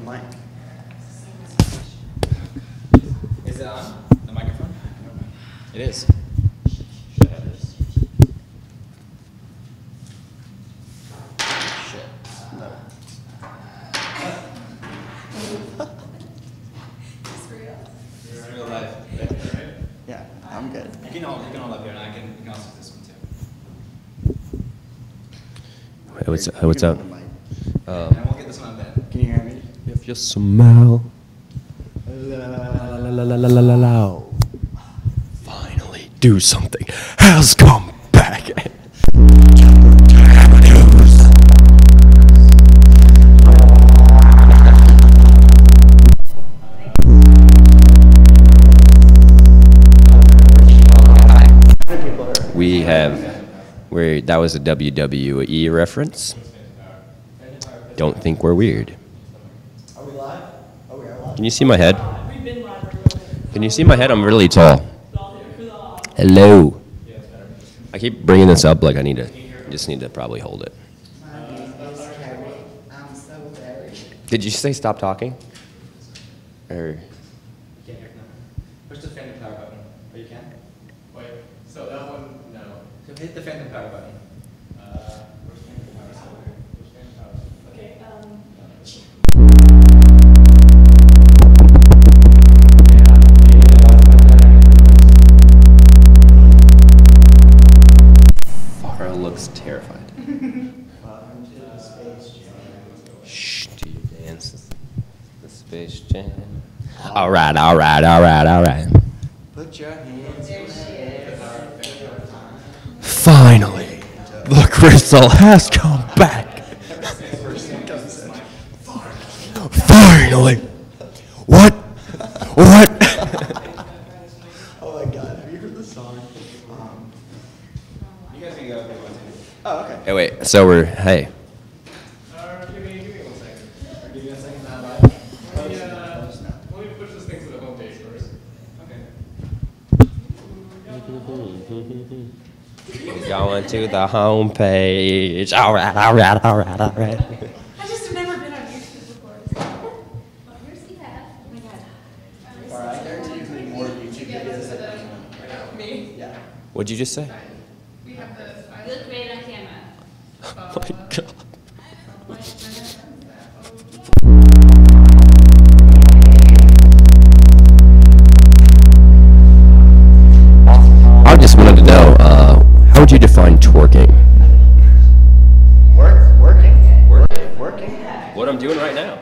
mic. Is it on? The microphone? It is. Yeah, I'm good. You can hold up here, and you can also do this one too. Hey, what's up? And we'll get this one on then. Can you hear me? If you smell. Finally, do something has come back. We have, that was a WWE reference. Don't think we're weird. Are we live? Oh, we are live. Can you see my head? Can you see my head? I'm really tall. Hello. I keep bringing this up like I just need to probably hold it. I'm so very. Did you say stop talking? Or You can't hear now. Push the phantom power button. Oh, you can? Wait. So that one, no. So hit the phantom power button. Where's phantom power? Where's phantom power? Okay. Farah looks terrified. Welcome to the Space Jam. Shh, do you dance the Space Jam? All right, all right, all right, all right. Put your hands in the air. Finally, the crystal has come back. Finally. What? What? Oh my God, have you heard the song? You guys can go if you want to. Oh, okay. Hey, wait. So hey. Give me 1 second. Give me a second. Let me push this thing to the home page first. Okay. Going to the home page. All right, all right, all right, all right. I just have never been on YouTube before. Oh, here's the app. Oh my God. All right, I guarantee you need more YouTube videos than Me? yeah. What'd you just say? We have the. You look great on camera. Oh my God. I just wanted to know, how would you define twerking? Working. What I'm doing right now.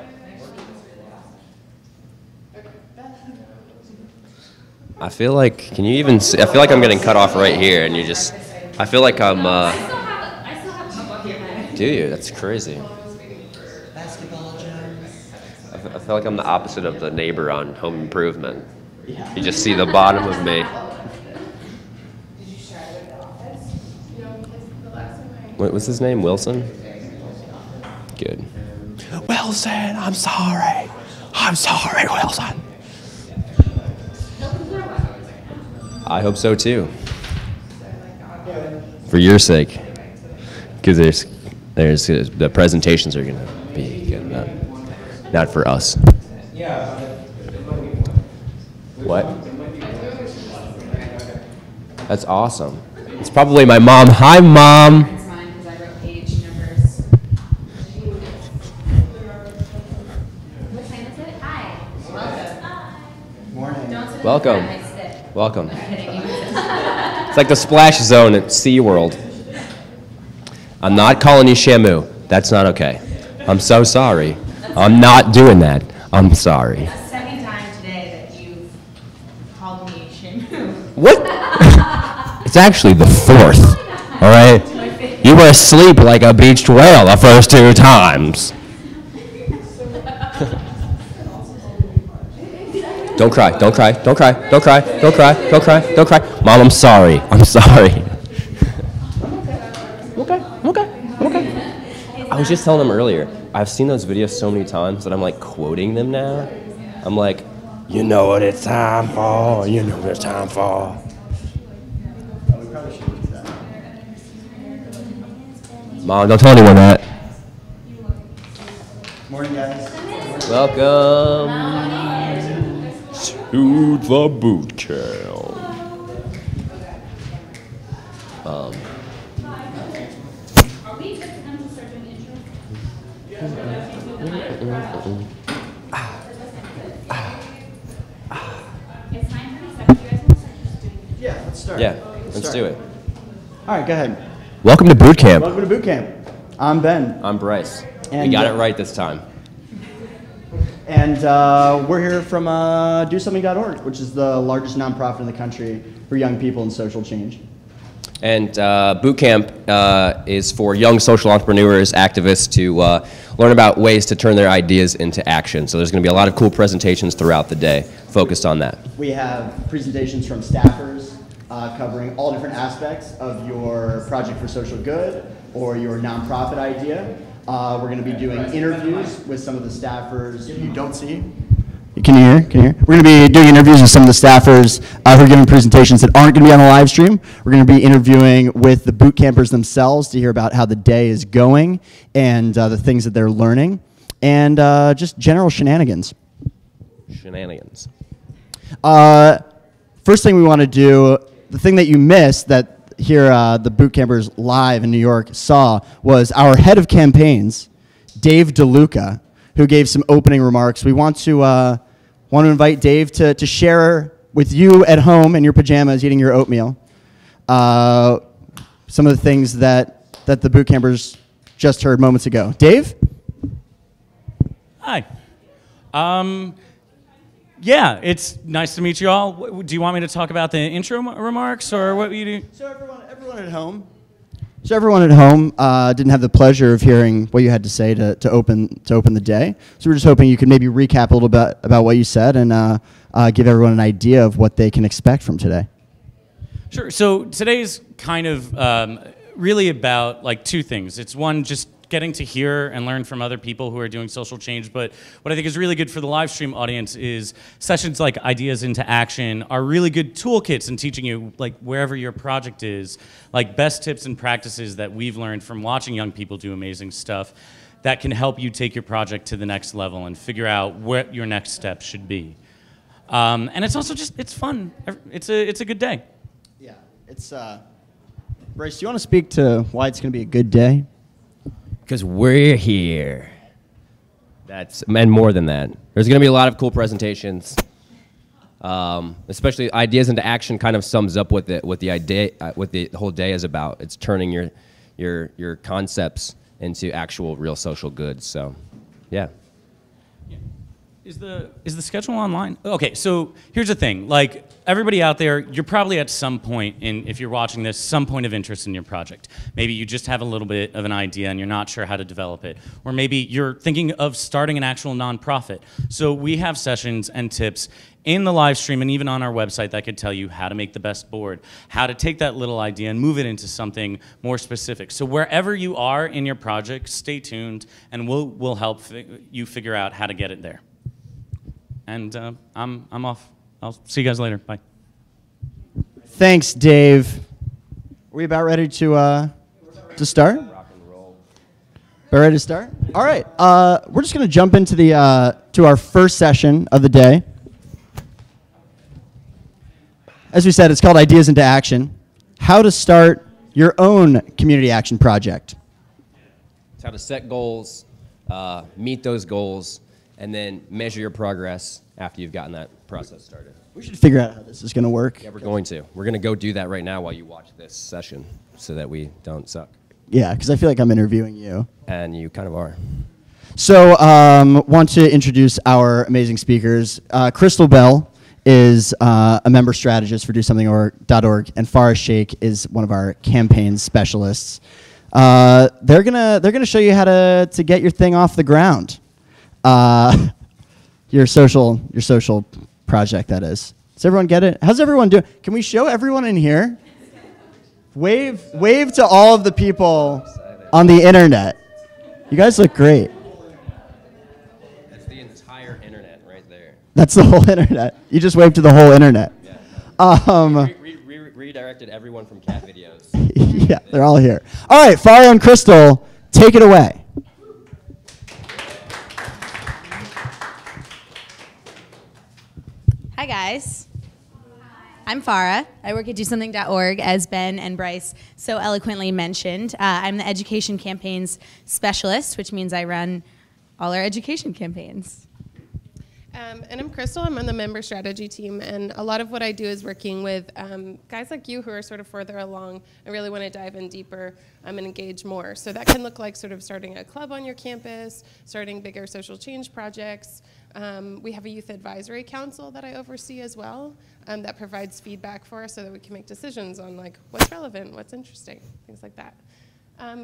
I feel like, can you even see, I feel like I'm getting cut off right here, and I feel like I'm, I still have a here. do you? That's crazy. Basketball jams. I feel like I'm the opposite of the neighbor on Home Improvement. You just see the bottom of me. What was his name? Wilson? Good. Wilson, I'm sorry. I'm sorry, Wilson. I hope so too. For your sake. Because there's the presentations are gonna be good, not for us. What? That's awesome. It's probably my mom. Hi, Mom. It's mine because I wrote page numbers. What time is it? Hi. Welcome. Morning. Don't sit Welcome. in the front, I sit. Welcome. I'm kidding you. It's like the splash zone at SeaWorld. I'm not calling you Shamu. That's not okay. I'm so sorry. I'm not doing that. I'm sorry. The second time today that you've called me Shamu. What? It's actually the fourth. All right? You were asleep like a beached whale the first 2 times. Don't cry. Don't cry. Don't cry. Don't cry. Don't cry. Don't cry. Don't cry. Mom, I'm sorry. I'm sorry. Okay. Okay. Okay. I was just telling him earlier, I've seen those videos so many times that I'm like quoting them now. I'm like, you know what it's time for. You know what it's time for. Oh, we probably should do that. Mom, don't tell anyone that. Morning, guys. Welcome to the boot camp. Are we just going to start doing intro? It's 9:37. You guys want to start just doing intro? Yeah, let's start. Yeah, let's do it. All right, go ahead. Welcome to boot camp. Welcome to boot camp. I'm Ben. I'm Bryce. We And, got it right this time. And we're here from DoSomething.org, which is the largest nonprofit in the country for young people and social change. And boot camp is for young social entrepreneurs, activists to learn about ways to turn their ideas into action. So there's going to be a lot of cool presentations throughout the day focused on that. We have presentations from staffers covering all different aspects of your project for social good or your nonprofit idea. We're going to be doing interviews with some of the staffers you don't see. Can you hear? Can you hear? We're going to be doing interviews with some of the staffers who are giving presentations that aren't going to be on the live stream. We're going to be interviewing with the boot campers themselves to hear about how the day is going and the things that they're learning, and just general shenanigans. Shenanigans. First thing we want to do, the thing that you missed that here the boot campers live in New York saw was our head of campaigns, Dave DeLuca, who gave some opening remarks. We want to invite Dave to share with you at home in your pajamas eating your oatmeal some of the things that the boot campers just heard moments ago. Dave? Hi. Yeah, it's nice to meet you all. Do you want me to talk about the intro remarks, or what you do? So everyone at home. So everyone at home didn't have the pleasure of hearing what you had to say to open the day. So we're just hoping you could maybe recap a little bit about what you said and give everyone an idea of what they can expect from today. Sure. So today's kind of really about like two things. It's one, just getting to hear and learn from other people who are doing social change. But what I think is really good for the live stream audience is sessions like Ideas into Action are really good toolkits in teaching you, like wherever your project is, like best tips and practices that we've learned from watching young people do amazing stuff that can help you take your project to the next level and figure out what your next step should be. And it's also just, it's fun. It's a good day. Yeah, it's, Bryce, do you want to speak to why it's going to be a good day? Because we're here. And more than that. There's going to be a lot of cool presentations. Especially Ideas into Action kind of sums up what the idea, what the whole day is about. It's turning your concepts into actual real social goods. So, yeah. Is the schedule online? Okay, so here's the thing. Like, everybody out there, you're probably at some point if you're watching this, some point of interest in your project. Maybe you just have a little bit of an idea and you're not sure how to develop it. Or maybe you're thinking of starting an actual nonprofit. So we have sessions and tips in the live stream and even on our website that could tell you how to make the best board, how to take that little idea and move it into something more specific. So wherever you are in your project, stay tuned and we'll help you figure out how to get it there. And I'm off. I'll see you guys later. Bye. Thanks, Dave. Are we about ready to start? Rock and roll. About ready to start? All right. We're just going to jump into to our first session of the day. As we said, it's called Ideas into Action. How to start your own community action project. It's how to set goals, meet those goals, and then measure your progress after you've gotten that process started. We should figure out how this is going to work. Yeah, we're going to. We're going to go do that right now while you watch this session so that we don't suck. Yeah, because I feel like I'm interviewing you. And you kind of are. So, want to introduce our amazing speakers. Crystal Bell is a member strategist for DoSomething.org, and Farah Sheikh is one of our campaign specialists. They're gonna show you how to get your thing off the ground. Your social project, that is. Does everyone get it? How's everyone doing? Can we show everyone in here? Wave to all of the people on the internet. You guys look great. That's the entire internet right there. That's the whole internet. You just waved to the whole internet. Yeah. Redirected everyone from cat videos. Yeah, they're all here. All right, Farah and Crystal, take it away. Hi, guys. I'm Farah. I work at DoSomething.org, as Ben and Bryce so eloquently mentioned. I'm the education campaigns specialist, which means I run all our education campaigns. And I'm Crystal. I'm on the member strategy team, and a lot of what I do is working with guys like you who are sort of further along and really want to dive in deeper and engage more. So that can look like sort of starting a club on your campus, starting bigger social change projects. We have a youth advisory council that I oversee as well that provides feedback for us so that we can make decisions on like what's relevant, what's interesting, things like that.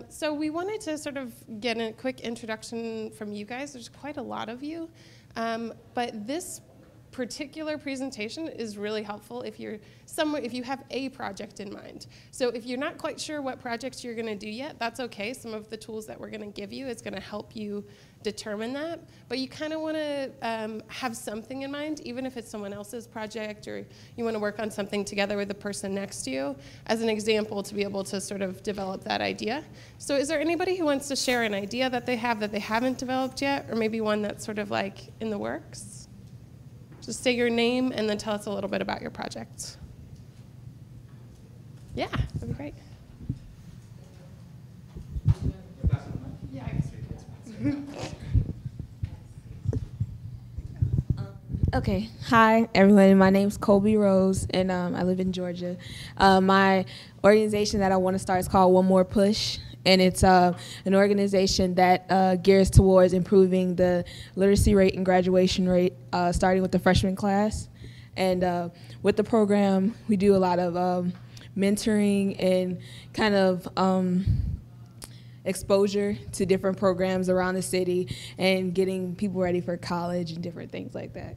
So we wanted to sort of get a quick introduction from you guys. There's quite a lot of you. But this particular presentation is really helpful if you have a project in mind. So if you're not quite sure what projects you're going to do yet, that's okay. Some of the tools that we're going to give you is going to help you determine that. But you kind of want to have something in mind, even if it's someone else's project or you want to work on something together with the person next to you, as an example to be able to sort of develop that idea. So is there anybody who wants to share an idea that they haven't developed yet, or maybe one that's sort of like in the works? Just say your name and then tell us a little bit about your project. Yeah, that'd be great. Yeah, I guess we can. Okay, hi everyone. My name's Colby Rose, and I live in Georgia. My organization that I want to start is called One More Push, and it's an organization that gears towards improving the literacy rate and graduation rate, starting with the freshman class. And with the program, we do a lot of mentoring and kind of exposure to different programs around the city and getting people ready for college and different things like that.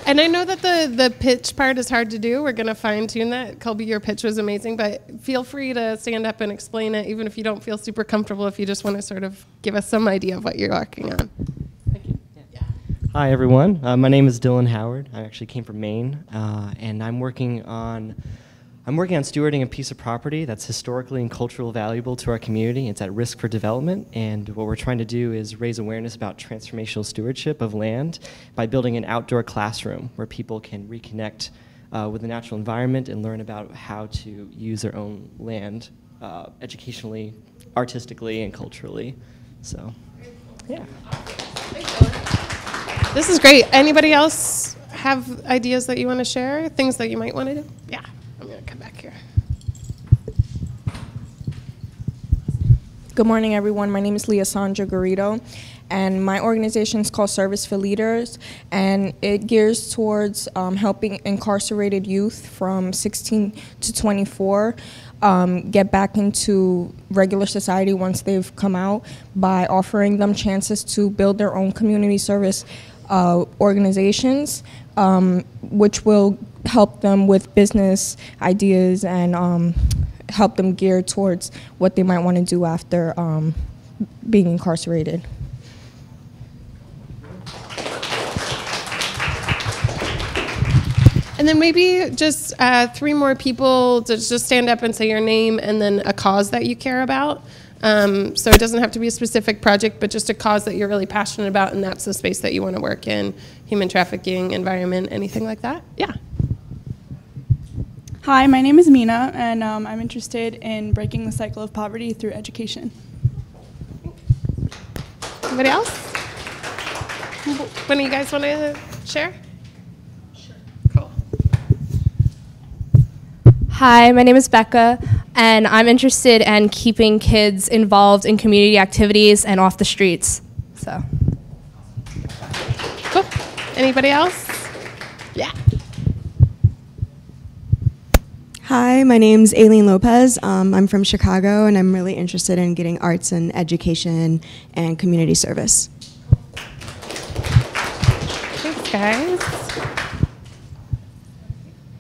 And I know that the pitch part is hard to do. We're going to fine tune that. Colby, your pitch was amazing, but feel free to stand up and explain it, even if you don't feel super comfortable, if you just want to sort of give us some idea of what you're working on. Thank you. Yeah. Hi, everyone. My name is Dylan Howard. I actually came from Maine, and I'm working on stewarding a piece of property that's historically and culturally valuable to our community. It's at risk for development, and what we're trying to do is raise awareness about transformational stewardship of land by building an outdoor classroom where people can reconnect with the natural environment and learn about how to use their own land educationally, artistically, and culturally. So, yeah. This is great. Anybody else have ideas that you want to share? Things that you might want to do? Yeah. I'm going to come back here. Good morning, everyone. My name is Leah Sandra Garrido, and my organization is called Service for Leaders, and it gears towards helping incarcerated youth from 16 to 24 get back into regular society once they've come out by offering them chances to build their own community service organizations, which will help them with business ideas and help them gear towards what they might want to do after being incarcerated. And then maybe just 3 more people to just stand up and say your name and then a cause that you care about. So it doesn't have to be a specific project, but just a cause that you're really passionate about, and that's the space that you want to work in: human trafficking, environment, anything like that. Yeah. Hi, my name is Mina, and I'm interested in breaking the cycle of poverty through education. Anybody else? One of you guys want to share? Sure. Cool. Hi, my name is Becca, and I'm interested in keeping kids involved in community activities and off the streets. So. Cool. Anybody else? Yeah. Hi, my name's Aileen Lopez. I'm from Chicago, and I'm really interested in getting arts and education and community service. Thanks, guys.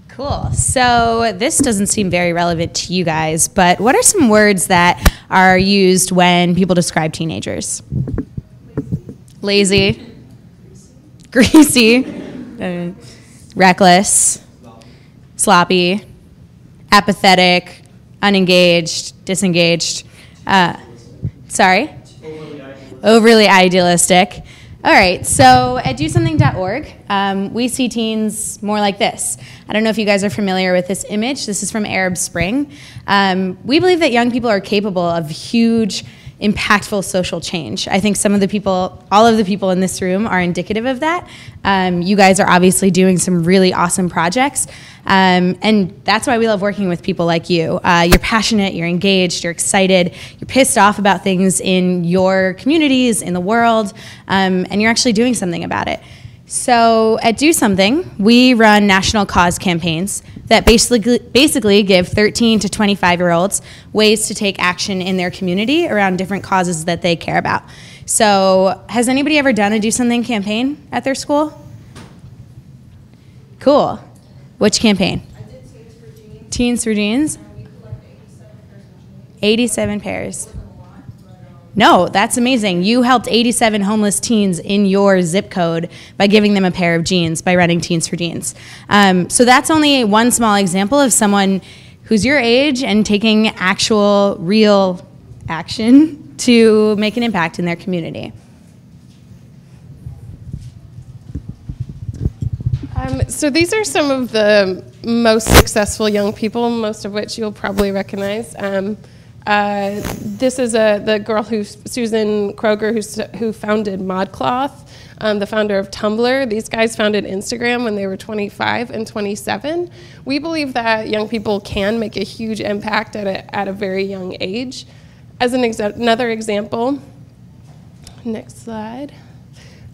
Cool. So this doesn't seem very relevant to you guys, but what are some words that are used when people describe teenagers? Lazy, greasy, reckless, sloppy, apathetic, unengaged, disengaged. Sorry? overly idealistic. All right, so at DoSomething.org, we see teens more like this. I don't know if you guys are familiar with this image. This is from Arab Spring. We believe that young people are capable of huge, impactful social change. I think some of the people, all of the people in this room are indicative of that. You guys are obviously doing some really awesome projects, and that's why we love working with people like you. You're passionate, you're engaged, you're excited, you're pissed off about things in your communities, in the world, and you're actually doing something about it. So at Do Something, we run national cause campaigns that basically give 13 to 25-year-olds ways to take action in their community around different causes that they care about. So has anybody ever done a Do Something campaign at their school? Cool. Which campaign? I did Teens for Jeans. Teens for Jeans? We collect 87 pairs. No, that's amazing. You helped 87 homeless teens in your zip code by giving them a pair of jeans by running Teens for Jeans. So that's only one small example of someone who's your age and taking actual, real action to make an impact in their community. So these are some of the most successful young people, most of which you'll probably recognize. This is the girl Susan Kroger, who founded ModCloth, the founder of Tumblr. These guys founded Instagram when they were 25 and 27. We believe that young people can make a huge impact at a very young age. As another example, next slide.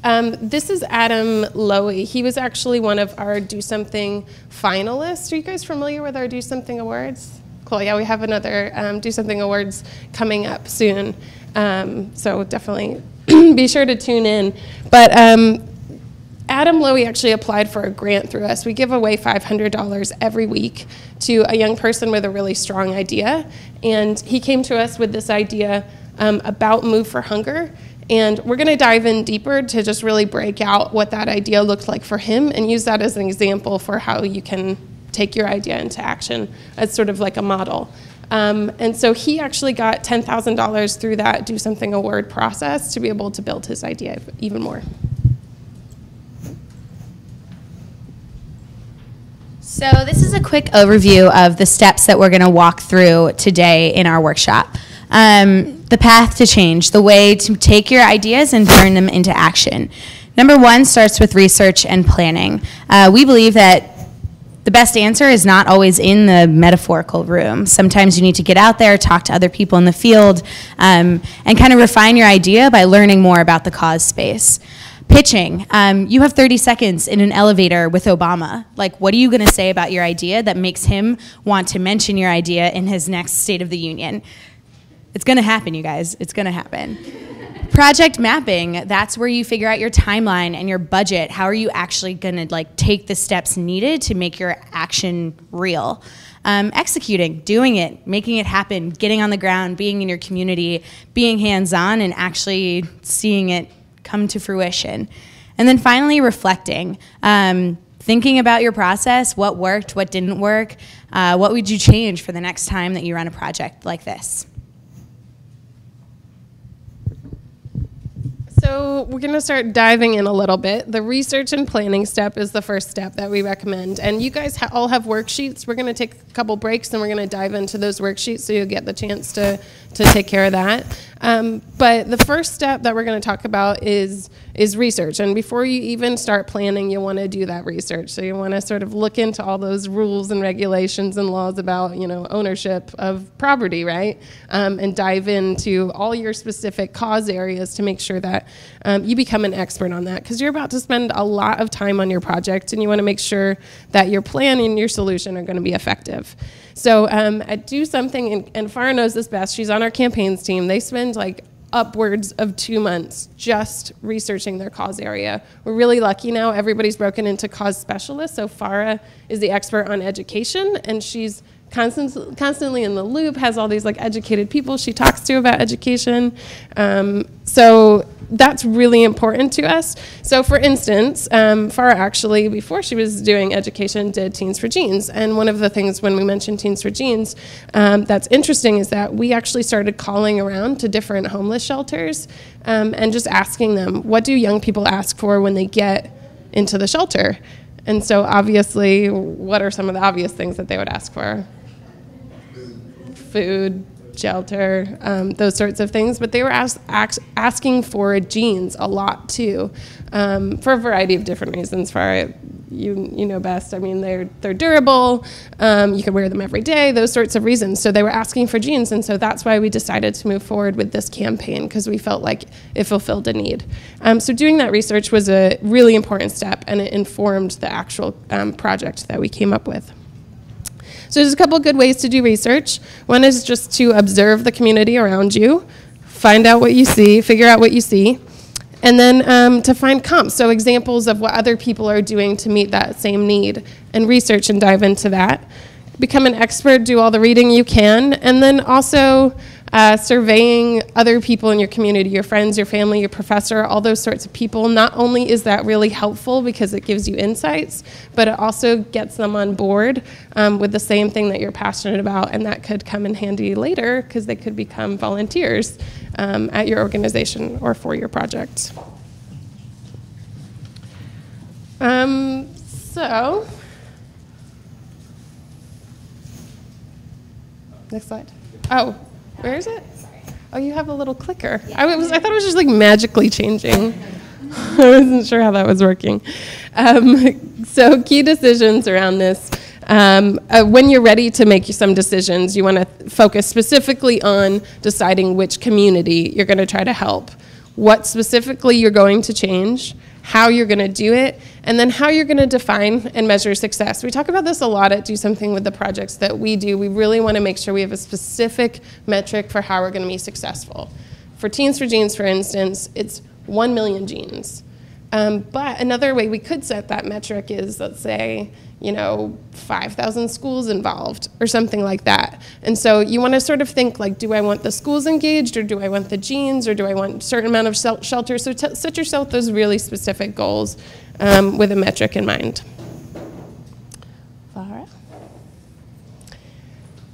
This is Adam Lowy. He was actually one of our Do Something finalists. Are you guys familiar with our Do Something Awards? Cool, yeah, we have another Do Something Awards coming up soon. So definitely be sure to tune in. But Adam Lowy actually applied for a grant through us. We give away $500 every week to a young person with a really strong idea. And he came to us with this idea about Move for Hunger. And we're going to dive in deeper to just really break out what that idea looked like for him and use that as an example for how you can take your idea into action as sort of like a model. And so he actually got $10,000 through that Do Something Award process to be able to build his idea even more. So this is a quick overview of the steps that we're going to walk through today in our workshop. The path to change, the way to take your ideas and turn them into action. Number one starts with research and planning. We believe that the best answer is not always in the metaphorical room. Sometimes you need to get out there, talk to other people in the field, and kind of refine your idea by learning more about the cause space. Pitching. You have 30 seconds in an elevator with Obama. Like, what are you going to say about your idea that makes him want to mention your idea in his next State of the Union? It's going to happen, you guys. It's going to happen. Project mapping, that's where you figure out your timeline and your budget. How are you actually going to take the steps needed to make your action real? Executing, doing it, making it happen, getting on the ground, being in your community, being hands-on, and actually seeing it come to fruition. And then finally, reflecting. Thinking about your process, what worked, what didn't work, what would you change for the next time that you run a project like this? So we're going to start diving in a little bit. The research and planning step is the first step that we recommend. And you guys all have worksheets. We're going to take a couple breaks and we're going to dive into those worksheets so you'll get the chance to take care of that. But the first step that we're going to talk about is research. And before you even start planning, you want to do that research. So you want to sort of look into all those rules and regulations and laws about, ownership of property, right? And dive into all your specific cause areas to make sure that you become an expert on that, because you're about to spend a lot of time on your project and you want to make sure that your plan and your solution are going to be effective. So at Do Something, and Farah knows this best, she's on our campaigns team, they spend upwards of 2 months just researching their cause area. We're really lucky now, everybody's broken into cause specialists, so Farah is the expert on education, and she's constantly in the loop, has all these educated people she talks to about education. So that's really important to us. So for instance, Farah actually, before she was doing education, did Teens for Jeans. And one of the things when we mentioned Teens for Jeans that's interesting is that we actually started calling around to different homeless shelters and just asking them, what do young people ask for when they get into the shelter? And so obviously, what are some of the obvious things that they would ask for? Food, shelter, those sorts of things. But they were asking for jeans a lot too, for a variety of different reasons. For you know best. I mean, they're durable. You can wear them every day. Those sorts of reasons. So they were asking for jeans, and so that's why we decided to move forward with this campaign, because we felt like it fulfilled a need. So doing that research was a really important step, and it informed the actual project that we came up with. So there's a couple good ways to do research. One is just to observe the community around you, find out what you see, figure out what you see, and then to find comps, so examples of what other people are doing to meet that same need, and research and dive into that. Become an expert, do all the reading you can, and then also surveying other people in your community, your friends, your family, your professor, all those sorts of people. Not only is that really helpful because it gives you insights, but it also gets them on board with the same thing that you're passionate about, and that could come in handy later because they could become volunteers at your organization or for your project. Next slide. Oh. Where is it? Oh, you have a little clicker. I thought it was just like magically changing. I wasn't sure how that was working. So key decisions around this. When you're ready to make some decisions, you want to focus specifically on deciding which community you're going to try to help, what specifically you're going to change, how you're going to do it, and then how you're going to define and measure success. We talk about this a lot at Do Something with the projects that we do. We really want to make sure we have a specific metric for how we're going to be successful. For Teens for Jeans, for instance, it's 1 million jeans. But another way we could set that metric is, let's say, 5,000 schools involved or something like that. And so you want to sort of think like, do I want the schools engaged, or do I want the jeans, or do I want a certain amount of shelter? So set yourself those really specific goals with a metric in mind.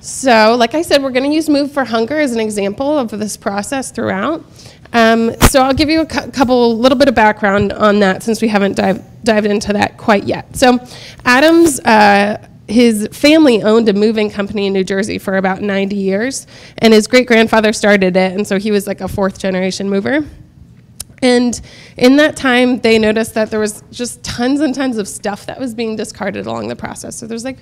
So like I said, we're going to use Move for Hunger as an example of this process throughout. So I'll give you a little bit of background on that since we haven't dived into that quite yet. So Adam's, his family owned a moving company in New Jersey for about 90 years, and his great-grandfather started it, and so he was like a fourth-generation mover. And in that time, they noticed that there was just tons and tons of stuff that was being discarded along the process. So there's like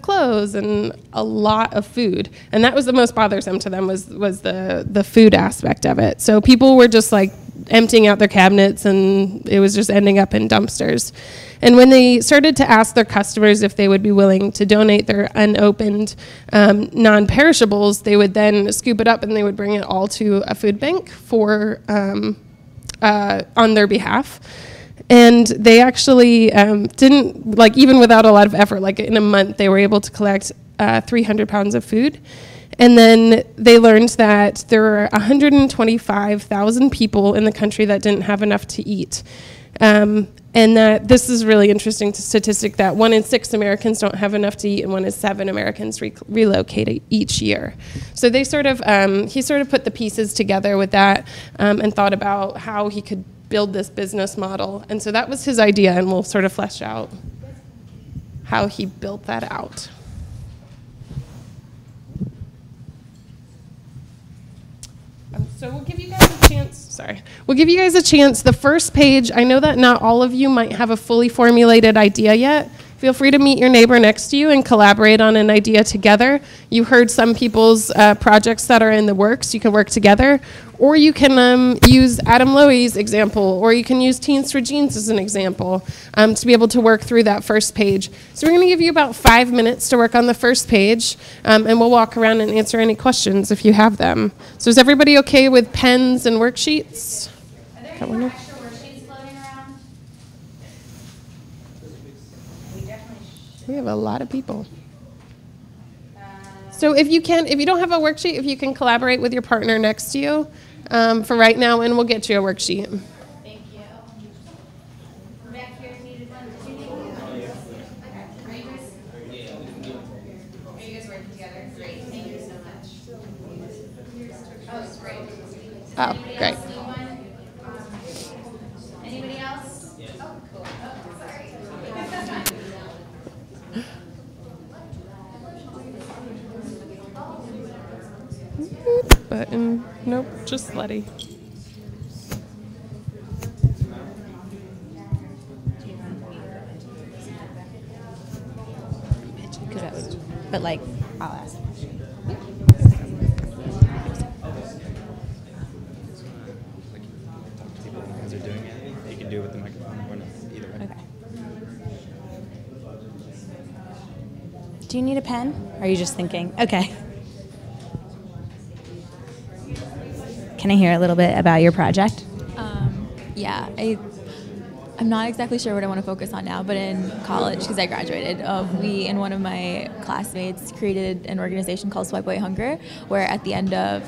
clothes and a lot of food. And that was the most bothersome to them was the food aspect of it. So people were just like emptying out their cabinets, and it was just ending up in dumpsters. And when they started to ask their customers if they would be willing to donate their unopened non-perishables, they would then scoop it up and they would bring it all to a food bank for on their behalf. And they actually didn't, like, even without a lot of effort, like in a month, they were able to collect 300 pounds of food. And then they learned that there were 125,000 people in the country that didn't have enough to eat. And that this is really interesting statistic that 1 in 6 Americans don't have enough to eat, and 1 in 7 Americans relocate each year. So they sort of, he sort of put the pieces together with that and thought about how he could build this business model. And so that was his idea, and we'll sort of flesh out how he built that out. So we'll give you guys a chance, we'll give you guys a chance. The first page, I know that not all of you might have a fully formulated idea yet. Feel free to meet your neighbor next to you and collaborate on an idea together. You heard some people's projects that are in the works. You can work together. Or you can use Adam Lowy's example, or you can use Teens for Jeans as an example to be able to work through that first page. So we're going to give you about 5 minutes to work on the first page, and we'll walk around and answer any questions if you have them. So is everybody okay with pens and worksheets? Are there any more extra worksheets floating around? We have a lot of people. So if you don't have a worksheet, if you can collaborate with your partner next to you, for right now, and we'll get you a worksheet. Thank you. Back here, needed one. Are you guys working together? Great. Thank you so much. Oh, it's great. Oh, great. Anybody else? Oh, cool. Oh, sorry. Button. Nope, just slutty. But like, I'll ask. As they're doing it, you can do it with the microphone or not, either way. Okay. Do you need a pen? Or are you just thinking? Okay. Can I hear a little bit about your project? Yeah, I'm not exactly sure what I want to focus on now, but in college, because I graduated, we and one of my classmates created an organization called Swipe Away Hunger, where at the end of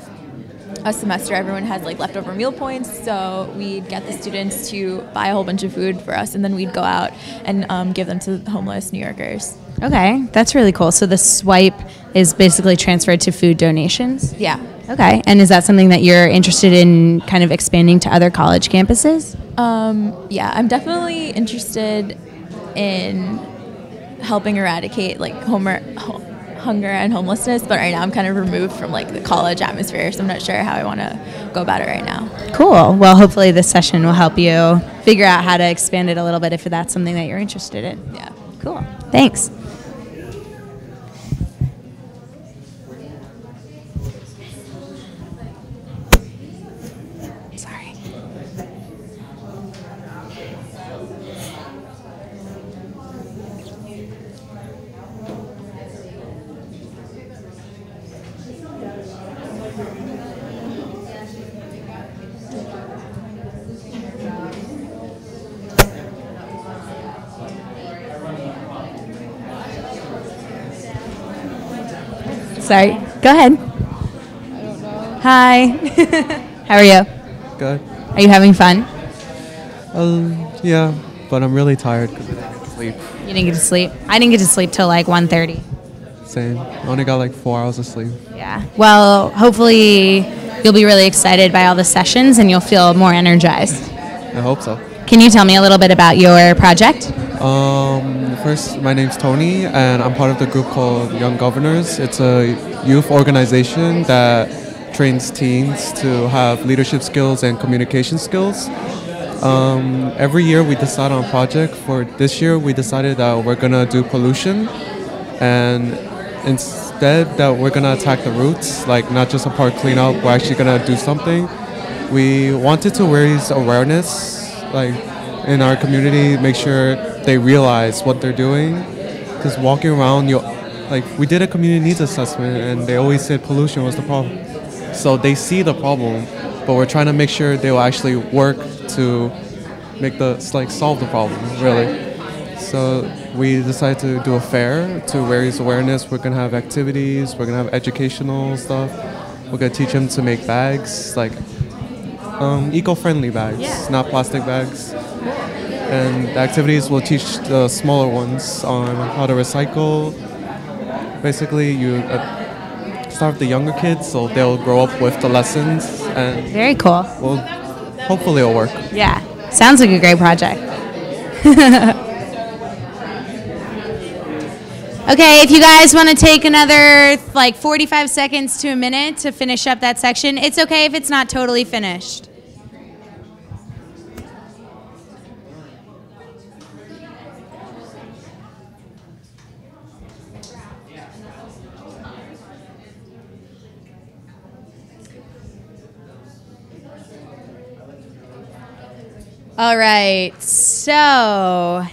a semester, everyone has like leftover meal points, so we'd get the students to buy a whole bunch of food for us, and then we'd go out and give them to homeless New Yorkers. Okay, that's really cool. So the swipe is basically transferred to food donations? Yeah. Okay, and is that something that you're interested in kind of expanding to other college campuses? Yeah, I'm definitely interested in helping eradicate like hunger and homelessness, but right now I'm kind of removed from like the college atmosphere, so I'm not sure how I want to go about it right now. Cool. Well, hopefully this session will help you figure out how to expand it a little bit if that's something that you're interested in. Yeah. Cool. Thanks. Sorry. Sorry. Go ahead. Hi. How are you? Good. Are you having fun? Yeah, but I'm really tired because I didn't get to sleep. You didn't get to sleep? I didn't get to sleep till like 1:30. Same. I only got like 4 hours of sleep. Yeah. Well, hopefully you'll be really excited by all the sessions and you'll feel more energized. I hope so. Can you tell me a little bit about your project? First, my name's Tony, and I'm part of the group called Young Governors. It's a youth organization that trains teens to have leadership skills and communication skills. Every year we decide on a project. For this year, we decided that we're gonna do pollution, and instead that we're gonna attack the roots, like not just a park cleanup. We're actually gonna do something. We wanted to raise awareness, like in our community, make sure they realize what they're doing. Because walking around, we did a community needs assessment, and they always said pollution was the problem. So they see the problem, but we're trying to make sure they will actually work to make solve the problem, really. So we decided to do a fair to raise awareness. We're gonna have activities, we're gonna have educational stuff. We're gonna teach them to make bags, like eco-friendly bags, not plastic bags. And the activities will teach the smaller ones on how to recycle. Basically, you start with the younger kids, so they'll grow up with the lessons. And very cool. Well, hopefully it'll work. Yeah, sounds like a great project. Okay, if you guys want to take another 45 seconds to a minute to finish up that section, it's okay if it's not totally finished. All right, so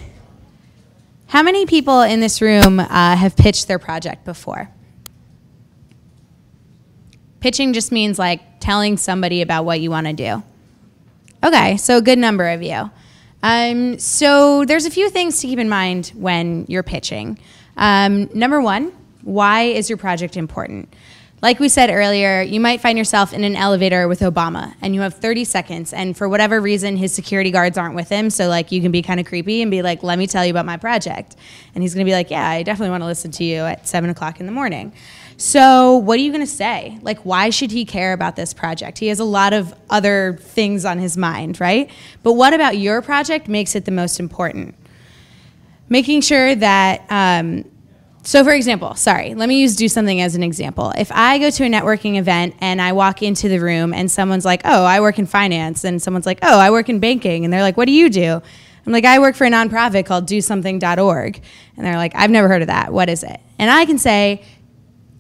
how many people in this room have pitched their project before? Pitching just means telling somebody about what you want to do. Okay, so a good number of you. So there's a few things to keep in mind when you're pitching. Number one, why is your project important? Like we said earlier, you might find yourself in an elevator with Obama and you have 30 seconds and for whatever reason his security guards aren't with him, so like you can be kind of creepy and be like, let me tell you about my project. And he's gonna be like, yeah, I definitely wanna listen to you at 7 o'clock in the morning. So what are you gonna say? Like, why should he care about this project? He has a lot of other things on his mind, right? But what about your project makes it the most important? Making sure that, so for example, let me use DoSomething as an example. If I go to a networking event and I walk into the room and someone's like, oh, I work in finance, and someone's like, oh, I work in banking, and they're like, what do you do? I'm like, I work for a nonprofit called DoSomething.org. And they're like, I've never heard of that. What is it? And I can say,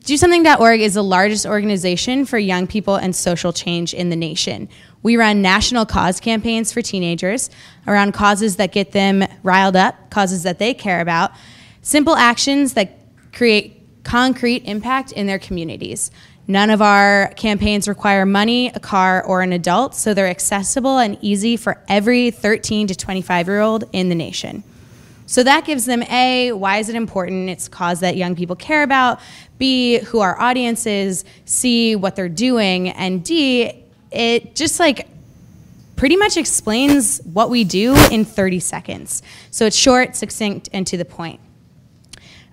DoSomething.org is the largest organization for young people and social change in the nation. We run national cause campaigns for teenagers around causes that get them riled up, causes that they care about, simple actions that create concrete impact in their communities. None of our campaigns require money, a car, or an adult, so they're accessible and easy for every 13 to 25-year-old in the nation. So that gives them A, why is it important? It's a cause that young people care about. B, who our audience is. C, what they're doing. And D, it just like pretty much explains what we do in 30 seconds. So it's short, succinct, and to the point.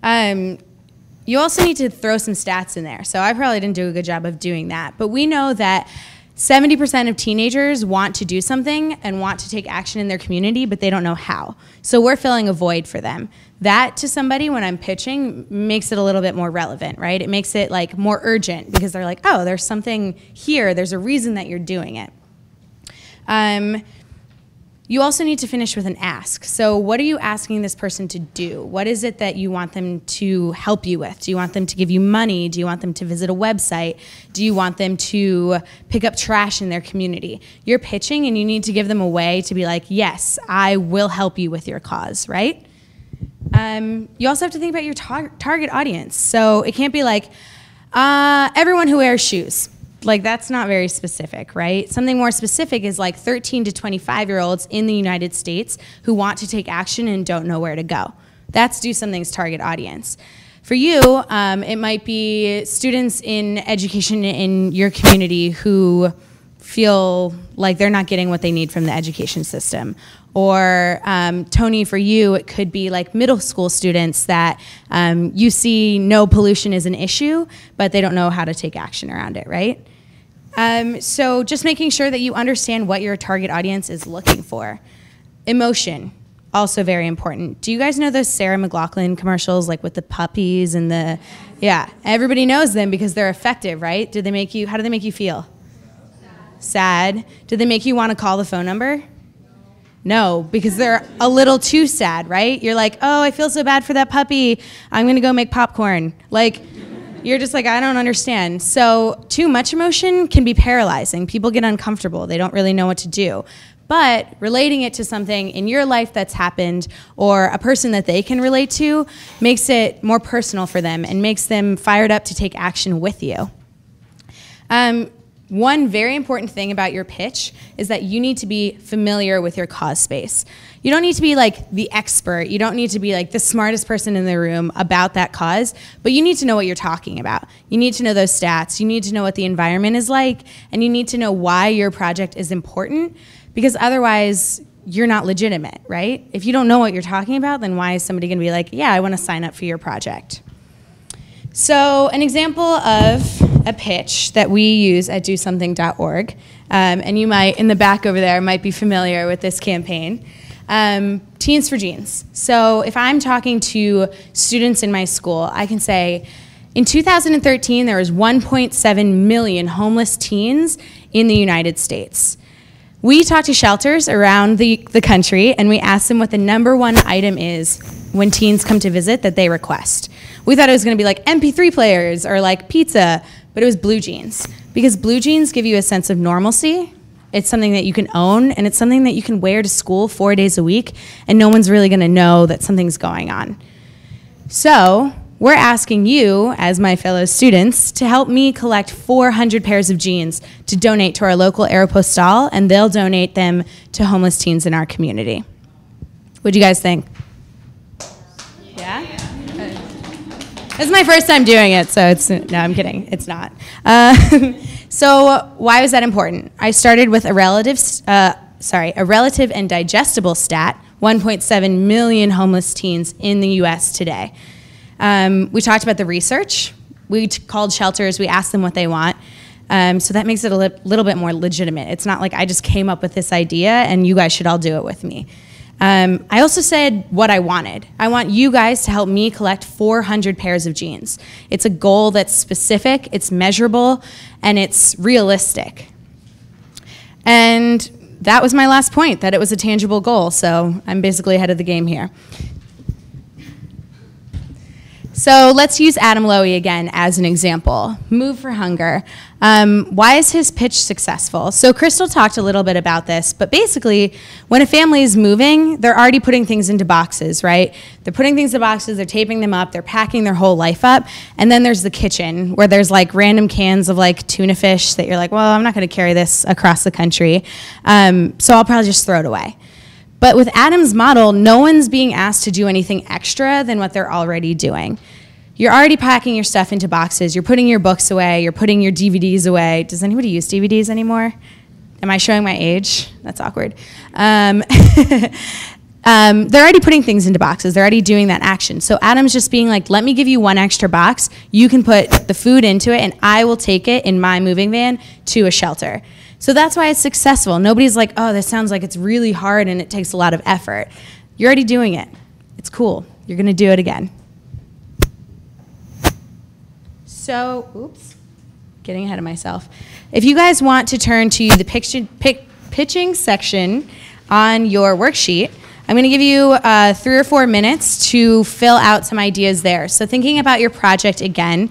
You also need to throw some stats in there. So I probably didn't do a good job of doing that. But we know that 70% of teenagers want to do something and want to take action in their community, but they don't know how. So we're filling a void for them. That to somebody when I'm pitching makes it a little bit more relevant, right? It makes it like more urgent because they're like, oh, there's something here. There's a reason that you're doing it. You also need to finish with an ask. So what are you asking this person to do? What is it that you want them to help you with? Do you want them to give you money? Do you want them to visit a website? Do you want them to pick up trash in their community? You're pitching and you need to give them a way to be like, yes, I will help you with your cause, right? You also have to think about your target audience. So it can't be like, everyone who wears shoes. Like, that's not very specific, right? Something more specific is like 13 to 25-year-olds in the United States who want to take action and don't know where to go. That's DoSomething's target audience. For you, it might be students in education in your community who feel like they're not getting what they need from the education system. Or Tony, for you, it could be like middle school students that you see no pollution is an issue, but they don't know how to take action around it, right? So just making sure that you understand what your target audience is looking for. Emotion, also very important. Do you guys know those Sarah McLachlan commercials, like with the puppies and the, yeah, everybody knows them because they're effective, right? How do they make you feel? Sad. Did they make you want to call the phone number? No, because they're a little too sad, right? You're like, oh, I feel so bad for that puppy. I'm going to go make popcorn. Like, you're just like, I don't understand. So too much emotion can be paralyzing. People get uncomfortable. They don't really know what to do. But relating it to something in your life that's happened or a person that they can relate to makes it more personal for them and makes them fired up to take action with you. One very important thing about your pitch is that you need to be familiar with your cause space. You don't need to be like the expert. You don't need to be like the smartest person in the room about that cause, but you need to know what you're talking about. You need to know those stats. You need to know what the environment is like, and you need to know why your project is important, because otherwise you're not legitimate, right? If you don't know what you're talking about, then why is somebody gonna be like, yeah, I wanna sign up for your project? So an example of a pitch that we use at DoSomething.org, and you might, in the back over there, might be familiar with this campaign, Teens for Jeans. So if I'm talking to students in my school, I can say, in 2013, there was 1.7 million homeless teens in the United States. We talk to shelters around the country, and we ask them what the #1 item is when teens come to visit that they request. We thought it was going to be like MP3 players or like pizza, but it was blue jeans. Because blue jeans give you a sense of normalcy. It's something that you can own, and it's something that you can wear to school 4 days a week, and no one's really going to know that something's going on. So we're asking you, as my fellow students, to help me collect 400 pairs of jeans to donate to our local Aeropostale, and they'll donate them to homeless teens in our community. What do you guys think? Yeah? This is my first time doing it, so no, I'm kidding. It's not. So why was that important? I started with a relative and digestible stat, 1.7 million homeless teens in the US today. We talked about the research. We called shelters, we asked them what they want. So that makes it a little bit more legitimate. It's not like I just came up with this idea and you guys should all do it with me. I also said what I wanted. I want you guys to help me collect 400 pairs of jeans. It's a goal that's specific, it's measurable, and it's realistic. And that was my last point, that it was a tangible goal, so I'm basically ahead of the game here. So let's use Adam Lowy again as an example. Move for Hunger. Why is his pitch successful? So Crystal talked a little bit about this, but basically when a family is moving, they're already putting things into boxes, right? They're putting things into boxes, they're taping them up, they're packing their whole life up, and then there's the kitchen where there's like random cans of like tuna fish that you're like, well, I'm not gonna carry this across the country, so I'll probably just throw it away. But with Adam's model, no one's being asked to do anything extra than what they're already doing. You're already packing your stuff into boxes, you're putting your books away, you're putting your DVDs away. Does anybody use DVDs anymore? Am I showing my age? That's awkward. They're already putting things into boxes, they're already doing that action. So Adam's just being like, let me give you one extra box, you can put the food into it and I will take it in my moving van to a shelter. So that's why it's successful. Nobody's like, oh, this sounds like it's really hard and it takes a lot of effort. You're already doing it. It's cool. You're gonna do it again. So, oops, getting ahead of myself. If you guys want to turn to the pitching section on your worksheet, I'm gonna give you 3 or 4 minutes to fill out some ideas there. So thinking about your project again,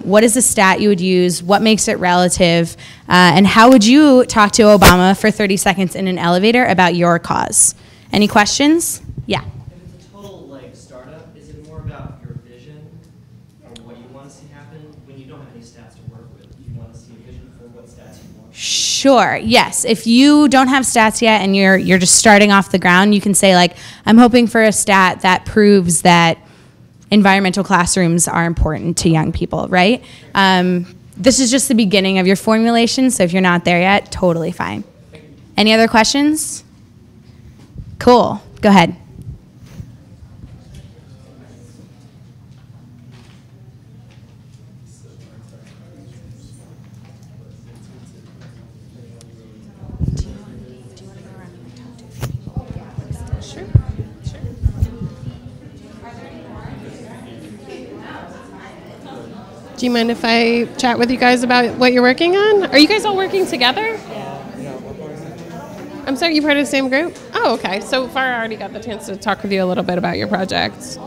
what is the stat you would use, what makes it relative, and how would you talk to Obama for 30 seconds in an elevator about your cause? Any questions? Yeah. If it's a total like startup, is it more about your vision or what you want to see happen when you don't have any stats to work with? Do you want to see a vision for what stats you want? Sure, yes. If you don't have stats yet and you're just starting off the ground, you can say like, I'm hoping for a stat that proves that environmental classrooms are important to young people, right? This is just the beginning of your formulation, so if you're not there yet, totally fine. Any other questions? Cool, go ahead. Do you mind if I chat with you guys about what you're working on? Are you guys all working together? Yeah. I'm sorry, you're part of the same group? Oh, okay. So far, I already got the chance to talk with you a little bit about your project.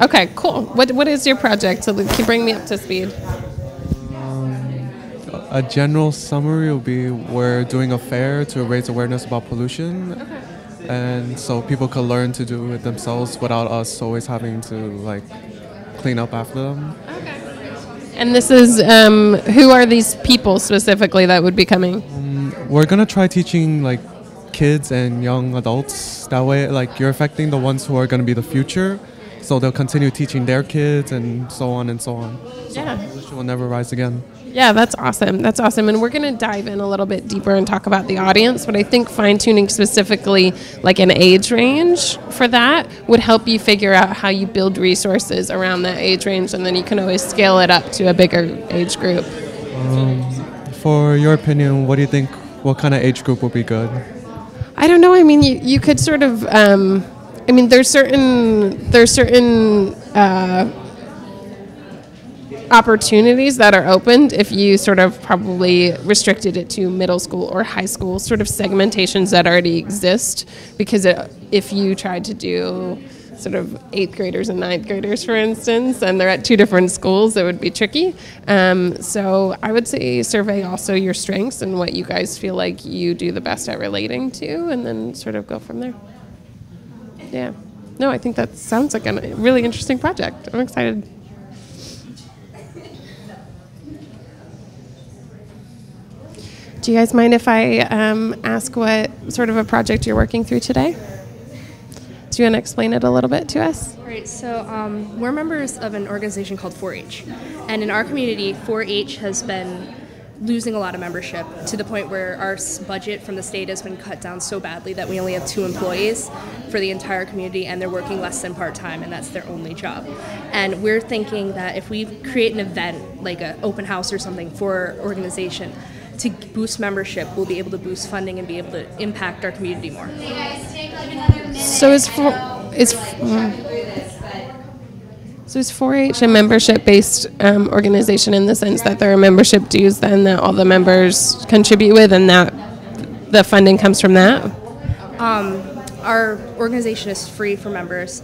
Okay, cool. What is your project? So can you bring me up to speed? A general summary will be we're doing a fair to raise awareness about pollution. Okay. And so people can learn to do it themselves without us always having to like clean up after them. Okay. And this is, who are these people specifically that would be coming? We're going to try teaching like kids and young adults. That way, like you're affecting the ones who are going to be the future. So they'll continue teaching their kids and so on and so on. So yeah. pollution will never rise again. Yeah, that's awesome. That's awesome. And we're going to dive in a little bit deeper and talk about the audience, but I think fine-tuning specifically like an age range for that would help you figure out how you build resources around that age range, and then you can always scale it up to a bigger age group. For your opinion, what do you think, what kind of age group would be good? I don't know. I mean, you could sort of, I mean, there's certain opportunities that are opened if you sort of probably restricted it to middle school or high school, sort of segmentations that already exist, because if you tried to do sort of 8th graders and 9th graders, for instance, and they're at 2 different schools, it would be tricky. So I would say survey also your strengths and what you guys feel like you do the best at relating to, and then sort of go from there. Yeah. No, I think that sounds like a really interesting project. I'm excited. Do you guys mind if I ask what sort of a project you're working through today? Do you want to explain it a little bit to us? Right, so we're members of an organization called 4-H. And in our community, 4-H has been losing a lot of membership to the point where our budget from the state has been cut down so badly that we only have 2 employees for the entire community, and they're working less than part-time, and that's their only job. And we're thinking that if we create an event, like an open house or something for our organization, to boost membership, we'll be able to boost funding and be able to impact our community more. So is 4-H a membership-based organization in the sense that there are membership dues then that all the members contribute with, and that the funding comes from that? Our organization is free for members,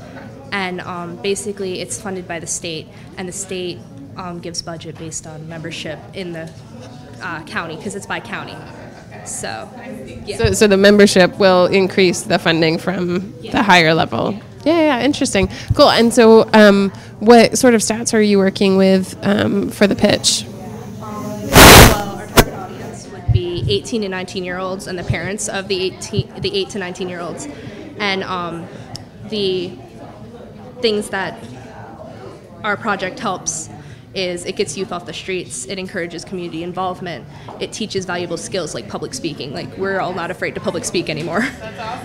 and basically it's funded by the state, and the state gives budget based on membership in the county, because it's by county. So, yeah. So the membership will increase the funding from the higher level. Yeah, interesting. Cool. And so what sort of stats are you working with for the pitch? Well, our target audience would be 18 to 19-year-olds and the parents of the 8 to 19-year-olds. And the things that our project helps is it gets youth off the streets, it encourages community involvement, it teaches valuable skills like public speaking. Like, we're all not afraid to public speak anymore.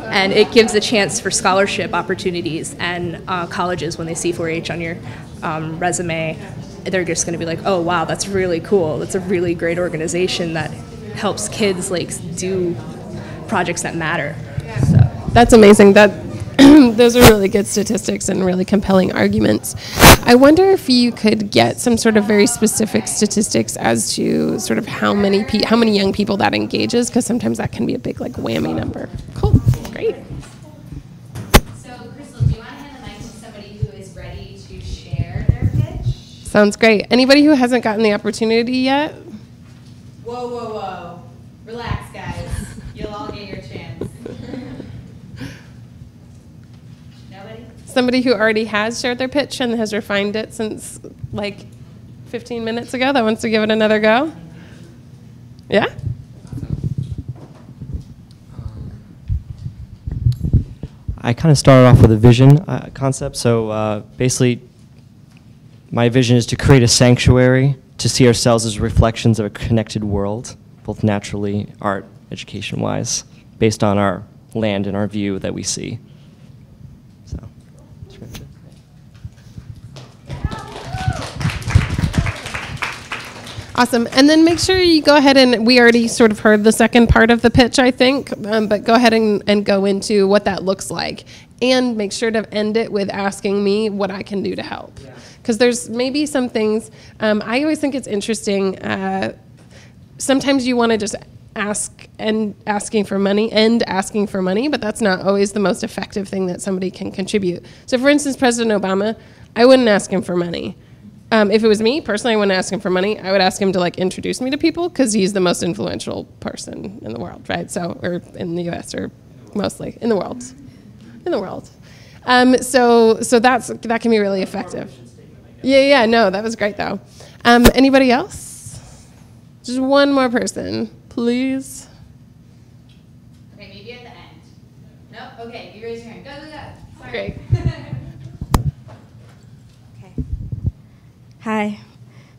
And it gives a chance for scholarship opportunities, and colleges, when they see 4-H on your resume, they're just going to be like, oh wow, that's really cool, that's a really great organization that helps kids like do projects that matter. So that's amazing. Those are really good statistics and really compelling arguments. I wonder if you could get some sort of very specific statistics as to sort of how many young people that engages, because sometimes that can be a big like whammy number. Cool, great. So, Crystal, do you want to hand the mic to somebody who is ready to share their pitch? Sounds great. Anybody who hasn't gotten the opportunity yet? Whoa. Relax, guys. You'll all get your chance. Somebody who already has shared their pitch and has refined it since like 15 minutes ago that wants to give it another go? Yeah? I kind of started off with a vision concept. So basically, my vision is to create a sanctuary to see ourselves as reflections of a connected world, both naturally, art, education-wise, based on our land and our view that we see. So. Awesome. And then make sure you go ahead and, we already sort of heard the second part of the pitch, I think, but go ahead and go into what that looks like. And make sure to end it with asking me what I can do to help. Because there's maybe some things, I always think it's interesting, sometimes you want to just asking for money, but that's not always the most effective thing that somebody can contribute. So for instance, President Obama, I wouldn't ask him for money. If it was me, personally, I wouldn't ask him for money. I would ask him to like introduce me to people, because he's the most influential person in the world, right? So, or in the US, or mostly in the world. So that can be really effective. Yeah, no, that was great though. Anybody else? Just one more person, please. Okay, maybe at the end. Nope, okay, you raise your hand. Go. Sorry. Great. Hi.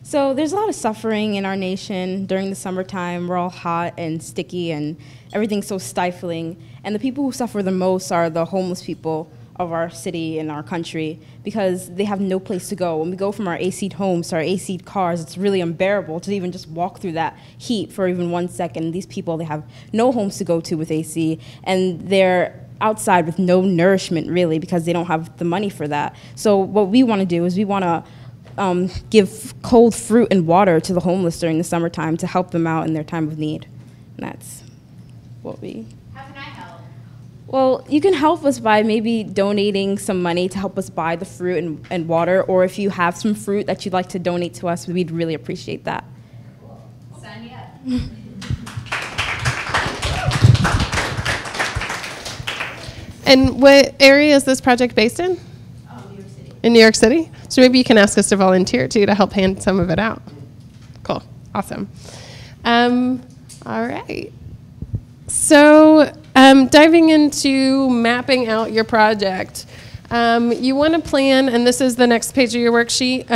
So there's a lot of suffering in our nation during the summertime. We're all hot and sticky and everything's so stifling. And the people who suffer the most are the homeless people of our city and our country, because they have no place to go. When we go from our AC homes to our AC cars, it's really unbearable to even just walk through that heat for even 1 second. These people, they have no homes to go to with AC, and they're outside with no nourishment really, because they don't have the money for that. So what we want to do is we want to give cold fruit and water to the homeless during the summertime to help them out in their time of need. And that's what we... How can I help? Well, you can help us by maybe donating some money to help us buy the fruit and water, or if you have some fruit that you'd like to donate to us, we'd really appreciate that. Cool. Sign me up. And what area is this project based in? New York City. In New York City? So maybe you can ask us to volunteer too, to help hand some of it out. Cool, awesome. All right. So diving into mapping out your project, you want to plan, and this is the next page of your worksheet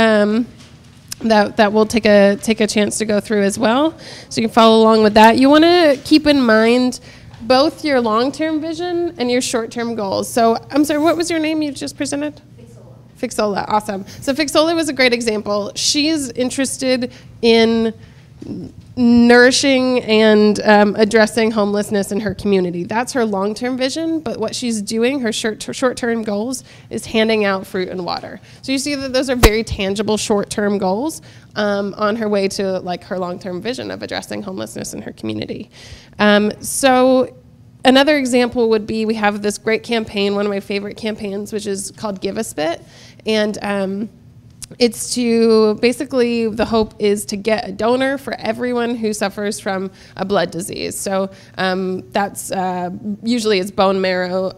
that we'll take a chance to go through as well, so you can follow along with that. You want to keep in mind both your long-term vision and your short-term goals. So I'm sorry, what was your name you just presented? Fixola, awesome. So Fixola was a great example. She's interested in nourishing and addressing homelessness in her community. That's her long-term vision, but what she's doing, her short-term goals, is handing out fruit and water. So you see that those are very tangible short-term goals on her way to like her long-term vision of addressing homelessness in her community. So another example would be, we have this great campaign, one of my favorite campaigns, which is called Give a Spit. And it's to, basically, the hope is to get a donor for everyone who suffers from a blood disease. So that's usually it's bone marrow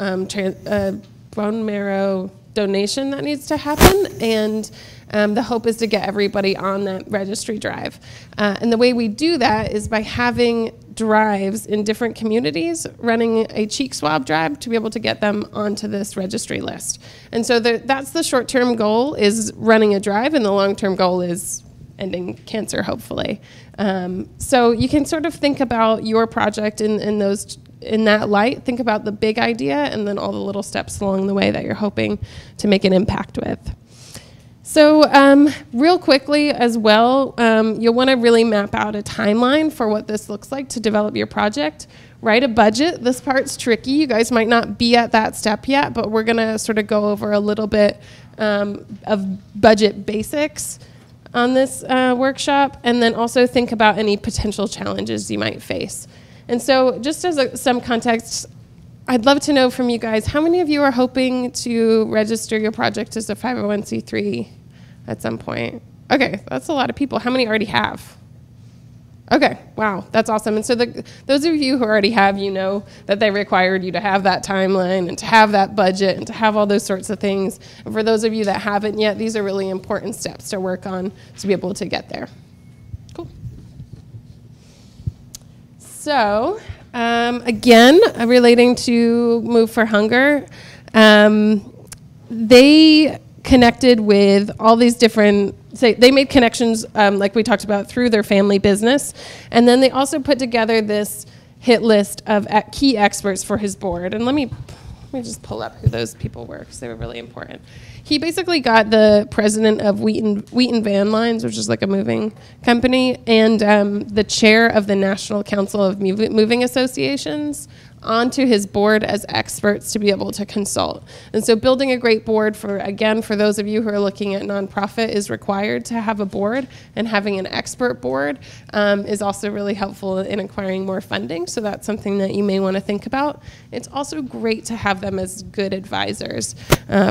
donation that needs to happen. And the hope is to get everybody on that registry drive. And the way we do that is by having drives in different communities, running a cheek swab drive to be able to get them onto this registry list. And so that's the short-term goal, is running a drive, and the long-term goal is ending cancer, hopefully. So you can sort of think about your project in that light. Think about the big idea and then all the little steps along the way that you're hoping to make an impact with. So real quickly as well, you'll want to really map out a timeline for what this looks like to develop your project. Write a budget. This part's tricky. You guys might not be at that step yet, but we're going to sort of go over a little bit of budget basics on this workshop, and then also think about any potential challenges you might face. And so just as some context, I'd love to know from you guys, how many of you are hoping to register your project as a 501c3 at some point? Okay, that's a lot of people. How many already have? Okay, wow, that's awesome. And so those of you who already have, you know that they required you to have that timeline and to have that budget and to have all those sorts of things. And for those of you that haven't yet, these are really important steps to work on to be able to get there. Cool. So, again, relating to Move for Hunger, they connected with all these different, they made connections, like we talked about, through their family business. And then they also put together this hit list of key experts for his board. And let me just pull up who those people were, because they were really important. He basically got the president of Wheaton Van Lines, which is like a moving company, and the chair of the National Council of Moving Associations onto his board as experts to be able to consult. And so building a great board, for those of you who are looking at nonprofit, is required to have a board, and having an expert board is also really helpful in acquiring more funding. So that's something that you may want to think about. It's also great to have them as good advisors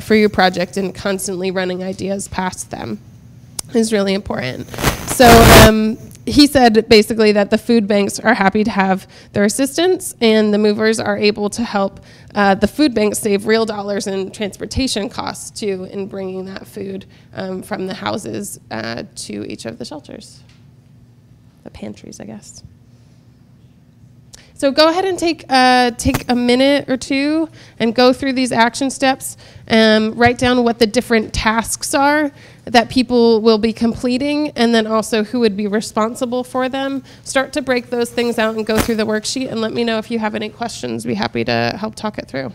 for your project, and constantly running ideas past them is really important. So he said basically that the food banks are happy to have their assistance, and the movers are able to help the food banks save real dollars in transportation costs too, in bringing that food from the houses to each of the shelters, the pantries, I guess. So go ahead and take a minute or two and go through these action steps. Write down what the different tasks are that people will be completing, and then also who would be responsible for them. Start to break those things out and go through the worksheet, and let me know if you have any questions. Be happy to help talk it through.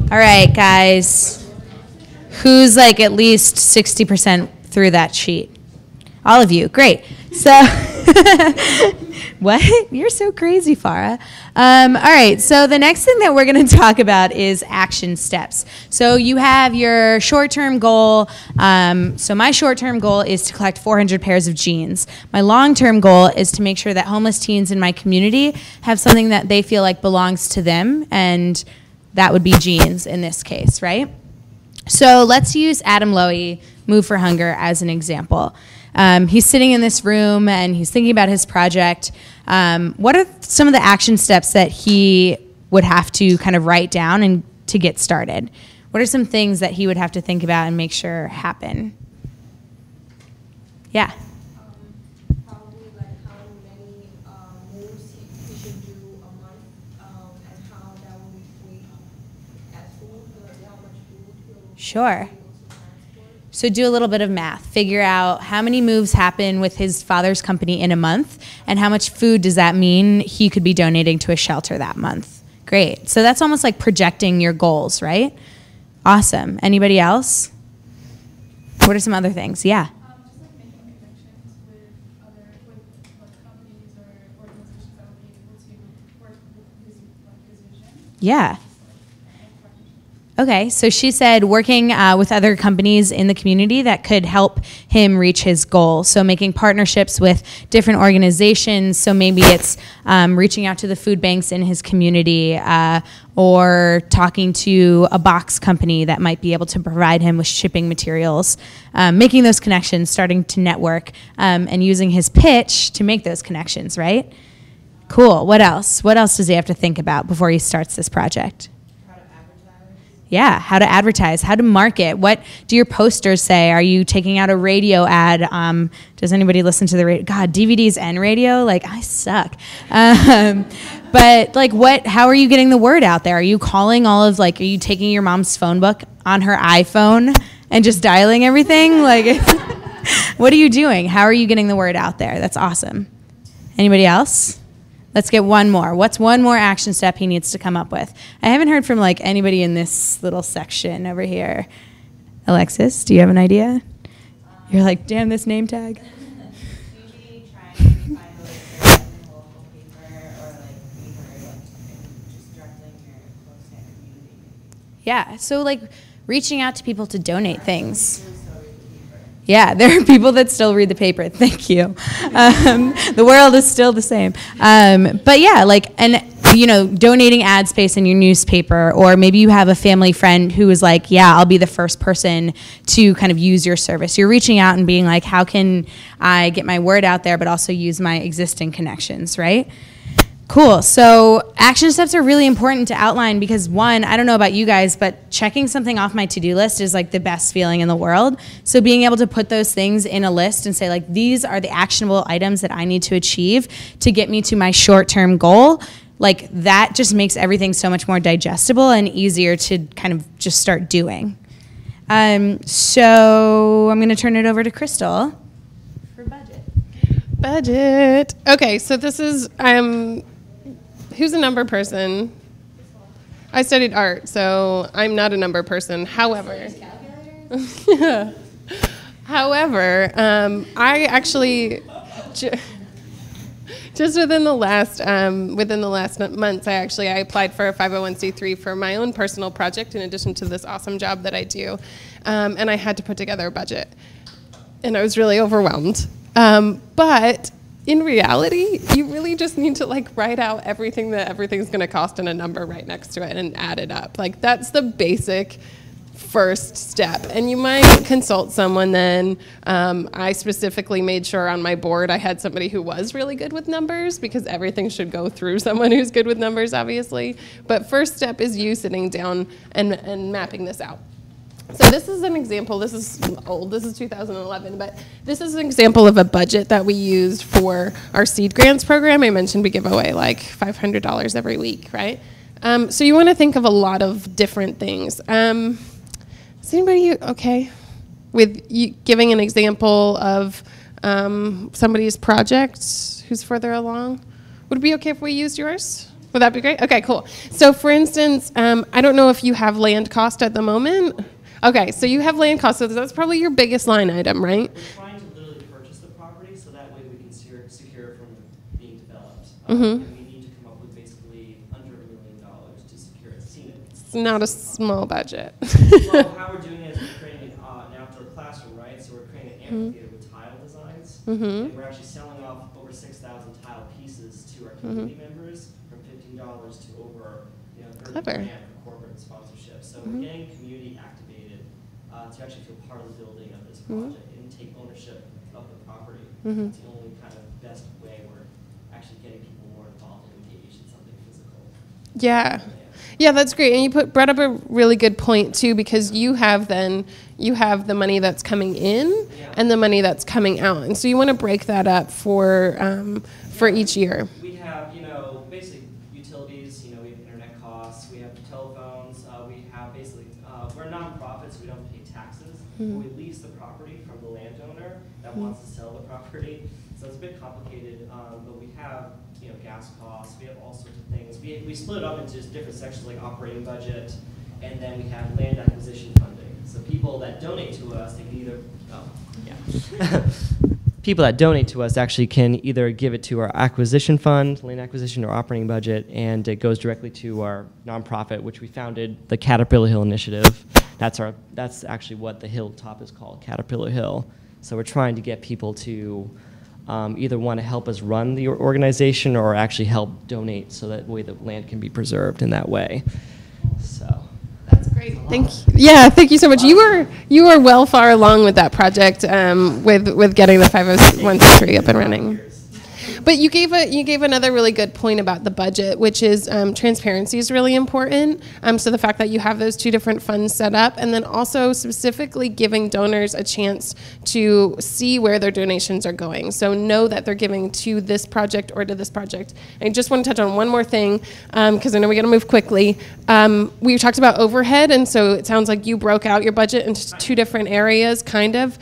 All right, guys. Who's like at least 60% through that sheet? All of you. Great. So, what? You're so crazy, Farah. All right. So the next thing that we're going to talk about is action steps. So you have your short-term goal. So my short-term goal is to collect 400 pairs of jeans. My long-term goal is to make sure that homeless teens in my community have something that they feel like belongs to them, and that would be jeans in this case, right? So let's use Adam Lowy, Move for Hunger, as an example. He's sitting in this room and he's thinking about his project. What are some of the action steps that he would have to kind of write down and to get started? What are some things that he would have to think about and make sure happen? Yeah. Probably like how many moves he should do a month, and how that will equate as food, like how much food he'll Sure. So do a little bit of math. Figure out how many moves happen with his father's company in a month, and how much food does that mean he could be donating to a shelter that month. Great. So that's almost like projecting your goals, right? Awesome. Anybody else? What are some other things? Yeah. Just like making connections with companies or organizations that would be able to work with his vision. Yeah. Okay, so she said working with other companies in the community that could help him reach his goal. So making partnerships with different organizations. So maybe it's reaching out to the food banks in his community, or talking to a box company that might be able to provide him with shipping materials. Making those connections, starting to network, and using his pitch to make those connections, right? Cool, what else? What else does he have to think about before he starts this project? Yeah, how to advertise, how to market. What do your posters say? Are you taking out a radio ad? Does anybody listen to the radio? God, DVDs and radio? Like, I suck. But like, how are you getting the word out there? Are you calling are you taking your mom's phone book on her iPhone and just dialing everything? Like, what are you doing? How are you getting the word out there? That's awesome. Anybody else? Let's get one more. What's one more action step he needs to come up with? I haven't heard from like anybody in this little section over here. Alexis, do you have an idea? You're like, damn this name tag. Maybe trying to find a local paper or just directly in your close knit community. Yeah, so like reaching out to people to donate things. Yeah, there are people that still read the paper. Thank you. The world is still the same. But yeah, donating ad space in your newspaper, or maybe you have a family friend who is like, yeah, I'll be the first person to kind of use your service. You're reaching out and being like, how can I get my word out there, but also use my existing connections, right? Cool. So action steps are really important to outline because, one, I don't know about you guys, but checking something off my to-do list is like the best feeling in the world. So being able to put those things in a list and say, like, these are the actionable items that I need to achieve to get me to my short-term goal, like that just makes everything so much more digestible and easier to kind of just start doing. So I'm going to turn it over to Crystal for budget. Budget. Okay, so this is, who's a number person? I studied art, so I'm not a number person. However, I actually, just within the last months, I applied for a 501c3 for my own personal project in addition to this awesome job that I do, and I had to put together a budget, and I was really overwhelmed. But in reality, you really just need to write out everything that everything's going to cost and a number right next to it and add it up. That's the basic first step. And you might consult someone then. I specifically made sure on my board I had somebody who was really good with numbers because everything should go through someone who's good with numbers, obviously. But first step is you sitting down and mapping this out. So this is an example, this is old, this is 2011, but this is an example of a budget that we used for our seed grants program. I mentioned we give away like $500 every week, right? So you want to think of a lot of different things. Is anybody okay with you giving an example of somebody's project who's further along? Would it be okay if we used yours? Would that be great? Okay, cool. So for instance, I don't know if you have land cost at the moment. Okay, so you have land cost, so that's probably your biggest line item, right? We're trying to literally purchase the property so that way we can secure it from being developed. Mm-hmm. And we need to come up with basically under $1 million to secure it. It's not a small budget. Well, how we're doing it is we're creating an outdoor classroom, right? So we're creating an amphitheater with tile designs. Mm-hmm. And we're actually selling off over 6,000 tile pieces to our community members from $15 to over $30 grand for corporate sponsorship. So we're getting community activated to actually feel part of the building of this project and take ownership of the property. It's the only kind of best way we're actually getting people more involved and engaged in something physical. Yeah. Yeah, that's great. And you brought up a really good point too, because you have the money that's coming in and the money that's coming out. And so you want to break that up for each year. We have, basically utilities, we have internet costs, we have telephones, we have basically, we're a nonprofit, so we don't pay taxes. But we lease the property from the landowner that wants to sell the property. So it's a bit complicated, but we have, gas costs, we have all sorts of things. We split it up into just different sections like operating budget, and then we have land acquisition funding. So people that donate to us, they can either, people that donate to us actually can either give it to our acquisition fund, land acquisition, or operating budget, and it goes directly to our nonprofit, which we founded, the Caterpillar Hill Initiative. That's actually what the hilltop is called, Caterpillar Hill. So we're trying to get people to either want to help us run the organization or actually help donate so that way the land can be preserved in that way. So that's great. Thank you. Yeah, thank you so much. You were well far along with that project with getting the 501c3 up and running. But you gave another really good point about the budget, which is transparency is really important. So the fact that you have those two different funds set up, and then also specifically giving donors a chance to see where their donations are going. So know that they're giving to this project or to this project. I just want to touch on one more thing, because I know we got to move quickly. We talked about overhead, and so it sounds like you broke out your budget into two different areas, kind of.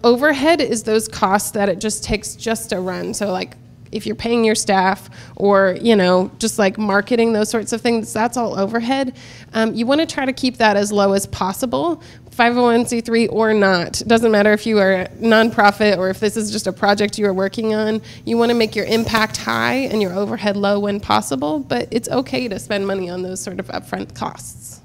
Overhead is those costs that it just takes just to run. So like, if you're paying your staff or, just like marketing, those sorts of things, that's all overhead. You want to try to keep that as low as possible, 501c3 or not. It doesn't matter if you are a nonprofit or if this is just a project you are working on. You want to make your impact high and your overhead low when possible, but it's okay to spend money on those sort of upfront costs.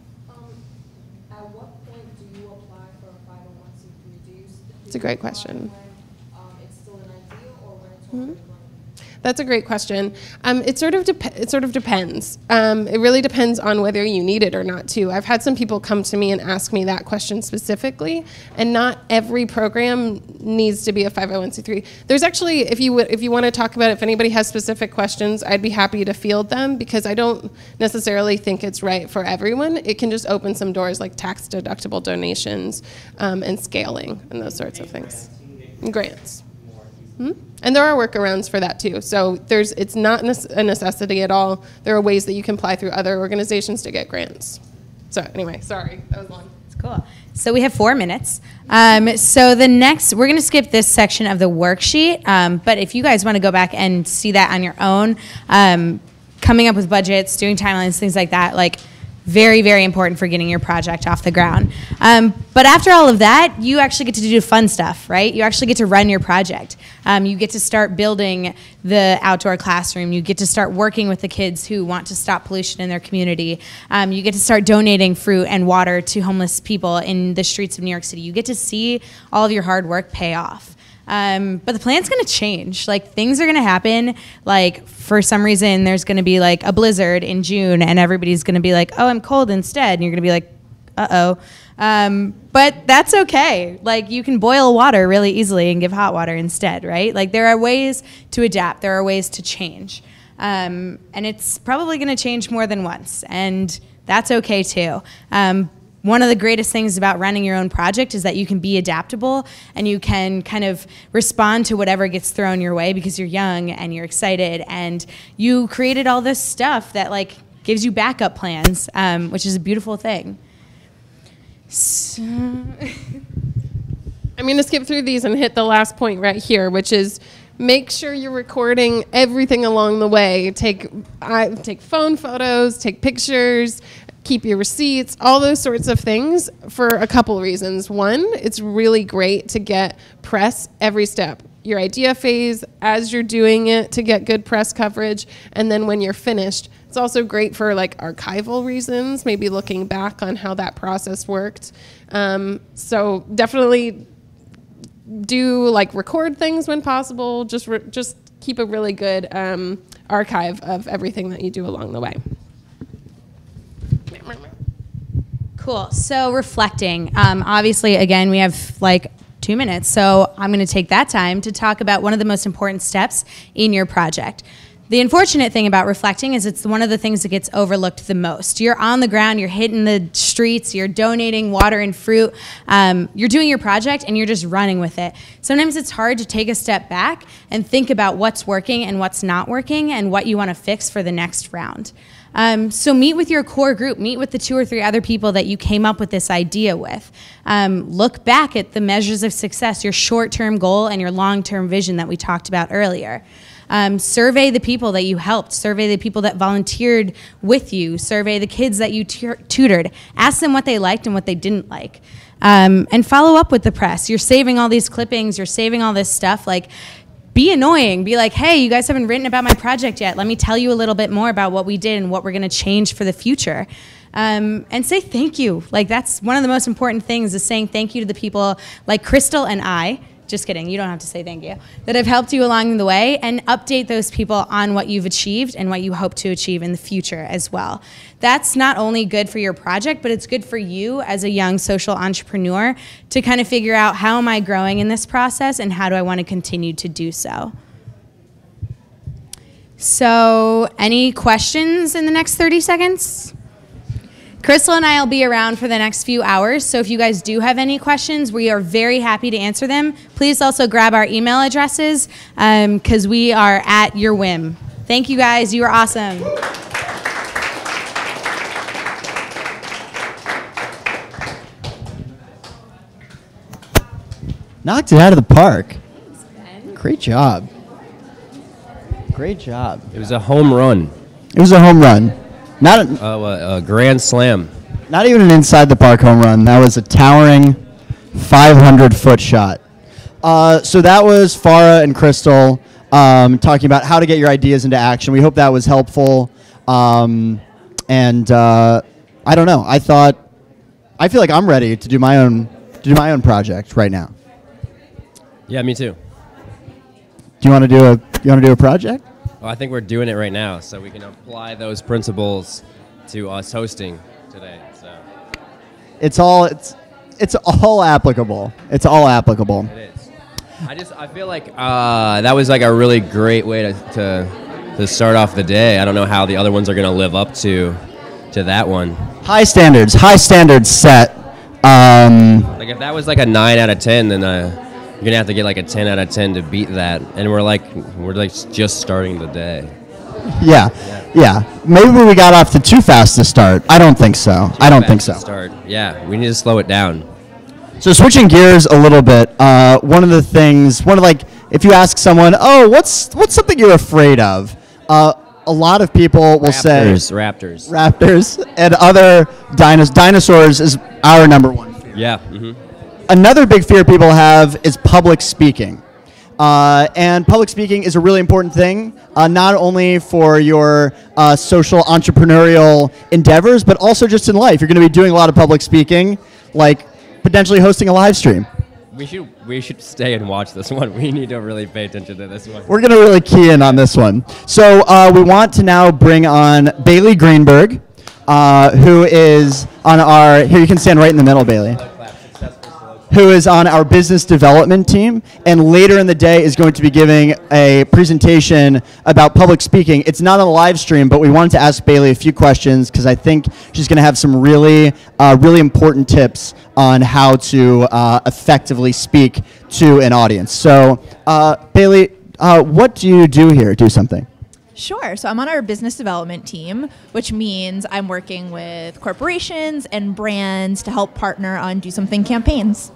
At what point do you apply for a 501c3? It's a great question. When it's still an ideal or when it's already running? That's a great question. It sort of depends. It really depends on whether you need it or not, too. I've had some people come to me and ask me that question specifically, and not every program needs to be a 501c3. There's actually, if you want to talk about it, if anybody has specific questions, I'd be happy to field them, because I don't necessarily think it's right for everyone. It can just open some doors like tax-deductible donations and scaling and those sorts of things. And grants. And there are workarounds for that too. So it's not a necessity at all. There are ways that you can apply through other organizations to get grants. So anyway, sorry, that was long. It's cool. So we have 4 minutes. So we're going to skip this section of the worksheet. But if you guys want to go back and see that on your own, coming up with budgets, doing timelines, things like that, very, very important for getting your project off the ground. But after all of that, you actually get to do fun stuff, right? You actually get to run your project. You get to start building the outdoor classroom. You get to start working with the kids who want to stop pollution in their community. You get to start donating fruit and water to homeless people in the streets of New York City. You get to see all of your hard work pay off. But the plan's going to change. Things are going to happen. For some reason, there's going to be a blizzard in June, and everybody's going to be like, "Oh, I'm cold instead," and you're going to be like, "Uh-oh." But that's okay. You can boil water really easily and give hot water instead, right? There are ways to adapt. There are ways to change, and it's probably going to change more than once, and that's okay too. One of the greatest things about running your own project is that you can be adaptable and you can kind of respond to whatever gets thrown your way because you're young and you're excited and you created all this stuff that gives you backup plans, which is a beautiful thing. So I'm going to skip through these and hit the last point right here, which is make sure you're recording everything along the way. Take phone photos, take pictures, keep your receipts, all those sorts of things for a couple reasons. One, it's really great to get press every step. Your idea phase, as you're doing it, to get good press coverage, and then when you're finished. It's also great for like archival reasons, maybe looking back on how that process worked. So definitely do like record things when possible. Just keep a really good archive of everything that you do along the way. Cool. So reflecting. Obviously, again, we have like 2 minutes, so I'm going to take that time to talk about one of the most important steps in your project. The unfortunate thing about reflecting is it's one of the things that gets overlooked the most. You're on the ground, you're hitting the streets, you're donating water and fruit, you're doing your project and you're just running with it. Sometimes it's hard to take a step back and think about what's working and what's not working and what you want to fix for the next round. So meet with your core group, meet with the 2 or 3 other people that you came up with this idea with. Look back at the measures of success, your short-term goal and your long-term vision that we talked about earlier. Survey the people that you helped, survey the people that volunteered with you, survey the kids that you tutored, ask them what they liked and what they didn't like. And follow up with the press. You're saving all these clippings, you're saving all this stuff, like be annoying, be like, hey, you guys haven't written about my project yet, let me tell you a little bit more about what we did and what we're gonna change for the future. And say thank you. Like that's one of the most important things is saying thank you to the people like Crystal and I, just kidding, you don't have to say thank you, that have helped you along the way, and update those people on what you've achieved and what you hope to achieve in the future as well. That's not only good for your project, but it's good for you as a young social entrepreneur to kind of figure out how am I growing in this process and how do I want to continue to do so. So, any questions in the next 30 seconds? Crystal and I will be around for the next few hours, so if you guys do have any questions, we are very happy to answer them. Please also grab our email addresses because we are at your whim. Thank you guys, you are awesome. Knocked it out of the park. Great job. Great job. It was a home run. It was a home run. Not a grand slam. Not even an inside the park home run. That was a towering 500-foot shot. So that was Farah and Crystal talking about how to get your ideas into action. We hope that was helpful. I don't know. I feel like I'm ready to do my own project right now. Yeah, me too. Do you want to do a project? Well, I think we're doing it right now, so we can apply those principles to us hosting today. So it's all applicable. It's all applicable. It is. I feel like that was like a really great way to start off the day. I don't know how the other ones are going to live up to that one. High standards set. Like if that was like a 9 out of 10, then you're gonna have to get like a 10 out of 10 to beat that, and we're like just starting the day. Yeah. Maybe we got off to too fast to start. I don't think so. Start. Yeah, we need to slow it down. So switching gears a little bit, if you ask someone, oh, what's something you're afraid of? A lot of people will say raptors, and other dinosaurs is our number one fear. Yeah. Mm-hmm. Another big fear people have is public speaking. And public speaking is a really important thing, not only for your social entrepreneurial endeavors, but also just in life. You're going to be doing a lot of public speaking, like potentially hosting a live stream. We should stay and watch this one. We need to really pay attention to this one. We're going to really key in on this one. So we want to now bring on Bailey Greenberg, who is on our, here you can stand right in the middle, Bailey, who is on our business development team, and later in the day is going to be giving a presentation about public speaking. It's not on a live stream, but we wanted to ask Bailey a few questions because I think she's going to have some really important tips on how to effectively speak to an audience. So, Bailey, what do you do here? Do something. Sure. So I'm on our business development team, which means I'm working with corporations and brands to help partner on Do Something campaigns.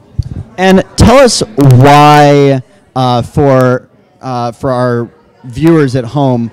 And tell us why, for for our viewers at home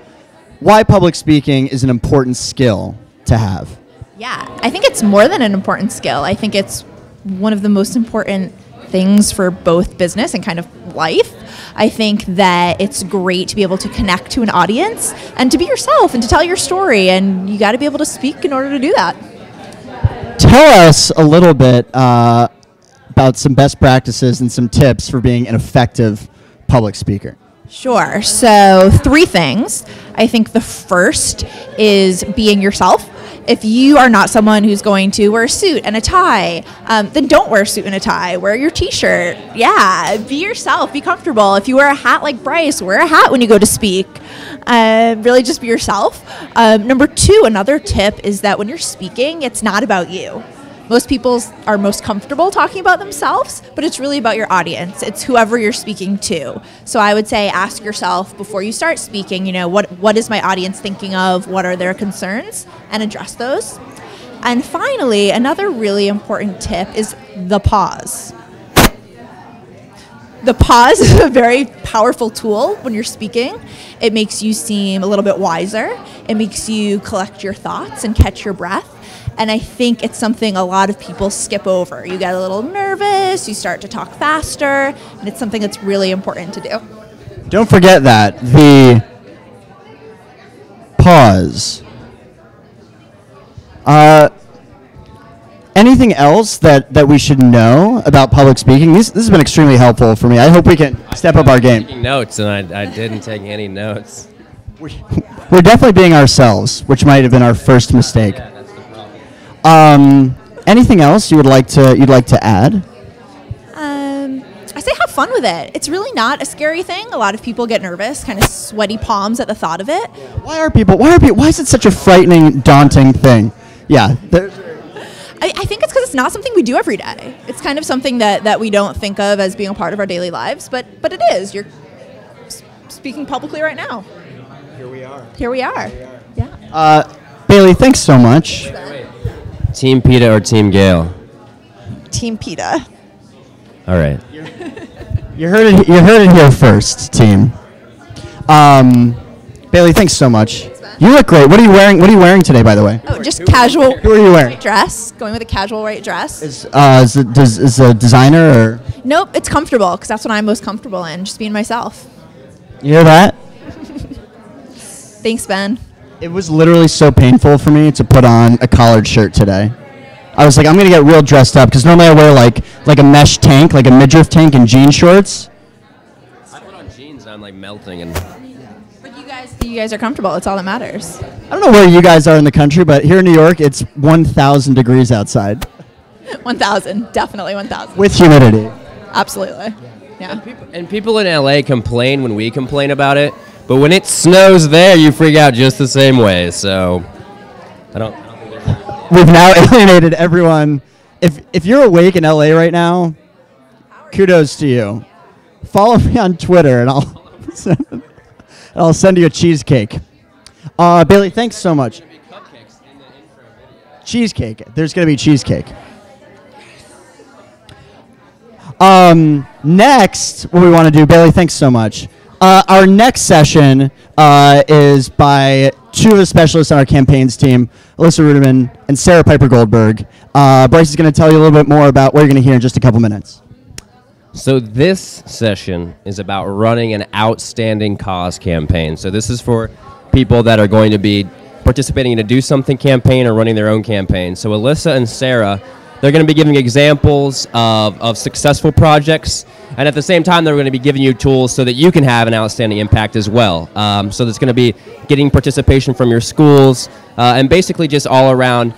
why public speaking is an important skill to have. Yeah, I think it's more than an important skill. I think it's one of the most important things for both business and kind of life. I think that it's great to be able to connect to an audience and to be yourself and to tell your story, and you got to be able to speak in order to do that. Tell us a little bit about some best practices and some tips for being an effective public speaker. Sure. So 3 things. I think the first is being yourself. If you are not someone who's going to wear a suit and a tie, then don't wear a suit and a tie. Wear your t-shirt. Yeah, be yourself. Be comfortable. If you wear a hat like Bryce, wear a hat when you go to speak. Really just be yourself. Number 2, another tip is that when you're speaking, it's not about you. Most people are most comfortable talking about themselves, but it's really about your audience. It's whoever you're speaking to. So I would say ask yourself before you start speaking, what is my audience thinking of? What are their concerns? And address those. And finally, another really important tip is the pause. The pause is a very powerful tool when you're speaking. It makes you seem a little bit wiser. It makes you collect your thoughts and catch your breath. And I think it's something a lot of people skip over. You get a little nervous, you start to talk faster, and it's something that's really important to do. Don't forget that, the pause. Anything else that we should know about public speaking? This has been extremely helpful for me. I hope we can step up our game. Taking notes, and I didn't take any notes. We're definitely being ourselves, which might have been our first mistake. Yeah, that's the problem. Anything else you'd like to add? I say have fun with it. It's really not a scary thing. A lot of people get nervous, kind of sweaty palms at the thought of it. Why is it such a frightening, daunting thing? Yeah. I think it's because it's not something we do every day. It's kind of something that we don't think of as being a part of our daily lives, but it is. You're speaking publicly right now. Here we are. Here we are. Yeah. Bailey, thanks so much. Team PETA or Team Gale? Team PETA. All right. You heard it here first, team. Bailey, thanks so much. You look great. What are you wearing today, by the way? Oh, just casual. Who are you wearing? White dress. Going with a casual white dress. Is a designer or? Nope, it's comfortable because that's what I'm most comfortable in. Just being myself. You hear that? Thanks, Ben. It was literally so painful for me to put on a collared shirt today. I was like, I'm gonna get real dressed up because normally I wear like a mesh tank, like a midriff tank, and jean shorts. I put on jeans and I'm like melting and. But you guys are comfortable. It's all that matters. I don't know where you guys are in the country, but here in New York, it's 1,000 degrees outside. 1,000, definitely 1,000. With humidity. Absolutely. Yeah. And people in LA complain when we complain about it, but when it snows there, you freak out just the same way. So, I don't think there's. We've now alienated everyone. If you're awake in LA right now, kudos to you. Follow me on Twitter, and I'll send you a cheesecake. Bailey, thanks so much. Cheesecake. There's going to be cheesecake. Next, what we want to do, Bailey, thanks so much. Our next session is by two of the specialists on our campaigns team, Alyssa Ruderman and Sarah Piper Goldberg. Bryce is going to tell you a little bit more about what you're going to hear in just a couple minutes. So this session is about running an outstanding cause campaign. So this is for people that are going to be participating in a Do Something campaign or running their own campaign. So Alyssa and Sarah, they're going to be giving examples of successful projects, and at the same time, they're going to be giving you tools so that you can have an outstanding impact as well. So there's going to be getting participation from your schools, and basically just all around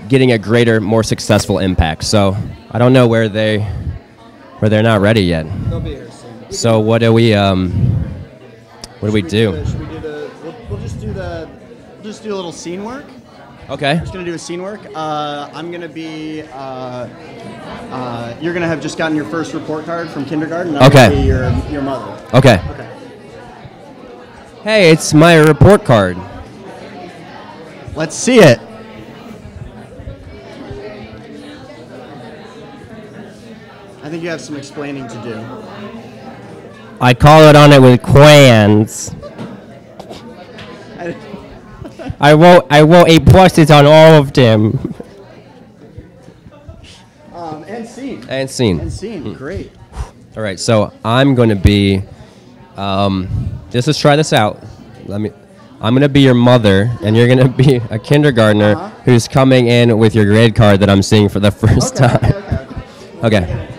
getting a greater, more successful impact. So I don't know where they're not ready yet. They'll be here soon. So what do we do? We'll just do a little scene work. Okay. We're just going to do a scene work. I'm going to be, you're going to have just gotten your first report card from kindergarten. And I'm going to be your mother. Okay. Hey, it's my report card. Let's see it. I think you have some explaining to do. I colored on it with crayons. I wrote A+ on all of them. And scene. And scene. And scene. Great. All right, so I'm going to be, just let's try this out. I'm going to be your mother, and you're going to be a kindergartner who's coming in with your grade card that I'm seeing for the first time. Okay.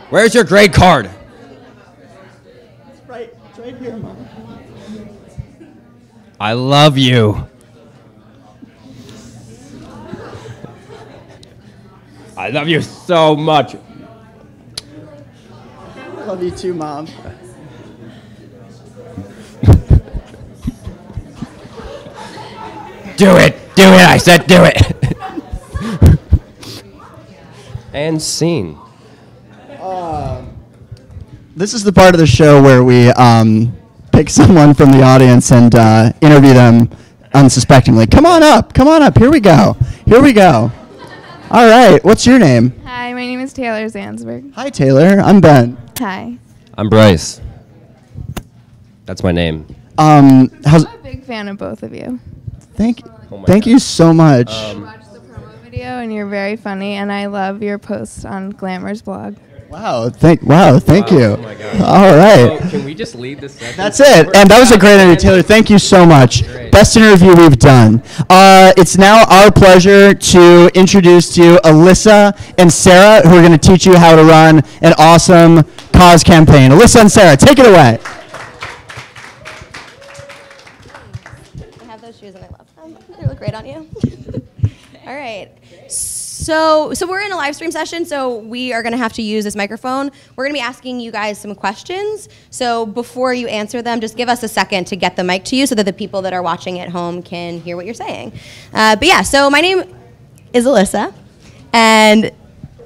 Where's your grade card? It's right here, Mom. I love you. I love you so much. I love you too, Mom. Do it. Do it. I said do it. And scene. This is the part of the show where we pick someone from the audience and interview them unsuspectingly. Come on up. Come on up. Here we go. Here we go. All right. What's your name? Hi, my name is Taylor Zansberg. Hi, Taylor. I'm Ben. Hi. I'm Bryce. That's my name. I'm a big fan of both of you. Thank you so much. I watched the promo video and you're very funny, and I love your posts on Glamour's blog. Wow, thank you. Oh my God. All right. So can we just lead this session? That's it. And that was a great interview, Taylor. Thank you so much. Great. Best interview we've done. It's now our pleasure to introduce to you Alyssa and Sarah, who are going to teach you how to run an awesome cause campaign. Alyssa and Sarah, take it away. I have those shoes and I love them. They look great on you. All right. So we're in a live stream session, so we are going to have to use this microphone. We're going to be asking you guys some questions. So before you answer them, just give us a second to get the mic to you so that the people that are watching at home can hear what you're saying. But yeah, so my name is Alyssa, and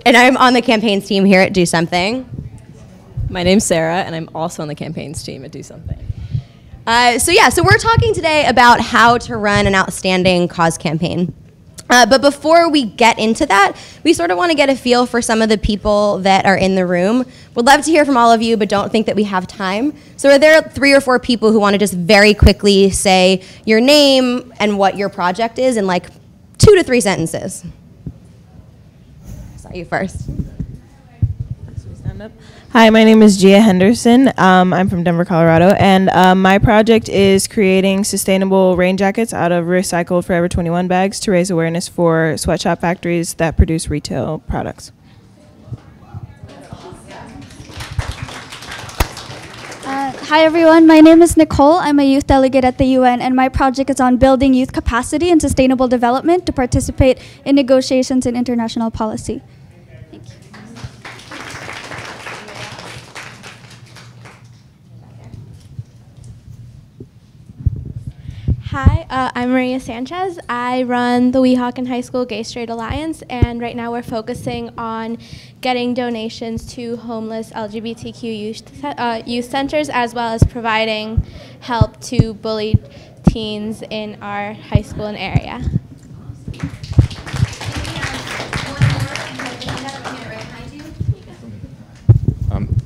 I'm on the campaigns team here at Do Something. My name's Sarah, and I'm also on the campaigns team at Do Something. So we're talking today about how to run an outstanding cause campaign. But before we get into that, we sort of want to get a feel for some of the people that are in the room. We'd love to hear from all of you, but don't think that we have time. So are there 3 or 4 people who want to just very quickly say your name and what your project is in like 2 to 3 sentences? I saw you first. Hi, my name is Gia Henderson. I'm from Denver, Colorado, and my project is creating sustainable rain jackets out of recycled Forever 21 bags to raise awareness for sweatshop factories that produce retail products. Hi everyone, my name is Nicole. I'm a youth delegate at the UN, and my project is on building youth capacity and sustainable development to participate in negotiations in international policy. Hi, I'm Maria Sanchez. I run the Weehawken High School Gay Straight Alliance, and right now we're focusing on getting donations to homeless LGBTQ youth centers, as well as providing help to bullied teens in our high school and area.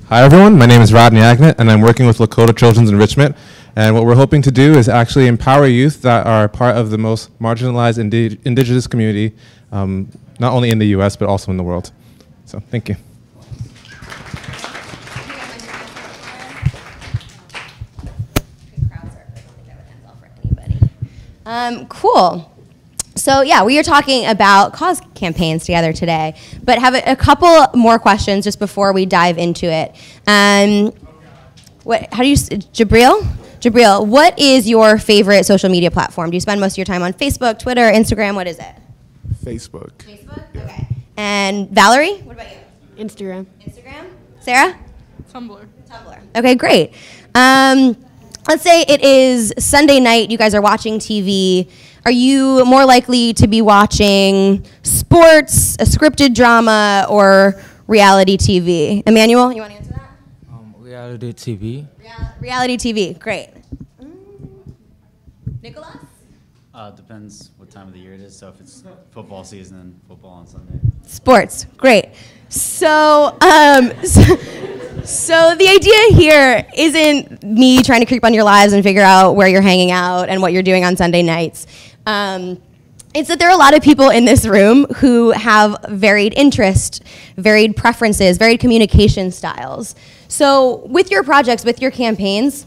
Hi everyone, my name is Rodney Agnet, and I'm working with Lakota Children's Enrichment. And what we're hoping to do is actually empower youth that are part of the most marginalized indigenous community, not only in the US, but also in the world. So thank you. Cool. So yeah, we are talking about cause campaigns together today, but have a couple more questions just before we dive into it. Jabril, what is your favorite social media platform? Do you spend most of your time on Facebook, Twitter, Instagram? What is it? Facebook. Facebook? Okay. And Valerie, what about you? Instagram. Instagram? Sarah? Tumblr. Okay, great. Let's say it is Sunday night, you guys are watching TV. Are you more likely to be watching sports, a scripted drama, or reality TV? Emmanuel, you want to answer that? Reality TV. Reality TV, great. Nicholas? Depends what time of the year it is. So if it's football season, football on Sunday. Sports, great. So So the idea here isn't me trying to creep on your lives and figure out where you're hanging out and what you're doing on Sunday nights. It's that there are a lot of people in this room who have varied interests, varied preferences, varied communication styles. So with your projects, with your campaigns,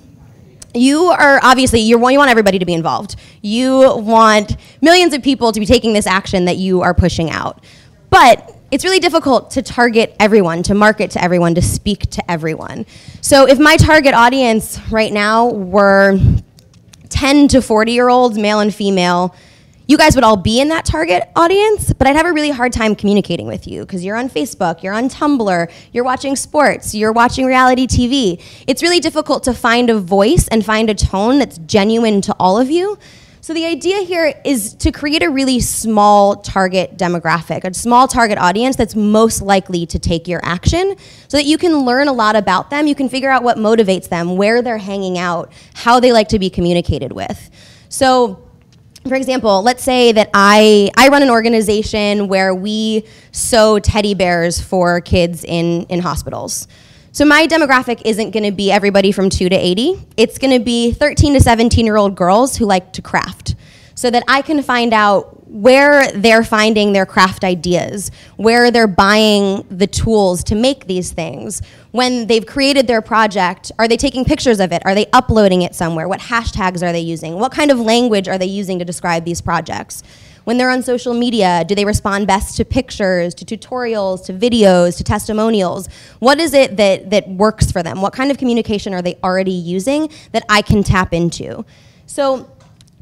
you are obviously, you want everybody to be involved. You want millions of people to be taking this action that you are pushing out. But it's really difficult to target everyone, to market to everyone, to speak to everyone. So if my target audience right now were 10 to 40-year-olds, male and female, you guys would all be in that target audience, but I'd have a really hard time communicating with you because you're on Facebook, you're on Tumblr, you're watching sports, you're watching reality TV. It's really difficult to find a voice and find a tone that's genuine to all of you. So the idea here is to create a really small target demographic, a small target audience that's most likely to take your action so that you can learn a lot about them, you can figure out what motivates them, where they're hanging out, how they like to be communicated with. So, for example, let's say that I run an organization where we sew teddy bears for kids in hospitals. So my demographic isn't going to be everybody from 2 to 80. It's going to be 13 to 17-year-old girls who like to craft so that I can find out where they're finding their craft ideas, where they're buying the tools to make these things. When they've created their project, are they taking pictures of it? Are they uploading it somewhere? What hashtags are they using? What kind of language are they using to describe these projects? When they're on social media, do they respond best to pictures, to tutorials, to videos, to testimonials? What is it that works for them? What kind of communication are they already using that I can tap into? So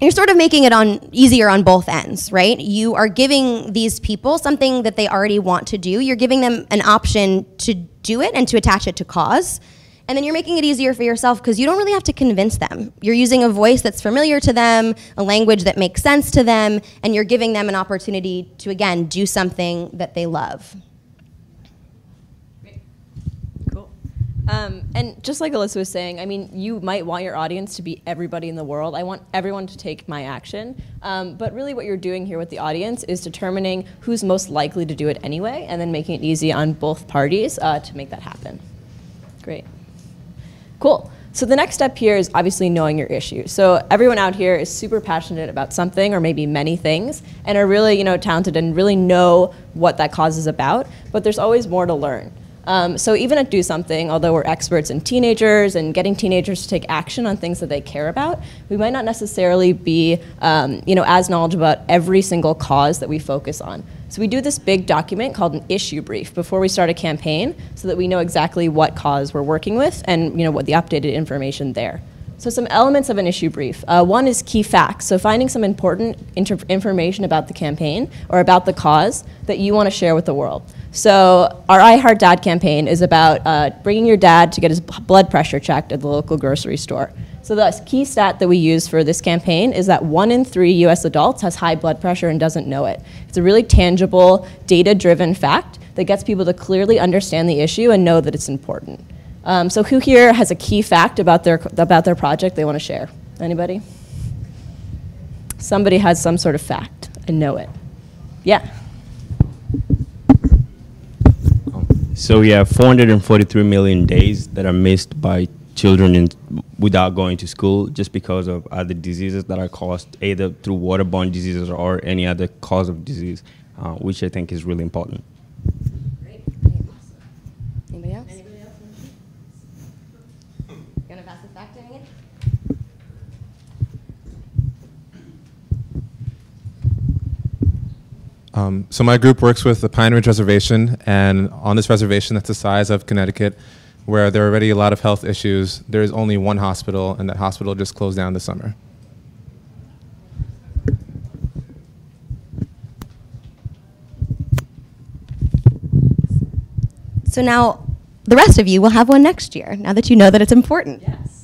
you're sort of making it easier on both ends, right? You are giving these people something that they already want to do. You're giving them an option to do it and to attach it to cause. And then you're making it easier for yourself because you don't really have to convince them. You're using a voice that's familiar to them, a language that makes sense to them, and you're giving them an opportunity to, again, do something that they love. Cool. And just like Alyssa was saying, I mean, you might want your audience to be everybody in the world. I want everyone to take my action. But really what you're doing here with the audience is determining who's most likely to do it anyway, and then making it easy on both parties to make that happen. Great. Cool. So the next step here is obviously knowing your issue. So everyone out here is super passionate about something or maybe many things and are really, talented and really know what that cause is about, but there's always more to learn. So even at DoSomething, although we're experts in teenagers and getting teenagers to take action on things that they care about, we might not necessarily be as knowledgeable about every single cause that we focus on. So we do this big document called an issue brief before we start a campaign so that we know exactly what cause we're working with and what the updated information there. So some elements of an issue brief. One is key facts, so finding some important information about the campaign or about the cause that you want to share with the world. So our I Heart Dad campaign is about bringing your dad to get his blood pressure checked at the local grocery store. So the key stat that we use for this campaign is that 1 in 3 US adults has high blood pressure and doesn't know it. It's a really tangible, data-driven fact that gets people to clearly understand the issue and know that it's important. So who here has a key fact about their project they want to share? Anybody? Somebody has some sort of fact and know it. Yeah. So we have 443 million days that are missed by children without going to school just because of other diseases that are caused either through waterborne diseases or any other cause of disease, which I think is really important. Great. Anybody else? You want to pass this back to me? So my group works with the Pine Ridge Reservation, and on this reservation that's the size of Connecticut, where there are already a lot of health issues, there is only one hospital, and that hospital just closed down this summer. So now the rest of you will have one next year, now that you know that it's important. Yes.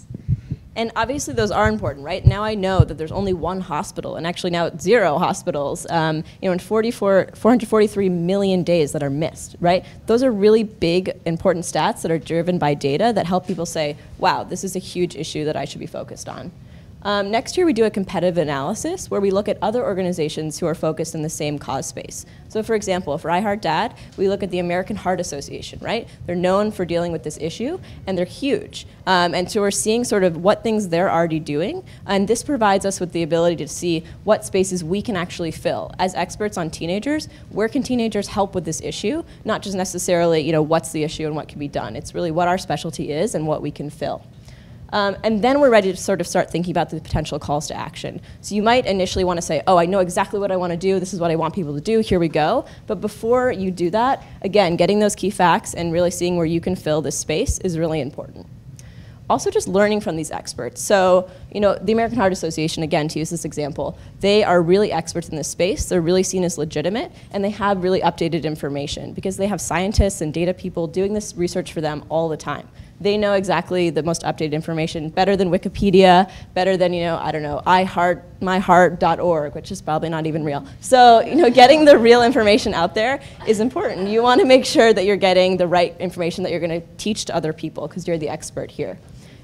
And obviously those are important, right? Now I know that there's only one hospital, and actually now it's 0 hospitals, in 443 million days that are missed, right? Those are really big, important stats that are driven by data that help people say, wow, this is a huge issue that I should be focused on. Next year, we do a competitive analysis where we look at other organizations who are focused in the same cause space. So for example, for I Heart Dad, we look at the American Heart Association, right? They're known for dealing with this issue, and they're huge. And so we're seeing sort of what things they're already doing, and this provides us with the ability to see what spaces we can actually fill. As experts on teenagers, where can teenagers help with this issue? Not just necessarily, you know, what's the issue and what can be done. It's really what our specialty is and what we can fill. And then we're ready to sort of start thinking about the potential calls to action. So you might initially want to say, oh, I know exactly what I want to do. This is what I want people to do. Here we go. But before you do that, again, getting those key facts and really seeing where you can fill this space is really important. Also just learning from these experts. So, you know, the American Heart Association, again, to use this example, they are really experts in this space. They're really seen as legitimate, and they have really updated information because they have scientists and data people doing this research for them all the time. They know exactly the most updated information, better than Wikipedia, better than, you know, I don't know, myheart.org, which is probably not even real. So, you know, getting the real information out there is important. You want to make sure that you're getting the right information that you're going to teach to other people because you're the expert here.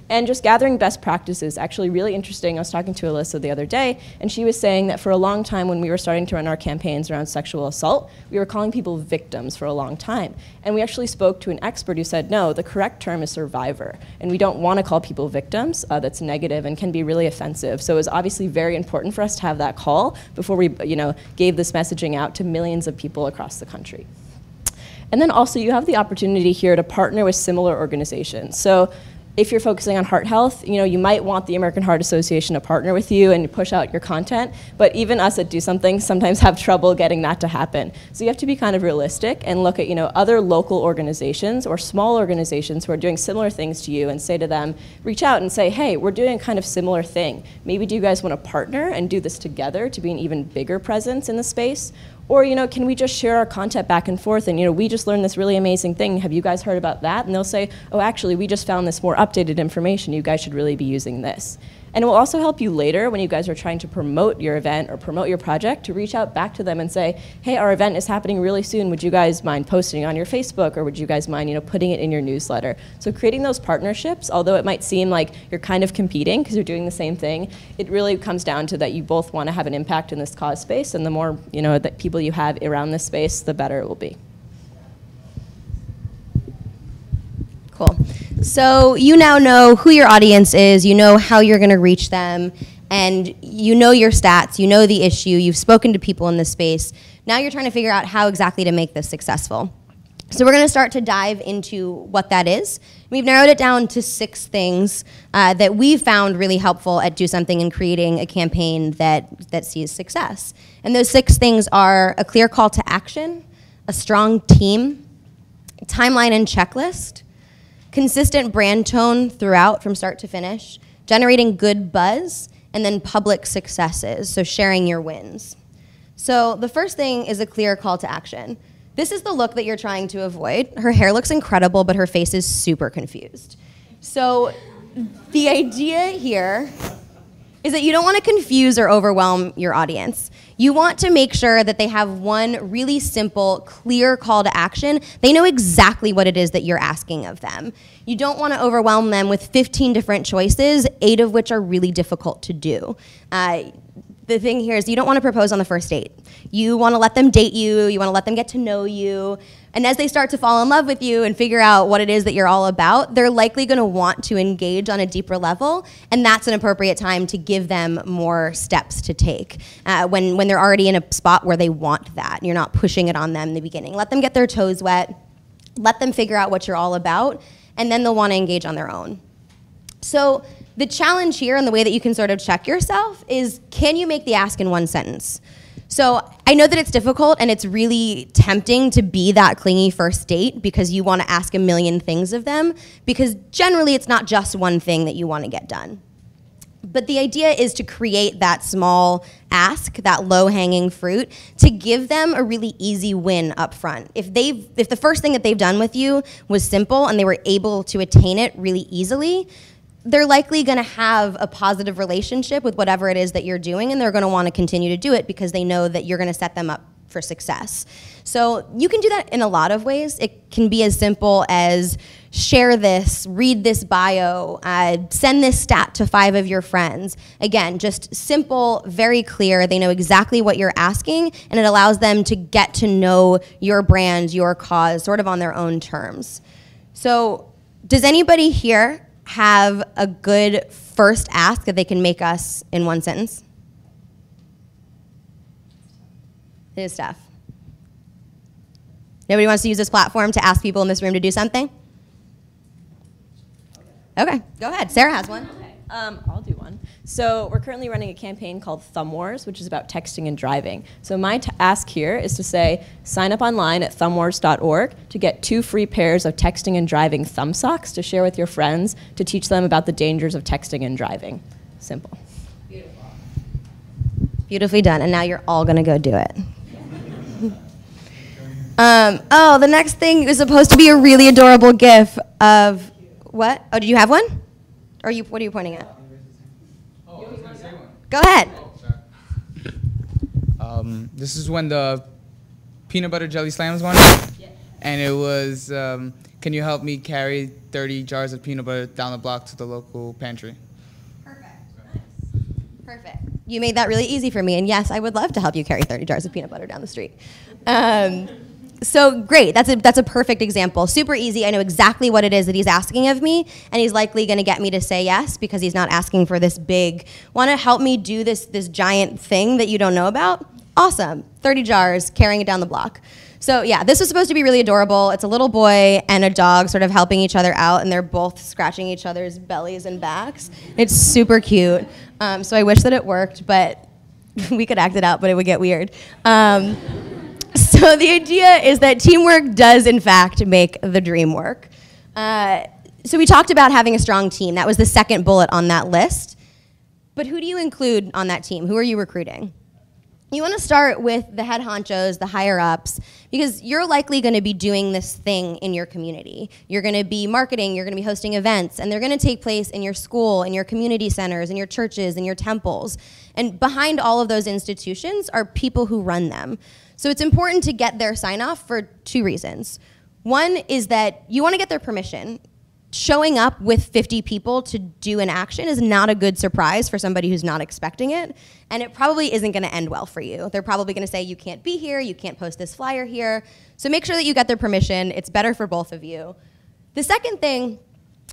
And just gathering best practices, actually really interesting. I was talking to Alyssa the other day, and she was saying that for a long time when we were starting to run our campaigns around sexual assault, we were calling people victims for a long time. And we actually spoke to an expert who said, no, the correct term is survivor. And we don't want to call people victims. That's negative and can be really offensive. So it was obviously very important for us to have that call before we, you know, gave this messaging out to millions of people across the country. And then also you have the opportunity here to partner with similar organizations. So if you're focusing on heart health, you know, you might want the American Heart Association to partner with you and push out your content, but even us at DoSomething sometimes have trouble getting that to happen. So you have to be kind of realistic and look at, you know, other local organizations or small organizations who are doing similar things to you and say to them, reach out and say, hey, we're doing a kind of similar thing. Maybe do you guys want to partner and do this together to be an even bigger presence in the space? Or, you know, can we just share our content back and forth and, you know, we just learned this really amazing thing. Have you guys heard about that? And they'll say, oh, actually, we just found this more updated information. You guys should really be using this. And it will also help you later when you guys are trying to promote your event or promote your project to reach out back to them and say, hey, our event is happening really soon. Would you guys mind posting on your Facebook, or would you guys mind, you know, putting it in your newsletter? So creating those partnerships, although it might seem like you're kind of competing because you're doing the same thing, it really comes down to that you both want to have an impact in this cause space, and the more, you know, that people you have around this space, the better it will be. Cool. So you now know who your audience is, you know how you're going to reach them, and you know your stats, you know the issue, you've spoken to people in this space. Now you're trying to figure out how exactly to make this successful. So we're going to start to dive into what that is. We've narrowed it down to 6 things that we've found really helpful at DoSomething in creating a campaign that sees success. And those 6 things are a clear call to action, a strong team, a timeline and checklist, consistent brand tone throughout from start to finish, generating good buzz, and then public successes, so sharing your wins. So the first thing is a clear call to action. This is the look that you're trying to avoid. Her hair looks incredible, but her face is super confused. So the idea here is that you don't want to confuse or overwhelm your audience. You want to make sure that they have one really simple, clear call to action. They know exactly what it is that you're asking of them. You don't want to overwhelm them with 15 different choices, 8 of which are really difficult to do. The thing here is you don't want to propose on the first date. You want to let them date you, you want to let them get to know you, and as they start to fall in love with you and figure out what it is that you're all about, they're likely going to want to engage on a deeper level, and that's an appropriate time to give them more steps to take when they're already in a spot where they want that. You're not pushing it on them in the beginning. Let them get their toes wet, let them figure out what you're all about, and then they'll want to engage on their own. So the challenge here and the way that you can sort of check yourself is, can you make the ask in one sentence? So I know that it's difficult and it's really tempting to be that clingy first date because you want to ask a million things of them, because generally it's not just one thing that you want to get done. But the idea is to create that small ask, that low-hanging fruit, to give them a really easy win up front. If the first thing that they've done with you was simple and they were able to attain it really easily, they're likely going to have a positive relationship with whatever it is that you're doing, and they're going to want to continue to do it because they know that you're going to set them up for success. So you can do that in a lot of ways. It can be as simple as share this, read this bio, send this stat to 5 of your friends. Again, just simple, very clear. They know exactly what you're asking, and it allows them to get to know your brand, your cause, sort of on their own terms. So does anybody here have a good first ask that they can make us in one sentence? It is Steph. Nobody wants to use this platform to ask people in this room to do something? Okay, go ahead. Sarah has one. I'll do one. So we're currently running a campaign called Thumb Wars, which is about texting and driving. So my ask here is to say, sign up online at thumbwars.org to get 2 free pairs of texting and driving thumb socks to share with your friends to teach them about the dangers of texting and driving. Simple. Beautifully done, and now you're all gonna go do it. Oh, the next thing is supposed to be a really adorable GIF of what? Oh, did you have one? Or what are you pointing at? Oh, I was gonna say one. Go ahead. This is when the peanut butter jelly slams won, and it was, can you help me carry 30 jars of peanut butter down the block to the local pantry? Perfect. You made that really easy for me, and yes, I would love to help you carry 30 jars of peanut butter down the street. So great, that's a perfect example. Super easy, I know exactly what it is that he's asking of me, and he's likely gonna get me to say yes because he's not asking for this big, wanna help me do this giant thing that you don't know about? Awesome, 30 jars, carrying it down the block. So yeah, this was supposed to be really adorable. It's a little boy and a dog sort of helping each other out, and they're both scratching each other's bellies and backs. It's super cute. So I wish that it worked, but we could act it out, but it would get weird. So the idea is that teamwork does, in fact, make the dream work. So we talked about having a strong team. That was the second bullet on that list. But who do you include on that team? Who are you recruiting? You want to start with the head honchos, the higher ups, because you're likely going to be doing this thing in your community. You're going to be marketing, you're going to be hosting events, and they're going to take place in your school, in your community centers, in your churches, in your temples. And behind all of those institutions are people who run them. So it's important to get their sign off for 2 reasons. One is that you want to get their permission. Showing up with 50 people to do an action is not a good surprise for somebody who's not expecting it, and it probably isn't going to end well for you. They're probably going to say, you can't be here, you can't post this flyer here. So make sure that you get their permission. It's better for both of you. The second thing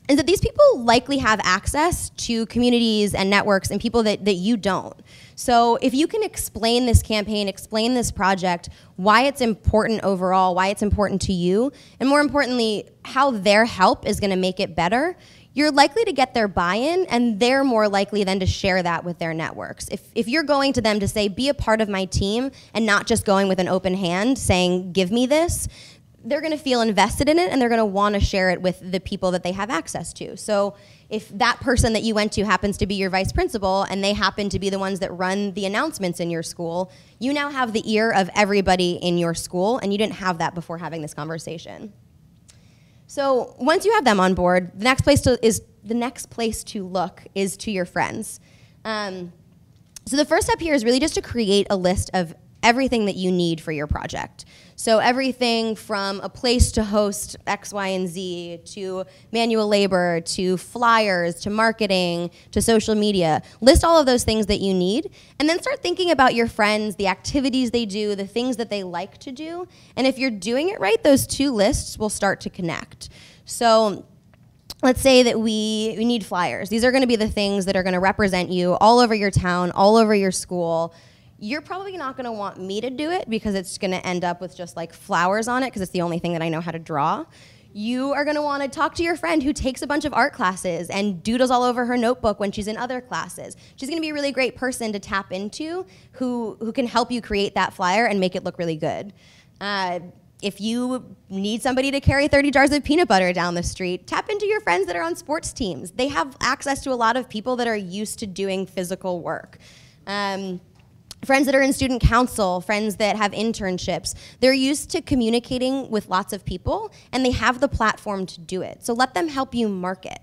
is that these people likely have access to communities and networks and people that you don't. So if you can explain this campaign, explain this project, why it's important overall, why it's important to you, and more importantly, how their help is going to make it better, you're likely to get their buy-in, and they're more likely then to share that with their networks. If you're going to them to say, be a part of my team, and not just going with an open hand saying, give me this, they're going to feel invested in it, and they're going to want to share it with the people that they have access to. So if that person that you went to happens to be your vice principal, and they happen to be the ones that run the announcements in your school, you now have the ear of everybody in your school, and you didn't have that before having this conversation. So once you have them on board, the next place to look is to your friends. So the first step here is really just to create a list of everything that you need for your project. So everything from a place to host X, Y, and Z, to manual labor, to flyers, to marketing, to social media. List all of those things that you need, and then start thinking about your friends, the activities they do, the things that they like to do. And if you're doing it right, those 2 lists will start to connect. So let's say that we need flyers. These are going to be the things that are going to represent you all over your town, all over your school. You're probably not going to want me to do it because it's going to end up with just like flowers on it because it's the only thing that I know how to draw. You are going to want to talk to your friend who takes a bunch of art classes and doodles all over her notebook when she's in other classes. She's going to be a really great person to tap into who can help you create that flyer and make it look really good. If you need somebody to carry 30 jars of peanut butter down the street, tap into your friends that are on sports teams. They have access to a lot of people that are used to doing physical work. friends that are in student council, friends that have internships. They're used to communicating with lots of people, and they have the platform to do it. So let them help you market.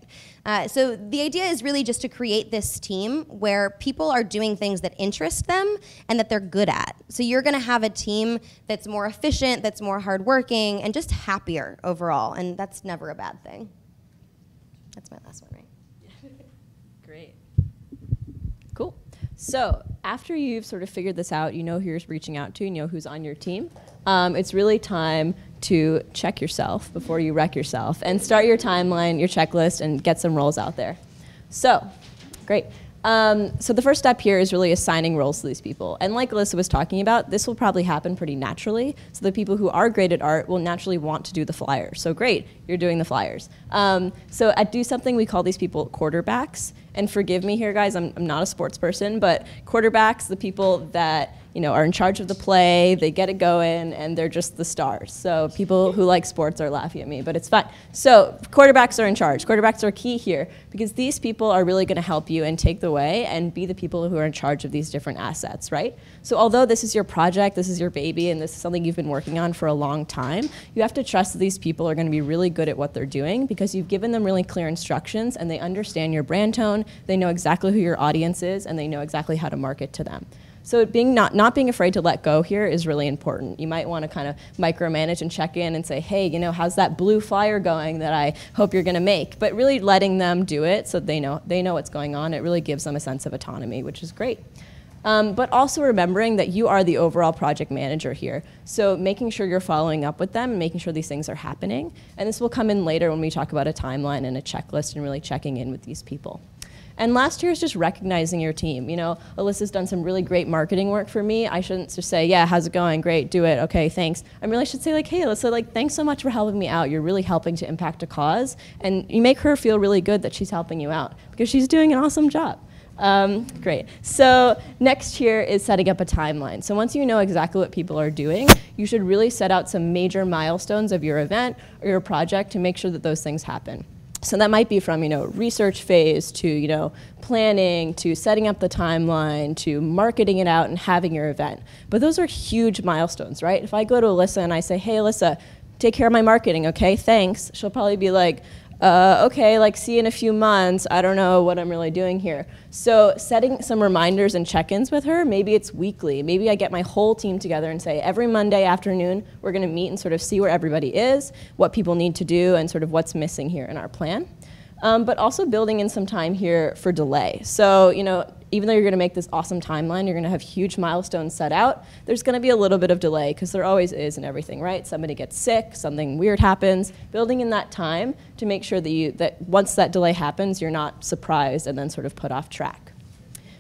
So the idea is really just to create this team where people are doing things that interest them and that they're good at. So you're gonna have a team that's more efficient, that's more hardworking, and just happier overall, and that's never a bad thing. That's my last one, right? Great. Cool. So after you've sort of figured this out, you know who you're reaching out to, you know who's on your team, it's really time to check yourself before you wreck yourself and start your timeline, your checklist, and get some roles out there. So, great. So the first step here is really assigning roles to these people. And like Alyssa was talking about, this will probably happen pretty naturally. So the people who are great at art will naturally want to do the flyers. So great, you're doing the flyers. So at DoSomething, we call these people quarterbacks. And forgive me here, guys, I'm not a sports person, but quarterbacks, the people that are in charge of the play, they get it going, and they're just the stars. So people who like sports are laughing at me, but it's fine. So quarterbacks are in charge. Quarterbacks are key here because these people are really going to help you and take the way and be the people who are in charge of these different assets, right? So although this is your project, this is your baby, and this is something you've been working on for a long time, you have to trust that these people are going to be really good at what they're doing because you've given them really clear instructions and they understand your brand tone, they know exactly who your audience is, and they know exactly how to market to them. So not being afraid to let go here is really important. You might want to kind of micromanage and check in and say, hey, how's that blue flyer going that I hope you're going to make? But really letting them do it so they know what's going on. It really gives them a sense of autonomy, which is great. But also remembering that you are the overall project manager here. So making sure you're following up with them, making sure these things are happening. And this will come in later when we talk about a timeline and a checklist and really checking in with these people. And last year is just recognizing your team. Alyssa's done some really great marketing work for me. I shouldn't just say, yeah, how's it going? Great, do it, okay, thanks. I really should say hey, Alyssa, thanks so much for helping me out. You're really helping to impact a cause. And you make her feel really good that she's helping you out because she's doing an awesome job. Great. So next here is setting up a timeline. So once you know exactly what people are doing, you should really set out some major milestones of your event or your project to make sure that those things happen. So that might be from, research phase to, planning, to setting up the timeline, to marketing it out and having your event. But those are huge milestones, right? If I go to Alyssa and I say, hey, Alyssa, take care of my marketing, okay, thanks. She'll probably be like, okay, see you in a few months. I don't know what I'm really doing here. So setting some reminders and check-ins with her, maybe it's weekly. Maybe I get my whole team together and say, every Monday afternoon, we're gonna meet and sort of see where everybody is, what people need to do, and sort of what's missing here in our plan. But also building in some time here for delay. So, even though you're gonna make this awesome timeline, you're gonna have huge milestones set out, there's gonna be a little bit of delay, because there always is in everything, right? Somebody gets sick, something weird happens, building in that time to make sure that once that delay happens, you're not surprised and then sort of put off track.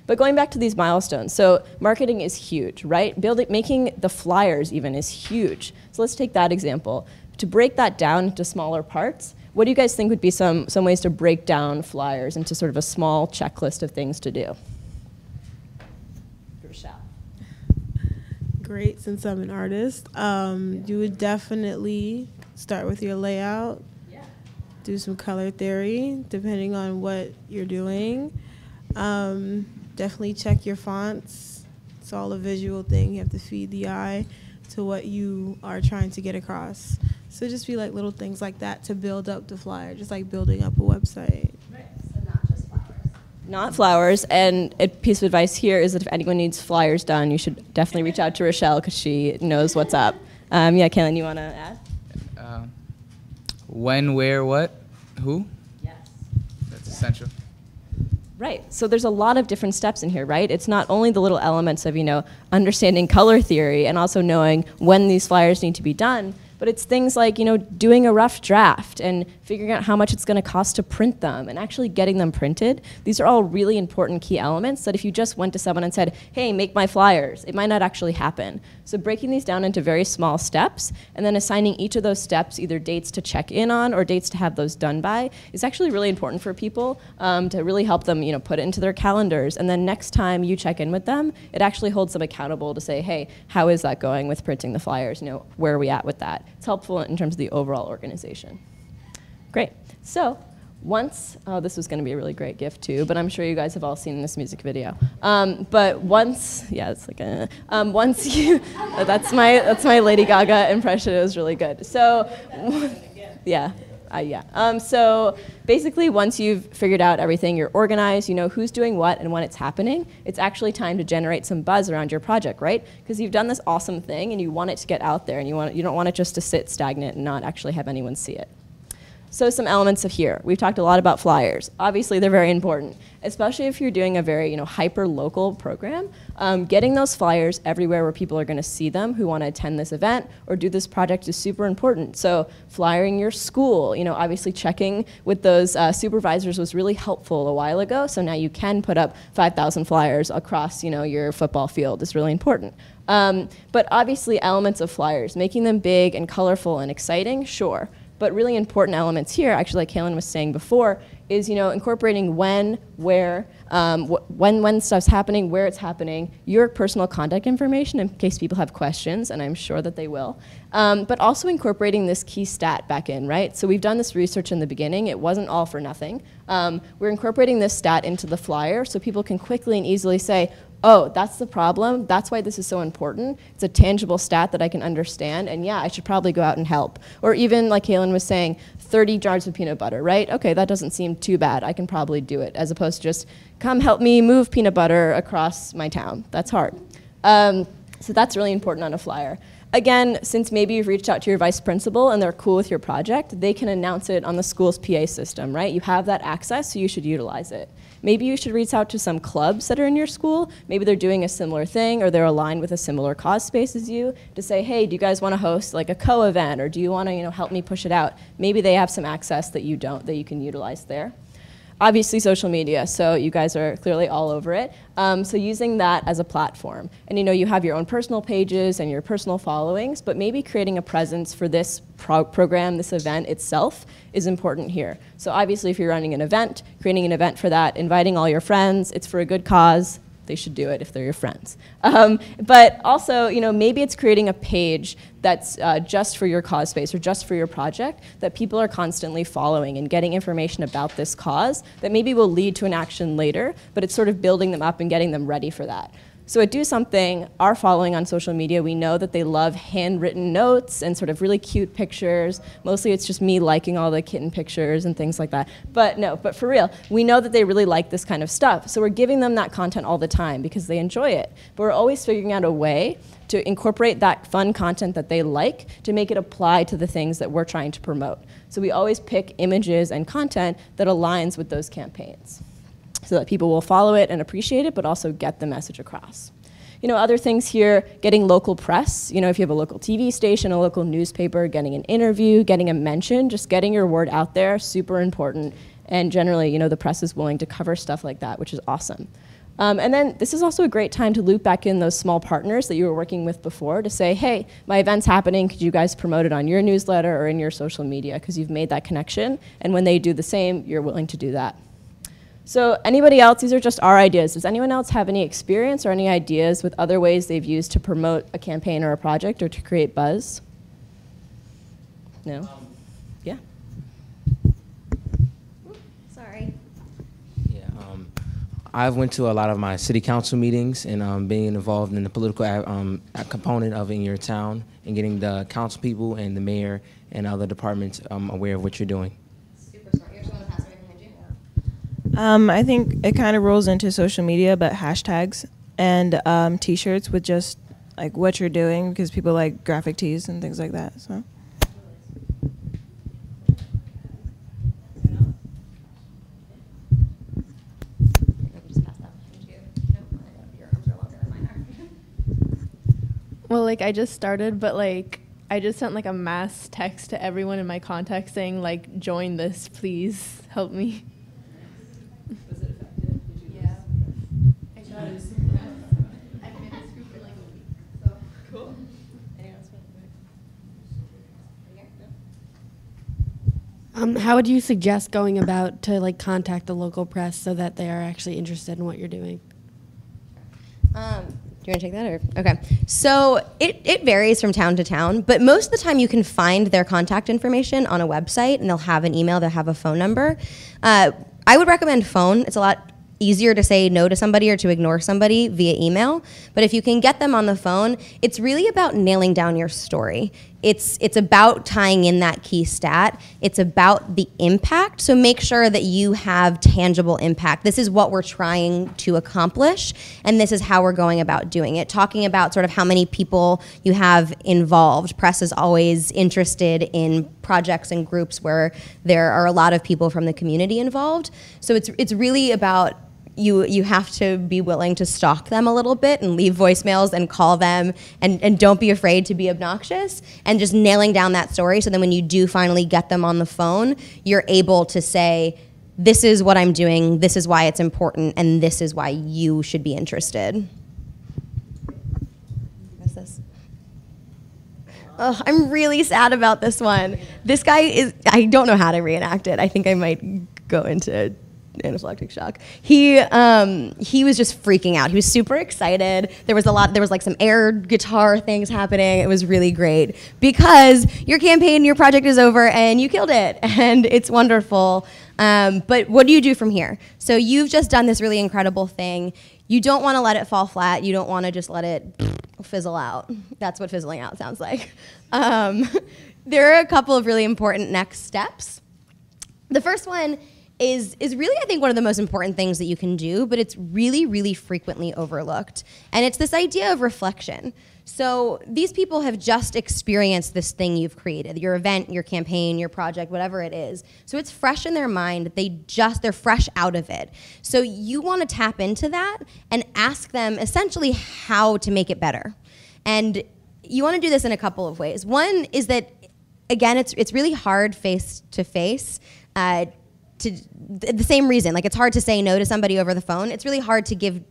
But going back to these milestones, so marketing is huge, right? Making the flyers even is huge. So let's take that example. To break that down into smaller parts, what do you guys think would be some ways to break down flyers into sort of a small checklist of things to do? Rochelle. Great, since I'm an artist. You would definitely start with your layout, do some color theory, depending on what you're doing. Definitely check your fonts. It's all a visual thing. You have to feed the eye to what you are trying to get across. So just be little things like that to build up the flyer, just like building up a website. Right, so not just flowers. Not flowers, and a piece of advice here is that if anyone needs flyers done, you should definitely reach out to Rochelle because she knows what's up. Yeah, Kaylin, you want to add? When, where, what, who? Yes. That's essential. Right, so there's a lot of different steps in here, right? It's not only the little elements of, understanding color theory and also knowing when these flyers need to be done, but it's things like, doing a rough draft and figuring out how much it's going to cost to print them and actually getting them printed. These are all really important key elements that if you just went to someone and said, hey, make my flyers, it might not actually happen. So breaking these down into very small steps and then assigning each of those steps either dates to check in on or dates to have those done by is actually really important for people to really help them put it into their calendars. And then next time you check in with them, it actually holds them accountable to say, hey, how is that going with printing the flyers? Where are we at with that? It's helpful in terms of the overall organization. Great. So Oh, this was going to be a really great gift too, but I'm sure you guys have all seen this music video. But once, yeah, it's like once you, that's my Lady Gaga impression. It was really good. So, yeah. So basically, once you've figured out everything, you're organized, you know who's doing what and when it's happening, it's actually time to generate some buzz around your project, right? Because you've done this awesome thing and you want it to get out there, and you don't want it just to sit stagnant and not actually have anyone see it. So some elements of here. We've talked a lot about flyers. Obviously, they're very important, especially if you're doing a very hyper-local program. Getting those flyers everywhere where people are going to see them who want to attend this event or do this project is super important. So flyering your school, obviously checking with those supervisors was really helpful a while ago. So now you can put up 5,000 flyers across your football field is really important. But obviously elements of flyers, making them big and colorful and exciting, sure. But really important elements here, actually like Kaylin was saying before, is incorporating when, where, when stuff's happening, where it's happening, your personal contact information in case people have questions, and I'm sure that they will. But also incorporating this key stat back in, right? So we've done this research in the beginning. It wasn't all for nothing. We're incorporating this stat into the flyer so people can quickly and easily say, oh, that's the problem. That's why this is so important. It's a tangible stat that I can understand, and yeah, I should probably go out and help. Or even, like Kaylin was saying, 30 jars of peanut butter, right? Okay, that doesn't seem too bad. I can probably do it, as opposed to just, come help me move peanut butter across my town. That's hard. So that's really important on a flyer. Again, since maybe you've reached out to your vice principal and they're cool with your project, they can announce it on the school's PA system, right? You have that access, so you should utilize it. Maybe you should reach out to some clubs that are in your school. Maybe they're doing a similar thing or they're aligned with a similar cause space as you to say, hey, do you guys want to host like a co-event, or do you want to help me push it out? Maybe they have some access that you don't, that you can utilize there. Obviously social media, so you guys are clearly all over it. So using that as a platform. And you have your own personal pages and your personal followings, but maybe creating a presence for this program, this event itself is important here. So obviously if you're running an event, creating an event for that, inviting all your friends, it's for a good cause. They should do it if they're your friends. But also, maybe it's creating a page that's just for your cause space or just for your project that people are constantly following and getting information about this cause that maybe will lead to an action later, but it's sort of building them up and getting them ready for that. So at DoSomething, our following on social media, we know that they love handwritten notes and sort of really cute pictures. Mostly it's just me liking all the kitten pictures and things like that. But for real, we know that they really like this kind of stuff. So we're giving them that content all the time because they enjoy it. But we're always figuring out a way to incorporate that fun content that they like to make it apply to the things that we're trying to promote. So we always pick images and content that aligns with those campaigns, so that people will follow it and appreciate it, but also get the message across. Other things here, getting local press. If you have a local TV station, a local newspaper, getting an interview, getting a mention, just getting your word out there, super important. And generally, the press is willing to cover stuff like that, which is awesome. And then this is also a great time to loop back in those small partners that you were working with before to say, hey, my event's happening, could you guys promote it on your newsletter or in your social media? Because you've made that connection, and when they do the same, you're willing to do that. So anybody else, these are just our ideas. Does anyone else have any experience or any ideas with other ways they've used to promote a campaign or a project or to create buzz? No? Yeah? Sorry. Yeah, I've went to a lot of my city council meetings and being involved in the political component of in your town and getting the council people and the mayor and other departments aware of what you're doing. I think it kind of rolls into social media, but hashtags and T-shirts with just like what you're doing, because people like graphic tees and things like that. So. Well, I just started, but I just sent a mass text to everyone in my contacts saying join this, please help me. Was it effective? Did you I made this group for a week, so cool. How would you suggest going about to contact the local press so that they are actually interested in what you're doing? Do you want to take that? Or okay. So it varies from town to town, but most of the time you can find their contact information on a website, and they'll have an email, they'll have a phone number. I would recommend phone. It's a lot easier to say no to somebody or to ignore somebody via email. But if you can get them on the phone, it's really about nailing down your story. It's about tying in that key stat. It's about the impact. So make sure that you have tangible impact. This is what we're trying to accomplish, and this is how we're going about doing it. Talking about sort of how many people you have involved. Press is always interested in projects and groups where there are a lot of people from the community involved. So it's really about you have to be willing to stalk them a little bit and leave voicemails and call them, and don't be afraid to be obnoxious, and just nailing down that story so then when you do finally get them on the phone, you're able to say, this is what I'm doing, this is why it's important, and this is why you should be interested. What's this? Oh, I'm really sad about this one. This guy I don't know how to reenact it. I think I might go into anaphylactic shock. He was just freaking out. He was super excited. There was like some air guitar things happening. It was really great because your campaign, your project is over and you killed it and it's wonderful. But what do you do from here? So you've just done this really incredible thing. You don't want to let it fall flat. You don't want to just let it fizzle out. That's what fizzling out sounds like. There are a couple of really important next steps. The first one is really, I think, one of the most important things that you can do, but it's really, really frequently overlooked. And it's this idea of reflection. So these people have just experienced this thing you've created, your event, your campaign, your project, whatever it is. So it's fresh in their mind. They're fresh out of it. So you want to tap into that and ask them essentially how to make it better. And you want to do this in a couple of ways. One is that, again, it's really hard face to face. The same reason, like it's hard to say no to somebody over the phone. It's really hard to give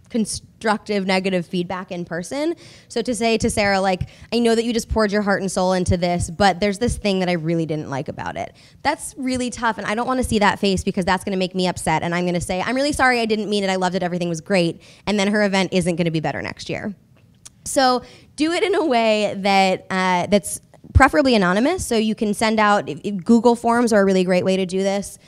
constructive, negative feedback in person. So to say to Sarah, like, I know that you just poured your heart and soul into this, but there's this thing that I really didn't like about it. That's really tough, and I don't want to see that face because that's going to make me upset, and I'm going to say, I'm really sorry, I didn't mean it, I loved it, everything was great, and then her event isn't going to be better next year. So do it in a way that that's preferably anonymous, so you can send out, Google Forms are a really great way to do this.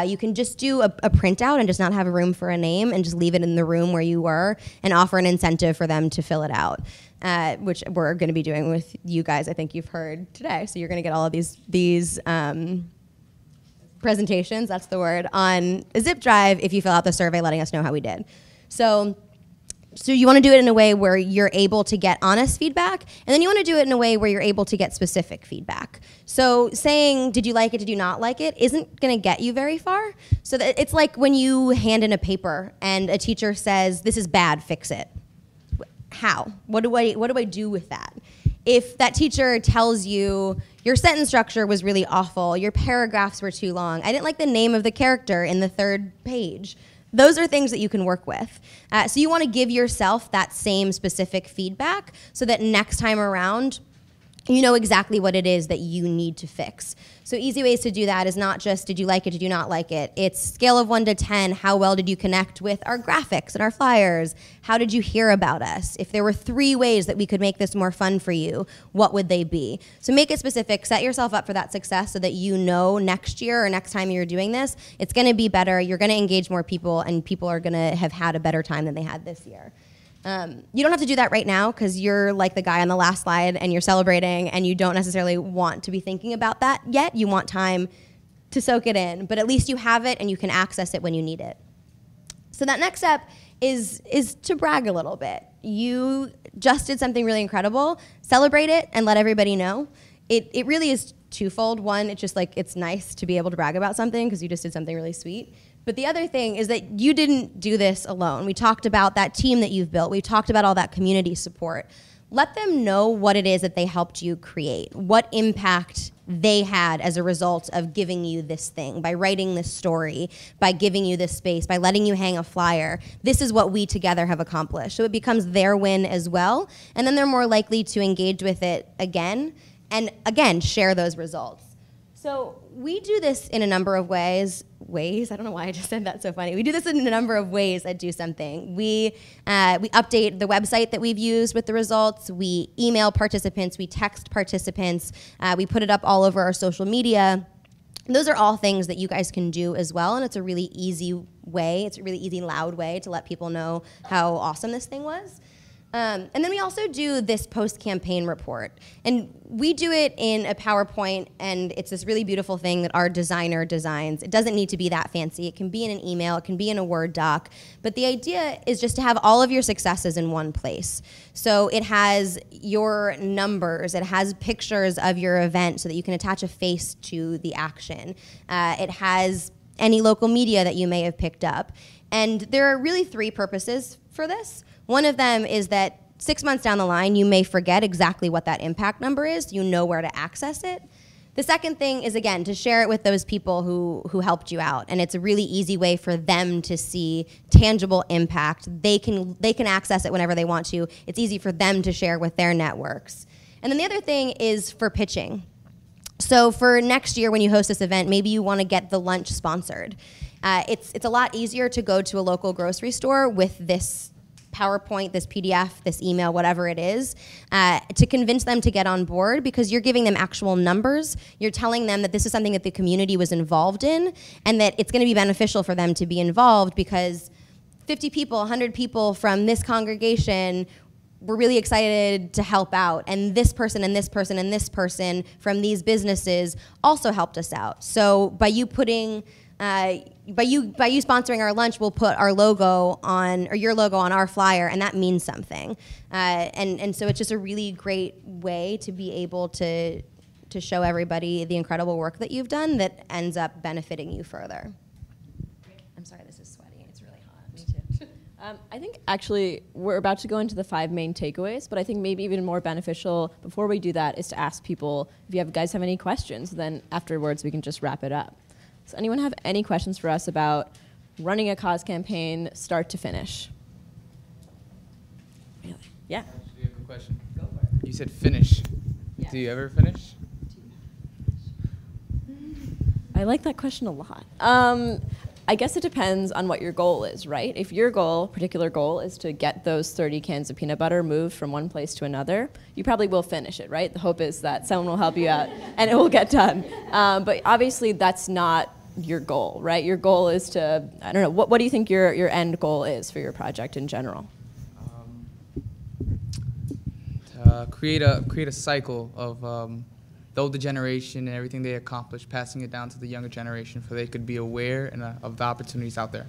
You can just do a printout and just not have a room for a name and just leave it in the room where you were and offer an incentive for them to fill it out, which we're going to be doing with you guys. I think you've heard today. So you're going to get all of these presentations, that's the word, on a zip drive if you fill out the survey letting us know how we did. So you want to do it in a way where you're able to get honest feedback, and then you want to do it in a way where you're able to get specific feedback. So saying, did you like it, did you not like it, isn't going to get you very far. So that it's like when you hand in a paper and a teacher says, this is bad, fix it. How? What do I do with that? If that teacher tells you, your sentence structure was really awful, your paragraphs were too long, I didn't like the name of the character in the third page, those are things that you can work with. So you want to give yourself that same specific feedback so that next time around, you know exactly what it is that you need to fix. So easy ways to do that is not just, did you like it, did you not like it? It's scale of 1 to 10, how well did you connect with our graphics and our flyers? How did you hear about us? If there were 3 ways that we could make this more fun for you, what would they be? So make it specific, set yourself up for that success so that you know next year or next time you're doing this, it's gonna be better, you're gonna engage more people, and people are gonna have had a better time than they had this year. You don't have to do that right now because you're like the guy on the last slide and you're celebrating and you don't necessarily want to be thinking about that yet. You want time to soak it in, but at least you have it and you can access it when you need it. So that next step is to brag a little bit. You just did something really incredible. Celebrate it and let everybody know. It really is twofold. One, it's just like it's nice to be able to brag about something because you just did something really sweet. But the other thing is that you didn't do this alone. We talked about that team that you've built. We talked about all that community support. Let them know what it is that they helped you create, what impact they had as a result of giving you this thing, by writing this story, by giving you this space, by letting you hang a flyer. This is what we together have accomplished. So it becomes their win as well, and then they're more likely to engage with it again, and again, share those results. So we do this in a number of ways. I don't know why I just said that so funny. We do this in a number of ways at Do Something. We update the website that we've used with the results. We email participants. We text participants. We put it up all over our social media. And those are all things that you guys can do as well, and it's a really easy way. It's a really easy, loud way to let people know how awesome this thing was. And then we also do this post-campaign report. And we do it in a PowerPoint, and it's this really beautiful thing that our designer designs. It doesn't need to be that fancy. It can be in an email. It can be in a Word doc. But the idea is just to have all of your successes in one place. So it has your numbers. It has pictures of your event so that you can attach a face to the action. It has any local media that you may have picked up. And there are really three purposes for this. One of them is that 6 months down the line, you may forget exactly what that impact number is. You know where to access it. The second thing is, again, to share it with those people who helped you out. And it's a really easy way for them to see tangible impact. They can access it whenever they want to. It's easy for them to share with their networks. And then the other thing is for pitching. So for next year when you host this event, maybe you want to get the lunch sponsored. It's a lot easier to go to a local grocery store with this PowerPoint, this PDF, this email, whatever it is, to convince them to get on board, because you're giving them actual numbers. You're telling them that this is something that the community was involved in and that it's going to be beneficial for them to be involved because 50 people, 100 people from this congregation were really excited to help out, and this person and this person and this person from these businesses also helped us out. So by you putting by you sponsoring our lunch, we'll put our logo on, or your logo on our flyer, and that means something. And so it's just a really great way to be able to show everybody the incredible work that you've done that ends up benefiting you further. I'm sorry, this is sweaty. It's really hot. Me too. I think actually we're about to go into the 5 main takeaways, but I think maybe even more beneficial before we do that is to ask people if you guys have any questions. Then afterwards we can just wrap it up. Does anyone have any questions for us about running a cause campaign start to finish? Really? Yeah. Actually, a good question. Go for it. You said finish. Yeah. Do you ever finish? I like that question a lot. I guess it depends on what your goal is, right? If your particular goal is to get those 30 cans of peanut butter moved from one place to another, you probably will finish it, right? The hope is that someone will help you out and it will get done. But obviously that's not your goal, right? Your goal is to, I don't know, what do you think your end goal is for your project in general? Create a cycle of the older generation and everything they accomplished, passing it down to the younger generation so they could be aware of the opportunities out there.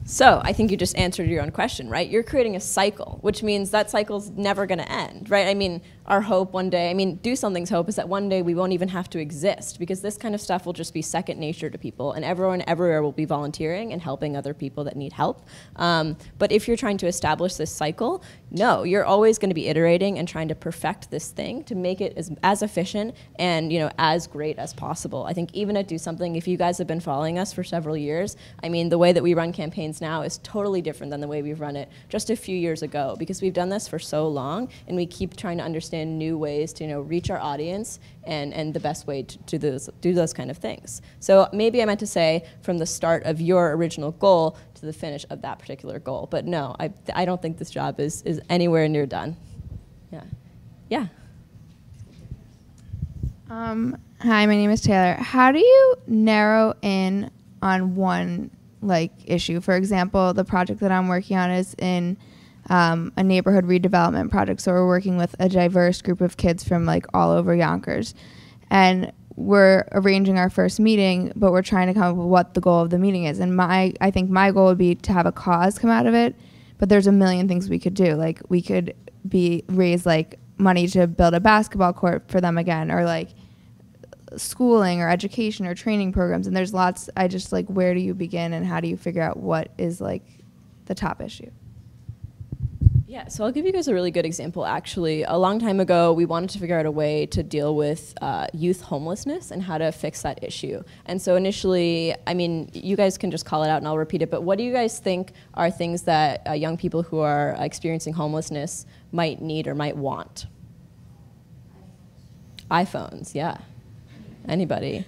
So I think you just answered your own question, right? You're creating a cycle, which means that cycle's never going to end, right? I mean, our hope one day, Do Something's hope is that one day we won't even have to exist, because this kind of stuff will just be second nature to people, and everyone everywhere will be volunteering and helping other people that need help. But if you're trying to establish this cycle, no, you're always going to be iterating and trying to perfect this thing to make it as efficient and as great as possible. I think even at Do Something, if you guys have been following us for several years, the way that we run campaigns now is totally different than the way we've run it just a few years ago, because we've done this for so long and we keep trying to understand new ways to reach our audience and the best way to do those kind of things. So maybe I meant to say from the start of your original goal to the finish of that particular goal, but no, I don't think this job is anywhere near done. Yeah. Hi, my name is Taylor. How do you narrow in on one issue? For example, the project that I'm working on is in a neighborhood redevelopment project. So we're working with a diverse group of kids from all over Yonkers. And we're arranging our first meeting, but we're trying to come up with what the goal of the meeting is. And I think my goal would be to have a cause come out of it, but there's a million things we could do. We could raise money to build a basketball court for them again, or schooling or education or training programs. And there's lots. I just where do you begin and how do you figure out what is the top issue? Yeah, so I'll give you guys a really good example, actually. A long time ago, we wanted to figure out a way to deal with youth homelessness and how to fix that issue. And so initially, you guys can just call it out and I'll repeat it, but what do you guys think are things that young people who are experiencing homelessness might need or might want? iPhones, yeah. Anybody?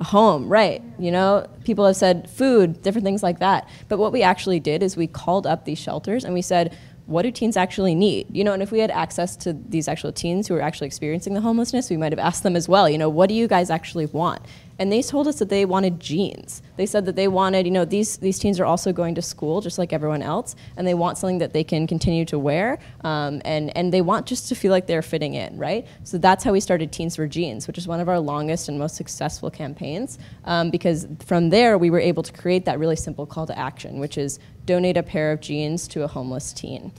A home, right. You know, people have said food, different things like that. But what we actually did is we called up these shelters and we said, what do teens actually need? You know, and if we had access to these actual teens who are actually experiencing the homelessness, we might have asked them as well, you know, what do you guys actually want? And they told us that they wanted jeans. They said that they wanted, you know, these teens are also going to school just like everyone else, and they want something that they can continue to wear, and they want just to feel like they're fitting in, right? So that's how we started Teens for Jeans, which is one of our longest and most successful campaigns, because from there we were able to create that really simple call to action, which is donate a pair of jeans to a homeless teen.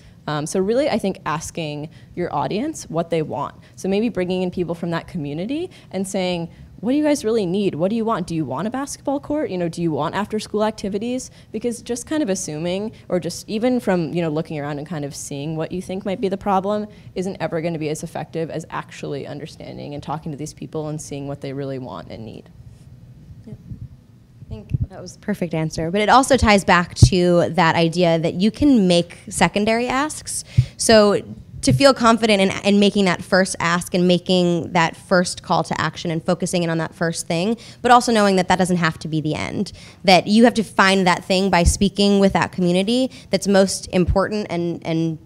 So really, I think asking your audience what they want. So maybe bringing in people from that community and saying, what do you guys really need? What do you want? Do you want a basketball court? You know, do you want after-school activities? Because just kind of assuming, or just even from, you know, looking around and kind of seeing what you think might be the problem isn't ever going to be as effective as actually understanding and talking to these people and seeing what they really want and need. Yeah. I think that was a perfect answer. But it also ties back to that idea that you can make secondary asks. So to feel confident in making that first ask and making that first call to action and focusing in on that first thing, but also knowing that that doesn't have to be the end, that you have to find that thing by speaking with that community that's most important and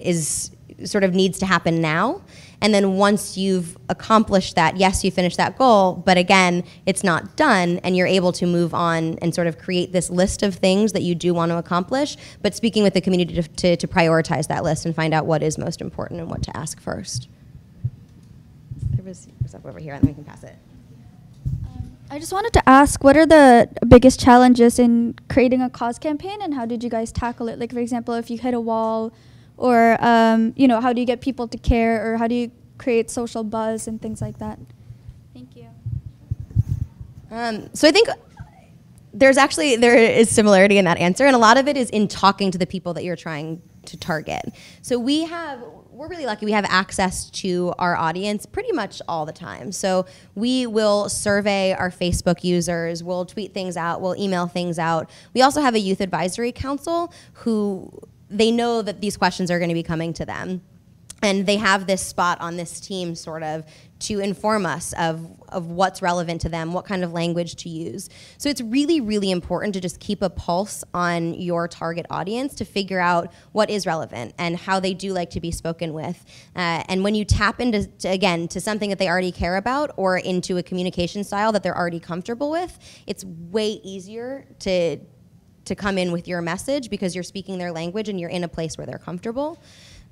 is sort of needs to happen now. And then once you've accomplished that, yes, you finish that goal, but again, it's not done, and you're able to move on and sort of create this list of things that you do want to accomplish, but speaking with the community to prioritize that list and find out what is most important and what to ask first. There was up over here, and then we can pass it. I just wanted to ask, what are the biggest challenges in creating a cause campaign, and how did you guys tackle it? Like, for example, if you hit a wall, or you know, how do you get people to care, or how do you create social buzz and things like that? Thank you. So I think there is similarity in that answer, and a lot of it is in talking to the people that you're trying to target. So we're really lucky. We have access to our audience pretty much all the time. So we will survey our Facebook users, we'll tweet things out, we'll email things out. We also have a youth advisory council who they know that these questions are going to be coming to them. And they have this spot on this team sort of to inform us of what's relevant to them, what kind of language to use. So it's really, really important to just keep a pulse on your target audience to figure out what is relevant and how they do like to be spoken with. And when you tap into, again, to something that they already care about or into a communication style that they're already comfortable with, it's way easier to come in with your message because you're speaking their language and you're in a place where they're comfortable.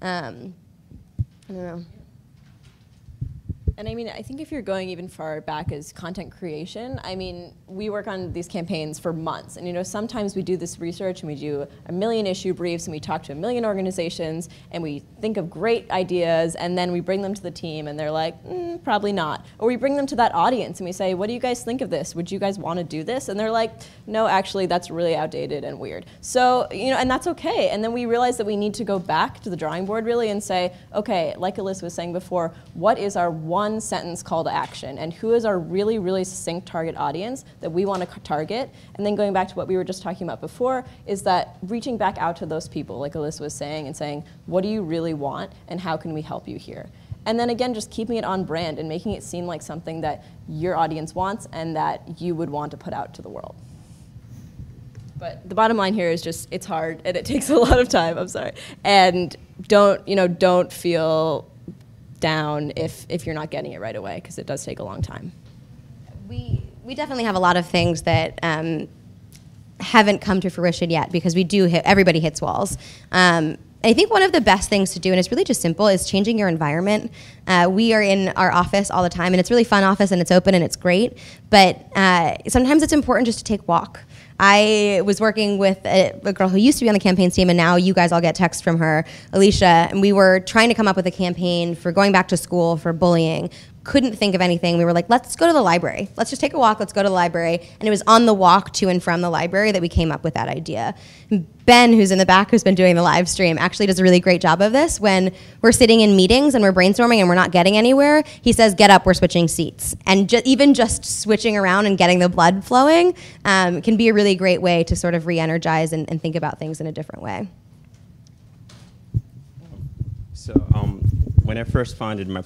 I don't know. And I mean, I think if you're going even far back as content creation, I mean, we work on these campaigns for months. And you know, sometimes we do this research and we do a million issue briefs and we talk to a million organizations and we think of great ideas and then we bring them to the team and they're like, probably not. Or we bring them to that audience and we say, what do you guys think of this? Would you guys want to do this? And they're like, no, actually, that's really outdated and weird. So, you know, and that's okay. And then we realize that we need to go back to the drawing board really and say, okay, like Alyssa was saying before, what is our one sentence call to action, and who is our really, really succinct target audience that we want to target? And then going back to what we were just talking about before, is that reaching back out to those people, like Alyssa was saying, and saying, what do you really want, and how can we help you here? And then again, just keeping it on brand and making it seem like something that your audience wants and that you would want to put out to the world. But the bottom line here is just, it's hard and it takes a lot of time, I'm sorry. And don't feel down if you're not getting it right away, because it does take a long time. We definitely have a lot of things that haven't come to fruition yet, because everybody hits walls. I think one of the best things to do, and it's really just simple, is changing your environment. We are in our office all the time, and it's a really fun office, and it's open, and it's great, but sometimes it's important just to take a walk. I was working with a girl who used to be on the campaigns team, and now you guys all get texts from her, Alicia, and we were trying to come up with a campaign for going back to school for bullying. Couldn't think of anything. We were like, let's go to the library. Let's just take a walk. Let's go to the library. And it was on the walk to and from the library that we came up with that idea. Ben, who's in the back, who's been doing the live stream, actually does a really great job of this. When we're sitting in meetings and we're brainstorming and we're not getting anywhere, he says, get up, we're switching seats. And even just switching around and getting the blood flowing can be a really great way to sort of re-energize and think about things in a different way. So when I first founded my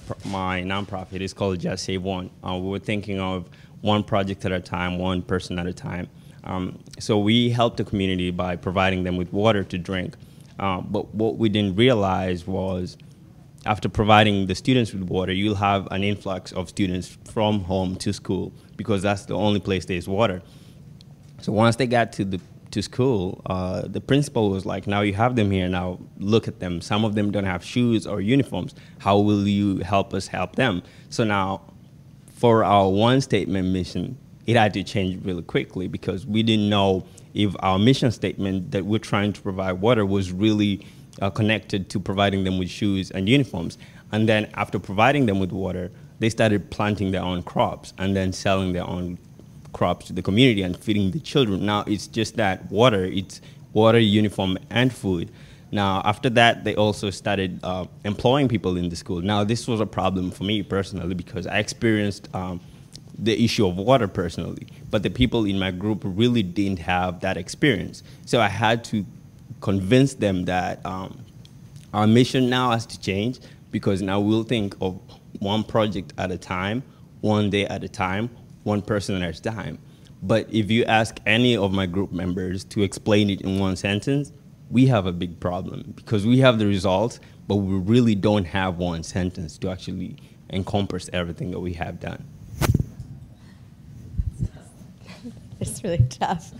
nonprofit, it's called Just Save One. We were thinking of one project at a time, one person at a time. So we helped the community by providing them with water to drink. But what we didn't realize was after providing the students with water, you'll have an influx of students from home to school because that's the only place there's water. So once they got to school, the principal was like, now you have them here, now look at them. Some of them don't have shoes or uniforms. How will you help us help them? So now for our one statement mission, it had to change really quickly because we didn't know if our mission statement that we're trying to provide water was really connected to providing them with shoes and uniforms. And then after providing them with water, they started planting their own crops and then selling their own crops to the community and feeding the children. Now it's just that water, it's water, uniform, and food. Now after that, they also started employing people in the school. Now this was a problem for me personally because I experienced the issue of water personally, but the people in my group really didn't have that experience. So I had to convince them that our mission now has to change because now we'll think of one project at a time, one day at a time, one person at a time. But if you ask any of my group members to explain it in one sentence, we have a big problem because we have the results, but we really don't have one sentence to actually encompass everything that we have done. It's really tough.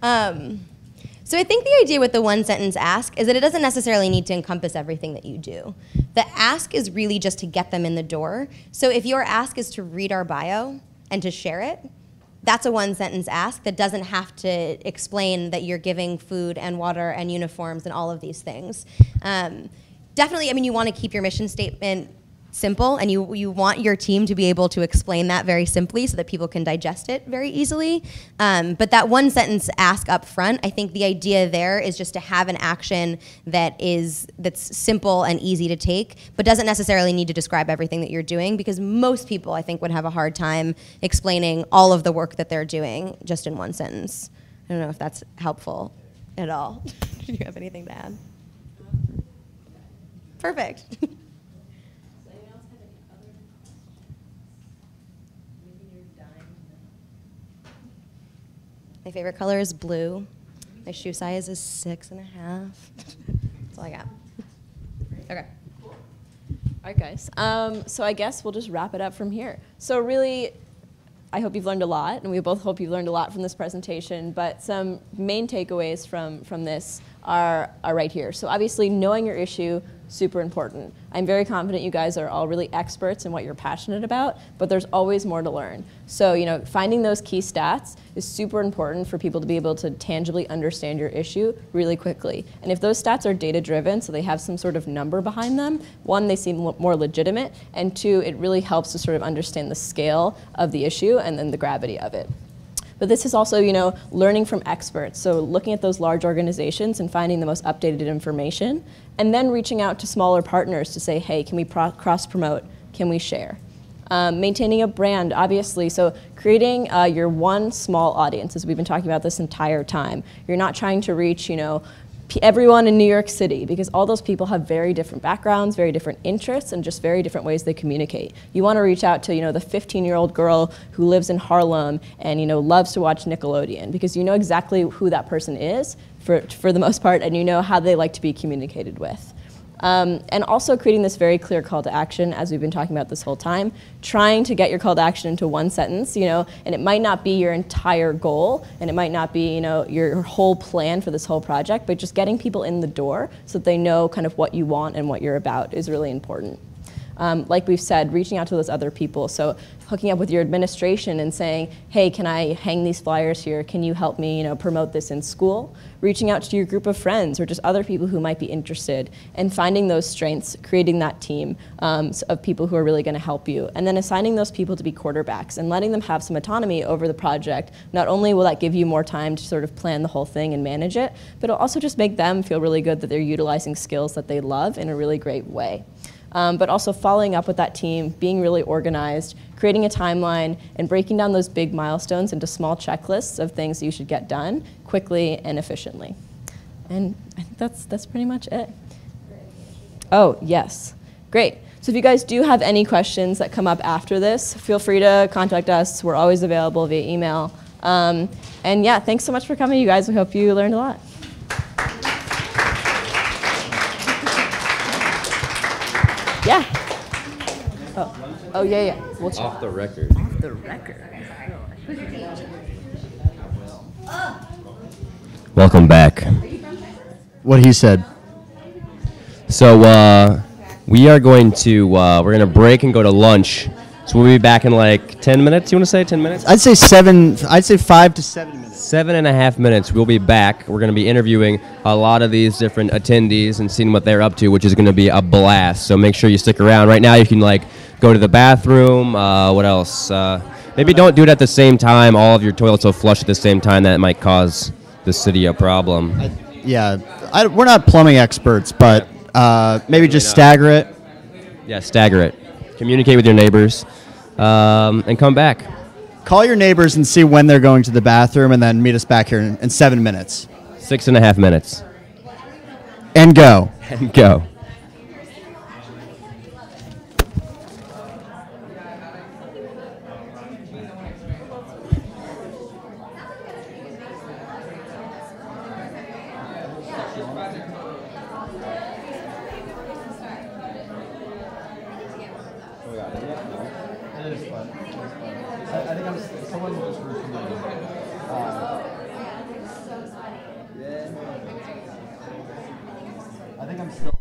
So I think the idea with the one sentence ask is that it doesn't necessarily need to encompass everything that you do. The ask is really just to get them in the door. So if your ask is to read our bio and to share it, that's a one sentence ask that doesn't have to explain that you're giving food and water and uniforms and all of these things. Definitely, I mean, you want to keep your mission statement simple, and you want your team to be able to explain that very simply so that people can digest it very easily. But that one sentence ask up front, I think the idea there is just to have an action that's simple and easy to take, but doesn't necessarily need to describe everything that you're doing, because most people, I think, would have a hard time explaining all of the work that they're doing just in one sentence. I don't know if that's helpful at all. Do you have anything to add? Perfect. My favorite color is blue. My shoe size is 6.5. That's all I got. Okay. All right, guys. So I guess we'll just wrap it up from here. So really, I hope you've learned a lot, and we both hope you've learned a lot from this presentation, but some main takeaways from this are right here. So obviously, knowing your issue, super important. I'm very confident you guys are all really experts in what you're passionate about, but there's always more to learn. So, finding those key stats is super important for people to be able to tangibly understand your issue really quickly. And if those stats are data-driven, so they have some sort of number behind them, one, they seem more legitimate, and two, it really helps to sort of understand the scale of the issue and then the gravity of it. But this is also, learning from experts. So looking at those large organizations and finding the most updated information, and then reaching out to smaller partners to say, hey, can we cross-promote? Can we share? Maintaining a brand, obviously. So creating your one small audience, as we've been talking about this entire time. You're not trying to reach, everyone in New York City, because all those people have very different backgrounds, very different interests, and just very different ways they communicate. You want to reach out to, the 15-year-old girl who lives in Harlem and, loves to watch Nickelodeon, because you know exactly who that person is for the most part, and you know how they like to be communicated with. And also creating this very clear call to action, as we've been talking about this whole time, trying to get your call to action into one sentence, and it might not be your entire goal, and it might not be, your whole plan for this whole project, but just getting people in the door so that they know kind of what you want and what you're about is really important. Like we've said, reaching out to those other people. So hooking up with your administration and saying, hey, can I hang these flyers here? Can you help me, promote this in school? Reaching out to your group of friends or just other people who might be interested, and finding those strengths, creating that team of people who are really going to help you. And then assigning those people to be quarterbacks and letting them have some autonomy over the project. Not only will that give you more time to sort of plan the whole thing and manage it, but it'll also just make them feel really good that they're utilizing skills that they love in a really great way. But also following up with that team, being really organized, creating a timeline, and breaking down those big milestones into small checklists of things you should get done quickly and efficiently. And I think that's pretty much it. Oh, yes. Great. So if you guys do have any questions that come up after this, feel free to contact us. We're always available via email. And yeah, thanks so much for coming, you guys. We hope you learned a lot. Yeah. Oh yeah. We'll check. Off the record. The record. Welcome back. What he said. So we are going to we're going to break and go to lunch. So we'll be back in like 10 minutes. You want to say 10 minutes? I'd say 5 to 7 minutes. 7.5 minutes. We'll be back. We're going to be interviewing a lot of these different attendees and seeing what they're up to, which is going to be a blast. So make sure you stick around. Right now, you can like go to the bathroom. What else? Maybe don't do it at the same time. All of your toilets will flush at the same time. That might cause the city a problem. We're not plumbing experts, but maybe just stagger it. Yeah, stagger it. Communicate with your neighbors, and come back. Call your neighbors and see when they're going to the bathroom, and then meet us back here in 7 minutes. 6.5 minutes. And go. And go. I think I'm still.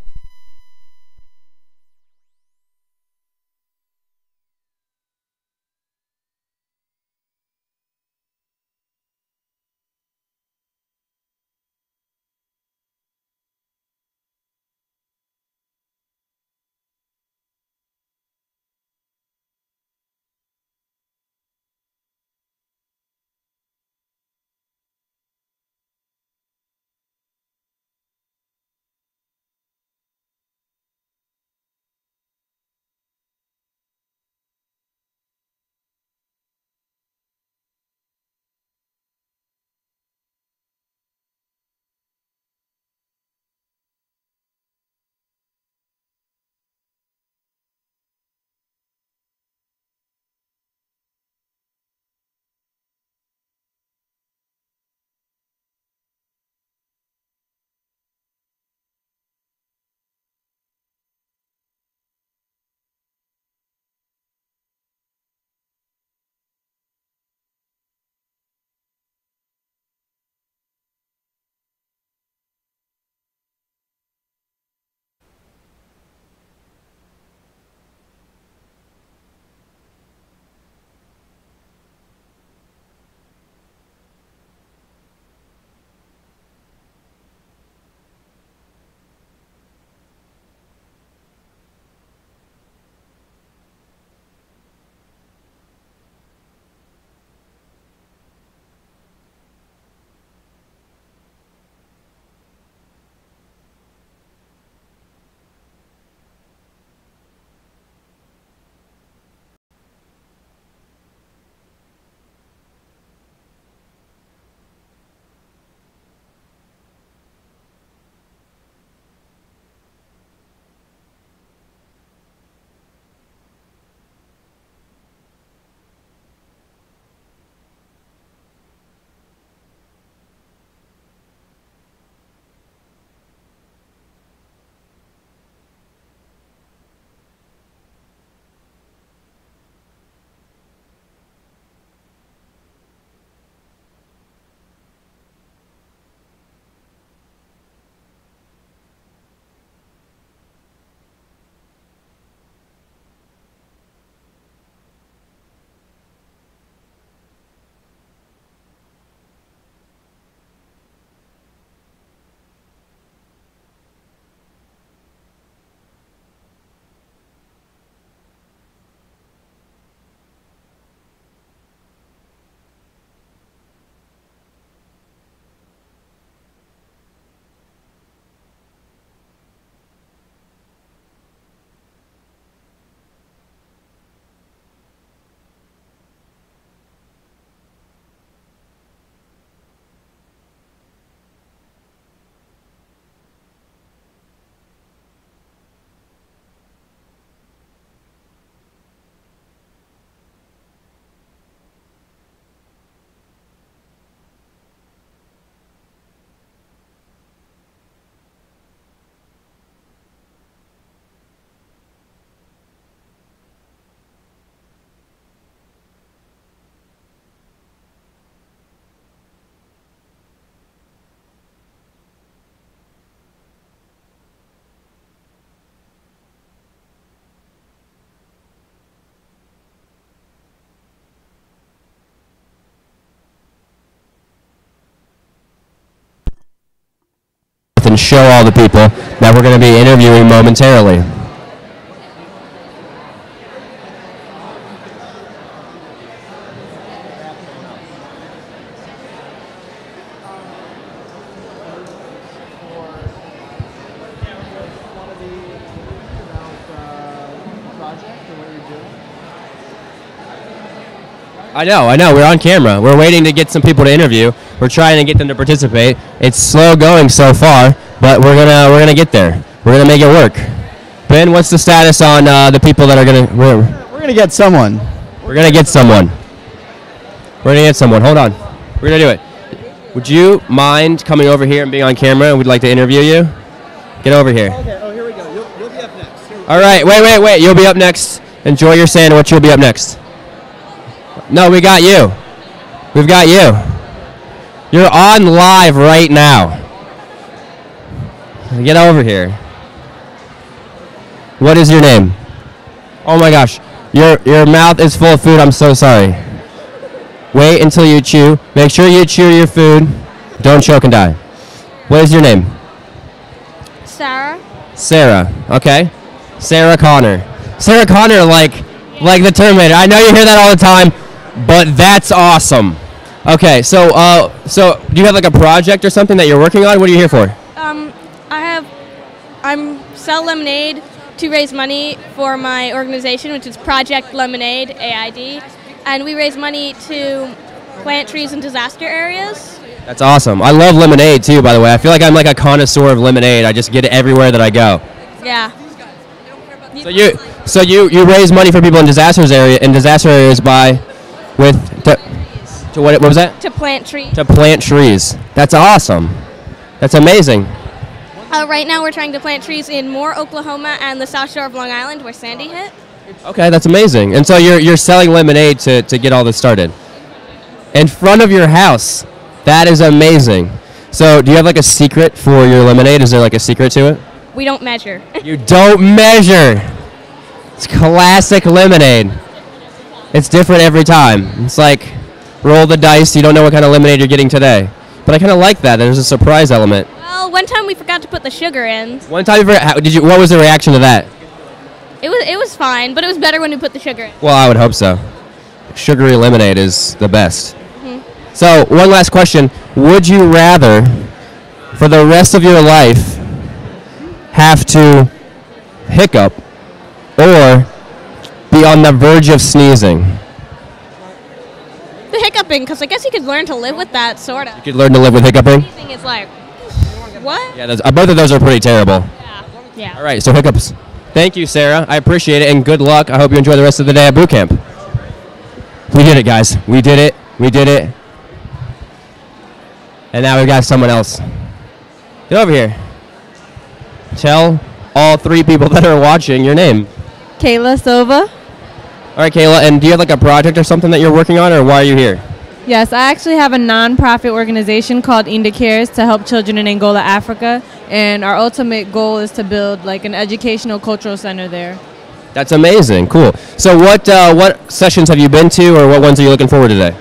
and show all the people that we're going to be interviewing momentarily. I know. We're on camera. We're waiting to get some people to interview. We're trying to get them to participate. It's slow going so far, but we're gonna get there. We're gonna make it work. Ben, what's the status on the people that are gonna? We're gonna get someone. We're gonna get someone. We're gonna get someone. Hold on. We're gonna do it. Would you mind coming over here and being on camera? We'd like to interview you. Get over here. Okay. Oh, here we go. You'll be up next. All right. Wait. You'll be up next. Enjoy your sandwich. You'll be up next. No, we got you. We've got you. You're on live right now. Get over here. What is your name? Oh my gosh. Your mouth is full of food. I'm so sorry. Wait until you chew. Make sure you chew your food. Don't choke and die. What is your name? Sarah. Sarah. Okay. Sarah Connor. Sarah Connor, like the Terminator. I know you hear that all the time. But that's awesome. Okay, so do you have like a project or something that you're working on? What are you here for? I'm sell lemonade to raise money for my organization, which is Project Lemonade AID, and we raise money to plant trees in disaster areas. That's awesome. I love lemonade too, by the way. I feel like I'm like a connoisseur of lemonade. I just get it everywhere that I go. Yeah. So you raise money for people in disaster areas by to what was that? To plant trees. To plant trees. That's awesome. That's amazing. Right now we're trying to plant trees in Moore, Oklahoma, and the South Shore of Long Island, where Sandy hit. Okay, that's amazing. And so you're selling lemonade to get all this started in front of your house. That is amazing. So do you have like a secret for your lemonade? Is there like a secret to it? We don't measure. You don't measure. It's classic lemonade. It's different every time. It's like roll the dice. You don't know what kind of lemonade you're getting today. But I kind of like that. There's a surprise element. Well, one time we forgot to put the sugar in. One time, what was the reaction to that? It was fine, but it was better when we put the sugar in. Well, I would hope so. Sugary lemonade is the best. Mm-hmm. So, one last question. Would you rather, for the rest of your life, have to hiccup or be on the verge of sneezing? The hiccuping, because I guess you could learn to live with that, sort of. You could learn to live with hiccuping? Sneezing is like, what? Yeah, both of those are pretty terrible. Yeah. All right, so hiccups. Thank you, Sarah. I appreciate it, and good luck. I hope you enjoy the rest of the day at boot camp. We did it, guys. We did it. We did it. And now we've got someone else. Get over here. Tell all three people that are watching your name. Kayla Silva. All right, Kayla, and do you have like a project or something that you're working on, or why are you here? Yes, I actually have a non-profit organization called Inda Cares to help children in Angola, Africa, and our ultimate goal is to build like an educational cultural center there. That's amazing. Cool. So what sessions have you been to, or what ones are you looking forward to today?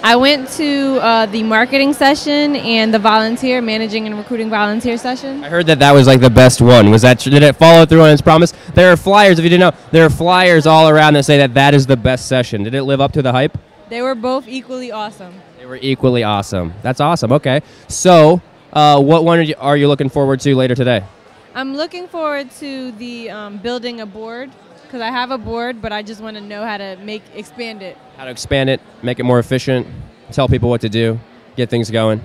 I went to the marketing session and the volunteer, managing and recruiting volunteer session. I heard that was like the best one. Did it follow through on its promise? There are flyers, if you didn't know, there are flyers all around that say that is the best session. Did it live up to the hype? They were both equally awesome. They were equally awesome. That's awesome. Okay. So what one are you looking forward to later today? I'm looking forward to the building a board, because I have a board, but I just want to know how to expand it. How to expand it, make it more efficient, tell people what to do, get things going.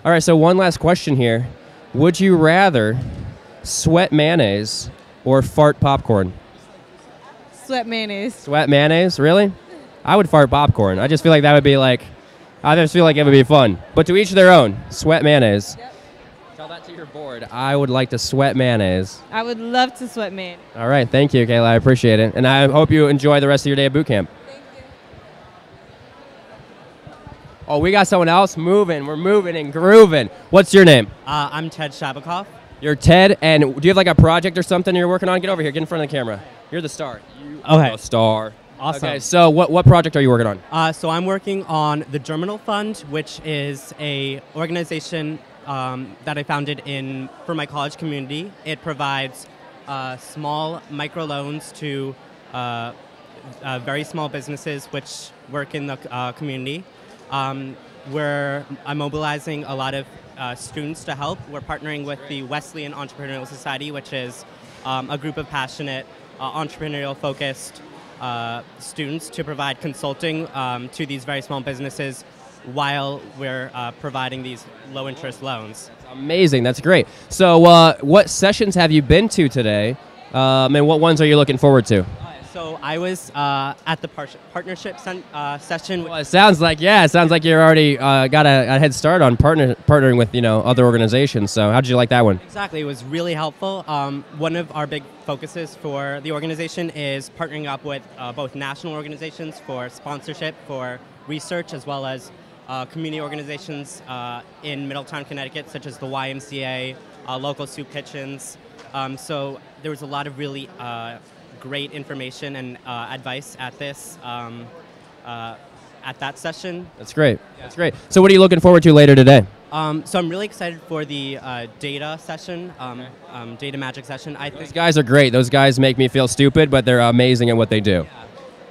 All right, so one last question here. Would you rather sweat mayonnaise or fart popcorn? Sweat mayonnaise. Sweat mayonnaise? Really? I would fart popcorn. I just feel like that would be like, I just feel like it would be fun. But to each their own. Sweat mayonnaise. Yep. Tell that to your board. I would like to sweat mayonnaise. I would love to sweat mayonnaise. All right, thank you, Kayla. I appreciate it. And I hope you enjoy the rest of your day at boot camp. Thank you. Oh, we got someone else moving. We're moving and grooving. What's your name? I'm Ted Shabakoff. You're Ted, and do you have like a project or something you're working on? Get over here. Get in front of the camera. You're the star. Okay. The star. Awesome. Okay, so what project are you working on? So I'm working on the Germinal Fund, which is a organization that I founded for my college community. It provides small microloans to very small businesses which work in the community. Where I'm mobilizing a lot of students to help. We're partnering with the Wesleyan Entrepreneurial Society, which is a group of passionate, entrepreneurial-focused students to provide consulting to these very small businesses while we're providing these low-interest loans. Amazing. That's great. So what sessions have you been to today, and what ones are you looking forward to? So I was at the partnership session. Well, it sounds like you're already got a head start on partnering with other organizations. So how did you like that one? Exactly, it was really helpful. One of our big focuses for the organization is partnering up with both national organizations for sponsorship, for research, as well as community organizations in Middletown, Connecticut, such as the YMCA, local soup kitchens. So there was a lot of really great information and advice at this at that session. That's great. Yeah. That's great. So what are you looking forward to later today? So I'm really excited for the data session, data magic session. I think those guys are great. Those guys make me feel stupid, but they're amazing at what they do.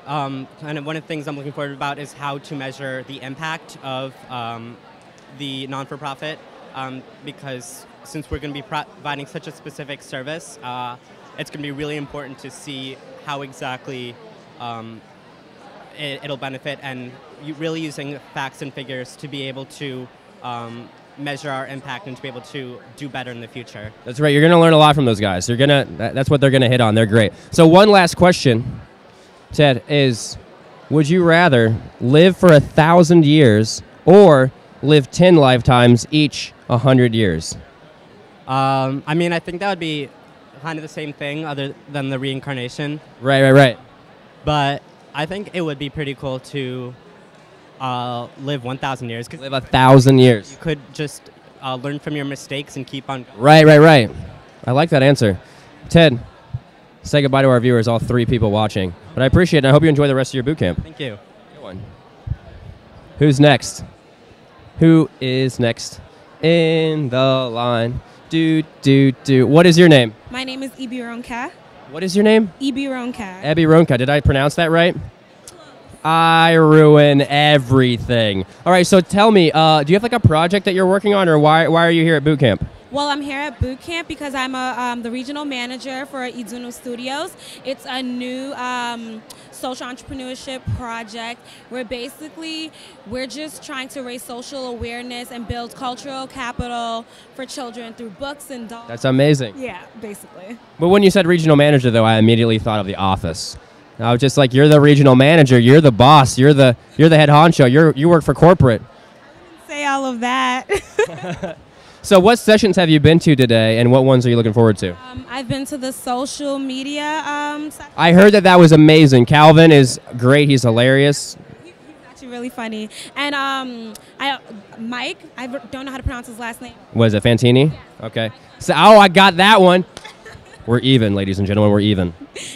Yeah. And one of the things I'm looking forward about is how to measure the impact of the non-for-profit, because since we're going to be providing such a specific service, it's going to be really important to see how exactly it'll benefit, and really using facts and figures to be able to measure our impact and to be able to do better in the future. That's right. You're going to learn a lot from those guys. That's what they're going to hit on. They're great. So one last question, Ted, is would you rather live for 1,000 years or live 10 lifetimes, each 100 years? I mean, I think that would be kind of the same thing other than the reincarnation. Right. But I think it would be pretty cool to live 1,000 years. Live 1,000 years. You could just learn from your mistakes and keep on. Right. I like that answer. Ted, say goodbye to our viewers, all 3 people watching. But I appreciate it, and I hope you enjoy the rest of your boot camp. Thank you. Good one. Who's next? Who is next in the line? What is your name? My name is Ibi Ronka. What is your name? Ibi Ronka. Abby Ronka. Did I pronounce that right? I ruin everything. All right, so tell me, do you have like a project that you're working on, or why are you here at boot camp? Well, I'm here at boot camp because I'm the regional manager for Idunu Studios. It's a new social entrepreneurship project where basically we're just trying to raise social awareness and build cultural capital for children through books and dolls. That's amazing. Yeah, basically. But when you said regional manager, though, I immediately thought of The Office. I was just like, you're the regional manager, you're the boss, you're the head honcho, you work for corporate. Say all of that. So what sessions have you been to today, and what ones are you looking forward to? I've been to the social media section. I heard that was amazing. Calvin is great. He's hilarious. He's actually really funny. And Mike, I don't know how to pronounce his last name. Was it Fantini? Yeah. Okay. So, I got that one. We're even, ladies and gentlemen. We're even.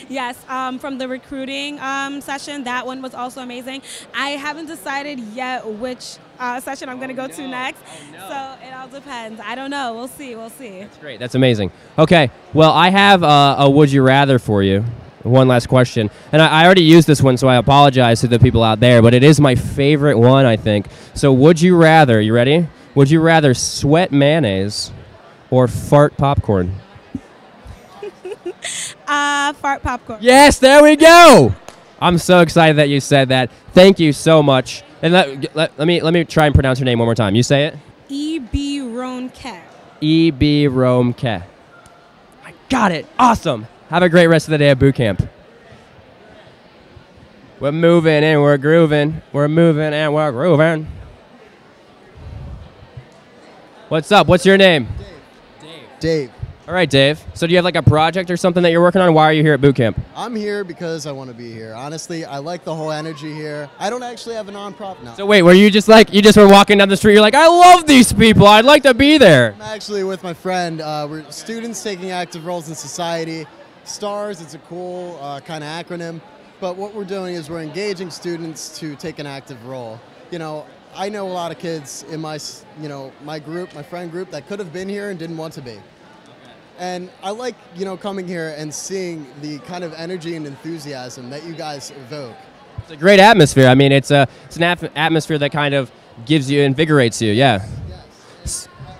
Yes, from the recruiting session, that one was also amazing. I haven't decided yet which session I'm going to go to next, so it all depends. I don't know. We'll see. That's great. That's amazing. Okay, well, I have a would you rather for you. One last question. And I already used this one, so I apologize to the people out there, but it is my favorite one, I think. So would you rather, you ready? Would you rather sweat mayonnaise or fart popcorn? Fart popcorn. Yes, there we go. I'm so excited that you said that. Thank you so much. And let me try and pronounce your name one more time. You say it. E.B. Ronke. E.B. Ronke. I got it. Awesome. Have a great rest of the day at boot camp. We're moving and we're grooving. We're moving and we're grooving. What's up? What's your name? Dave. All right, Dave. So do you have like a project or something that you're working on? Why are you here at boot camp? I'm here because I want to be here. Honestly, I like the whole energy here. I don't actually have a nonprofit now. So wait, were you just were walking down the street, you're like, I love these people, I'd like to be there. I'm actually with my friend. We're students taking active roles in society. STARS, it's a cool kind of acronym. But what we're doing is we're engaging students to take an active role. You know, I know a lot of kids in my, my group, my friend group, that could have been here and didn't want to be. And I like, coming here and seeing the kind of energy and enthusiasm that you guys evoke. It's a great atmosphere. I mean, it's an atmosphere that kind of gives you, invigorates you. Yeah.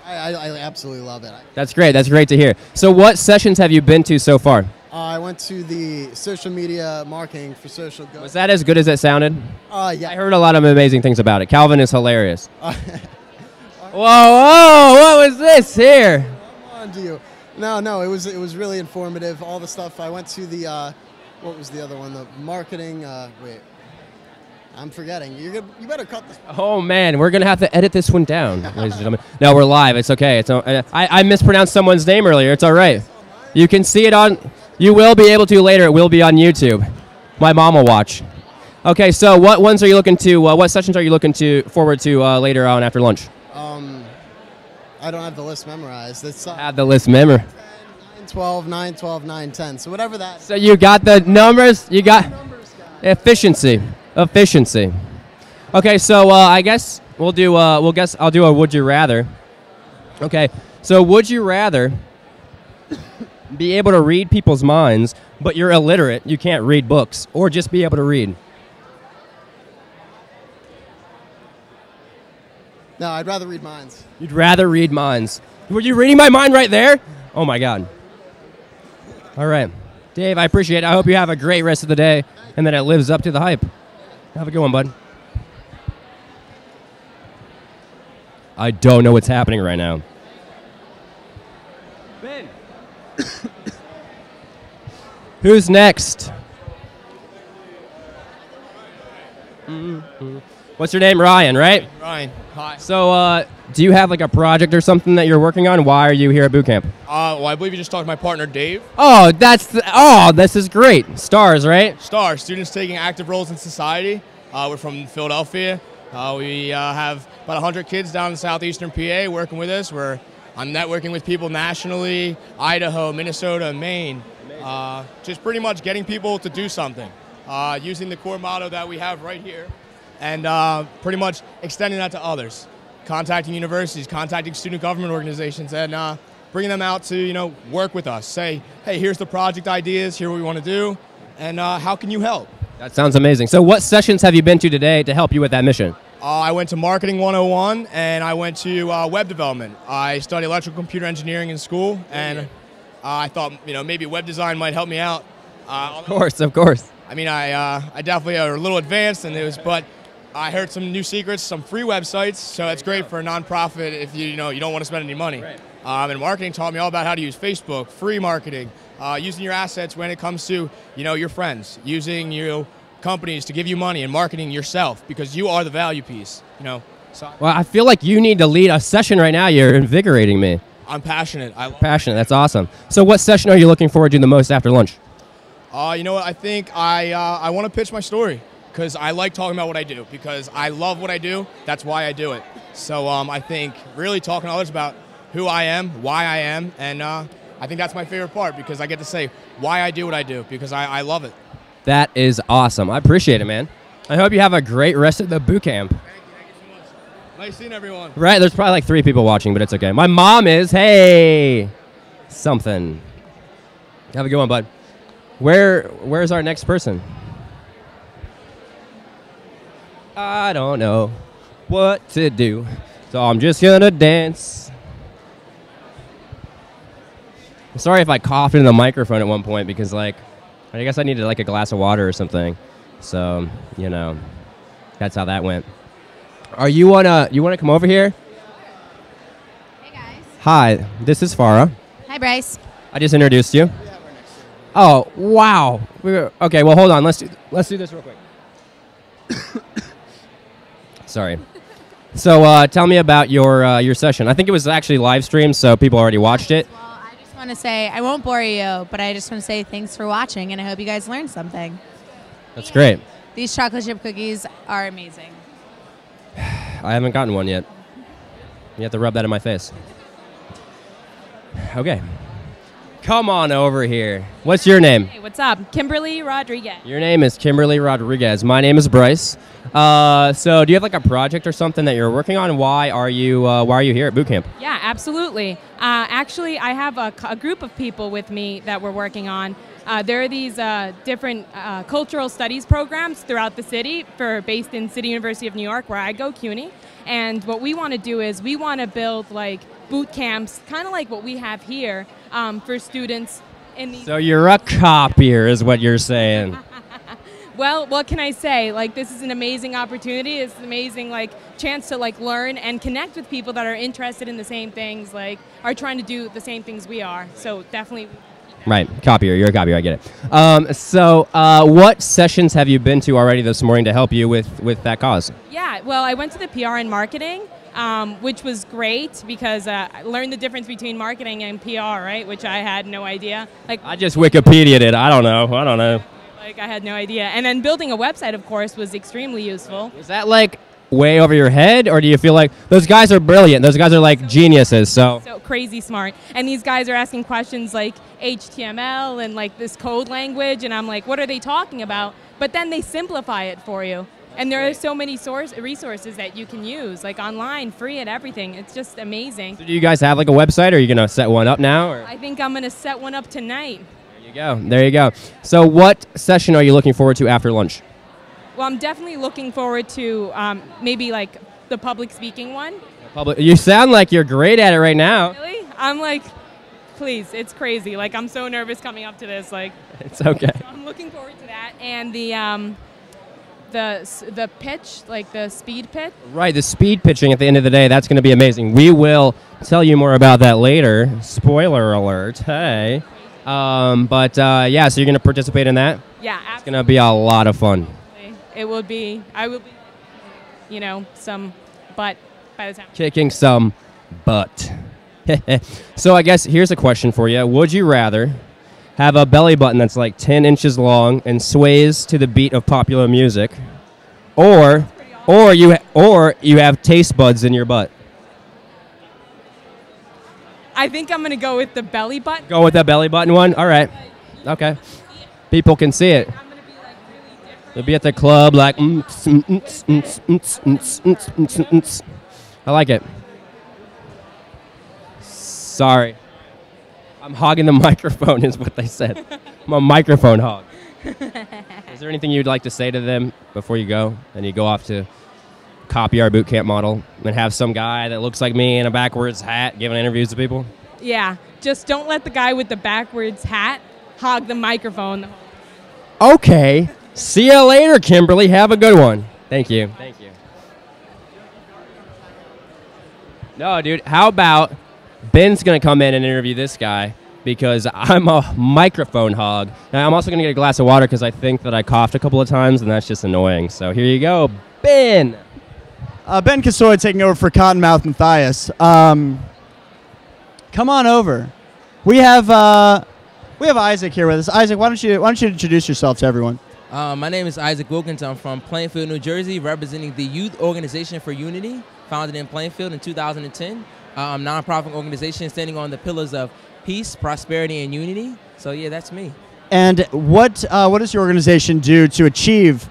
I absolutely love it. That's great. That's great to hear. So what sessions have you been to so far? I went to the social media marketing for social good. Was that as good as it sounded? Yeah. I heard a lot of amazing things about it. Calvin is hilarious. Whoa, what was this here? Come on, do you? No, it was really informative. All the stuff. I went to the, what was the other one? The marketing, wait. I'm forgetting. You better cut this. Oh, man, we're going to have to edit this one down, ladies and gentlemen. No, we're live. It's okay. I mispronounced someone's name earlier. It's all right. You can see it on, you will be able to later. It will be on YouTube. My mom will watch. Okay, so what ones are you looking to, what sessions are you looking forward to later on after lunch? I don't have the list memorized. It's have the list memorized. 9, 12, 9, 12, 9, 10. So whatever that. So you got the numbers. You got efficiency. Efficiency. Okay, so I guess I'll do a would you rather. Okay, so would you rather be able to read people's minds, but you're illiterate, you can't read books, or just be able to read? No, I'd rather read minds. You'd rather read minds. Were you reading my mind right there? Oh my God. All right. Dave, I appreciate it. I hope you have a great rest of the day and that it lives up to the hype. Have a good one, bud. I don't know what's happening right now. Ben. Who's next? What's your name? Ryan, right? Ryan, hi. So, do you have like a project or something that you're working on? Why are you here at boot camp? Well, I believe you just talked to my partner, Dave. Oh, this is great. STARS, right? STARS, Students Taking Active Roles in Society. We're from Philadelphia. We have about 100 kids down in southeastern PA working with us. I'm networking with people nationally, Idaho, Minnesota, Maine. Just pretty much getting people to do something. Using the core motto that we have right here. And pretty much extending that to others. Contacting universities, contacting student government organizations, and bringing them out to work with us. Say, hey, here's the project ideas, here's what we want to do, and how can you help? That sounds amazing. So what sessions have you been to today to help you with that mission? I went to Marketing 101, and I went to web development. I studied electrical computer engineering in school, and I thought maybe web design might help me out. Of course. I mean, I definitely are a little advanced, but I heard some new secrets, some free websites, so it's great for a nonprofit if you don't want to spend any money. Right. And marketing taught me all about how to use Facebook, free marketing, using your assets when it comes to your friends, using your companies to give you money, and marketing yourself because you are the value piece. So well, I feel like you need to lead a session right now. You're invigorating me. I'm passionate. Passionate. That's awesome. So what session are you looking forward to the most after lunch? You know what? I think I want to pitch my story. Because I like talking about what I do, because I love what I do. That's why I do it. So I think really talking to others about who I am, why I am, and I think that's my favorite part because I get to say why I do what I do because I love it. That is awesome. I appreciate it, man. I hope you have a great rest of the boot camp. Thank you so much. Nice seeing everyone. Right, there's probably like 3 people watching, but it's okay. My mom is, hey, something. Have a good one, bud. Where's our next person? I don't know what to do, so I'm just gonna dance. I'm sorry if I coughed into the microphone at one point because, I guess I needed a glass of water or something. So, that's how that went. You wanna come over here? Hey guys. Hi, this is Farah. Hi Bryce. I just introduced you. Oh wow. Okay, well hold on. Let's do this real quick. Sorry. So tell me about your session. I think it was actually live streamed, so people already watched it. Well, I just want to say, I won't bore you, but I just want to say thanks for watching, and I hope you guys learned something. That's great. These chocolate chip cookies are amazing. I haven't gotten one yet. You have to rub that in my face. Okay. Come on over here. What's your name? Hey, what's up? Kimberly Rodriguez. Your name is Kimberly Rodriguez. My name is Bryce. So do you have like a project or something that you're working on? Why are you here at boot camp? Yeah, absolutely. Actually, I have a group of people with me that we're working on. There are these different cultural studies programs throughout the city based in City University of New York, where I go, CUNY. And what we want to do is we want to build like boot camps, kind of like what we have here for students in these. So you're a copier is what you're saying. Well, what can I say? Like, this is an amazing opportunity. It's an amazing, like, chance to, like, learn and connect with people that are interested in the same things, like, are trying to do the same things we are. So definitely. Right, copier. You're a copier. I get it. So what sessions have you been to already this morning to help you with that cause? Yeah, well, I went to the PR and marketing, which was great because I learned the difference between marketing and PR, right? Which I had no idea. Like, I just Wikipedia'd it. I don't know. Like, I had no idea. And then building a website, of course, was extremely useful. Is that like way over your head, or do you feel like those guys are brilliant? Those guys are like geniuses. So Crazy smart. And these guys are asking questions like HTML and like this code language, and I'm like, what are they talking about? But then they simplify it for you. And there are so many resources that you can use, like online, free and everything. It's just amazing. So do you guys have like a website, or are you gonna set one up now? Or? I think I'm gonna set one up tonight. There you go. So what session are you looking forward to after lunch? Well, I'm definitely looking forward to maybe like the public speaking one. You sound like you're great at it right now. Really? I'm like, please, it's crazy. Like, I'm so nervous coming up to this. Like, it's okay. I'm looking forward to that. And the pitch, like the speed pitch. Right, the speed pitching at the end of the day, that's going to be amazing. We will tell you more about that later. Spoiler alert. Hey. Yeah, so you're going to participate in that? Yeah, absolutely. It's going to be a lot of fun. I will be, some butt by the time. Kicking some butt. So I guess here's a question for you. Would you rather have a belly button that's like 10 inches long and sways to the beat of popular music, or you have taste buds in your butt? I think I'm going to go with the belly button. Go with that belly button one? All right. Okay. People can see it. You'll be at the club like, I like it. Sorry. I'm hogging the microphone is what they said. I'm a microphone hog. Is there anything you'd like to say to them before you go? And you go off to copy our boot camp model and have some guy that looks like me in a backwards hat giving interviews to people? Yeah, just don't let the guy with the backwards hat hog the microphone. Okay. See you later, Kimberly. Have a good one. Thank you. Thank you. No, dude, how about Ben's going to come in and interview this guy because I'm a microphone hog. Now, I'm also going to get a glass of water because I think that I coughed a couple of times, and that's just annoying. So here you go, Ben. Ben Kasoy taking over for Cottonmouth Matthias. Come on over. We have Isaac here with us. Isaac, why don't you introduce yourself to everyone? My name is Isaac Wilkins. I'm from Plainfield, New Jersey, representing the Youth Organization for Unity, founded in Plainfield in 2010. A nonprofit organization standing on the pillars of peace, prosperity, and unity. So yeah, that's me. And what does your organization do to achieve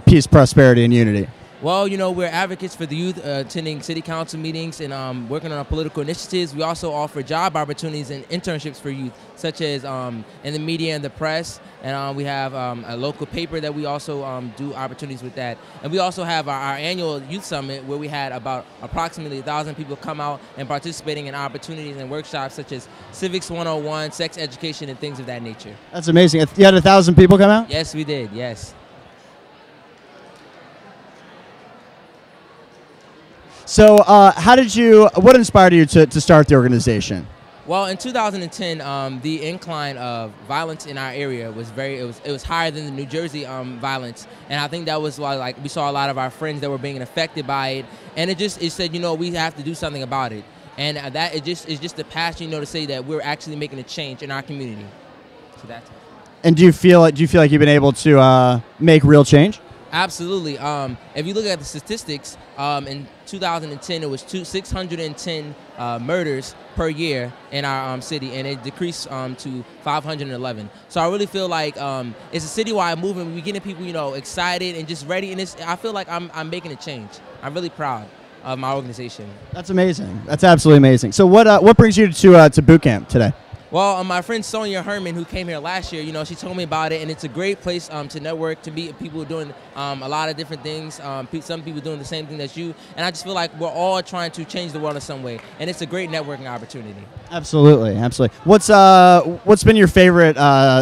peace, prosperity, and unity? Well, we're advocates for the youth attending city council meetings and working on our political initiatives. We also offer job opportunities and internships for youth, such as in the media and the press. And we have a local paper that we also do opportunities with that. And we also have our annual youth summit where we had about approximately 1,000 people come out and participating in opportunities and workshops such as Civics 101, sex education, and things of that nature. That's amazing. You had 1,000 people come out? Yes, we did. Yes. So what inspired you to start the organization? Well, in 2010, the incline of violence in our area was it was higher than the New Jersey violence, and I think that was why we saw a lot of our friends that were being affected by it, and it said we have to do something about it, and that is just the passion to say that we're actually making a change in our community. So that's it. And do you feel like you've been able to make real change? Absolutely. If you look at the statistics, in 2010 it was 610 murders per year in our city, and it decreased to 511. So I really feel like it's a citywide movement. We're getting people, excited and just ready, and I feel like I'm making a change. I'm really proud of my organization. That's amazing. That's absolutely amazing. So what brings you to boot camp today? Well, my friend Sonia Herman, who came here last year, she told me about it, and it's a great place to network, to meet people doing a lot of different things. Some people doing the same thing as you, and I just feel like we're all trying to change the world in some way, and it's a great networking opportunity. Absolutely, absolutely. What's been your favorite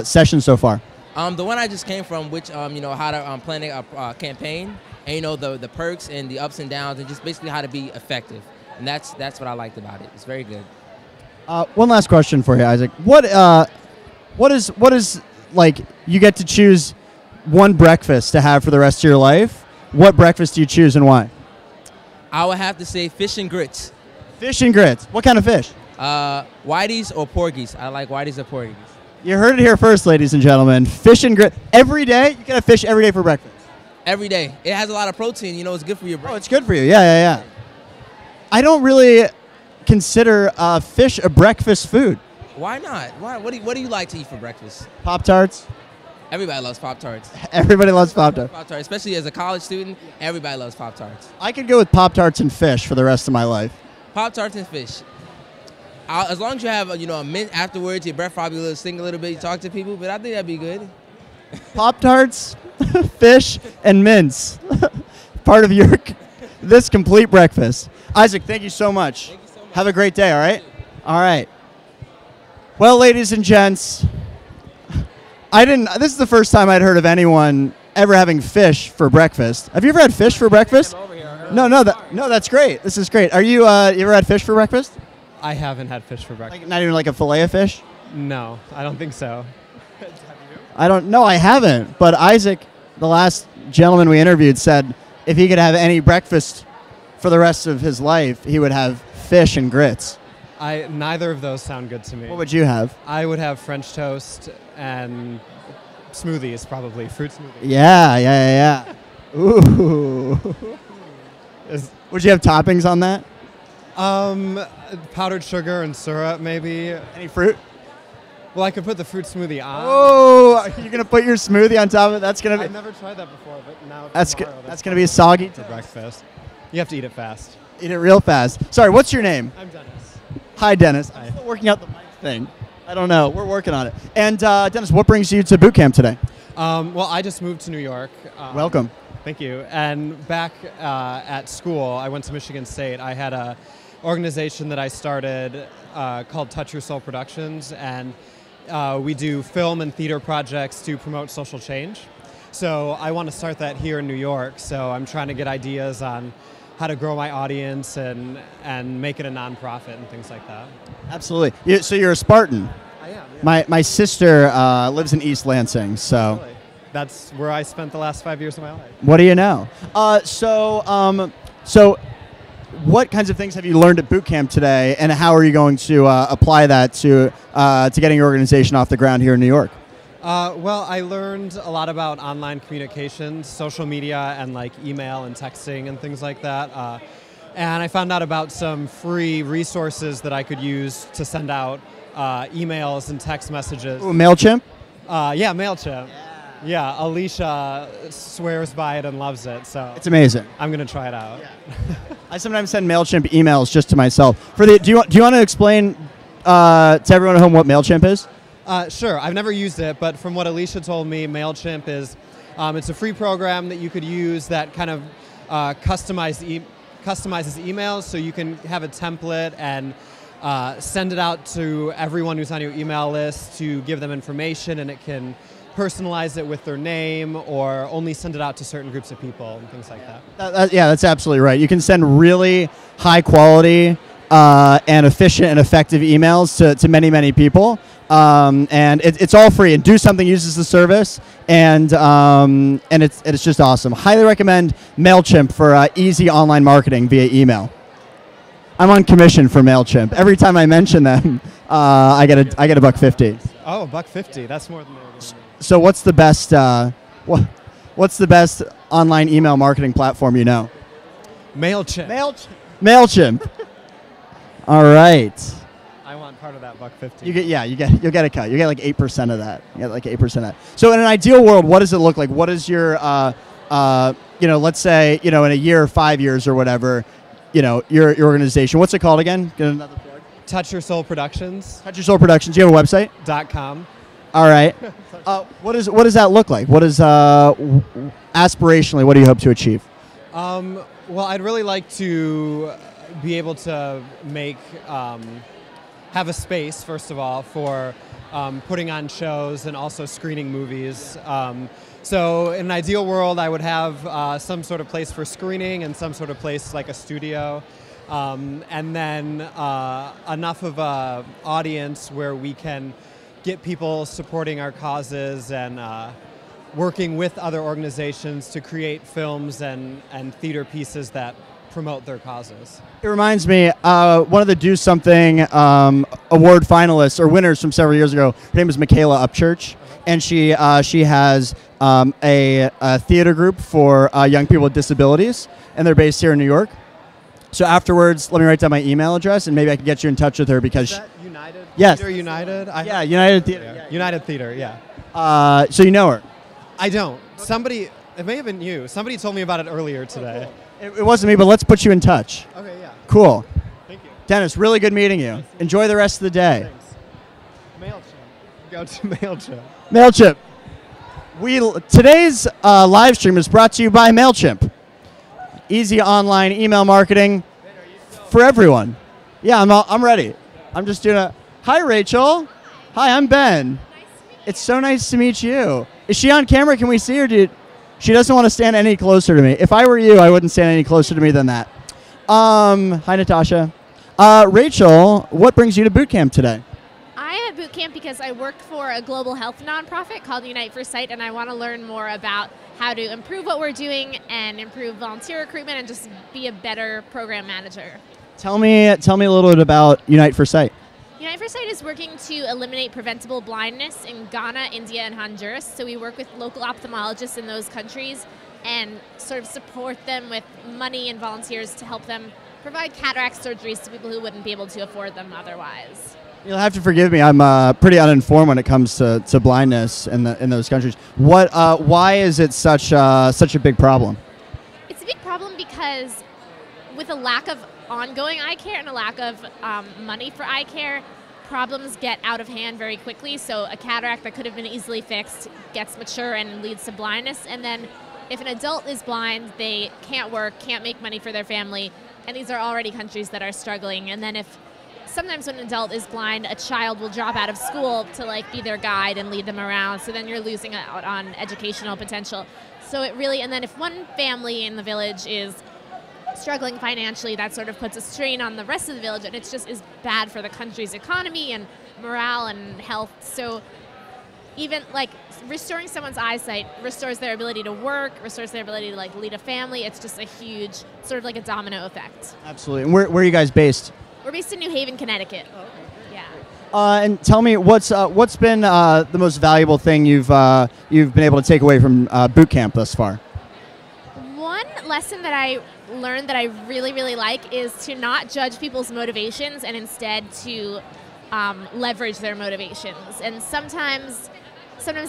session so far? The one I just came from, which how to plan a campaign, and the perks and the ups and downs, and just basically how to be effective, and that's what I liked about it. It's very good. One last question for you, Isaac. What is like, you get to choose one breakfast to have for the rest of your life? What breakfast do you choose and why? I would have to say fish and grits. Fish and grits. What kind of fish? Whiteys or porgies. I like whiteys or porgies. You heard it here first, ladies and gentlemen. Fish and grit every day. You can have fish every day for breakfast. Every day. It has a lot of protein. It's good for your brain. Oh, it's good for you. Yeah. I don't really consider fish a breakfast food. Why not? Why? What do you like to eat for breakfast? Pop-Tarts. Everybody loves Pop-Tarts. Everybody loves Pop-Tarts. Pop-Tarts, especially as a college student, everybody loves Pop-Tarts. I could go with Pop-Tarts and fish for the rest of my life. Pop-Tarts and fish. As long as you have a mint afterwards, your breath probably will sting a little bit, you talk to people, but I think that'd be good. Pop-Tarts, fish, and mints. Part of this complete breakfast. Isaac, thank you so much. Thank you so much. Have a great day, all right? All right. Well, ladies and gents, this is the first time I'd heard of anyone ever having fish for breakfast. Have you ever had fish for breakfast? No, that's great. This is great. Are you ever had fish for breakfast? I haven't had fish for breakfast. Like, not even like a fillet of fish? No, I don't think so. I don't know. I haven't. But Isaac, the last gentleman we interviewed, said if he could have any breakfast for the rest of his life, he would have fish and grits. Neither of those sound good to me. What would you have? I would have French toast and smoothies, probably fruit smoothies. Yeah. Ooh. Would you have toppings on that? Powdered sugar and syrup, maybe. Any fruit? Well, I could put the fruit smoothie on. Oh, are you gonna put your smoothie on top of it? That's gonna be. I've never tried that before, but now That's gonna be a soggy for breakfast. You have to eat it fast. Eat it real fast. Sorry, what's your name? I'm Dennis. Hi, Dennis. Hi. I'm still working out the mic thing. I don't know. We're working on it. And Dennis, what brings you to boot camp today? Well, I just moved to New York. Welcome. Thank you. And back at school, I went to Michigan State. I had a organization that I started called Touch Your Soul Productions, and we do film and theater projects to promote social change. So I want to start that here in New York. So I'm trying to get ideas on how to grow my audience and make it a nonprofit and things like that. Absolutely. So you're a Spartan. I am. Yeah. My sister lives in East Lansing, so. Really? That's where I spent the last 5 years of my life. What do you know? So what kinds of things have you learned at boot camp today, and how are you going to apply that to getting your organization off the ground here in New York? Well, I learned a lot about online communications, social media, and like email and texting and things like that. And I found out about some free resources that I could use to send out emails and text messages. Ooh, MailChimp? Yeah, MailChimp. Yeah, Alicia swears by it and loves it, so It's amazing. I'm gonna try it out. I sometimes send MailChimp emails just to myself. Do you want to explain to everyone at home what MailChimp is? Sure. I've never used it, but from what Alicia told me, MailChimp is it's a free program that you could use that kind of customizes emails, so you can have a template and send it out to everyone who's on your email list to give them information, and it can personalize it with their name or only send it out to certain groups of people and things like that. Yeah, that's absolutely right. You can send really high quality and efficient and effective emails to many, many people. And it's all free, and DoSomething uses the service, and it's just awesome. Highly recommend MailChimp for easy online marketing via email. I'm on commission for MailChimp. Every time I mention them, I get $1.50. Oh, $1.50. That's more than. So what's the best online email marketing platform you know? MailChimp. MailChimp. All right. I want part of that $1.50. You'll get a cut. You get like 8% of that. You get like 8% of that. So in an ideal world, what does it look like? What is your, let's say, in a year or 5 years or whatever, your organization. What's it called again? Get another plug. Touch Your Soul Productions. Touch Your Soul Productions. You have a website? .com. All right. What does that look like? What is aspirationally? What do you hope to achieve? Well, I'd really like to be able to make have a space, first of all, for putting on shows and also screening movies. So in an ideal world, I would have some sort of place for screening and some sort of place like a studio. And then enough of a audience where we can get people supporting our causes and working with other organizations to create films and theater pieces that promote their causes. It reminds me, one of the Do Something award finalists or winners from several years ago, her name is Michaela Upchurch, and she has a theater group for young people with disabilities, and they're based here in New York. So afterwards, let me write down my email address, and maybe I can get you in touch with her because... Is that United? Yes. Theater United? Yeah, United Theater. Yeah. United Theater, yeah. So you know her? I don't. Somebody, it may have been you. Somebody told me about it earlier today. It wasn't me, but let's put you in touch. Okay, yeah. Cool. Thank you. Dennis, really good meeting you. Enjoy the rest of the day. Thanks. MailChimp. Go to MailChimp. MailChimp. Today's live stream is brought to you by MailChimp. Easy online email marketing for everyone. Yeah, I'm ready. I'm just doing a... Hi, Rachel. Hi, I'm Ben. It's so nice to meet you. Is she on camera? Can we see her, dude? She doesn't want to stand any closer to me. If I were you, I wouldn't stand any closer to me than that. Hi, Natasha. Rachel, what brings you to boot camp today? I am at boot camp because I work for a global health nonprofit called Unite for Sight, and I want to learn more about how to improve what we're doing and improve volunteer recruitment and just be a better program manager. Tell me a little bit about Unite for Sight. Unite for Sight is working to eliminate preventable blindness in Ghana, India, and Honduras. So we work with local ophthalmologists in those countries and sort of support them with money and volunteers to help them provide cataract surgeries to people who wouldn't be able to afford them otherwise. You'll have to forgive me. I'm pretty uninformed when it comes to blindness in those countries. Why is it such a big problem? It's a big problem because with a lack of ongoing eye care and a lack of money for eye care, problems get out of hand very quickly. So a cataract that could have been easily fixed gets mature and leads to blindness. And then if an adult is blind, they can't work, can't make money for their family. And these are already countries that are struggling. And then sometimes when an adult is blind, a child will drop out of school to be their guide and lead them around. So then you're losing out on educational potential. So it really, and then if one family in the village is struggling financially, that sort of puts a strain on the rest of the village, and it just is bad for the country's economy and morale and health. So even restoring someone's eyesight restores their ability to work, restores their ability to lead a family. It's just a huge sort of a domino effect. Absolutely. And where are you guys based? We're based in New Haven, Connecticut. Oh, okay. Yeah. And tell me what's been the most valuable thing you've been able to take away from boot camp thus far? One lesson that I learned that I really, really like is to not judge people's motivations and instead to leverage their motivations. And sometimes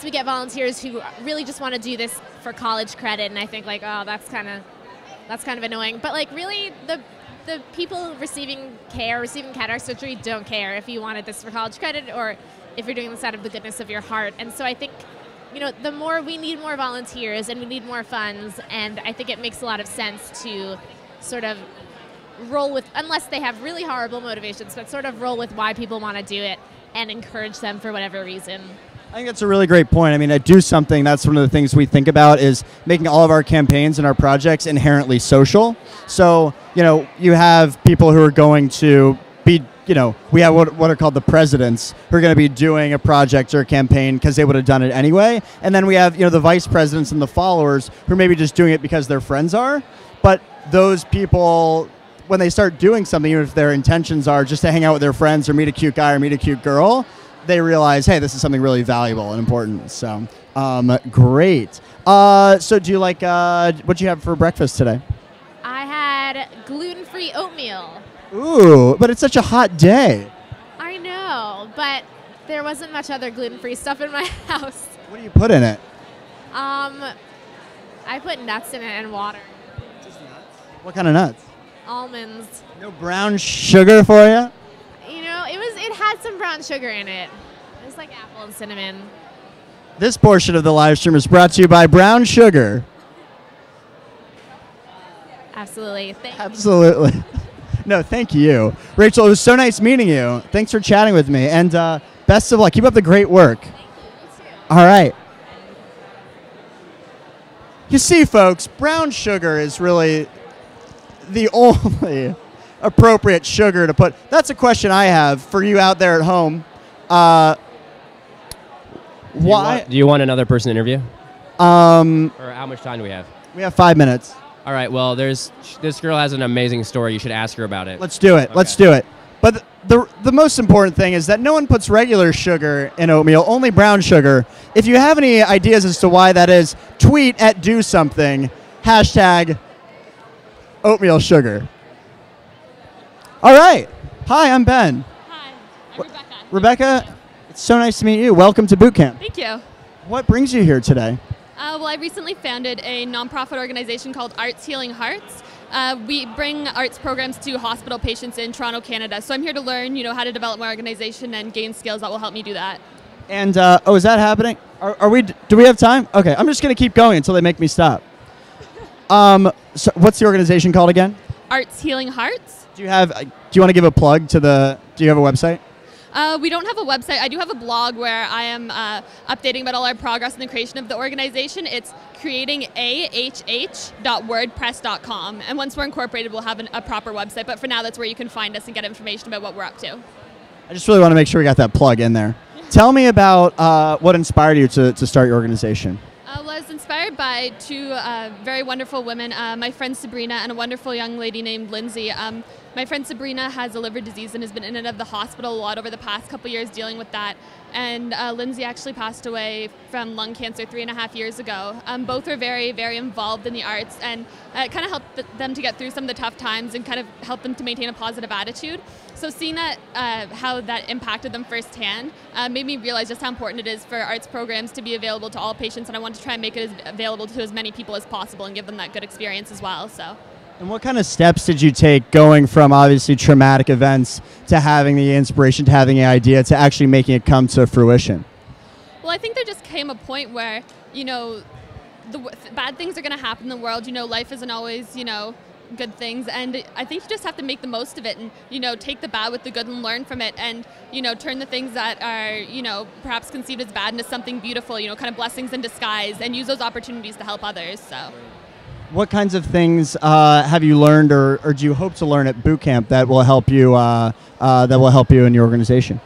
we get volunteers who really just want to do this for college credit, and I think oh, that's kind of annoying. But really the people receiving cataract surgery don't care if you wanted this for college credit or if you're doing this out of the goodness of your heart. And so I think we need more volunteers and we need more funds, and I think it makes a lot of sense to sort of roll with, unless they have really horrible motivations, but sort of roll with why people want to do it and encourage them for whatever reason. I think that's a really great point. I mean, at Do Something, that's one of the things we think about is making all of our campaigns and our projects inherently social. So, you have people who are going to be, we have what are called the presidents who are going to be doing a project or a campaign because they would have done it anyway. And then we have, the vice presidents and the followers who are maybe just doing it because their friends are. But those people, when they start doing something, even if their intentions are just to hang out with their friends or meet a cute guy or meet a cute girl, they realize, hey, this is something really valuable and important. So, great. So do you like, what'd you have for breakfast today? I had gluten-free oatmeal. Ooh, but it's such a hot day. I know, but there wasn't much other gluten-free stuff in my house. What do you put in it? I put nuts in it and water. What kind of nuts? Almonds. No brown sugar for you? You know, it had some brown sugar in it. It was like apple and cinnamon. This portion of the live stream is brought to you by Brown Sugar. Absolutely. Absolutely. No, thank you. Rachel, it was so nice meeting you. Thanks for chatting with me. And best of luck. Keep up the great work. All right. You see, folks, brown sugar is really the only appropriate sugar to put. That's a question I have for you out there at home. Why? Do you want another person interview? Or how much time do we have? We have 5 minutes. All right. Well, this girl has an amazing story. You should ask her about it. Let's do it. Okay. Let's do it. But the most important thing is that no one puts regular sugar in oatmeal, only brown sugar. If you have any ideas as to why that is, tweet at DoSomething, hashtag oatmeal sugar. All right. Hi, I'm Ben. Hi, I'm Rebecca. Rebecca, it's so nice to meet you. Welcome to boot camp. Thank you. What brings you here today? Well, I recently founded a nonprofit organization called Arts Healing Hearts. We bring arts programs to hospital patients in Toronto, Canada. So I'm here to learn, how to develop my organization and gain skills that will help me do that. And is that happening? Do we have time? Okay, I'm just going to keep going until they make me stop. So what's the organization called again? Arts Healing Hearts. Do you want to give a plug to do you have a website? We don't have a website. I do have a blog where I am updating about all our progress in the creation of the organization. It's creatingahh.wordpress.com. And once we're incorporated, we'll have a proper website. But for now, that's where you can find us and get information about what we're up to. I just really want to make sure we got that plug in there. Tell me about what inspired you to start your organization. Well, I was inspired by two very wonderful women, my friend Sabrina and a wonderful young lady named Lindsay. My friend Sabrina has a liver disease and has been in and out of the hospital a lot over the past couple years dealing with that. And Lindsay actually passed away from lung cancer 3.5 years ago. Both are very, very involved in the arts, and it kind of helped them to get through some of the tough times and kind of helped them to maintain a positive attitude. So seeing that, how that impacted them firsthand made me realize just how important it is for arts programs to be available to all patients, and I want to try and make it available to as many people as possible and give them that good experience as well. So. And what kind of steps did you take going from obviously traumatic events to having the inspiration, to having the idea, to actually making it come to fruition? Well, I think there just came a point where, bad things are going to happen in the world. Life isn't always, good things. And I think you just have to make the most of it and, take the bad with the good and learn from it and, turn the things that are, perhaps conceived as bad into something beautiful, kind of blessings in disguise, and use those opportunities to help others. So. What kinds of things have you learned, or do you hope to learn at boot camp that will help you in your organization?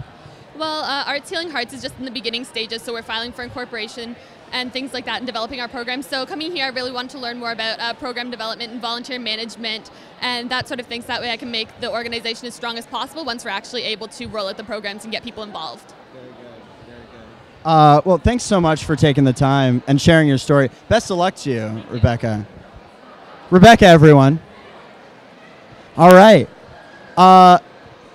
Well, Arts Healing Hearts is just in the beginning stages, so we're filing for incorporation and things like that and developing our programs. So coming here, I really want to learn more about program development and volunteer management and that sort of thing, so that way I can make the organization as strong as possible once we're actually able to roll out the programs and get people involved. Very good, very good. Well, thanks so much for taking the time and sharing your story. Best of luck to you, Rebecca. Rebecca, everyone. All right.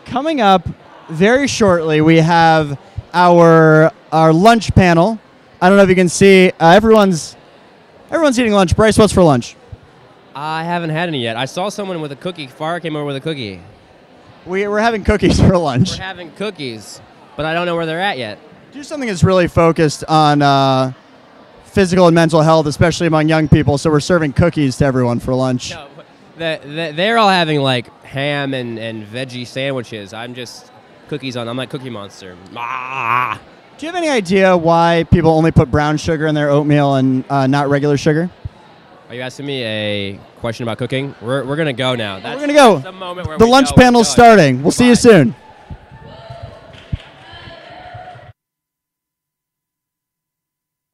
Coming up very shortly, we have our lunch panel. I don't know if you can see. Everyone's eating lunch. Bryce, what's for lunch? I haven't had any yet. I saw someone with a cookie. Farah came over with a cookie. We're having cookies for lunch. We're having cookies, but I don't know where they're at yet. Do something that's really focused on physical and mental health, especially among young people. So we're serving cookies to everyone for lunch. No, they're all having like ham and veggie sandwiches. I'm just cookies on. I'm like Cookie Monster. Ah! Do you have any idea why people only put brown sugar in their oatmeal and not regular sugar? Are you asking me a question about cooking? We're going to go now. We're going to go. The moment where the lunch panel's starting. We'll see you soon.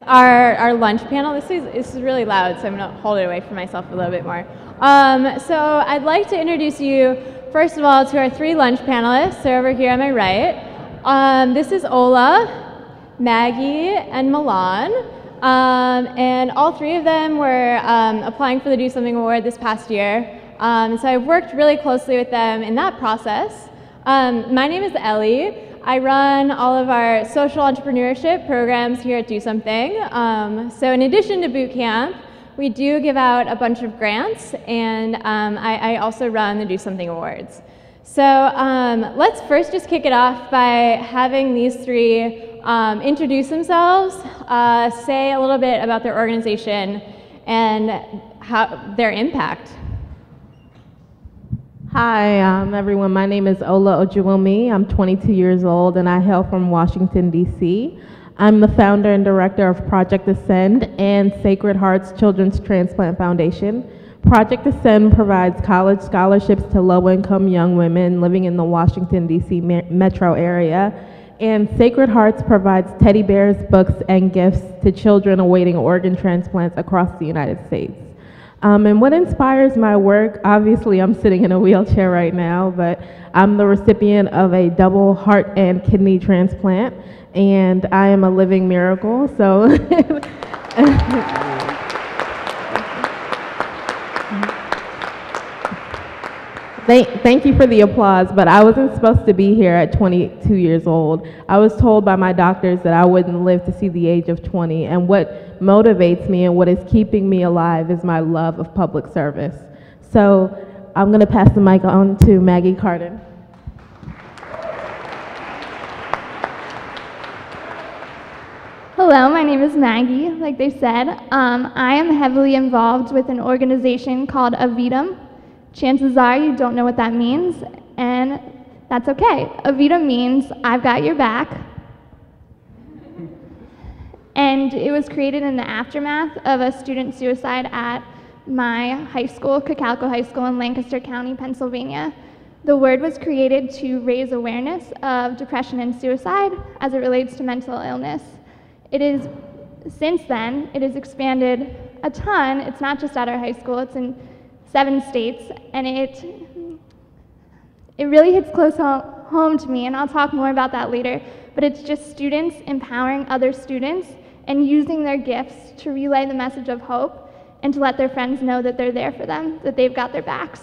Our lunch panel, this is really loud, so I'm going to hold it away from myself a little bit more. So I'd like to introduce you, first of all, to our three lunch panelists. They're over here on my right. This is Ola, Maggie, and Milan. And all three of them were applying for the Do Something Award this past year. So I've worked really closely with them in that process. My name is Ellie. I run all of our social entrepreneurship programs here at Do Something. So in addition to boot camp, we do give out a bunch of grants, and I also run the Do Something Awards. So let's first just kick it off by having these three introduce themselves, say a little bit about their organization and their impact. Hi, everyone. My name is Ola Ojuwumi. I'm 22 years old, and I hail from Washington, D.C. I'm the founder and director of Project Ascend and Sacred Hearts Children's Transplant Foundation. Project Ascend provides college scholarships to low-income young women living in the Washington, D.C. metro area. And Sacred Hearts provides teddy bears, books, and gifts to children awaiting organ transplants across the United States. And what inspires my work, obviously I'm sitting in a wheelchair right now, but I'm the recipient of a double heart and kidney transplant, and I am a living miracle, so. Thank you for the applause, but I wasn't supposed to be here at 22 years old. I was told by my doctors that I wouldn't live to see the age of 20, and what motivates me and what is keeping me alive is my love of public service. So I'm going to pass the mic on to Maggie Carden. Hello, my name is Maggie, like they said. I am heavily involved with an organization called Avitam. Chances are you don't know what that means, and that's okay. Avita means I've got your back. And it was created in the aftermath of a student suicide at my high school, Cacalco High School in Lancaster County, Pennsylvania. The word was created to raise awareness of depression and suicide as it relates to mental illness. Since then, it has expanded a ton. It's not just at our high school, it's in 7 states, and it really hits close home to me, and I'll talk more about that later, but it's just students empowering other students and using their gifts to relay the message of hope and to let their friends know that they're there for them, that they've got their backs.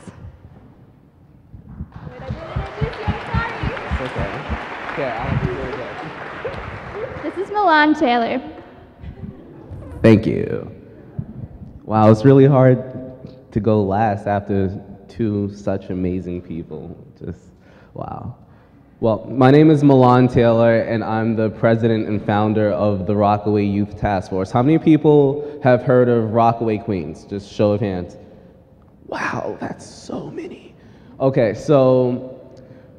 This is Milan Taylor. Thank you. Wow, it's really hard to go last after two such amazing people. Just wow. Well, my name is Milan Taylor, and I'm the president and founder of the Rockaway Youth Task Force. How many people have heard of Rockaway Queens? Just show of hands. Wow, that's so many. Okay, so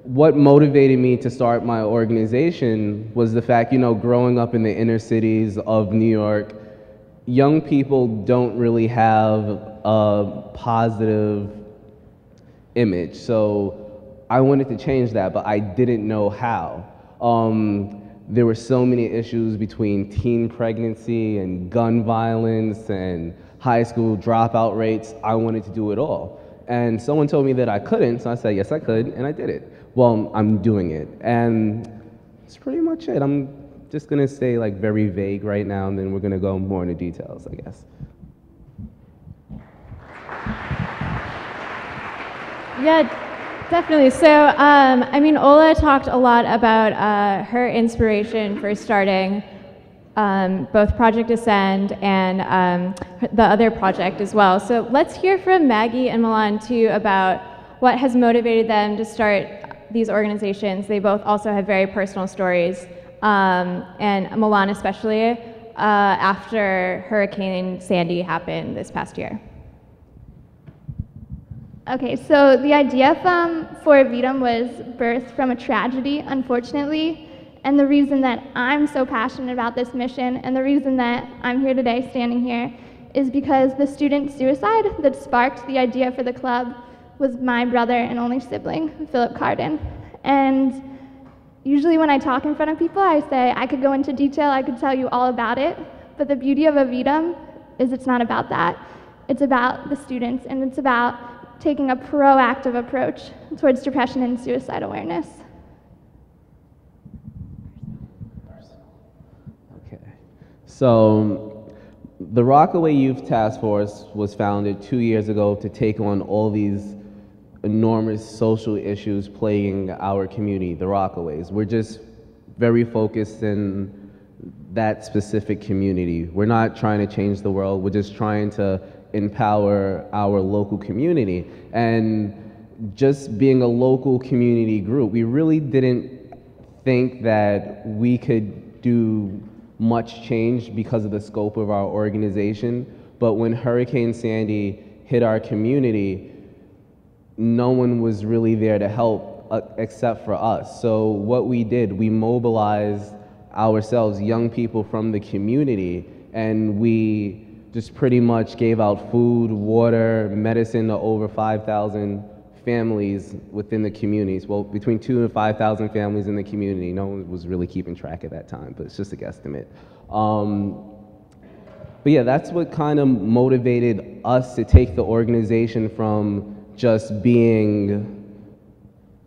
what motivated me to start my organization was the fact, growing up in the inner cities of New York, young people don't really have a positive image. So I wanted to change that, but I didn't know how. There were so many issues between teen pregnancy and gun violence and high school dropout rates. I wanted to do it all. And someone told me that I couldn't, so I said, yes, I could, and I did it. Well, I'm doing it. And that's pretty much it. I'm just gonna stay very vague right now, and then we're gonna go more into details, I guess. Yeah, definitely. So, Ola talked a lot about her inspiration for starting both Project Ascend and the other project as well. So let's hear from Maggie and Milan too about what has motivated them to start these organizations. They both also have very personal stories. And Milan especially, after Hurricane Sandy happened this past year. Okay, so the idea for Avitam was birthed from a tragedy, unfortunately, and the reason that I'm so passionate about this mission and the reason that I'm here today, standing here, is because the student suicide that sparked the idea for the club was my brother and only sibling, Philip Carden. And usually when I talk in front of people, I say I could go into detail, I could tell you all about it, but the beauty of Avitam is it's not about that. It's about the students, and it's about taking a proactive approach towards depression and suicide awareness. So the Rockaway Youth Task Force was founded 2 years ago to take on all these enormous social issues plaguing our community, the Rockaways. We're just very focused in that specific community. We're not trying to change the world, we're just trying to empower our local community. And just being a local community group, we really didn't think that we could do much change because of the scope of our organization. But when Hurricane Sandy hit our community, no one was really there to help except for us. So what we did, we mobilized ourselves, young people from the community, and we just pretty much gave out food, water, medicine to over 5,000 families within the communities. Well, between 2,000 and 5,000 families in the community. No one was really keeping track at that time, but it's just a guesstimate. But yeah, that's what kind of motivated us to take the organization from just being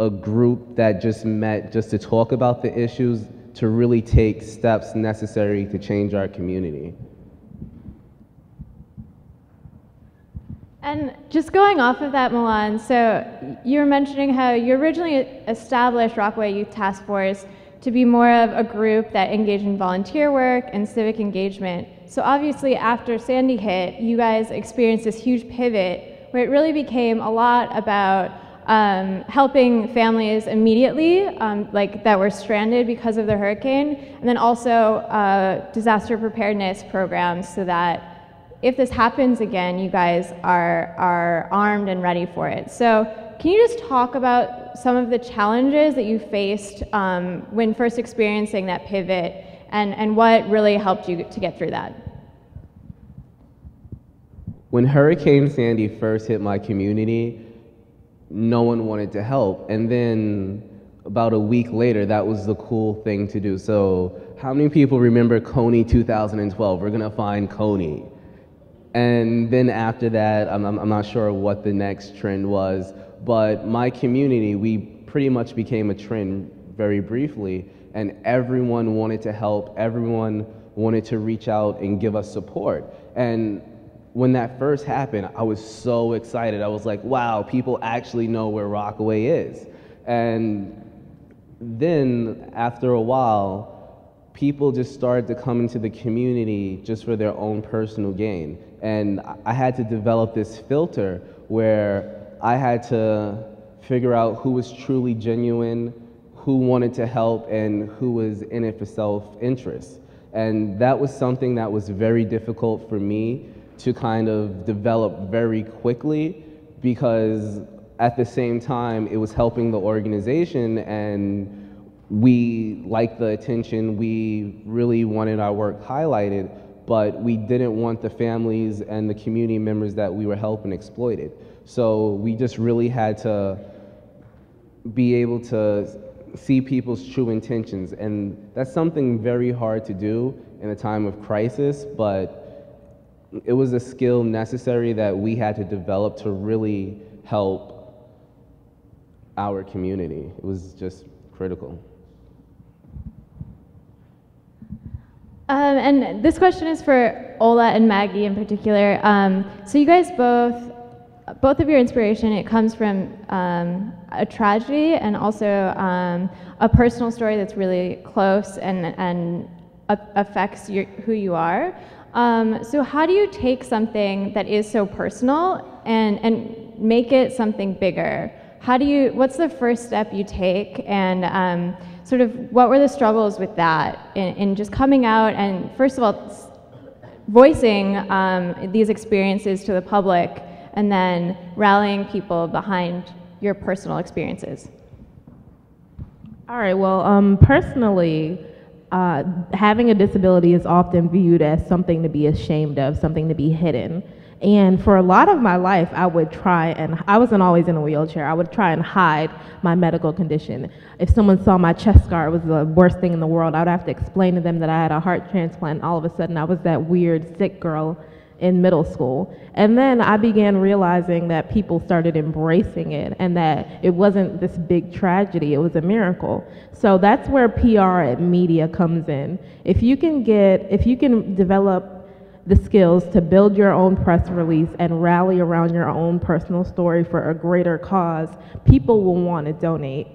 a group that just met just to talk about the issues to really take steps necessary to change our community. And just going off of that, Milan, so you were mentioning how you originally established Rockaway Youth Task Force to be more of a group that engaged in volunteer work and civic engagement. So obviously after Sandy hit, you guys experienced this huge pivot where it really became a lot about helping families immediately, like that were stranded because of the hurricane, and then also disaster preparedness programs so that if this happens again, you guys are armed and ready for it. So can you just talk about some of the challenges that you faced when first experiencing that pivot and what really helped you to get through that? When Hurricane Sandy first hit my community, no one wanted to help. And then about a week later, that was the cool thing to do. So how many people remember Coney 2012? We're gonna find Coney. And then after that, I'm not sure what the next trend was, but my community, we pretty much became a trend very briefly, and everyone wanted to help, everyone wanted to reach out and give us support. And when that first happened, I was so excited. I was like, wow, people actually know where Rockaway is. And then after a while, people just started to come into the community just for their own personal gain. And I had to develop this filter where I had to figure out who was truly genuine, who wanted to help, and who was in it for self-interest. And that was something that was very difficult for me to kind of develop very quickly, because at the same time it was helping the organization and we liked the attention, we really wanted our work highlighted, but we didn't want the families and the community members that we were helping exploited. So we just really had to be able to see people's true intentions, and that's something very hard to do in a time of crisis, but it was a skill necessary that we had to develop to really help our community. It was just critical. And this question is for Ola and Maggie in particular. So you guys both of your inspiration, it comes from a tragedy and also a personal story that's really close and affects who you are. So how do you take something that is so personal and make it something bigger? What's the first step you take, and sort of what were the struggles with that in just coming out and first of all voicing these experiences to the public and then rallying people behind your personal experiences? All right, well, personally, having a disability is often viewed as something to be ashamed of, something to be hidden. And for a lot of my life, I wasn't always in a wheelchair. I would try and hide my medical condition. If someone saw my chest scar, it was the worst thing in the world. I would have to explain to them that I had a heart transplant. And all of a sudden, I was that weird, sick girl in middle school. And then I began realizing that people started embracing it and that it wasn't this big tragedy, it was a miracle. So that's where PR and media comes in. If you can develop the skills to build your own press release and rally around your own personal story for a greater cause, people will want to donate.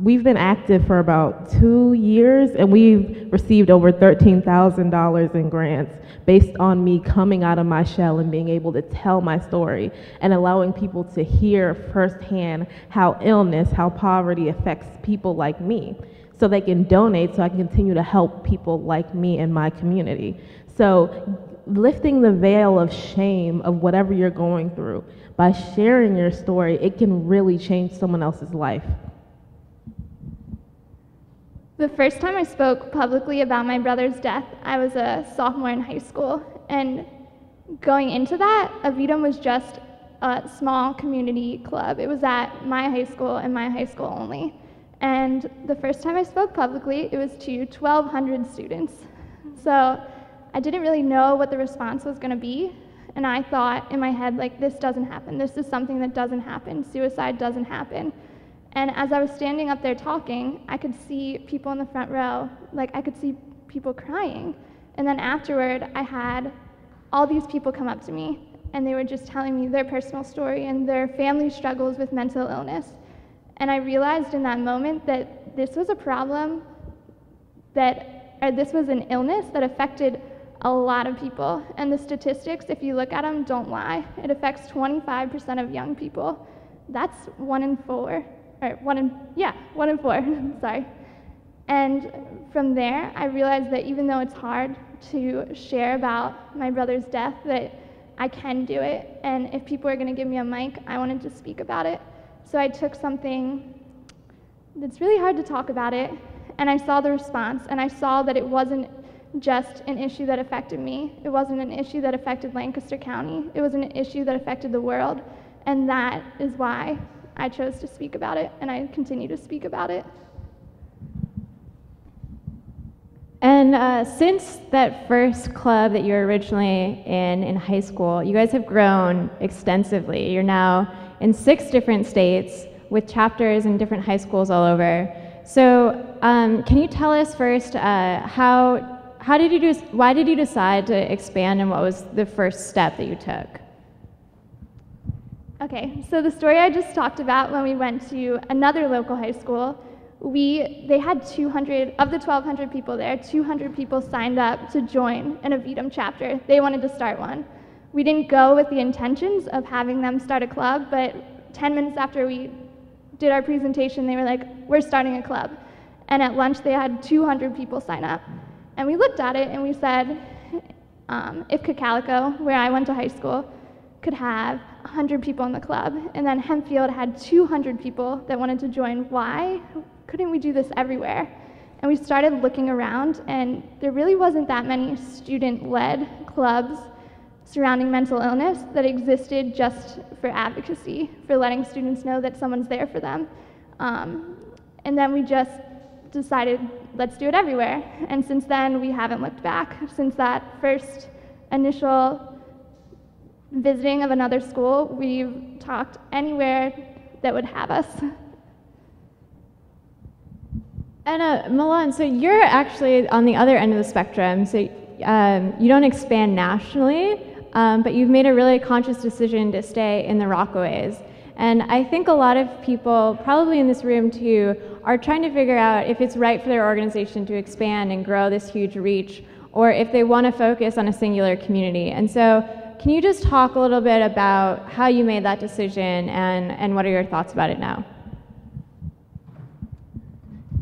We've been active for about 2 years, and we've received over $13,000 in grants based on me coming out of my shell and being able to tell my story and allowing people to hear firsthand how illness, how poverty affects people like me, so they can donate so I can continue to help people like me in my community. So lifting the veil of shame of whatever you're going through, by sharing your story, it can really change someone else's life. The first time I spoke publicly about my brother's death, I was a sophomore in high school. And going into that, Avidum was just a small community club. It was at my high school and my high school only. And the first time I spoke publicly, it was to 1,200 students. So I didn't really know what the response was going to be. And I thought in my head, like, this doesn't happen. This is something that doesn't happen. Suicide doesn't happen. And as I was standing up there talking, I could see people in the front row, like I could see people crying. And then afterward, I had all these people come up to me, and they were just telling me their personal story and their family struggles with mental illness. And I realized in that moment that this was a problem this was an illness that affected a lot of people. And the statistics, if you look at them, don't lie. It affects 25% of young people. That's 1 in 4. Or 1 in 4, sorry. And from there, I realized that even though it's hard to share about my brother's death, that I can do it. And if people are going to give me a mic, I wanted to speak about it. So I took something that's really hard to talk about it, and I saw the response, and I saw that it wasn't just an issue that affected me. It wasn't an issue that affected Lancaster County. It was an issue that affected the world. And that is why I chose to speak about it, and I continue to speak about it. And since that first club that you were originally in high school, you guys have grown extensively. You're now in 6 different states with chapters in different high schools all over. So can you tell us first why did you decide to expand, and what was the first step that you took? Okay, so the story I just talked about, when we went to another local high school, they had 200, of the 1,200 people there, 200 people signed up to join an Avidum chapter. They wanted to start one. We didn't go with the intentions of having them start a club, but 10 minutes after we did our presentation, they were like, we're starting a club. And at lunch, they had 200 people sign up. And we looked at it and we said, if Cocalico, where I went to high school, could have 100 people in the club, and then Hempfield had 200 people that wanted to join, why couldn't we do this everywhere? And we started looking around, and there really wasn't that many student-led clubs surrounding mental illness that existed just for advocacy, for letting students know that someone's there for them. And then we just decided, let's do it everywhere. And since then, we haven't looked back. Since that first initial visiting of another school, we've talked anywhere that would have us. And Milan, so you're actually on the other end of the spectrum. So you don't expand nationally, but you've made a really conscious decision to stay in the Rockaways. And I think a lot of people, probably in this room too, are trying to figure out if it's right for their organization to expand and grow this huge reach, or if they want to focus on a singular community. And so can you just talk a little bit about how you made that decision, and what are your thoughts about it now?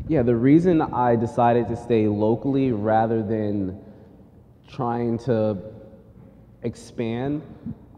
Yeah, the reason I decided to stay locally rather than trying to expand,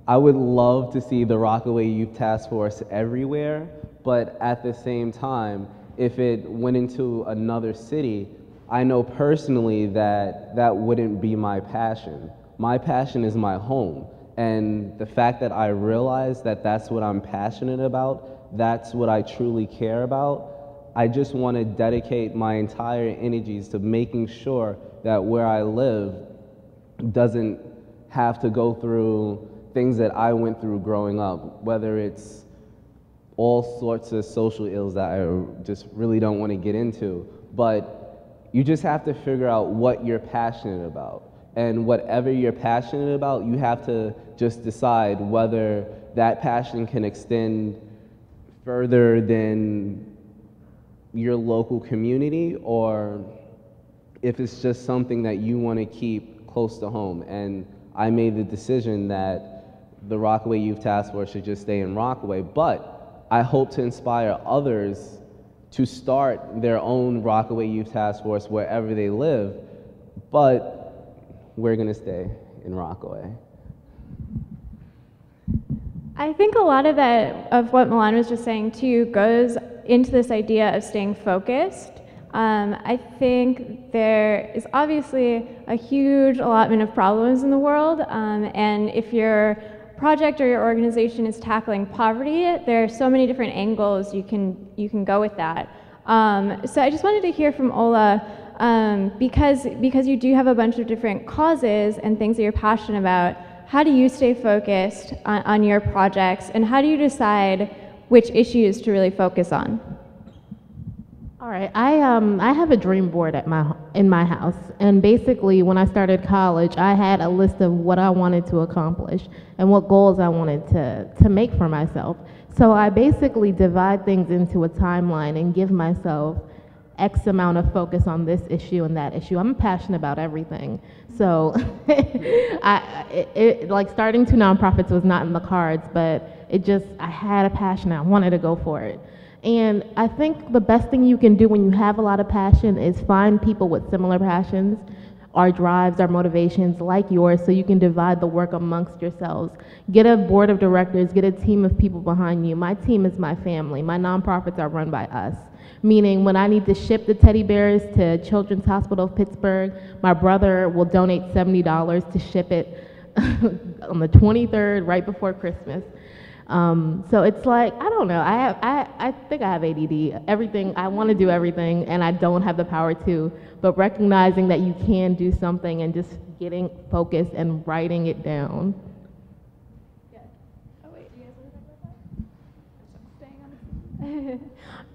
I would love to see the Rockaway Youth Task Force everywhere, but at the same time, if it went into another city, I know personally that that wouldn't be my passion. My passion is my home, and the fact that I realize that that's what I'm passionate about, that's what I truly care about, I just want to dedicate my entire energies to making sure that where I live doesn't have to go through things that I went through growing up, whether it's all sorts of social ills that I just really don't want to get into. But you just have to figure out what you're passionate about. And whatever you're passionate about, you have to just decide whether that passion can extend further than your local community, or if it's just something that you want to keep close to home. And I made the decision that the Rockaway Youth Task Force should just stay in Rockaway, but I hope to inspire others to start their own Rockaway Youth Task Force wherever they live, but we're going to stay in Rockaway. I think a lot of that, of what Milan was just saying too, goes into this idea of staying focused. I think there is obviously a huge allotment of problems in the world, and if your project or your organization is tackling poverty, there are so many different angles you can go with that. So I just wanted to hear from Ola, because you do have a bunch of different causes and things that you're passionate about. How do you stay focused on your projects, and how do you decide which issues to really focus on? All right, I have a dream board in my house, and basically when I started college, I had a list of what I wanted to accomplish and what goals I wanted to make for myself. So I basically divide things into a timeline and give myself X amount of focus on this issue and that issue. I'm passionate about everything. So like starting two nonprofits was not in the cards, but I had a passion. I wanted to go for it. And I think the best thing you can do when you have a lot of passion is find people with similar passions, our drives, our motivations like yours, so you can divide the work amongst yourselves. Get a board of directors, get a team of people behind you. My team is my family. My nonprofits are run by us. Meaning when I need to ship the teddy bears to Children's Hospital of Pittsburgh, my brother will donate $70 to ship it on the 23rd, right before Christmas. So it's like, I don't know, I think I have ADD. I want to do everything, and I don't have the power to, but recognizing that you can do something and just getting focused and writing it down.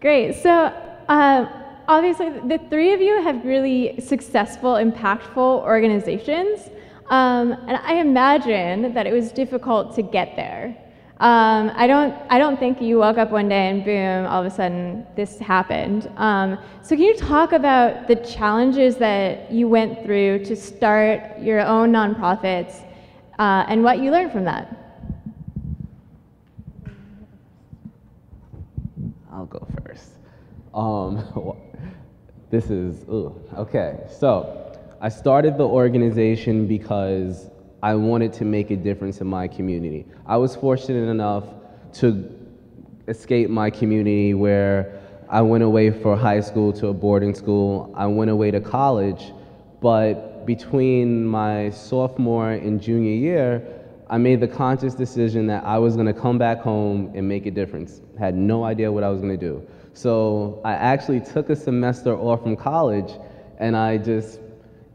Great. So obviously, the three of you have really successful, impactful organizations, and I imagine that it was difficult to get there. I don't think you woke up one day and boom, all of a sudden this happened. So can you talk about the challenges that you went through to start your own nonprofits and what you learned from that? I'll go first. Okay. So I started the organization because I wanted to make a difference in my community. I was fortunate enough to escape my community where I went away for high school to a boarding school. I went away to college, but between my sophomore and junior year, I made the conscious decision that I was gonna come back home and make a difference. Had no idea what I was gonna do. So I actually took a semester off from college, and I just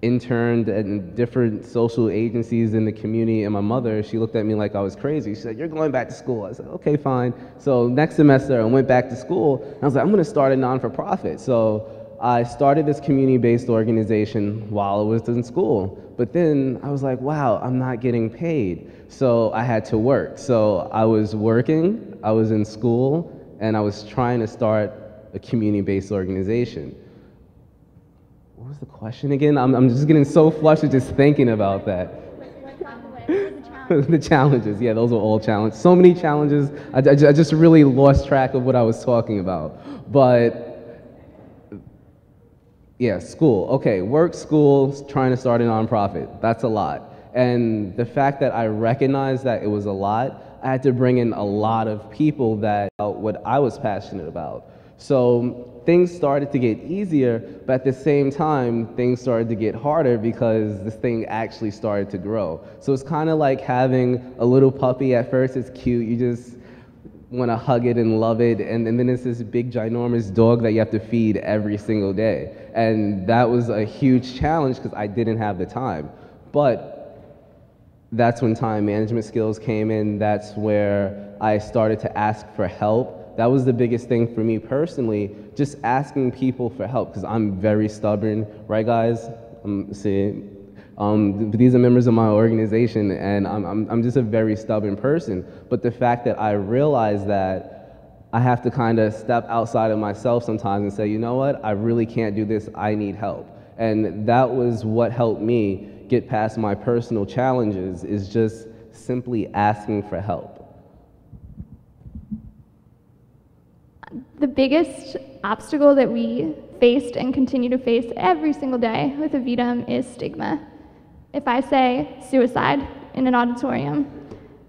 interned at different social agencies in the community, and my mother, she looked at me like I was crazy. She said, "You're going back to school." I said, "Okay, fine." So next semester I went back to school, and I was like, I'm gonna start a non-for-profit. So I started this community-based organization while I was in school. But then I was like, wow, I'm not getting paid. So I had to work. So I was working, I was in school, and I was trying to start a community-based organization. What was the question again? I'm just getting so flushed just thinking about that. The challenges, yeah, those were all challenges. So many challenges. I just really lost track of what I was talking about. But yeah, school. Okay, work, school, trying to start a nonprofit. That's a lot. And the fact that I recognized that it was a lot, I had to bring in a lot of people that what I was passionate about. So things started to get easier, but at the same time, things started to get harder because this thing actually started to grow. So it's kind of like having a little puppy. At first it's cute, you just want to hug it and love it, and then it's this big ginormous dog that you have to feed every single day. And that was a huge challenge because I didn't have the time. But That's when time management skills came in. That's where I started to ask for help. That was the biggest thing for me personally, just asking people for help, because I'm very stubborn, right guys? These are members of my organization, and I'm just a very stubborn person. But the fact that I realized that I have to kind of step outside of myself sometimes and say, you know what, I really can't do this, I need help. And that was what helped me get past my personal challenges, is just simply asking for help. The biggest obstacle that we faced and continue to face every single day with Avidum is stigma. If I say suicide in an auditorium,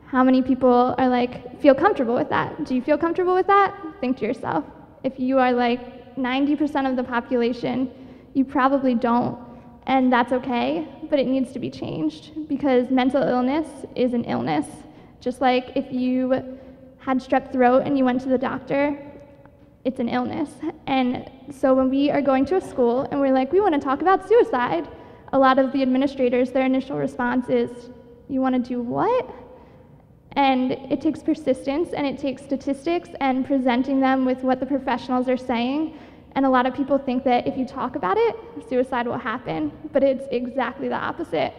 how many people are like, feel comfortable with that? Do you feel comfortable with that? Think to yourself. If you are like 90% of the population, you probably don't. And that's okay, but it needs to be changed, because mental illness is an illness. Just like if you had strep throat and you went to the doctor, it's an illness. And so when we are going to a school and we're like, we want to talk about suicide, a lot of the administrators, their initial response is, you want to do what? And it takes persistence, and it takes statistics and presenting them with what the professionals are saying. And a lot of people think that if you talk about it, suicide will happen, but it's exactly the opposite.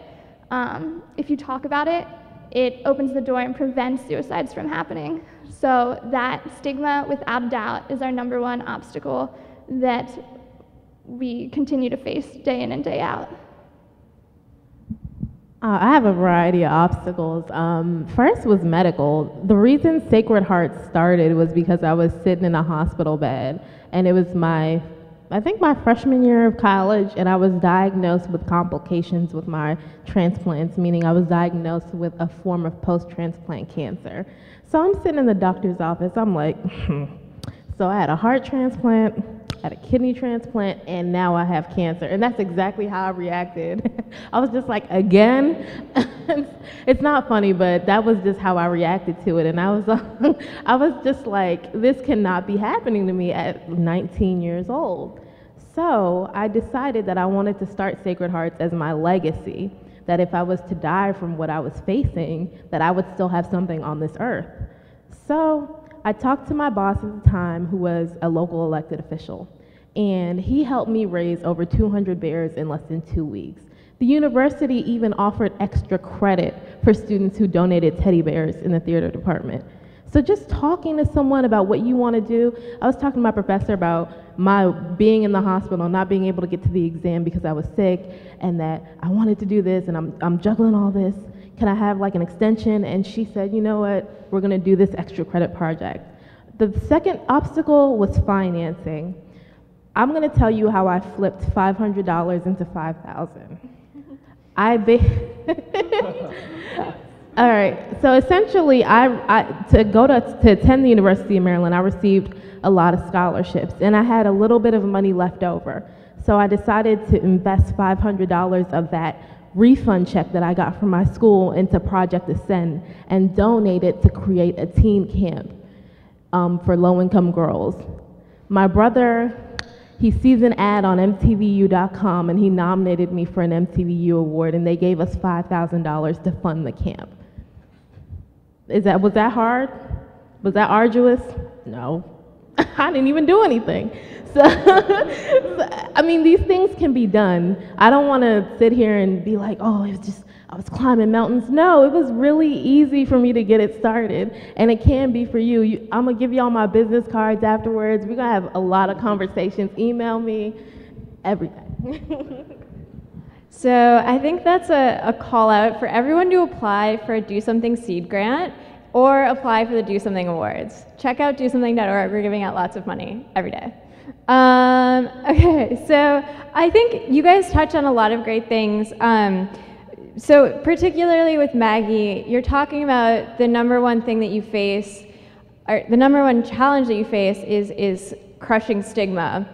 If you talk about it, it opens the door and prevents suicides from happening. So that stigma, without a doubt, is our #1 obstacle that we continue to face day in and day out. I have a variety of obstacles. First was medical. The reason Sacred Heart started was because I was sitting in a hospital bed, and it was I think my freshman year of college, and I was diagnosed with complications with my transplants, meaning I was diagnosed with a form of post-transplant cancer. So I'm sitting in the doctor's office, I'm like, so I had a heart transplant, had a kidney transplant, and now I have cancer. And that's exactly how I reacted. I was just like, again? It's not funny, but that was just how I reacted to it. And I was just like, this cannot be happening to me at 19 years old. So I decided that I wanted to start Sacred Hearts as my legacy, that if I was to die from what I was facing, that I would still have something on this earth. So I talked to my boss at the time, who was a local elected official, and he helped me raise over 200 bears in less than 2 weeks. The university even offered extra credit for students who donated teddy bears in the theater department. So just talking to someone about what you want to do, I was talking to my professor about my being in the hospital, not being able to get to the exam because I was sick, and that I wanted to do this, and I'm juggling all this. Can I have like an extension? And she said, you know what, we're gonna do this extra credit project. The second obstacle was financing. I'm gonna tell you how I flipped $500 into $5,000. All right, so essentially, to attend the University of Maryland, I received a lot of scholarships, and I had a little bit of money left over. So I decided to invest $500 of that refund check that I got from my school into Project Ascend and donate it to create a teen camp for low-income girls. My brother, he sees an ad on MTVU.com, and he nominated me for an MTVU award, and they gave us $5,000 to fund the camp. Was that hard? Was that arduous? No. I didn't even do anything. So, I mean, these things can be done. I don't want to sit here and be like, oh, it was just, I was climbing mountains. No, it was really easy for me to get it started, and it can be for you. I'm going to give you all my business cards afterwards. We're going to have a lot of conversations. Email me, everything. So I think that's a call out for everyone to apply for a Do Something Seed grant or apply for the Do Something Awards. Check out DoSomething.org. We're giving out lots of money every day. Okay, so I think you guys touched on a lot of great things. So particularly with Maggie, you're talking about the #1 thing that you face, or the #1 challenge that you face is crushing stigma.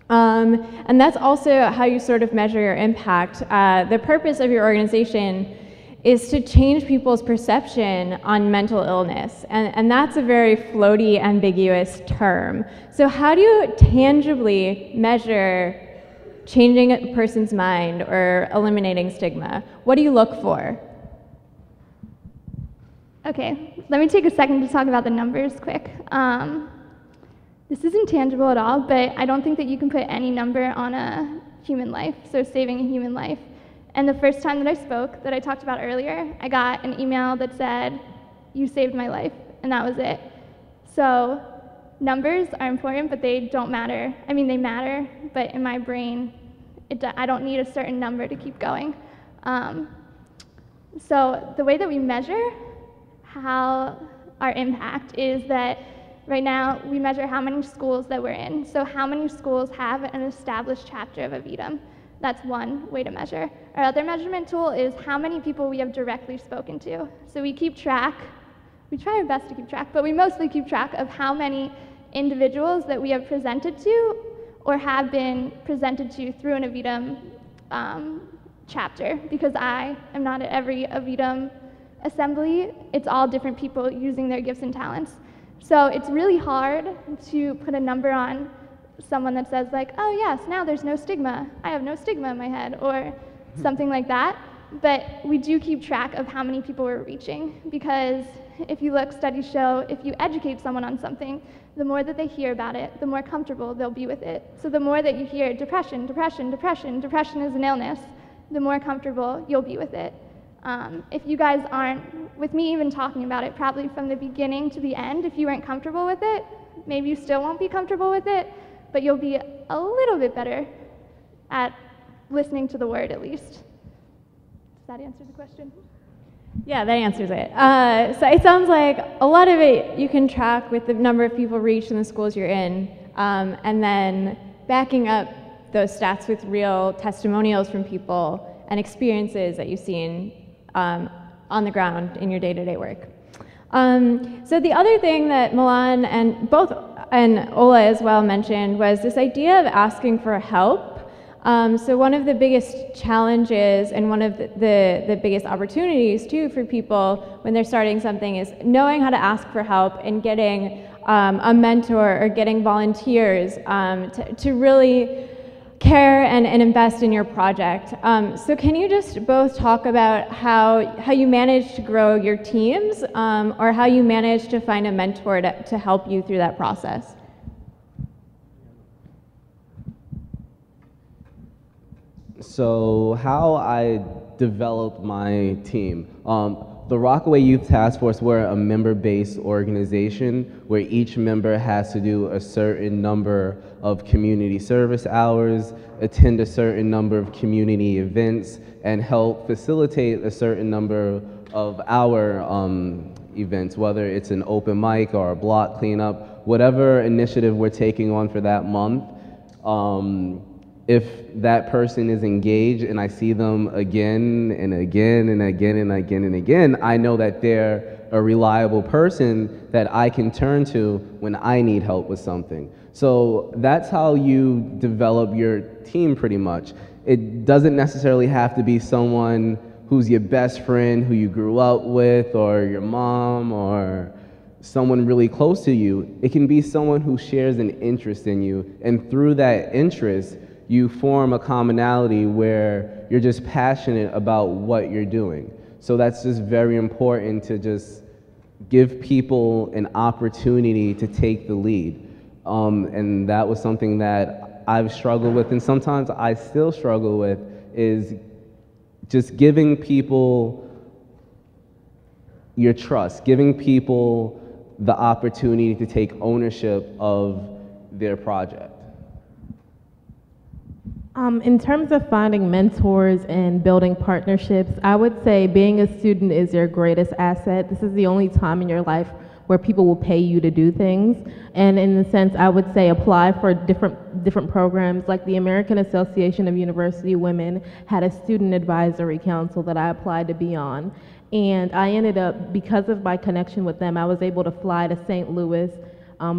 And that's also how you sort of measure your impact. The purpose of your organization is to change people's perception on mental illness. And that's a very floaty, ambiguous term. So how do you tangibly measure changing a person's mind or eliminating stigma? What do you look for? Okay, let me take a second to talk about the numbers quick. This isn't tangible at all, but I don't think that you can put any number on a human life, so saving a human life. And the first time that I spoke, that I talked about earlier, I got an email that said, "You saved my life," and that was it. So numbers are important, but they don't matter. I mean, they matter, but in my brain, I don't need a certain number to keep going. So the way that we measure how our impact is that right now we measure how many schools that we're in. So how many schools have an established chapter of AVITM? That's one way to measure. Our other measurement tool is how many people we have directly spoken to. So we keep track, we try our best to keep track, but we mostly keep track of how many individuals that we have presented to or have been presented to through an AVITM chapter, because I am not at every AVITM assembly. It's all different people using their gifts and talents. So it's really hard to put a number on someone that says like, oh yes, now there's no stigma. I have no stigma in my head, or something like that. But we do keep track of how many people we're reaching, because if you look, studies show if you educate someone on something, the more that they hear about it, the more comfortable they'll be with it. So the more that you hear depression, depression, depression, depression is an illness, the more comfortable you'll be with it. If you guys aren't, with me even talking about it, probably from the beginning to the end, if you weren't comfortable with it, maybe you still won't be comfortable with it, but you'll be a little bit better at listening to the word at least. Does that answer the question? Yeah, that answers it. So it sounds like a lot of it you can track with the number of people reached in the schools you're in, and then backing up those stats with real testimonials from people and experiences that you've seen on the ground in your day-to-day work. So the other thing that Milan and Ola as well mentioned was this idea of asking for help. So one of the biggest challenges and one of the biggest opportunities too for people when they're starting something is knowing how to ask for help and getting a mentor or getting volunteers to really care and invest in your project. So can you just both talk about how you manage to grow your teams or how you manage to find a mentor to help you through that process? So how I developed my team. The Rockaway Youth Task Force, we're a member-based organization where each member has to do a certain number of community service hours, attend a certain number of community events, and help facilitate a certain number of our events, whether it's an open mic or a block cleanup, whatever initiative we're taking on for that month. If that person is engaged and I see them again and again and again and again and again, I know that they're a reliable person that I can turn to when I need help with something. So that's how you develop your team pretty much. It doesn't necessarily have to be someone who's your best friend, who you grew up with, or your mom, or someone really close to you. It can be someone who shares an interest in you, and through that interest, you form a commonality where you're just passionate about what you're doing. So that's just very important to just give people an opportunity to take the lead. And that was something that I've struggled with, and sometimes I still struggle with, is just giving people your trust, giving people the opportunity to take ownership of their project. In terms of finding mentors and building partnerships, I would say being a student is your greatest asset. This is the only time in your life where people will pay you to do things. And in the sense, I would say apply for different programs. Like the American Association of University Women had a student advisory council that I applied to be on. And I ended up, because of my connection with them, I was able to fly to St. Louis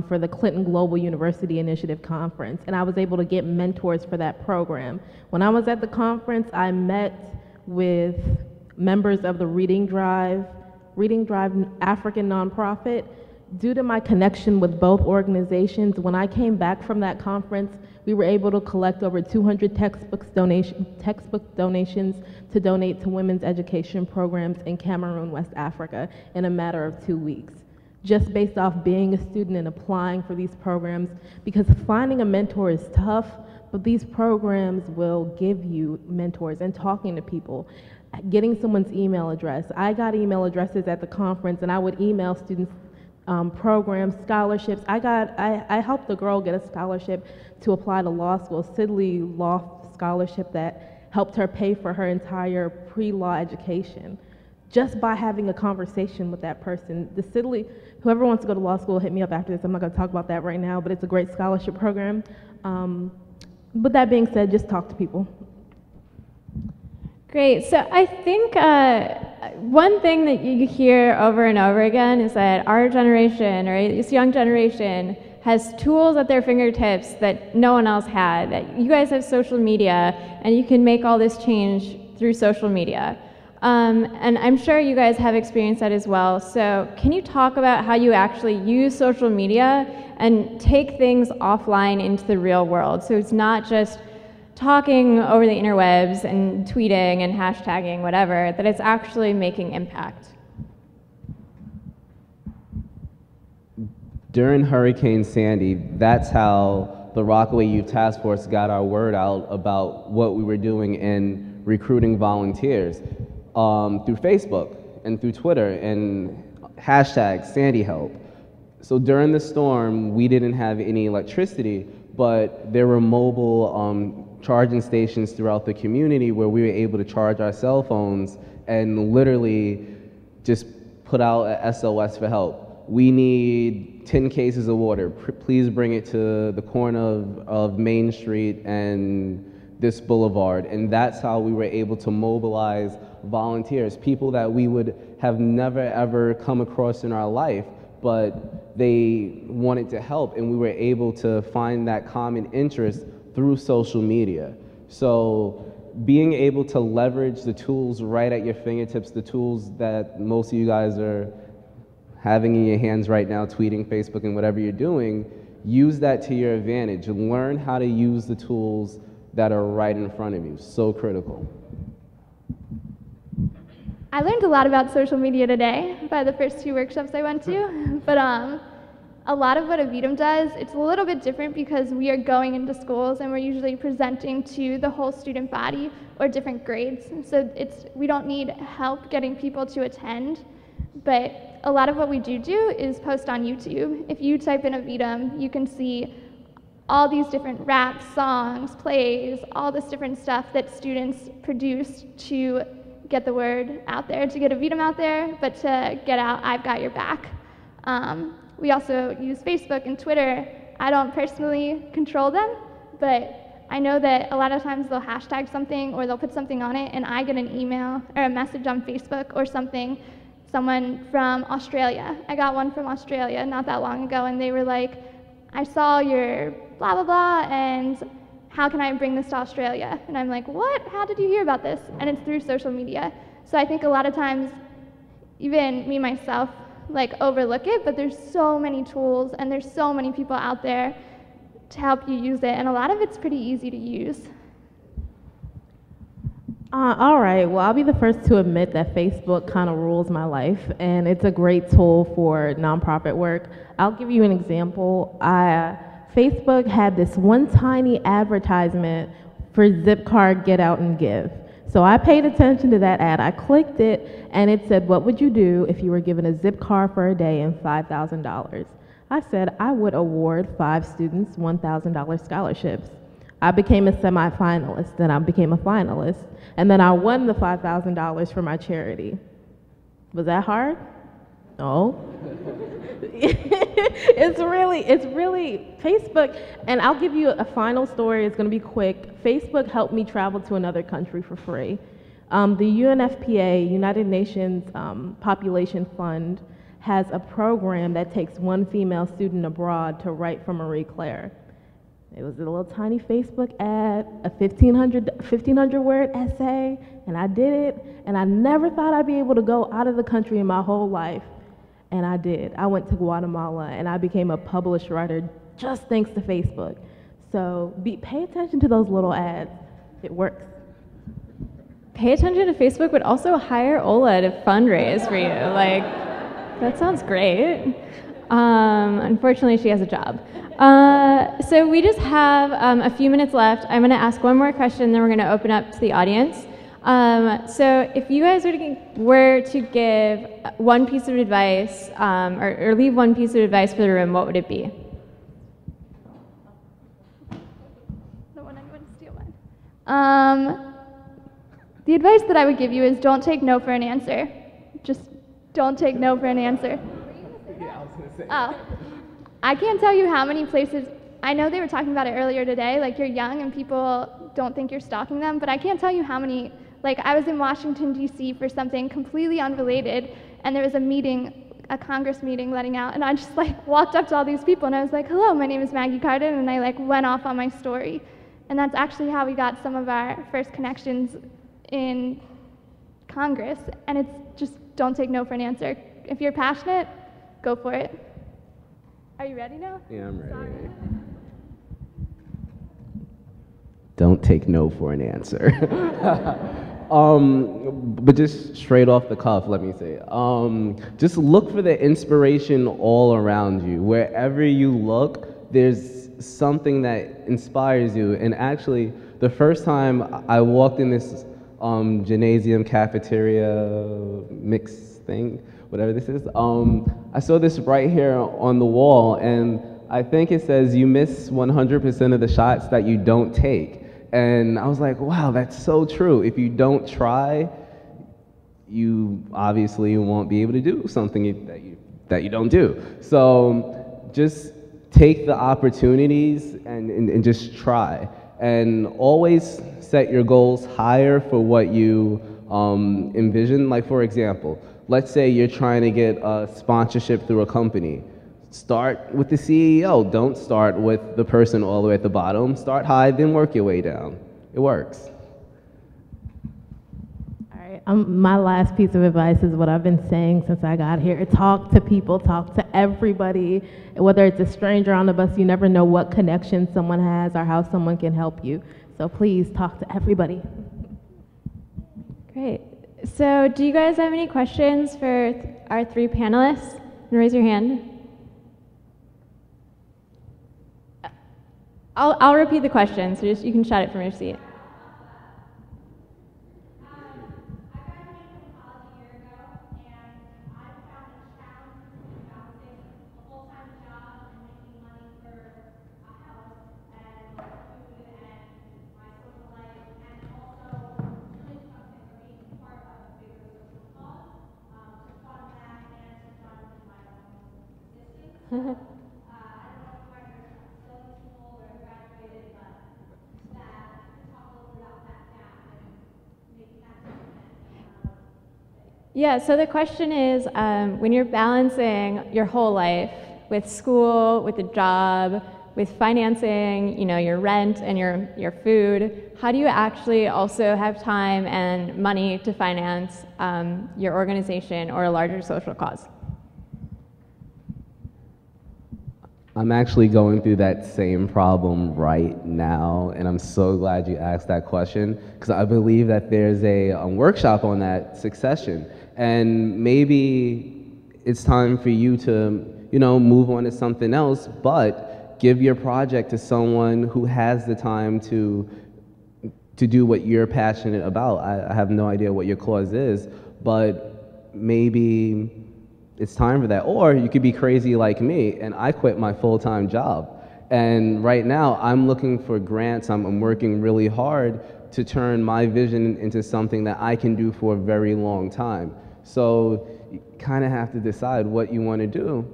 for the Clinton Global University Initiative Conference, and I was able to get mentors for that program. When I was at the conference, I met with members of the Reading Drive African nonprofit, Due to my connection with both organizations, when I came back from that conference, we were able to collect over 200 textbook donations to donate to women's education programs in Cameroon, West Africa, in a matter of 2 weeks. Just based off being a student and applying for these programs, because finding a mentor is tough, but these programs will give you mentors and talking to people. Getting someone's email address. I got email addresses at the conference, and I would email students programs, scholarships. I helped a girl get a scholarship to apply to law school, Sidley Law Scholarship, that helped her pay for her entire pre-law education. Just by having a conversation with that person. The Sidley, whoever wants to go to law school, hit me up after this. I'm not going to talk about that right now, but it's a great scholarship program. With that being said, just talk to people. Great. So I think one thing that you hear over and over again is that our generation, or this young generation, has tools at their fingertips that no one else had. That you guys have social media, and you can make all this change through social media. And I'm sure you guys have experienced that as well. So can you talk about how you actually use social media and take things offline into the real world? So it's not just talking over the interwebs and tweeting and hashtagging, whatever, that it's actually making impact. During Hurricane Sandy, that's how the Rockaway Youth Task Force got our word out about what we were doing in recruiting volunteers through Facebook and through Twitter and hashtag Sandy Help. So during the storm, we didn't have any electricity, but there were mobile charging stations throughout the community where we were able to charge our cell phones and literally just put out a SOS for help. We need 10 cases of water. Please bring it to the corner of Main Street and this boulevard. And that's how we were able to mobilize volunteers, people that we would have never ever come across in our life, but they wanted to help, and we were able to find that common interest through social media. So being able to leverage the tools right at your fingertips, the tools that most of you guys are having in your hands right now, tweeting, Facebook, and whatever you're doing, use that to your advantage. Learn how to use the tools that are right in front of you. So critical. I learned a lot about social media today by the first 2 workshops I went to, but a lot of what Avidum does, it's a little bit different because we are going into schools and we're usually presenting to the whole student body or different grades. So we don't need help getting people to attend, but a lot of what we do is post on YouTube. If you type in Avidum, you can see all these different raps, songs, plays, all this different stuff that students produce to get the word out there, to get Avidum out there, but to get out I've Got Your Back. We also use Facebook and Twitter. I don't personally control them, but I know that a lot of times they'll hashtag something or they'll put something on it, and I get an email or a message on Facebook or something, someone from Australia. I got one from Australia not that long ago, and they were like, I saw your blah, blah, blah, and how can I bring this to Australia? And I'm like, what? How did you hear about this? And it's through social media. So I think a lot of times, even me myself, overlook it, but there's so many tools and there's so many people out there to help you use it, and a lot of it's pretty easy to use. All right, well, I'll be the first to admit that Facebook kind of rules my life, and it's a great tool for nonprofit work. I'll give you an example. Facebook had this one tiny advertisement for Zipcar Get Out and Give. So I paid attention to that ad. I clicked it, and it said, what would you do if you were given a Zipcar for a day and $5,000? I said, I would award 5 students $1,000 scholarships. I became a semifinalist, then I became a finalist, and then I won the $5,000 for my charity. Was that hard? No. It's really Facebook, and I'll give you a final story. It's going to be quick. Facebook helped me travel to another country for free. The UNFPA, United Nations Population Fund, has a program that takes one female student abroad to write for Marie Claire. It was a little tiny Facebook ad, a 1,500 word essay, and I did it, and I never thought I'd be able to go out of the country in my whole life. And I did. I went to Guatemala and I became a published writer just thanks to Facebook. So pay attention to those little ads. It works. Pay attention to Facebook, but also hire Ola to fundraise for you. Like, that sounds great. Unfortunately, she has a job. So we just have a few minutes left. I'm going to ask one more question, then we're going to open up to the audience. So if you guys were to give one piece of advice, or leave one piece of advice for the room, what would it be? Don't want anyone to steal mine. The advice that I would give you is don't take no for an answer. Just don't take no for an answer. Oh, I can't tell you how many places, I know they were talking about it earlier today, like you're young and people don't think you're stalking them, but I can't tell you how many, like I was in Washington, D.C. for something completely unrelated, and there was a meeting, a Congress meeting letting out, and I just like walked up to all these people and I was like, hello, my name is Maggie Carden, and I like went off on my story. And that's actually how we got some of our first connections in Congress, and it's just don't take no for an answer. If you're passionate, go for it. Are you ready now? Yeah, I'm ready. Don't take no for an answer. But just straight off the cuff, let me say, just look for the inspiration all around you. Wherever you look, there's something that inspires you. And actually, the first time I walked in this gymnasium cafeteria mix thing, whatever this is, I saw this right here on the wall, and I think it says you miss 100% of the shots that you don't take. And I was like, wow, that's so true. If you don't try, you obviously won't be able to do something that you don't do. So just take the opportunities and just try. And always set your goals higher for what you envision. Like, for example, let's say you're trying to get a sponsorship through a company. Start with the CEO. Don't start with the person all the way at the bottom. Start high, then work your way down. It works. All right. My last piece of advice is what I've been saying since I got here. Talk to people. Talk to everybody. Whether it's a stranger on the bus, you never know what connection someone has or how someone can help you. So please talk to everybody. Great. So do you guys have any questions for our three panelists? Raise your hand. I'll repeat the question, so just you can shout it from your seat. Yeah, so the question is, when you're balancing your whole life with school, with a job, with financing, your rent and your food, how do you actually also have time and money to finance your organization or a larger social cause? I'm actually going through that same problem right now, and I'm so glad you asked that question, because I believe that there's a workshop on that, succession, and maybe it's time for you to, move on to something else, but give your project to someone who has the time to do what you're passionate about. I have no idea what your cause is, but maybe it's time for that. Or you could be crazy like me, and I quit my full-time job. And right now, I'm looking for grants. I'm working really hard to turn my vision into something that I can do for a very long time. So you kind of have to decide what you want to do.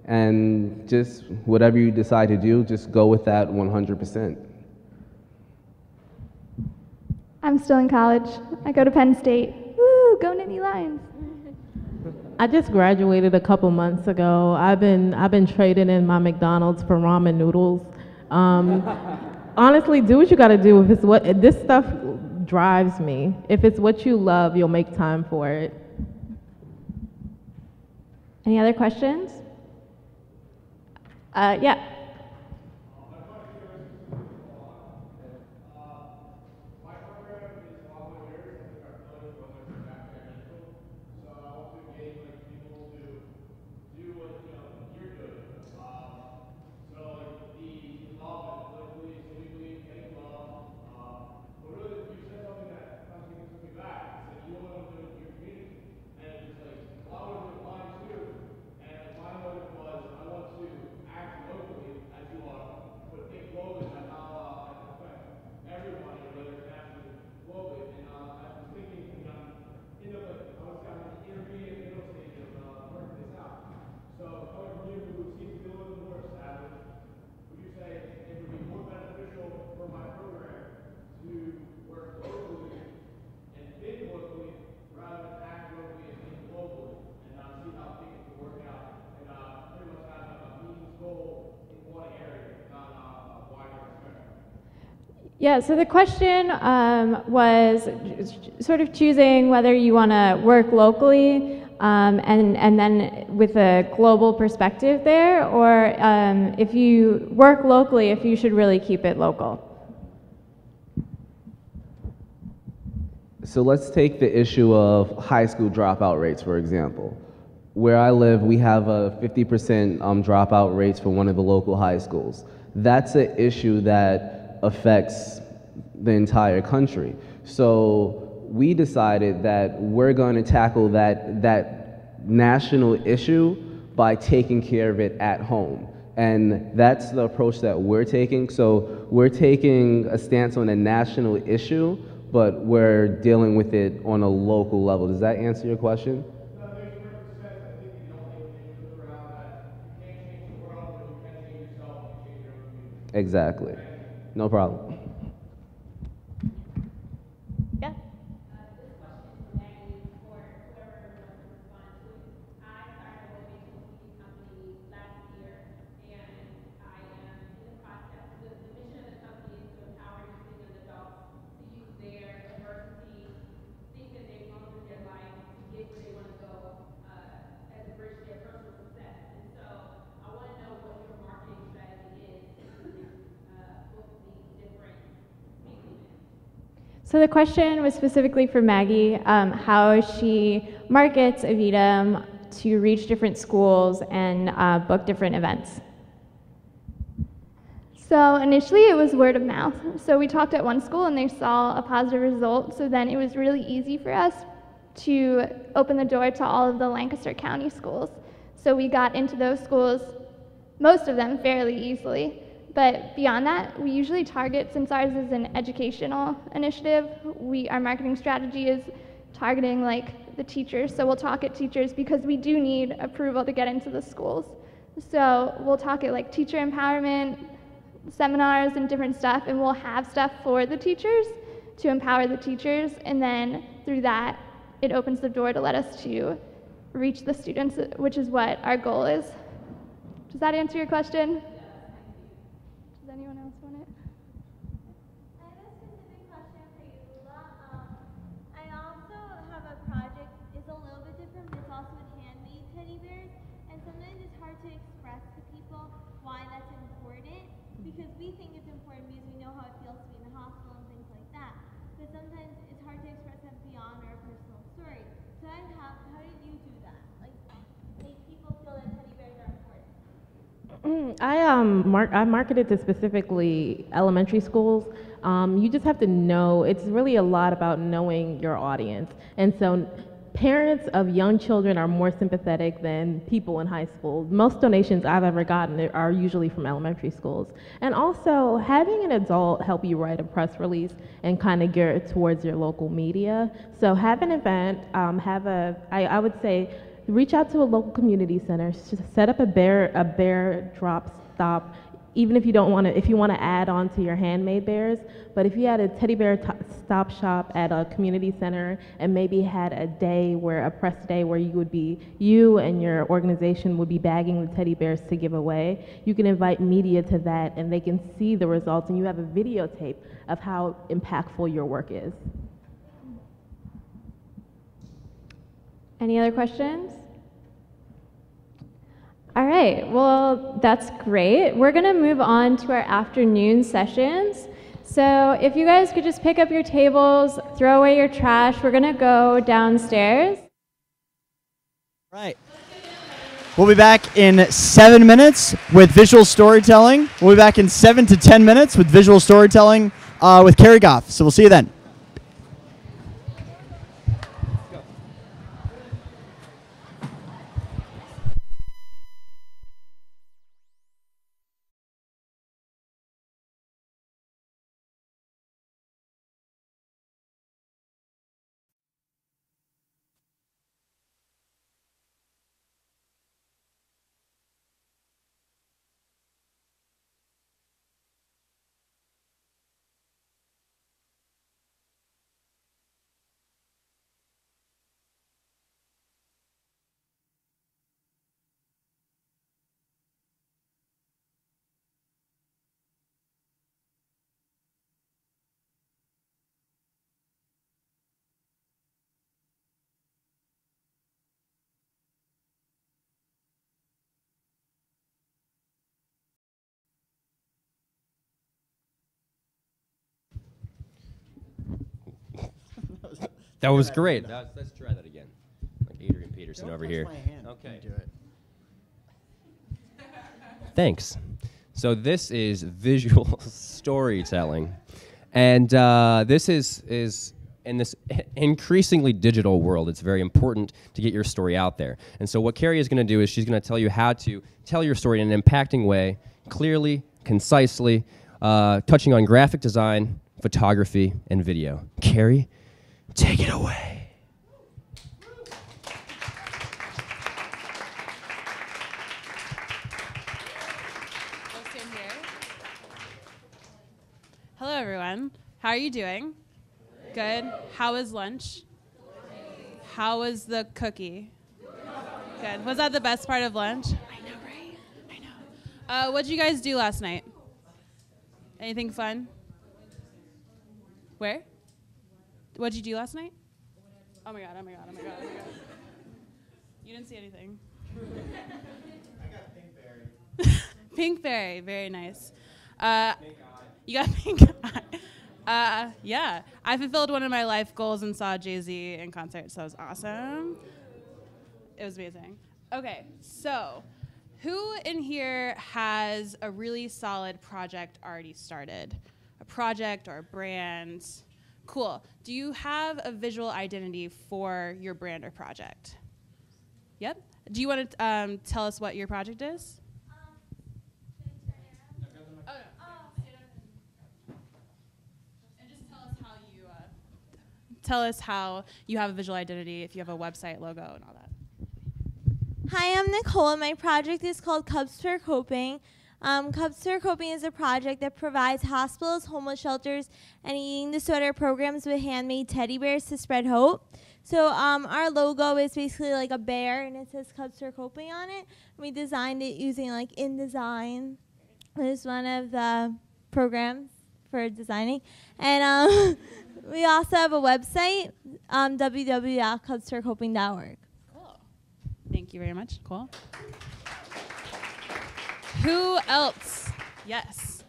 And just whatever you decide to do, just go with that 100%. I'm still in college. I go to Penn State. Woo, go Nittany Lions. I just graduated a couple months ago. I've been trading in my McDonald's for ramen noodles. Honestly, do what you got to do. If it's what this stuff drives me. If it's what you love, you'll make time for it. Any other questions? Yeah. Yeah, so the question was sort of choosing whether you want to work locally and then with a global perspective there, or if you work locally, if you should really keep it local. So let's take the issue of high school dropout rates, for example. Where I live, we have a 50% dropout rates for one of the local high schools. That's an issue that affects the entire country. So we decided that we're going to tackle that national issue by taking care of it at home. And that's the approach that we're taking. So we're taking a stance on a national issue, but we're dealing with it on a local level. Does that answer your question? Exactly. No problem. Yeah. So the question was specifically for Maggie, how she markets Avidum to reach different schools and book different events. So initially it was word of mouth. So we talked at one school and they saw a positive result. So then it was really easy for us to open the door to all of the Lancaster County schools. So we got into those schools, most of them fairly easily. But beyond that, we usually target, since ours is an educational initiative, our marketing strategy is targeting like the teachers. So we'll talk at teachers because we do need approval to get into the schools. So we'll talk at like teacher empowerment, seminars and different stuff, and we'll have stuff for the teachers to empower the teachers, and then through that, it opens the door to let us to reach the students, which is what our goal is. Does that answer your question? Does anyone else want it? I have a specific question for you, Lula. I also have a project. It's a little bit different, but it's also with handmade teddy bears. And sometimes it's hard to express to people why that's important, because we think it's important because we know how it feels to be in the hospital and things like that. But sometimes it's hard to express that beyond our personal story. So how did you do that? Like, make people feel that teddy bears are important? I marketed to specifically elementary schools. You just have to know, it's really a lot about knowing your audience. And so parents of young children are more sympathetic than people in high school. Most donations I've ever gotten are usually from elementary schools. And also having an adult help you write a press release and kind of gear it towards your local media. So have an event, I would say, reach out to a local community center, just set up a bear drop stop, even if you don't want to, if you want to add on to your handmade bears. But if you had a teddy bear stop shop at a community center and maybe had a day where, a press day where you and your organization would be bagging the teddy bears to give away, you can invite media to that and they can see the results, and you have a videotape of how impactful your work is. Any other questions? All right, well, that's great. We're going to move on to our afternoon sessions. So if you guys could just pick up your tables, throw away your trash, we're going to go downstairs. Right. We'll be back in 7 minutes with visual storytelling. We'll be back in 7 to 10 minutes with visual storytelling with Carrie Goff. So we'll see you then. That was great. Let's try that again. Like Adrian Peterson over here. Okay. Do it. Thanks. So this is visual storytelling, and this is in this increasingly digital world. It's very important to get your story out there. And so what Carrie is going to do is she's going to tell you how to tell your story in an impacting way, clearly, concisely, touching on graphic design, photography, and video. Carrie, take it away. Hello, everyone. How are you doing? Good. How was lunch? How was the cookie? Good. Was that the best part of lunch? I know, right? I know. What did you guys do last night? Anything fun? Where? What did you do last night? Oh my god, oh my god, oh my god, oh my god. You didn't see anything. I got Pinkberry. Pinkberry, very nice. You got pink eye. Yeah, I fulfilled one of my life goals and saw Jay-Z in concert, so it was awesome. It was amazing. Okay, so who in here has a really solid project already started? A project or a brand? Cool. Do you have a visual identity for your brand or project? Yep. Do you want to tell us what your project is? Tell us how you have a visual identity, if you have a website, logo, and all that. Hi, I'm Nicole, and my project is called Cups for Coping. Cups for Coping is a project that provides hospitals, homeless shelters, and eating disorder programs with handmade teddy bears to spread hope. So our logo is basically like a bear, and it says Cups for Coping on it. We designed it using like InDesign. It's one of the programs for designing. And we also have a website, www.cupsforcoping.org. Cool. Thank you very much. Cool. Who else? Yes.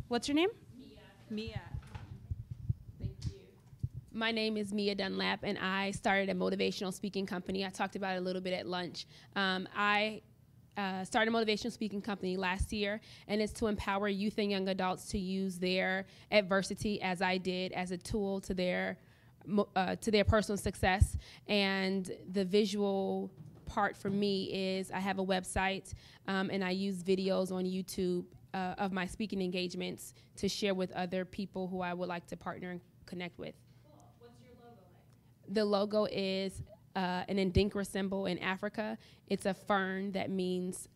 What's your name? Mia. Thank you. My name is Mia Dunlap, and I started a motivational speaking company. I talked about it a little bit at lunch. I started a motivational speaking company last year, and it's to empower youth and young adults to use their adversity, as I did, as a tool to their personal success. And the visual part for me is I have a website, and I use videos on YouTube of my speaking engagements to share with other people who I would like to partner and connect with. Cool. What's your logo like? The logo is an Ndinkra symbol in Africa. It's a fern that means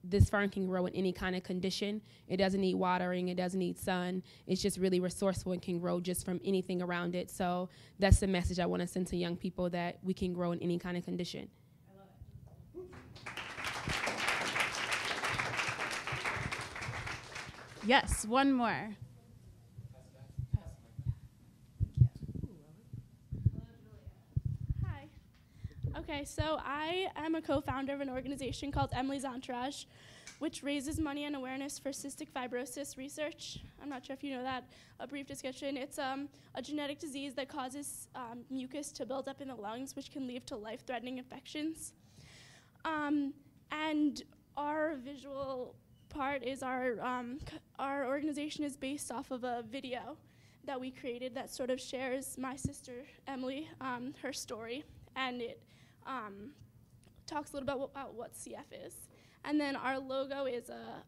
this fern can grow in any kind of condition. It doesn't need watering, it doesn't need sun. It's just really resourceful and can grow just from anything around it. So that's the message I want to send to young people, that we can grow in any kind of condition. I love it. Yes, one more. Okay, Okay, so I am a co-founder of an organization called Emily's Entourage, which raises money and awareness for cystic fibrosis research. I'm not sure if you know that. A brief description, it's a genetic disease that causes mucus to build up in the lungs, which can lead to life-threatening infections. And our visual part is our organization is based off of a video that we created that sort of shares my sister, Emily, her story, and it talks a little bit about what CF is. And then our logo is a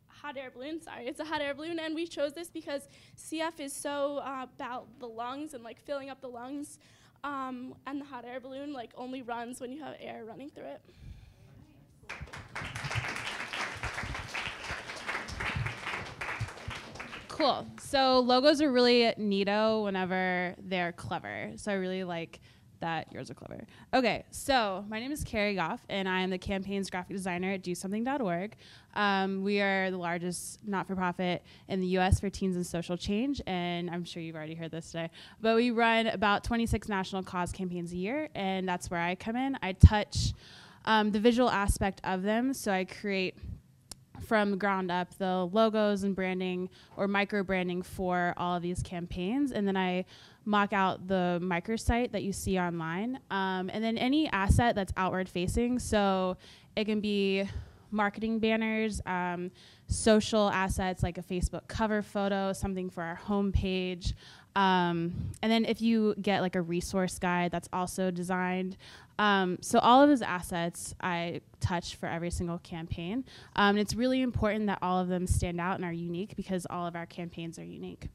hot air balloon. Sorry, it's a hot air balloon, and we chose this because CF is so about the lungs and like filling up the lungs, and the hot air balloon like only runs when you have air running through it. Cool. So logos are really neato whenever they're clever. So I really like that yours are clever. Okay, so my name is Carrie Goff, and I am the campaign's graphic designer at DoSomething.org. We are the largest not-for-profit in the U.S. for teens and social change, and I'm sure you've already heard this today. But we run about 26 national cause campaigns a year, and that's where I come in. I touch the visual aspect of them, so I create from ground up the logos and branding or micro branding for all of these campaigns, and then I mock out the microsite that you see online, and then any asset that's outward facing, so it can be marketing banners, social assets like a Facebook cover photo, something for our homepage, and then if you get like a resource guide that's also designed. So all of those assets I touch for every single campaign. It's really important that all of them stand out and are unique because all of our campaigns are unique.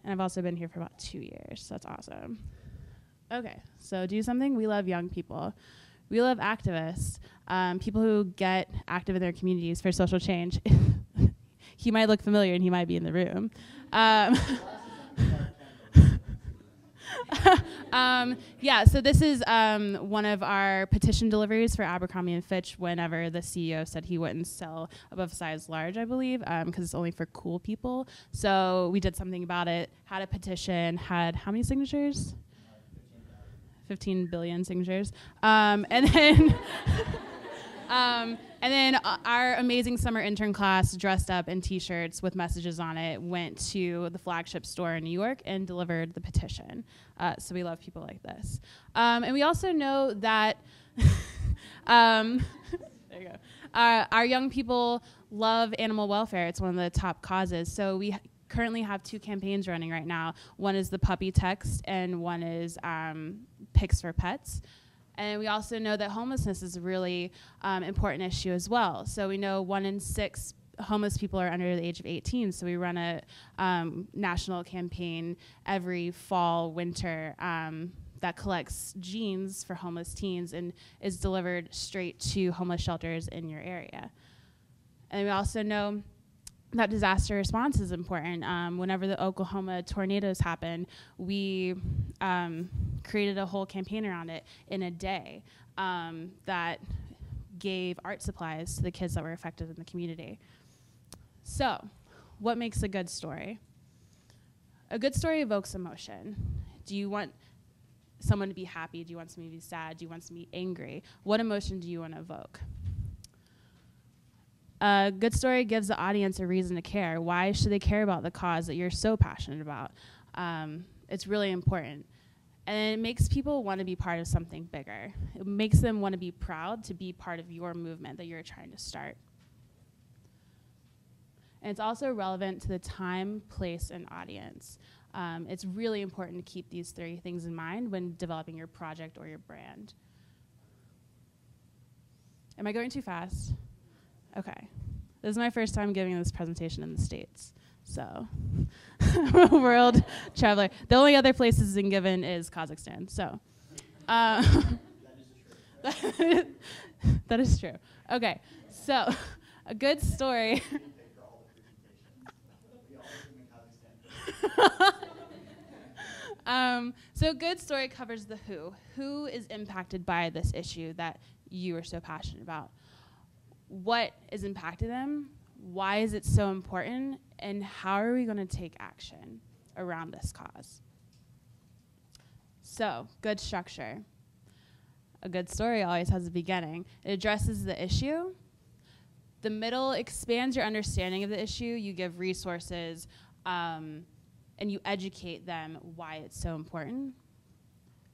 And I've also been here for about 2 years, so that's awesome. Okay, so do something. We love young people. We love activists, people who get active in their communities for social change. He might look familiar and he might be in the room. Yeah, so this is one of our petition deliveries for Abercrombie & Fitch whenever the CEO said he wouldn't sell above size large, I believe, because it's only for cool people. So we did something about it, had a petition, had how many signatures? 15 billion signatures. And then our amazing summer intern class dressed up in T-shirts with messages on it, went to the flagship store in New York and delivered the petition. So we love people like this. And we also know that there you go. Our young people love animal welfare. It's one of the top causes. So we currently have 2 campaigns running right now. One is the puppy text, and one is Pics for Pets. And we also know that homelessness is a really important issue as well. So we know 1 in 6 homeless people are under the age of 18. So we run a national campaign every fall, winter that collects jeans for homeless teens and is delivered straight to homeless shelters in your area. And we also know that disaster response is important. Whenever the Oklahoma tornadoes happened, we created a whole campaign around it in a day that gave art supplies to the kids that were affected in the community. So, what makes a good story? A good story evokes emotion. Do you want someone to be happy? Do you want someone to be sad? Do you want someone to be angry? What emotion do you want to evoke? A good story gives the audience a reason to care. Why should they care about the cause that you're so passionate about? It's really important. And it makes people want to be part of something bigger. It makes them want to be proud to be part of your movement that you're trying to start. And it's also relevant to the time, place, and audience. It's really important to keep these 3 things in mind when developing your project or your brand. Am I going too fast? Okay. This is my first time giving this presentation in the States. So, I'm a world traveler. The only other place it's been given is Kazakhstan. So, that is true. Okay. So, a good story. So a good story covers the who. Who is impacted by this issue that you are so passionate about? What is impacting them? Why is it so important? And how are we going to take action around this cause? So, good structure. A good story always has a beginning. It addresses the issue. The middle expands your understanding of the issue. You give resources, and you educate them why it's so important.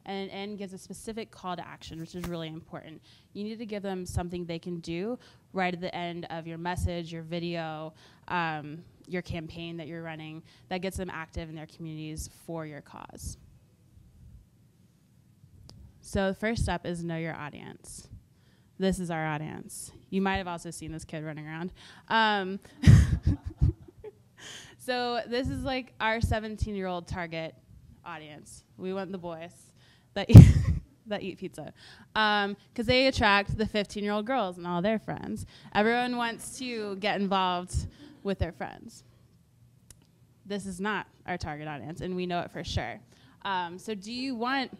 And an end gives a specific call to action, which is really important. You need to give them something they can do right at the end of your message, your video, your campaign that you're running that gets them active in their communities for your cause. So the first step is know your audience. This is our audience. You might have also seen this kid running around. So this is like our 17-year-old target audience. We want the boys that eat pizza, because they attract the 15-year-old girls and all their friends. Everyone wants to get involved with their friends. This is not our target audience, and we know it for sure. So do you want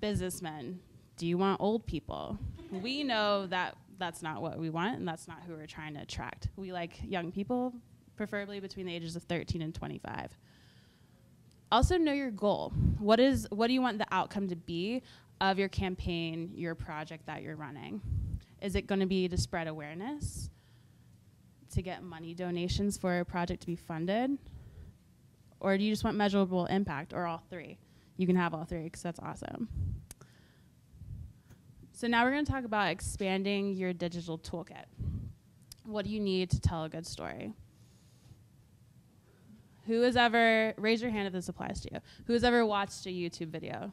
businessmen? Do you want old people? We know that that's not what we want, and that's not who we're trying to attract. We like young people, preferably between the ages of 13 and 25. Also know your goal. What do you want the outcome to be of your campaign, your project that you're running? Is it going to be to spread awareness, to get money donations for a project to be funded? Or do you just want measurable impact, or all three? You can have all three, because that's awesome. So now we're going to talk about expanding your digital toolkit. What do you need to tell a good story? Who has ever, raise your hand if this applies to you, who has ever watched a YouTube video?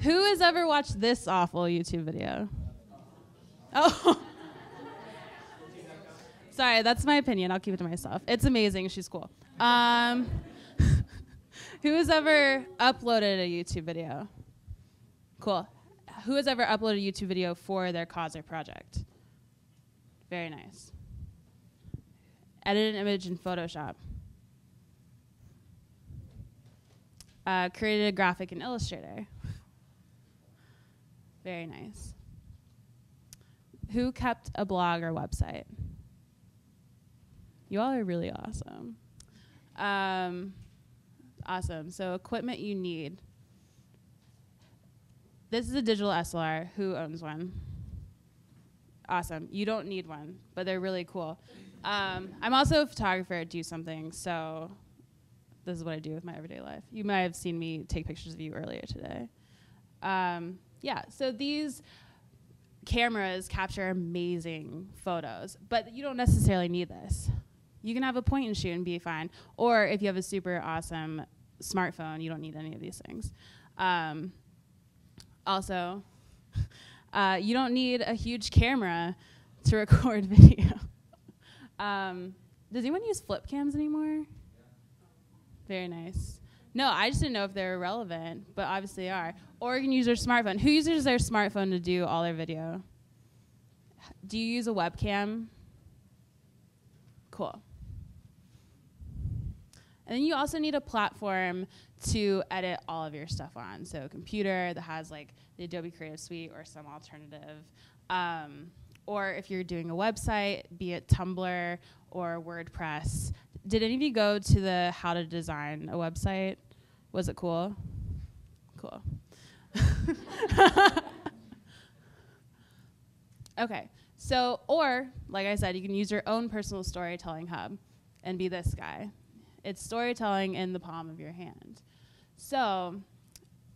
Who has ever watched this awful YouTube video? Oh. Sorry, that's my opinion. I'll keep it to myself. It's amazing. She's cool. Who has ever uploaded a YouTube video? Cool. Who has ever uploaded a YouTube video for their cause or project? Very nice. Edit an image in Photoshop. Created a graphic in Illustrator. Very nice. Who kept a blog or website? You all are really awesome. Awesome. So equipment you need. This is a digital SLR. Who owns one? Awesome. You don't need one, but they're really cool. I'm also a photographer at DoSomething, so this is what I do with my everyday life. You might have seen me take pictures of you earlier today. Yeah, so these cameras capture amazing photos, but you don't necessarily need this. You can have a point and shoot and be fine. Or if you have a super awesome smartphone, you don't need any of these things. Also, you don't need a huge camera to record video. Does anyone use flip cams anymore? Very nice. No, I just didn't know if they were relevant, but obviously they are. Or you can use your smartphone. Who uses their smartphone to do all their video? Do you use a webcam? Cool. And then you also need a platform to edit all of your stuff on. So a computer that has like the Adobe Creative Suite or some alternative. Or if you're doing a website, be it Tumblr or WordPress. Did any of you go to the How to Design a Website? Was it cool? Cool. Okay, so, or, like I said, you can use your own personal storytelling hub and be this guy. It's storytelling in the palm of your hand. So,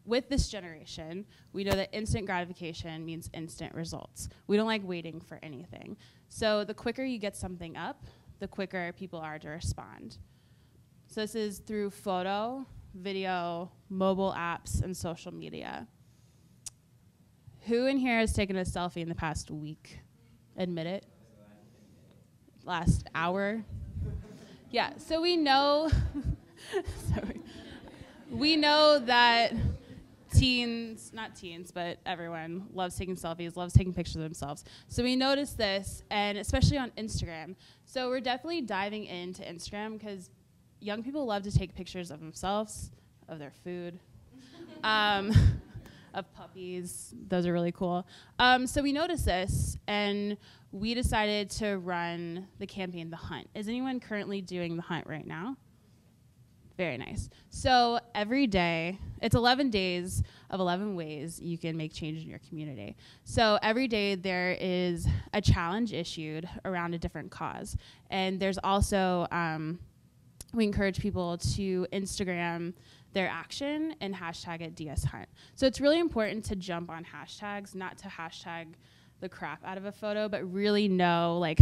with this generation, we know that instant gratification means instant results. We don't like waiting for anything. So the quicker you get something up, the quicker people are to respond. So this is through photo, video, mobile apps, and social media. Who in here has taken a selfie in the past week? Admit it. Last hour? Yeah, so we know, sorry. We know that teens, not teens, but everyone loves taking selfies, loves taking pictures of themselves. So we noticed this, and especially on Instagram. So we're definitely diving into Instagram because young people love to take pictures of themselves, of their food, of puppies. Those are really cool. So we noticed this, and we decided to run the campaign, The Hunt. Is anyone currently doing The Hunt right now? Very nice. So every day, it's 11 days of 11 ways you can make change in your community. So every day there is a challenge issued around a different cause. And there's also, we encourage people to Instagram their action and hashtag it DS Hunt. So it's really important to jump on hashtags, not to hashtag the crap out of a photo, but really know, like,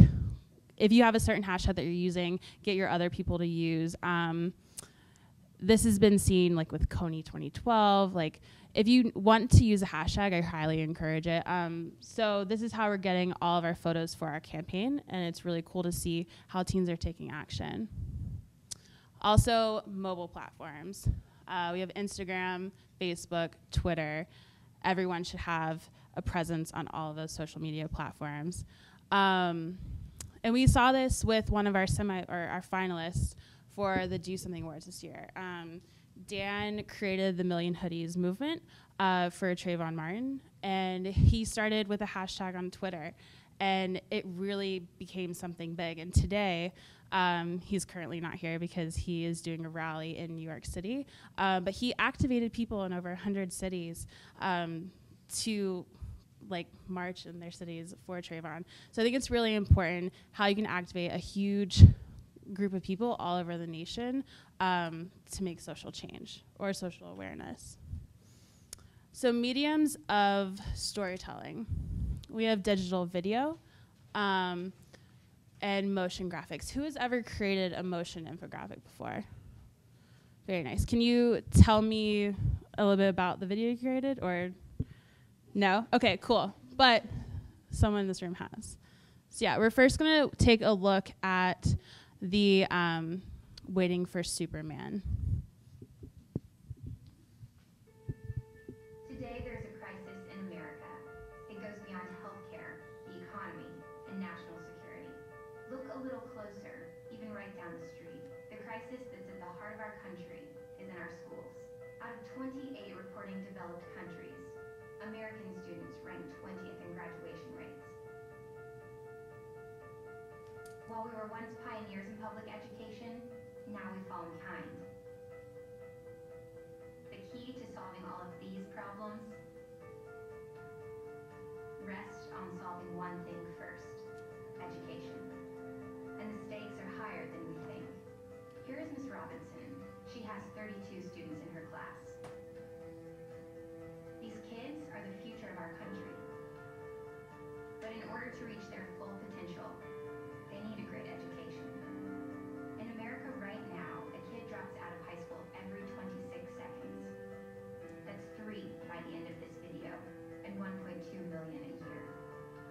if you have a certain hashtag that you're using, get your other people to use. This has been seen like with Coney 2012. Like, if you want to use a hashtag, I highly encourage it. So this is how we're getting all of our photos for our campaign, and it's really cool to see how teens are taking action. Also, mobile platforms. We have Instagram, Facebook, Twitter. Everyone should have a presence on all of those social media platforms. And we saw this with one of our our finalists for the Do Something Awards this year. Dan created the Million Hoodies movement for Trayvon Martin, and he started with a hashtag on Twitter, and it really became something big. And today, he's currently not here because he is doing a rally in New York City, but he activated people in over 100 cities to like march in their cities for Trayvon. So I think it's really important how you can activate a huge group of people all over the nation to make social change or social awareness. So mediums of storytelling. We have digital video and motion graphics. Who has ever created a motion infographic before? Very nice. Can you tell me a little bit about the video you created, or no? Okay, cool. But someone in this room has. So yeah, we're first gonna take a look at the Waiting for Superman. Today there's a crisis in America. It goes beyond healthcare, the economy, and national security. Look a little closer, even right down the street. The crisis that's at the heart of our country is in our schools. Out of 28 reporting developed countries, American students rank 20th in graduation rates. While we were once pioneers in public education, now we fall in kind. The key to solving all of these problems rests on solving one thing first: education. And the stakes are higher than we think. Here is Ms. Robinson. She has 32 students in her class. These kids are the future of our country. But in order to reach their full potential, they need a great education. In America right now, a kid drops out of high school every 26 seconds. That's 3 by the end of this video, and 1.2 million a year.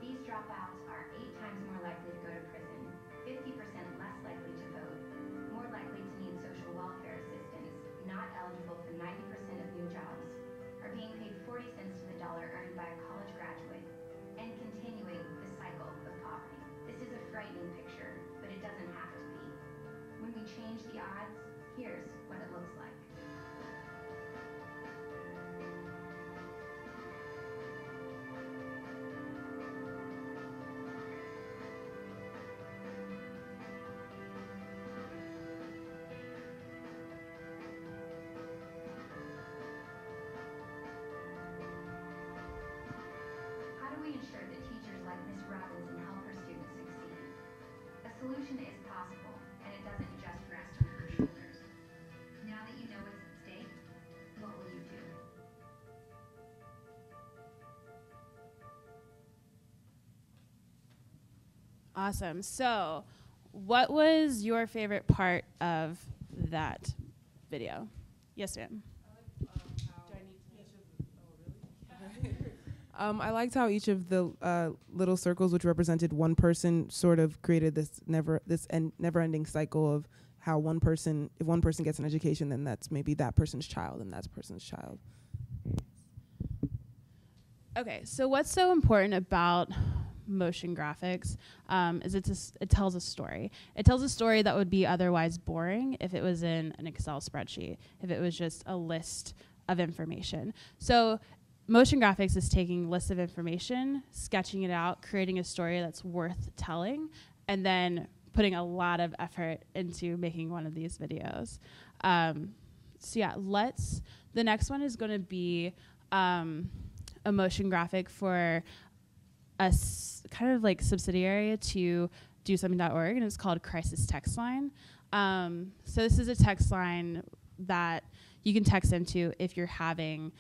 These dropouts are 8 times more likely to go to prison, 50% less likely to vote, more likely to need social welfare assistance, not eligible for 90% of new jobs, are being paid 40 cents to the dollar earned by a college graduate, and continuing the cycle of poverty. This is a frightening picture, but it doesn't have to be. When we change the odds, here's what it looks like. How do we ensure that teachers like Ms. Robinson help her students succeed? A solution is possible, and it doesn't just rest on her shoulders. Now that you know what's at stake, what will you do? Awesome. So, what was your favorite part of that video? Yes, ma'am. I liked how each of the little circles, which represented one person, sort of created this never-ending cycle of how one person, if one person gets an education, then that's maybe that person's child and that person's child. Okay, so what's so important about motion graphics is it tells a story. It tells a story that would be otherwise boring if it was in an Excel spreadsheet, if it was just a list of information. So motion graphics is taking lists of information, sketching it out, creating a story that's worth telling, and then putting a lot of effort into making one of these videos. So yeah, the next one is going to be a motion graphic for a kind of like subsidiary to DoSomething.org, and it's called Crisis Text Line. So this is a text line that you can text into if you're having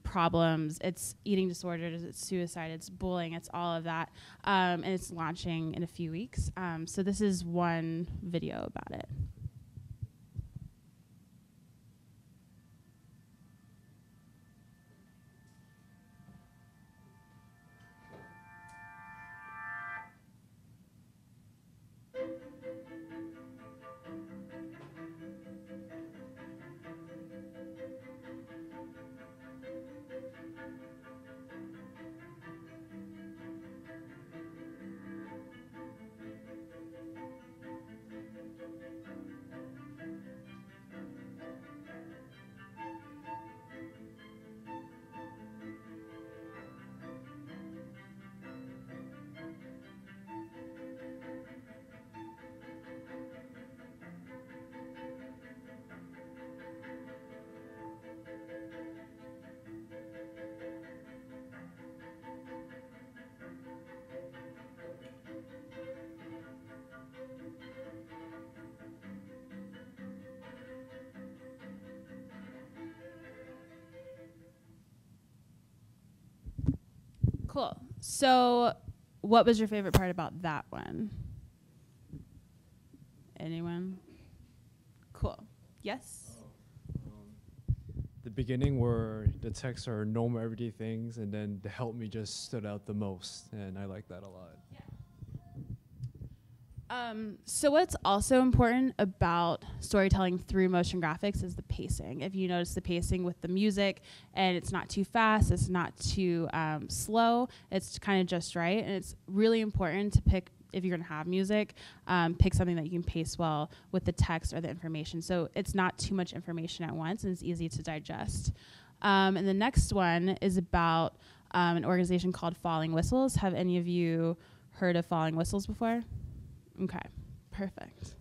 problems. It's eating disorders, it's suicide, it's bullying, it's all of that. And it's launching in a few weeks. So this is one video about it. Cool. So what was your favorite part about that one? Anyone? Cool. Yes? The beginning where the texts are normal everyday things, and then the help me just stood out the most, and I like that a lot. So what's also important about storytelling through motion graphics is the pacing. If you notice the pacing with the music, and it's not too fast, it's not too slow, it's kind of just right. And it's really important to pick, if you're gonna have music, pick something that you can pace well with the text or the information. So it's not too much information at once, and it's easy to digest. And the next one is about an organization called Falling Whistles. Have any of you heard of Falling Whistles before? Okay, perfect.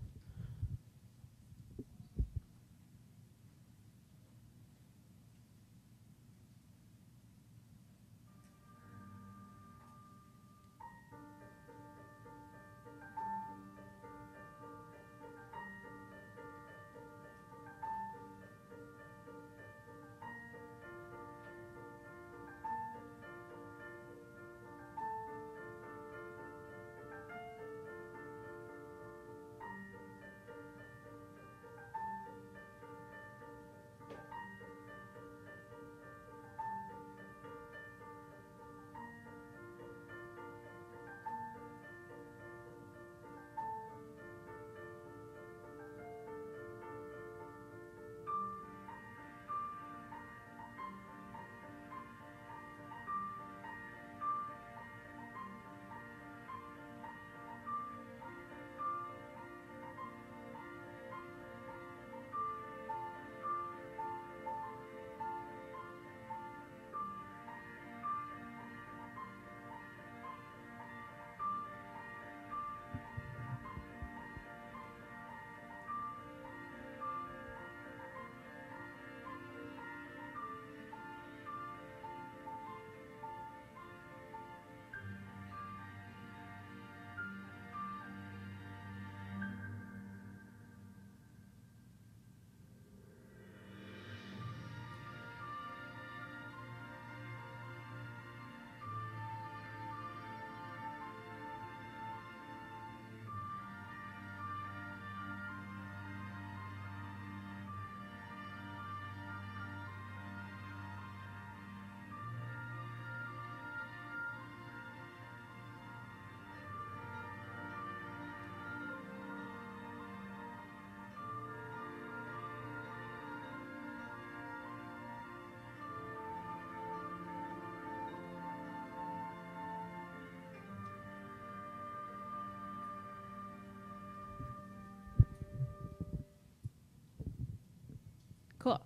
Cool.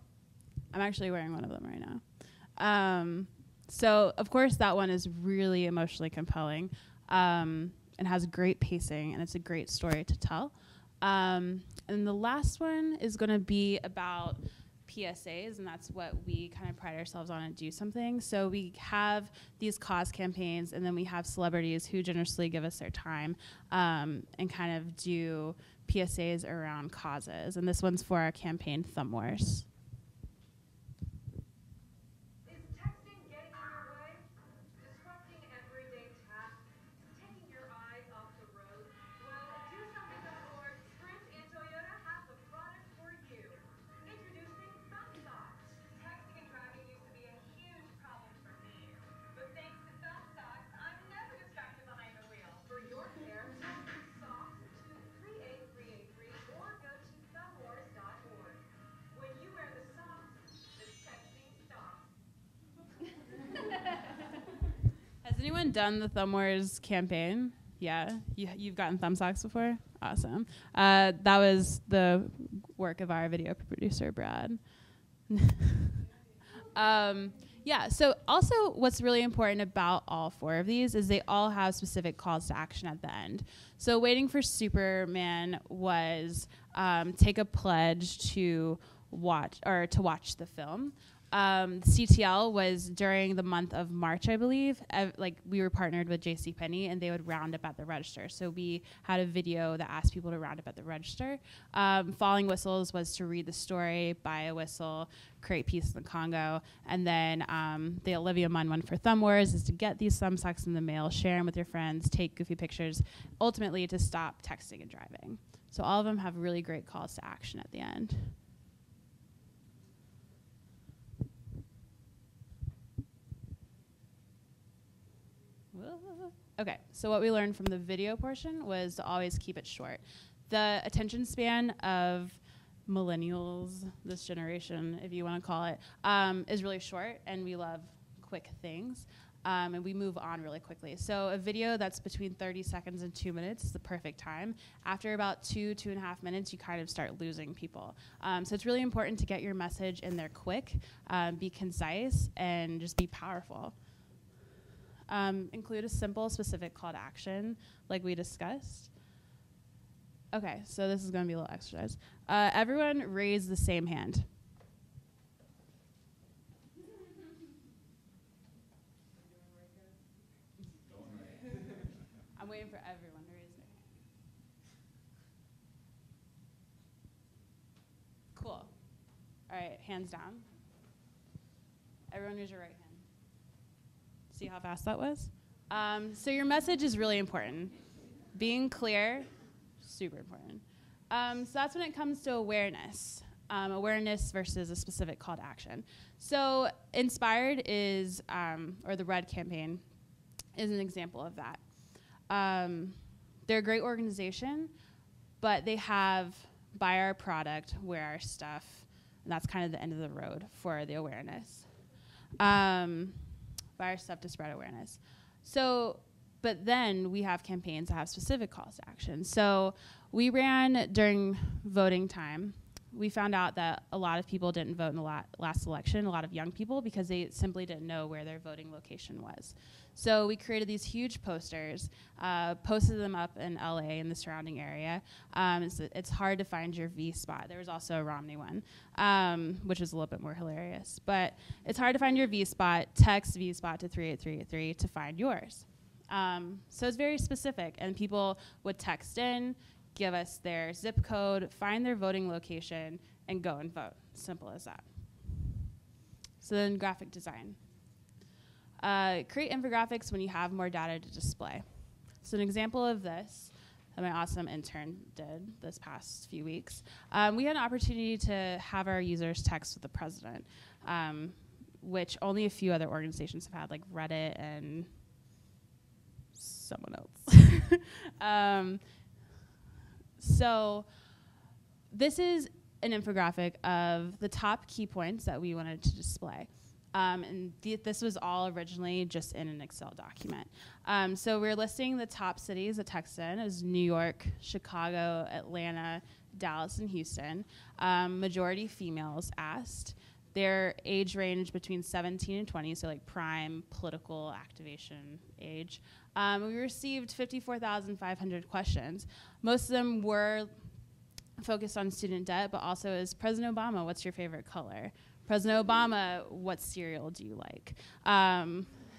I'm actually wearing one of them right now. So, of course, that one is really emotionally compelling and has great pacing, and it's a great story to tell. And the last one is going to be about PSAs, and that's what we kind of pride ourselves on at DoSomething. So we have these cause campaigns, and then we have celebrities who generously give us their time and kind of do PSAs around causes. And this one's for our campaign, Thumb Wars. Has anyone done the Thumb Wars campaign? Yeah, you've gotten thumb socks before? Awesome. That was the work of our video producer, Brad. Yeah, so also what's really important about all 4 of these is they all have specific calls to action at the end. So Waiting for Superman was take a pledge to watch the film. CTL was during the month of March, I believe. We were partnered with JCPenney, and they would round up at the register. So we had a video that asked people to round up at the register. Falling Whistles was to read the story, buy a whistle, create peace in the Congo. And then the Olivia Munn one for Thumb Wars is to get these thumb socks in the mail, share them with your friends, take goofy pictures, ultimately to stop texting and driving. So all of them have really great calls to action at the end. Okay, so what we learned from the video portion was to always keep it short. The attention span of millennials, this generation, if you want to call it, is really short, and we love quick things, and we move on really quickly. So a video that's between 30 seconds and 2 minutes is the perfect time. After about 2.5 minutes, you kind of start losing people. So it's really important to get your message in there quick, be concise, and just be powerful. Include a simple, specific call to action, like we discussed. Okay, so this is going to be a little exercise. Everyone raise the same hand. I'm waiting for everyone to raise their hand. Cool. All right, hands down. Everyone raise your right hand. See how fast that was? So your message is really important. Being clear, super important. So that's when it comes to awareness. Awareness versus a specific call to action. So Inspired is, or the Red campaign, is an example of that. They're a great organization, but they have buy our product, wear our stuff, and that's kind of the end of the road for the awareness. Buy our stuff to spread awareness. So, but then we have campaigns that have specific calls to action. So we ran during voting time. We found out that a lot of people didn't vote in the last election, a lot of young people, because they simply didn't know where their voting location was. So we created these huge posters, posted them up in LA and the surrounding area. It's hard to find your V spot. There was also a Romney one, which is a little bit more hilarious. But it's hard to find your V spot. Text V spot to 38383 to find yours. So it's very specific, and people would text in, give us their zip code, find their voting location, and go and vote. Simple as that. So then graphic design. Create infographics when you have more data to display. So an example of this that my awesome intern did this past few weeks, we had an opportunity to have our users text with the president, which only a few other organizations have had, like Reddit and someone else. So this is an infographic of the top key points that we wanted to display. And this was all originally just in an Excel document. So we're listing the top cities that text in as New York, Chicago, Atlanta, Dallas, and Houston. Majority females asked. Their age range between 17 and 20, so like prime political activation age. We received 54,500 questions. Most of them were focused on student debt, but also is President Obama, what's your favorite color? President Obama, what cereal do you like?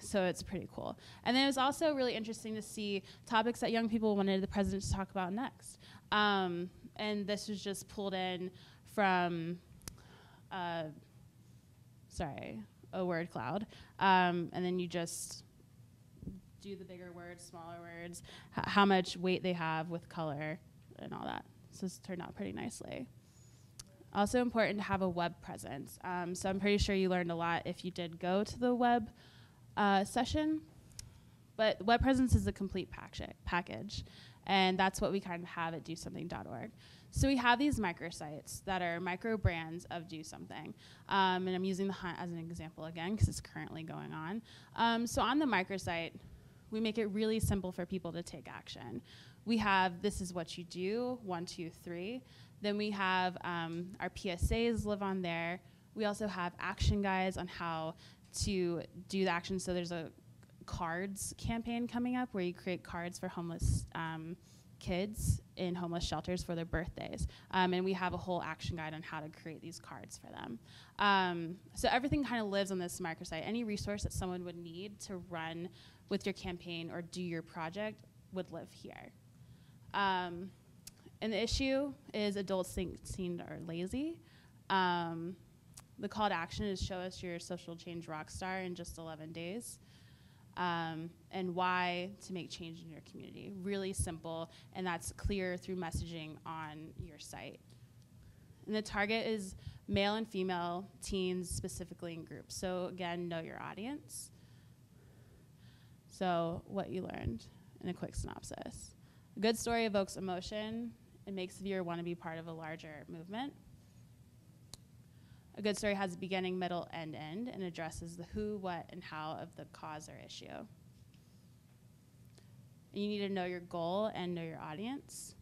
So it's pretty cool. And then it was also really interesting to see topics that young people wanted the president to talk about next. And this was just pulled in from, a word cloud. And then you just do the bigger words, smaller words, how much weight they have with color and all that. So this turned out pretty nicely. Also important to have a web presence. So I'm pretty sure you learned a lot if you did go to the web session. But web presence is a complete package. And that's what we kind of have at DoSomething.org. So we have these microsites that are micro brands of Do Something. And I'm using the hunt as an example again because it's currently going on. So on the microsite, we make it really simple for people to take action. We have, this is what you do, 1, 2, 3. Then we have our PSAs live on there. We also have action guides on how to do the action. So there's a cards campaign coming up where you create cards for homeless kids in homeless shelters for their birthdays. And we have a whole action guide on how to create these cards for them. So everything kind of lives on this microsite. Any resource that someone would need to run with your campaign or do your project would live here. And the issue is adults seen are lazy. The call to action is show us your social change rock star in just 11 days. And why to make change in your community. Really simple, and that's clear through messaging on your site. And the target is male and female teens, specifically in groups. So again, know your audience. So what you learned in a quick synopsis. A good story evokes emotion and makes the viewer want to be part of a larger movement. A good story has a beginning, middle, and end, and addresses the who, what, and how of the cause or issue. And you need to know your goal and know your audience.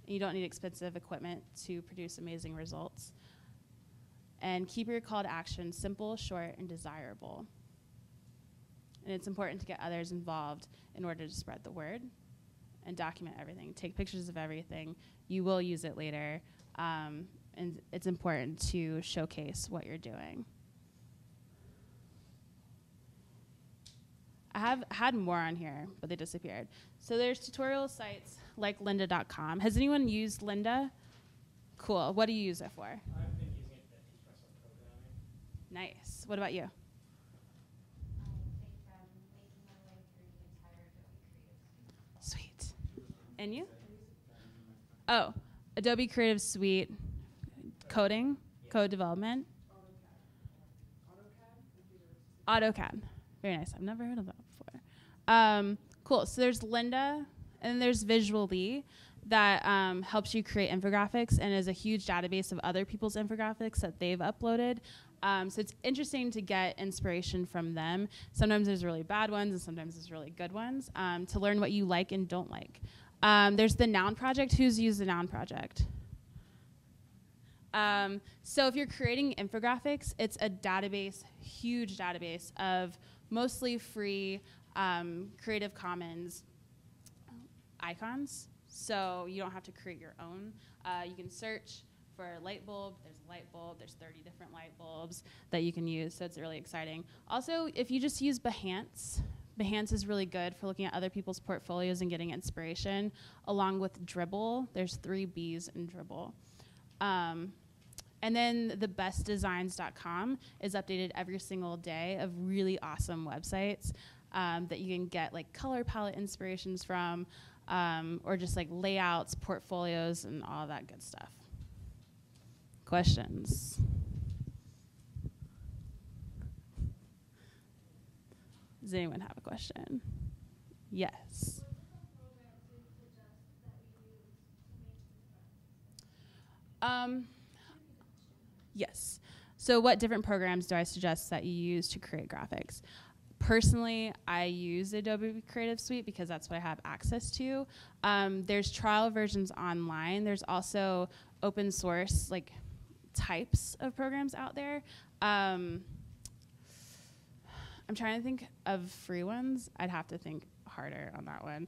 And you don't need expensive equipment to produce amazing results. And keep your call to action simple, short, and desirable. And it's important to get others involved in order to spread the word and document everything. Take pictures of everything. You will use it later. And it's important to showcase what you're doing. I have had more on here, but they disappeared. So there's tutorial sites like lynda.com. Has anyone used Lynda? Cool. What do you use it for? I've been using it to teach myself programming. Nice. What about you? Sweet. And you? Oh, Adobe Creative Suite. Coding, code development. AutoCAD. Very nice. I've never heard of that before. Cool. So there's Lynda, and there's Visually that helps you create infographics and is a huge database of other people's infographics that they've uploaded. So it's interesting to get inspiration from them. Sometimes there's really bad ones, and sometimes there's really good ones to learn what you like and don't like. There's the Noun Project. Who's used the Noun Project? So if you're creating infographics, it's a database, huge database of mostly free Creative Commons icons. So you don't have to create your own. You can search for a light bulb. There's a light bulb. There's 30 different light bulbs that you can use. So it's really exciting. Also, if you just use Behance, Behance is really good for looking at other people's portfolios and getting inspiration, along with Dribbble. There's 3 B's in Dribbble. And then the bestdesigns.com is updated every single day of really awesome websites that you can get like color palette inspirations from, or just like layouts, portfolios, and all that good stuff. Questions? Does anyone have a question? Yes. Yes. So what different programs do I suggest that you use to create graphics? Personally, I use Adobe Creative Suite because that's what I have access to. There's trial versions online. There's also open source like types of programs out there. I'm I'm trying to think of free ones. I'd have to think harder on that one.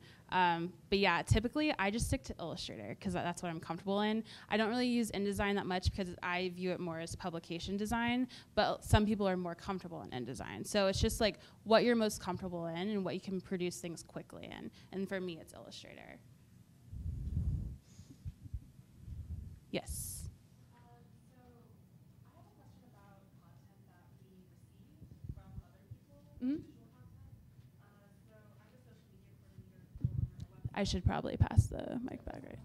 But yeah, typically I just stick to Illustrator because that's what I'm comfortable in. I don't really use InDesign that much because I view it more as publication design, but some people are more comfortable in InDesign. So it's just like what you're most comfortable in and what you can produce things quickly in. And for me, it's Illustrator. Yes. Mm-hmm. I should probably pass the mic back, right?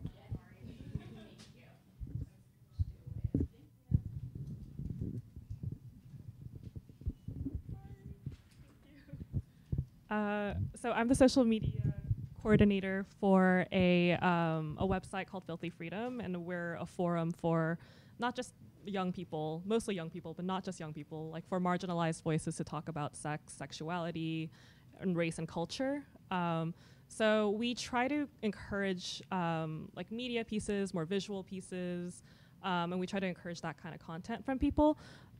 So I'm the social media coordinator for a website called Filthy Freedom, and we're a forum for not just young people, mostly young people, but not just young people, like for marginalized voices to talk about sex, sexuality, and race and culture. So we try to encourage like media pieces, more visual pieces, and we try to encourage that kind of content from people.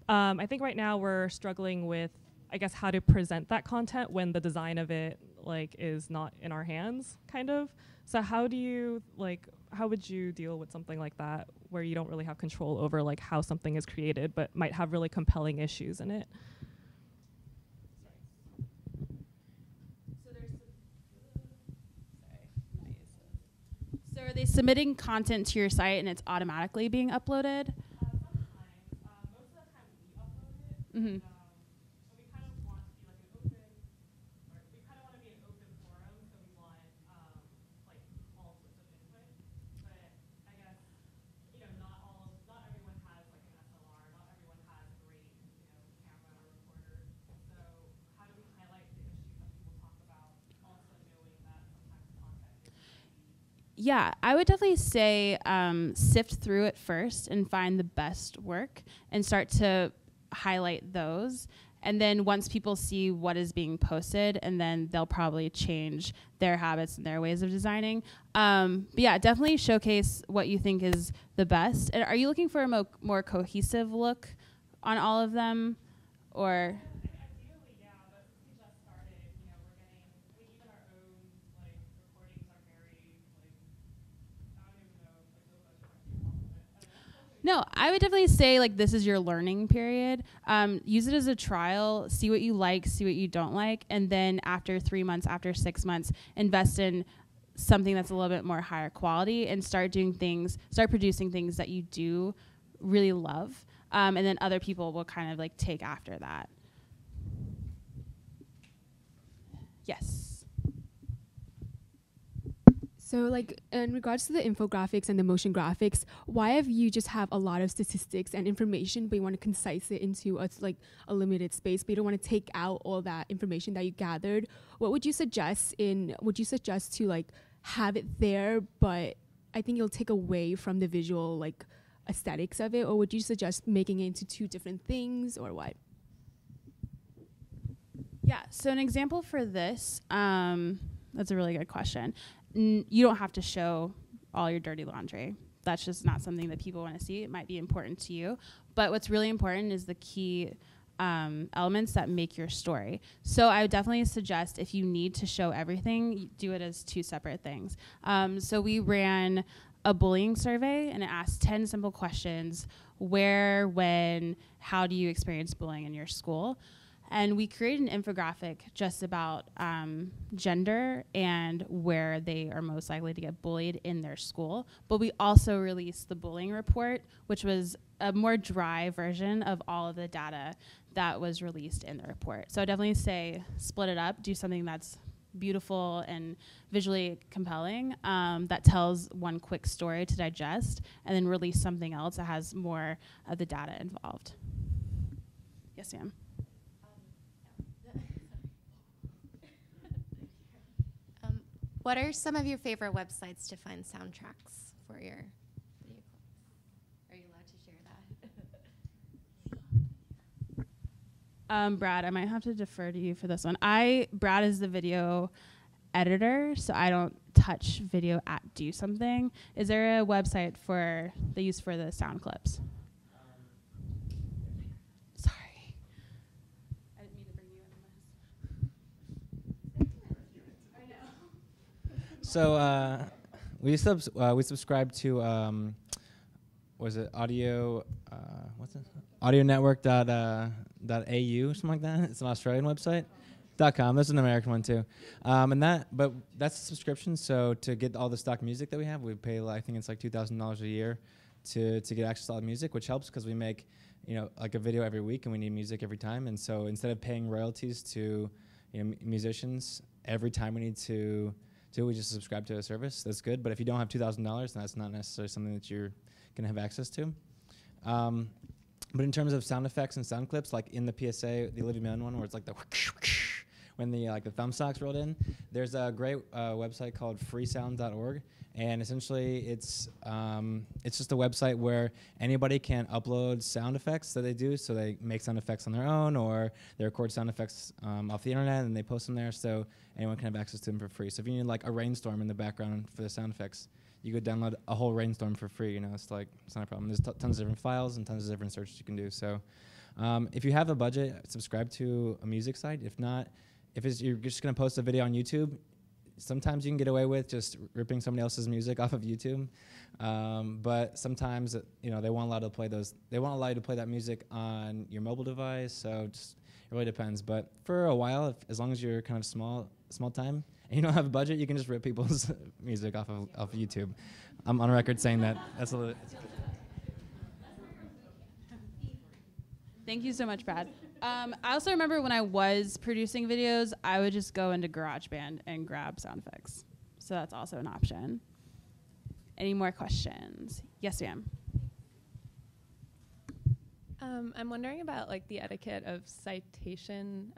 I think right now we're struggling with, I guess, how to present that content when the design of it like is not in our hands, kind of. So how would you deal with something like that where you don't really have control over like how something is created but might have really compelling issues in it? So are they submitting content to your site and it's automatically being uploaded? Mm-hmm. Yeah, I would definitely say sift through it first and find the best work and start to highlight those. And then once people see what is being posted, and then they'll probably change their habits and their ways of designing. But yeah, definitely showcase what you think is the best. And are you looking for a more cohesive look on all of them, or? No, I would definitely say like this is your learning period. Use it as a trial, see what you like, see what you don't like, and then after 3 months, after 6 months, invest in something that's a little bit more higher quality and start producing things that you do really love. And then other people will kind of like take after that. Yes. So like in regards to the infographics and the motion graphics, why if you just have a lot of statistics and information, but you want to concise it into a limited space, but you don't want to take out all that information that you gathered, what would you suggest to like have it there, but I think it'll take away from the visual like aesthetics of it, or would you suggest making it into two different things, or what? Yeah, so an example for this, that's a really good question. You don't have to show all your dirty laundry. That's just not something that people want to see. It might be important to you. But what's really important is the key elements that make your story. So I would definitely suggest if you need to show everything, do it as two separate things. So we ran a bullying survey, and it asked 10 simple questions. Where, when, how do you experience bullying in your school? And we created an infographic just about gender and where they are most likely to get bullied in their school. But we also released the bullying report, which was a more dry version of all of the data that was released in the report. So I definitely say split it up, do something that's beautiful and visually compelling, that tells one quick story to digest, and then release something else that has more of the data involved. Yes, Sam? What are some of your favorite websites to find soundtracks for your video clips? Are you allowed to share that? Brad, I might have to defer to you for this one. Brad is the video editor, so I don't touch video at DoSomething. Is there a website they use for the sound clips? Sorry. I didn't mean to bring you in on this. So we subscribe to was it audio what's it? AudioNetwork.au something like that. It's an Australian website. .com. There's an American one too, but that's a subscription. So to get all the stock music that we have, we pay I think it's like $2,000 a year to get access to all the music, which helps because we make like a video every week and we need music every time. And so instead of paying royalties to musicians every time we need to do, we just subscribe to a service. That's good. But if you don't have $2,000, then that's not necessarily something that you're gonna have access to. But in terms of sound effects and sound clips, like in the PSA, the Olivia Munn one, where it's like the when the thumb socks rolled in, there's a great website called freesound.org, and essentially it's just a website where anybody can upload sound effects that they do. So they make sound effects on their own, or they record sound effects off the internet and they post them there, so anyone can have access to them for free. So if you need like a rainstorm in the background for the sound effects, you could download a whole rainstorm for free. It's not a problem. There's tons of different files and tons of different searches you can do. So if you have a budget, subscribe to a music site. If not, you're just going to post a video on YouTube, sometimes you can get away with just ripping somebody else's music off of YouTube. But sometimes they won't allow you to play those. They won't allow you to play that music on your mobile device. So it really depends. But for a while, as long as you're kind of small time and you don't have a budget, you can just rip people's music off of YouTube. I'm on record saying that. That's a little. Thank you so much, Brad. I also remember when I was producing videos, I would just go into GarageBand and grab sound effects. So that's also an option. Any more questions? Yes, ma'am. I'm wondering about like the etiquette of citation.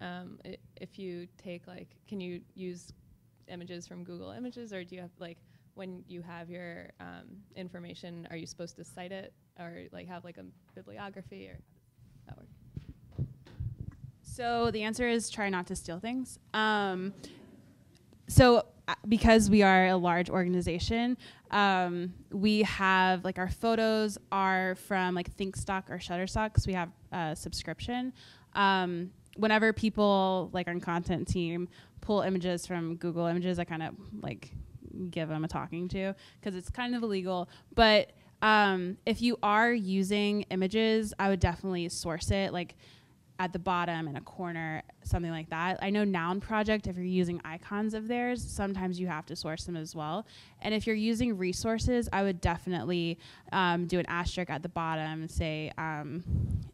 If you take can you use images from Google Images, or do you have when you have your information, are you supposed to cite it or have a bibliography, or how does that work? So the answer is try not to steal things. So because we are a large organization, we have our photos are from ThinkStock or Shutterstock, because we have a subscription. Whenever people our content team pull images from Google Images, I kind of give them a talking to, because it's kind of illegal. But if you are using images, I would definitely source it at the bottom in a corner, something like that. I know Noun Project, if you're using icons of theirs, sometimes you have to source them as well. And if you're using resources, I would definitely do an asterisk at the bottom and say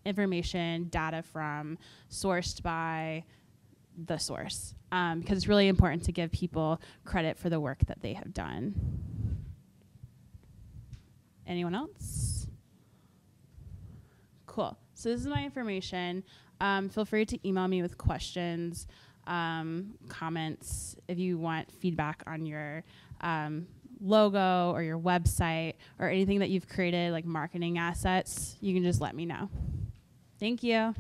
information, data from, sourced by the source. Because it's really important to give people credit for the work that they have done. Anyone else? Cool. So this is my information. Feel free to email me with questions, comments, if you want feedback on your logo or your website or anything that you've created, like marketing assets, you can just let me know. Thank you.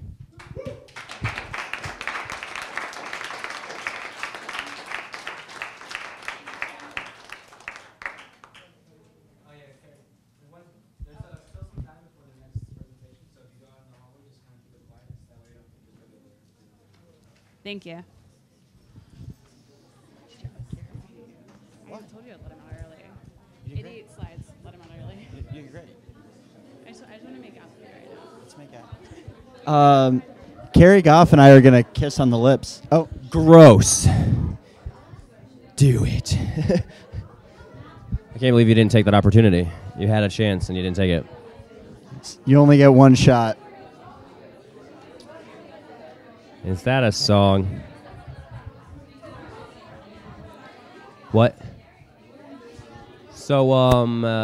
Thank you. I told you I'd let him out early. 88 slides, let him out early. You're great. I just want to make out with you right now. Let's make out. Carrie Goff and I are going to kiss on the lips. Oh, gross. Do it. I can't believe you didn't take that opportunity. You had a chance and you didn't take it. You only get one shot. Is that a song? What? So,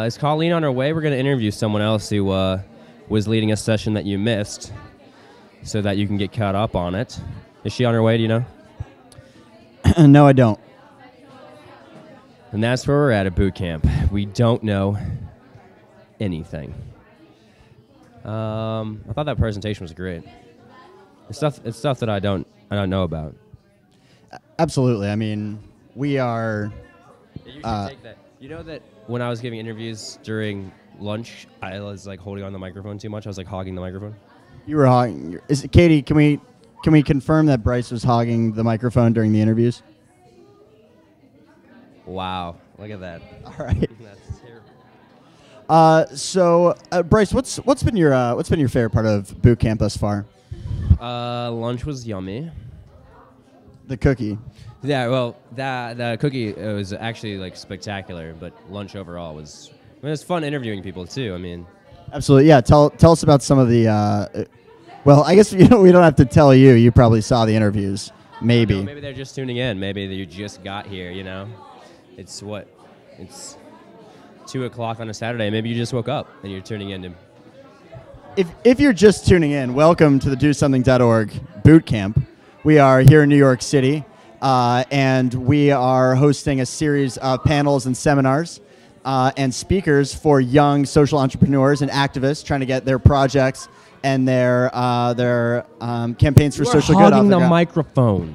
is Colleen on her way? We're going to interview someone else who was leading a session that you missed so that you can get caught up on it. Is she on her way, do you know? No, I don't. And that's where we're at boot camp. We don't know anything. I thought that presentation was great. It's stuff that I don't know about. Absolutely. I mean, we are. You should take that. You know that when I was giving interviews during lunch, I was holding on the microphone too much. I was hogging the microphone. You were hogging. Katie? Can we confirm that Bryce was hogging the microphone during the interviews? Wow, look at that. All right. That's terrible. So Bryce, what's been your favorite part of boot camp thus far? Lunch was yummy. The cookie. Yeah, well, the cookie was actually like spectacular, but lunch overall was. I mean, it was fun interviewing people too. I mean, Absolutely. Yeah. Tell us about some of the. Well, I guess we don't have to tell you. You probably saw the interviews. Maybe. Maybe they're just tuning in. Maybe you just got here. It's 2:00 on a Saturday. Maybe you just woke up and you're tuning in to. If you're just tuning in, welcome to the DoSomething.org boot camp. We are here in New York City, and we are hosting a series of panels and seminars and speakers for young social entrepreneurs and activists trying to get their projects and their campaigns for social good off hogging the the ground. microphone.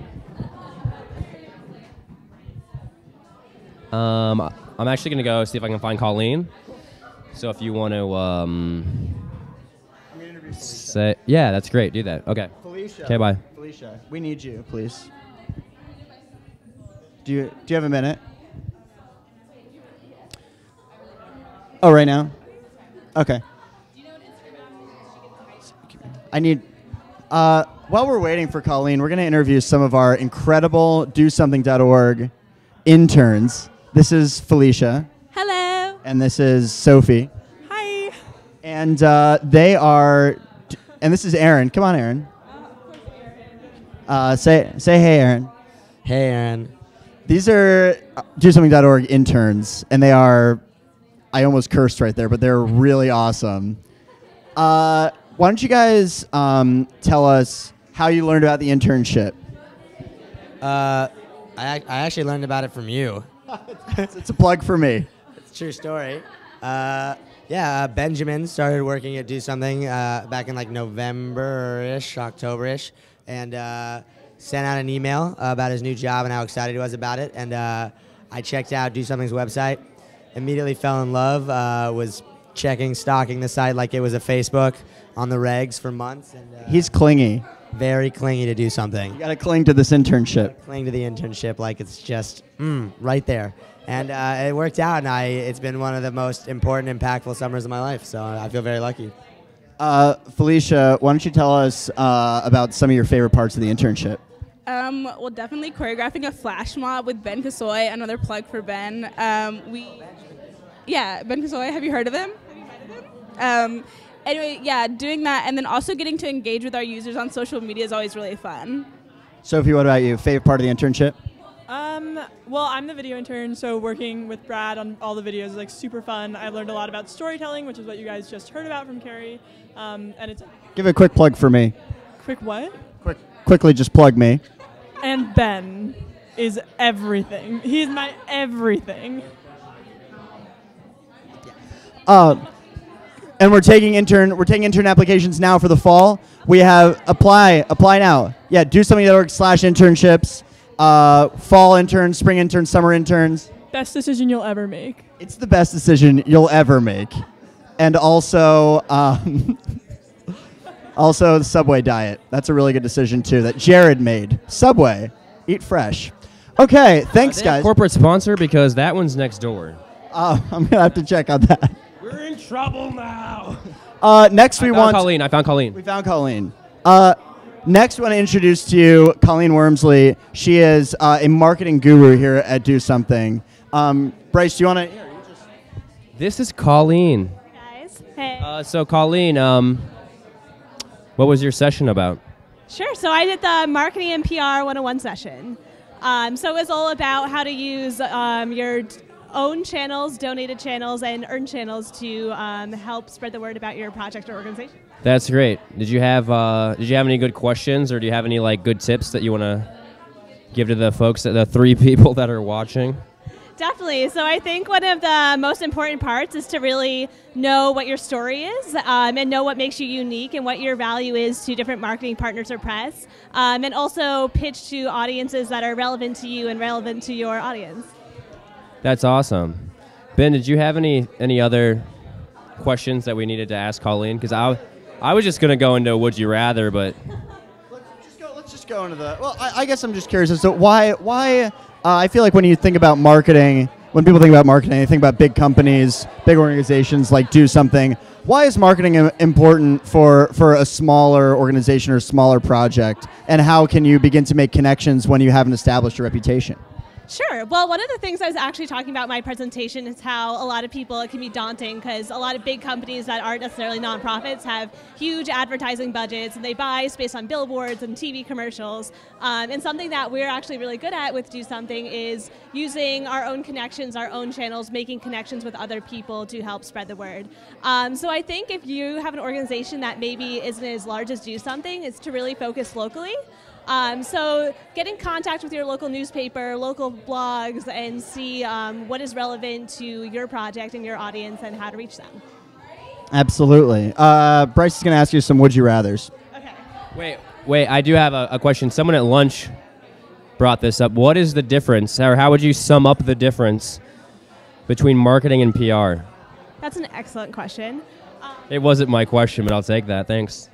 I'm actually going to go see if I can find Colleen. So if you want to say, yeah, that's great. Do that. Okay. Felicia. Okay, bye. Felicia, we need you, please. Do you have a minute? Oh, right now? Okay. I need. While we're waiting for Colleen, we're going to interview some of our incredible DoSomething.org interns. This is Felicia. Hello. And this is Sophie. Hi. And they are. And this is Aaron. Come on, Aaron. Say hey, Aaron. Hey, Aaron. These are DoSomething.org interns, and they are. I almost cursed right there, but they're really awesome. Why don't you guys tell us how you learned about the internship? I actually learned about it from you. It's a plug for me. It's a true story. Benjamin started working at Do Something back in like November-ish, October-ish, and sent out an email about his new job and how excited he was about it. And I checked out Do Something's website, immediately fell in love, was stalking the site like it was a Facebook on the regs for months. And He's clingy. Very clingy to Do Something. You got to cling to this internship. Cling to the internship like it's just right there. And it worked out, and it's been one of the most important, impactful summers of my life, so I feel very lucky. Felicia, why don't you tell us about some of your favorite parts of the internship? Well, definitely choreographing a flash mob with Ben Kasoy. Another plug for Ben. Ben Kasoy. Have you heard of him? Anyway, doing that, and then also getting to engage with our users on social media is always really fun. Sophie, what about you? Favorite part of the internship? Well, I'm the video intern, so working with Brad on all the videos is like super fun. I've learned a lot about storytelling, which is what you guys just heard about from Carrie. And it's Give a quick plug for me. quick what? Quickly, just plug me. And Ben is everything. He's my everything. And we're taking intern applications now for the fall. We have apply now. Yeah, DoSomething.org/internships. Fall interns, spring interns, summer interns. Best decision you'll ever make. It's the best decision you'll ever make. And also, also the Subway diet. That's a really good decision too that Jared made. Subway, eat fresh. Okay, thanks guys. Corporate sponsor because that one's next door. I'm gonna have to check on that. We're in trouble now. Next, I found Colleen. We found Colleen. Next, we want to introduce to you Colleen Wormsley. She is a marketing guru here at Do Something. Bryce, do you want to? This is Colleen. Guys, hey. So Colleen, what was your session about? Sure. So I did the Marketing and PR 101 session. So it was all about how to use your own channels, donated channels, and earned channels to help spread the word about your project or organization. That's great. Did you have any good questions, or do you have any like good tips that you want to give to the folks, the 3 people that are watching? Definitely. So I think one of the most important parts is to really know what your story is and know what makes you unique and what your value is to different marketing partners or press, and also pitch to audiences that are relevant to you and relevant to your audience. That's awesome. Ben, did you have any other questions that we needed to ask Colleen? Because I was just going to go into Would You Rather, but... Let's just go into the... Well, I guess I'm just curious as to why I feel like when you think about marketing, when people think about marketing, they think about big companies, big organizations like Do Something. Why is marketing important for a smaller organization or smaller project? And how can you begin to make connections when you haven't established a reputation? Sure. Well, one of the things I was actually talking about in my presentation is how a lot of people, it can be daunting because a lot of big companies that aren't necessarily nonprofits have huge advertising budgets and they buy space on billboards and TV commercials. And something that we're actually really good at with Do Something is using our own connections, our own channels, making connections with other people to help spread the word. So I think if you have an organization that maybe isn't as large as Do Something, is to really focus locally. So get in contact with your local newspaper, local blogs, and see what is relevant to your project and your audience and how to reach them. Absolutely. Bryce is going to ask you some would you rathers. Wait, I do have a question. Someone at lunch brought this up. What is the difference, or how would you sum up the difference between marketing and PR? That's an excellent question. It wasn't my question, but I'll take that. Thanks.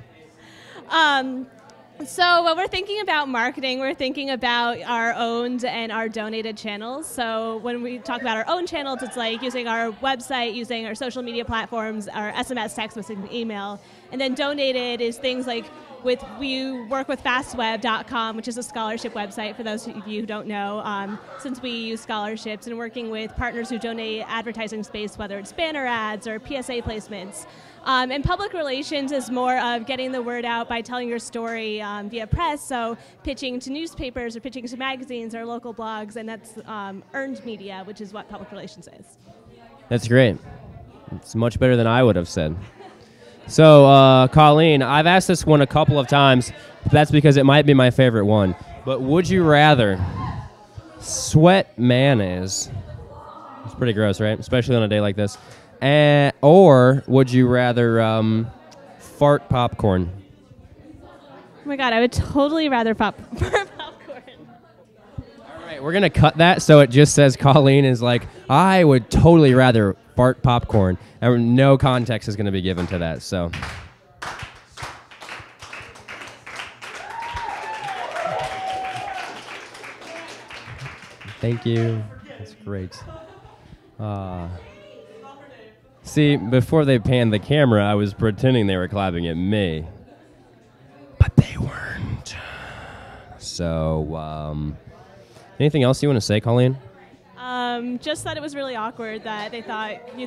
So when we're thinking about marketing, we're thinking about our owned and our donated channels. So when we talk about our own channels, it's like using our website, using our social media platforms, our SMS, text messaging, email. And then donated is things like we work with fastweb.com, which is a scholarship website for those of you who don't know, since we use scholarships, and working with partners who donate advertising space, whether it's banner ads or PSA placements. And public relations is more of getting the word out by telling your story via press, so pitching to newspapers or pitching to magazines or local blogs, and that's earned media, which is what public relations is. That's great. It's much better than I would have said. So, Colleen, I've asked this one a couple of times. That's because it might be my favorite one. But would you rather sweat mayonnaise? It's pretty gross, right? Especially on a day like this. Or would you rather fart popcorn? Oh my God, I would totally rather popcorn. All right, we're going to cut that so it just says Colleen is like, I would totally rather fart popcorn. And no context is going to be given to that, so. Thank you. That's great. See, before they panned the camera, I was pretending they were clapping at me. But they weren't. So, anything else you want to say, Colleen? Just that it was really awkward that you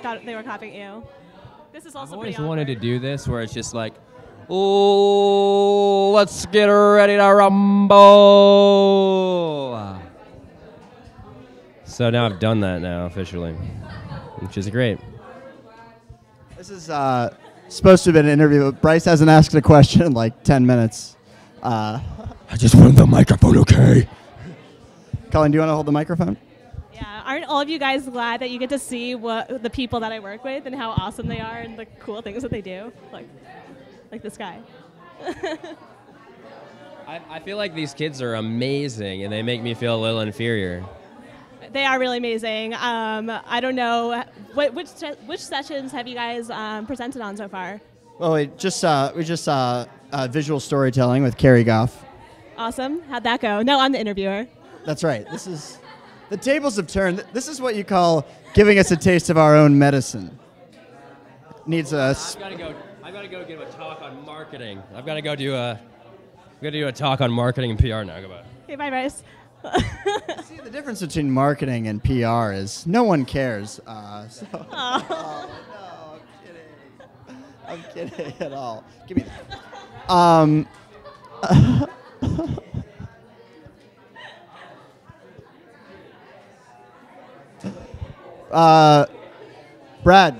thought they were clapping at you. This is also I've pretty always awkward. wanted to do this where it's just like, oh, let's get ready to rumble. So now I've done that now officially, which is great. This is supposed to have been an interview, but Bryce hasn't asked a question in like 10 minutes. I just wanted the microphone, okay? Colin, do you want to hold the microphone? Yeah, aren't all of you guys glad that you get to see what the people that I work with and how awesome they are and the cool things that they do? Like this guy. I feel like these kids are amazing, and they make me feel a little inferior. They are really amazing. I don't know, which sessions have you guys presented on so far? Well, we just saw visual storytelling with Carrie Goff. Awesome. How'd that go? No, I'm the interviewer. That's right. The tables have turned. This is what you call giving us a taste of our own medicine. Needs a. I've got to go give a talk on marketing. I've got to go do a talk on marketing and PR now. Goodbye. Okay, bye, Bryce. See, the difference between marketing and PR is no one cares. No, I'm kidding at all. Give me that. Brad,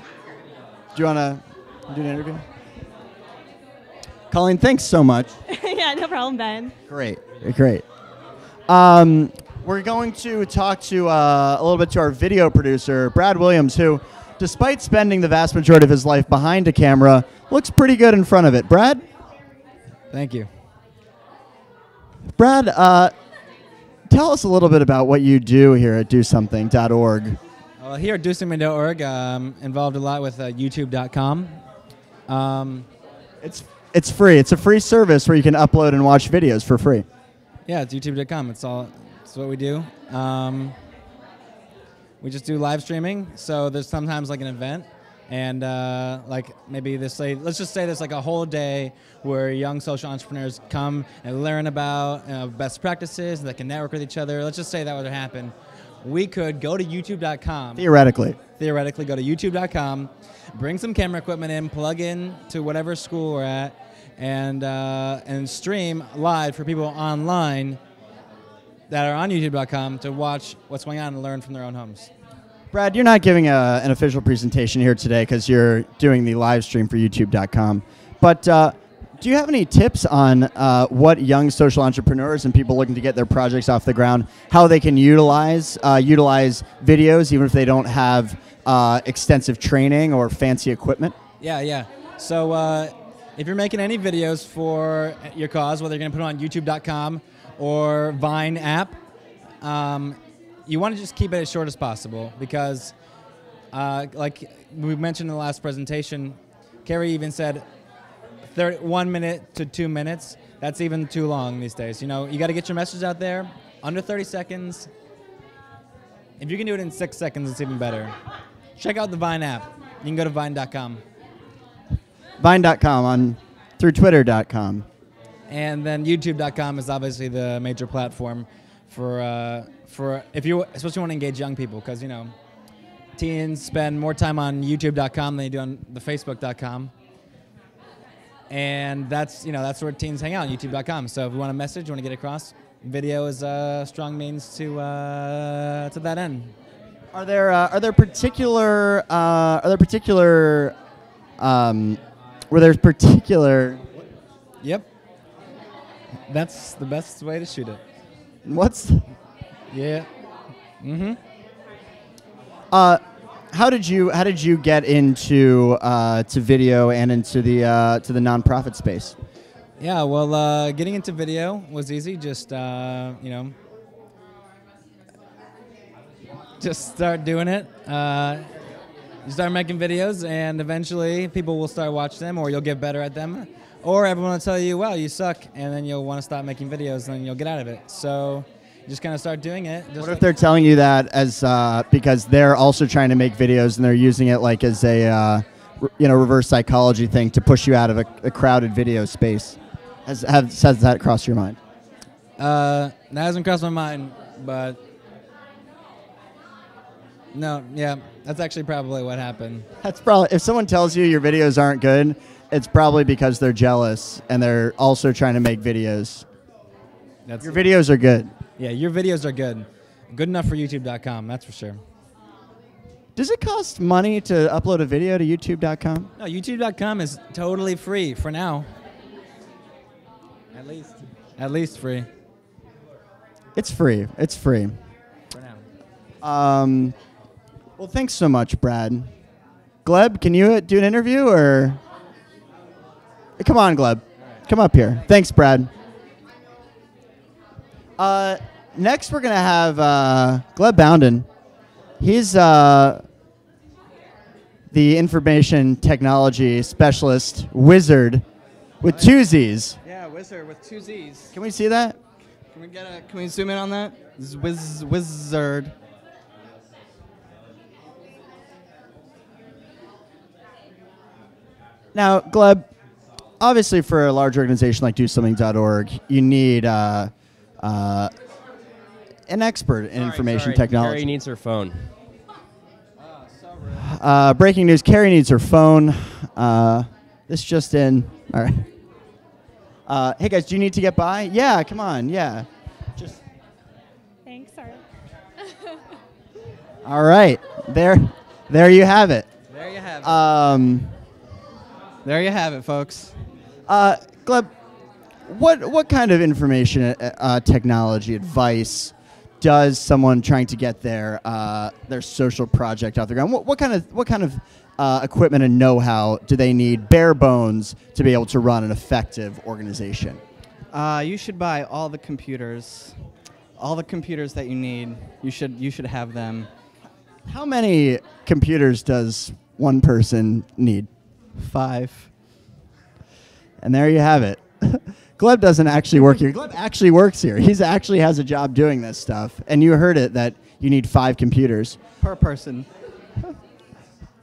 do you want to do an interview? Colleen, thanks so much. Yeah, no problem, Ben. Great. We're going to talk to a little bit to our video producer, Brad Williams, who, despite spending the vast majority of his life behind a camera, looks pretty good in front of it. Brad? Thank you. Brad, tell us a little bit about what you do here at DoSomething.org. Here at DoSomething.org, involved a lot with YouTube.com. It's free. It's a free service where you can upload and watch videos for free. Yeah, it's YouTube.com. It's That's what we do. We just do live streaming. So there's sometimes like an event, and like maybe let's just say there's like a whole day where young social entrepreneurs come and learn about best practices, and they can network with each other. Let's just say that would happen. We could go to YouTube.com. Theoretically go to YouTube.com, bring some camera equipment in, plug in to whatever school we're at, and stream live for people online that are on YouTube.com to watch what's going on and learn from their own homes. Brad, you're not giving an official presentation here today because you're doing the live stream for YouTube.com. But do you have any tips on what young social entrepreneurs and people looking to get their projects off the ground, how they can utilize videos even if they don't have extensive training or fancy equipment? Yeah. So if you're making any videos for your cause, whether you're going to put it on YouTube.com or Vine app, you want to just keep it as short as possible because, like we mentioned in the last presentation, Carrie even said 1 minute to 2 minutes. That's even too long these days. You know, you got to get your message out there under 30 seconds. If you can do it in 6 seconds, it's even better. Check out the Vine app. You can go to Vine.com. Vine.com through Twitter.com. And then YouTube.com is obviously the major platform for if you especially want to engage young people, because you know teens spend more time on YouTube.com than they do on the Facebook.com, and that's where teens hang out, YouTube.com. So if you want a message, you want to get across, video is a strong means to that end. Are there particular Yep. That's the best way to shoot it. Yeah. Mm-hmm. How did you get into to video and into the nonprofit space? Yeah, well, getting into video was easy. Just just start doing it. You start making videos, and eventually people will start watching them, or you'll get better at them, or everyone will tell you, "Wow, you suck," and then you'll want to stop making videos, and then you'll get out of it. So you just kind of start doing it. What if they're telling you that as because they're also trying to make videos and they're using it like as a reverse psychology thing to push you out of a crowded video space? Has that crossed your mind? That hasn't crossed my mind, but no, yeah, that's actually probably what happened. That's probably, if someone tells you your videos aren't good, it's probably because they're jealous and they're also trying to make videos. Your videos are good. Yeah, your videos are good. Good enough for YouTube.com, that's for sure. Does it cost money to upload a video to YouTube.com? No, YouTube.com is totally free for now. At least free. It's free. It's free. For now. Well, thanks so much, Brad. Gleb, can you do an interview or? Come on, Gleb. Come up here. Thanks, Brad. Next, we're going to have Gleb Bounden. He's the information technology specialist wizard with two Z's. Yeah, wizard with two Z's. Can we see that? Can we zoom in on that? This is wizard. Now, Gleb, obviously for a large organization like DoSomething.org, you need an expert in information technology. Carrie needs her phone. Breaking news, Carrie needs her phone. This just in. All right. Hey, guys, do you need to get by? Yeah, come on. Yeah. Thanks, sorry. All right. There you have it. There you have it. There you have it, folks. Gleb, what kind of information technology advice does someone trying to get their social project off the ground? What kind of equipment and know-how do they need, bare bones, to be able to run an effective organization? You should buy all the computers that you need. You should have them. How many computers does one person need? 5. And there you have it. Gleb doesn't actually work here. Gleb actually works here. He actually has a job doing this stuff. And you heard it that you need 5 computers. Per person.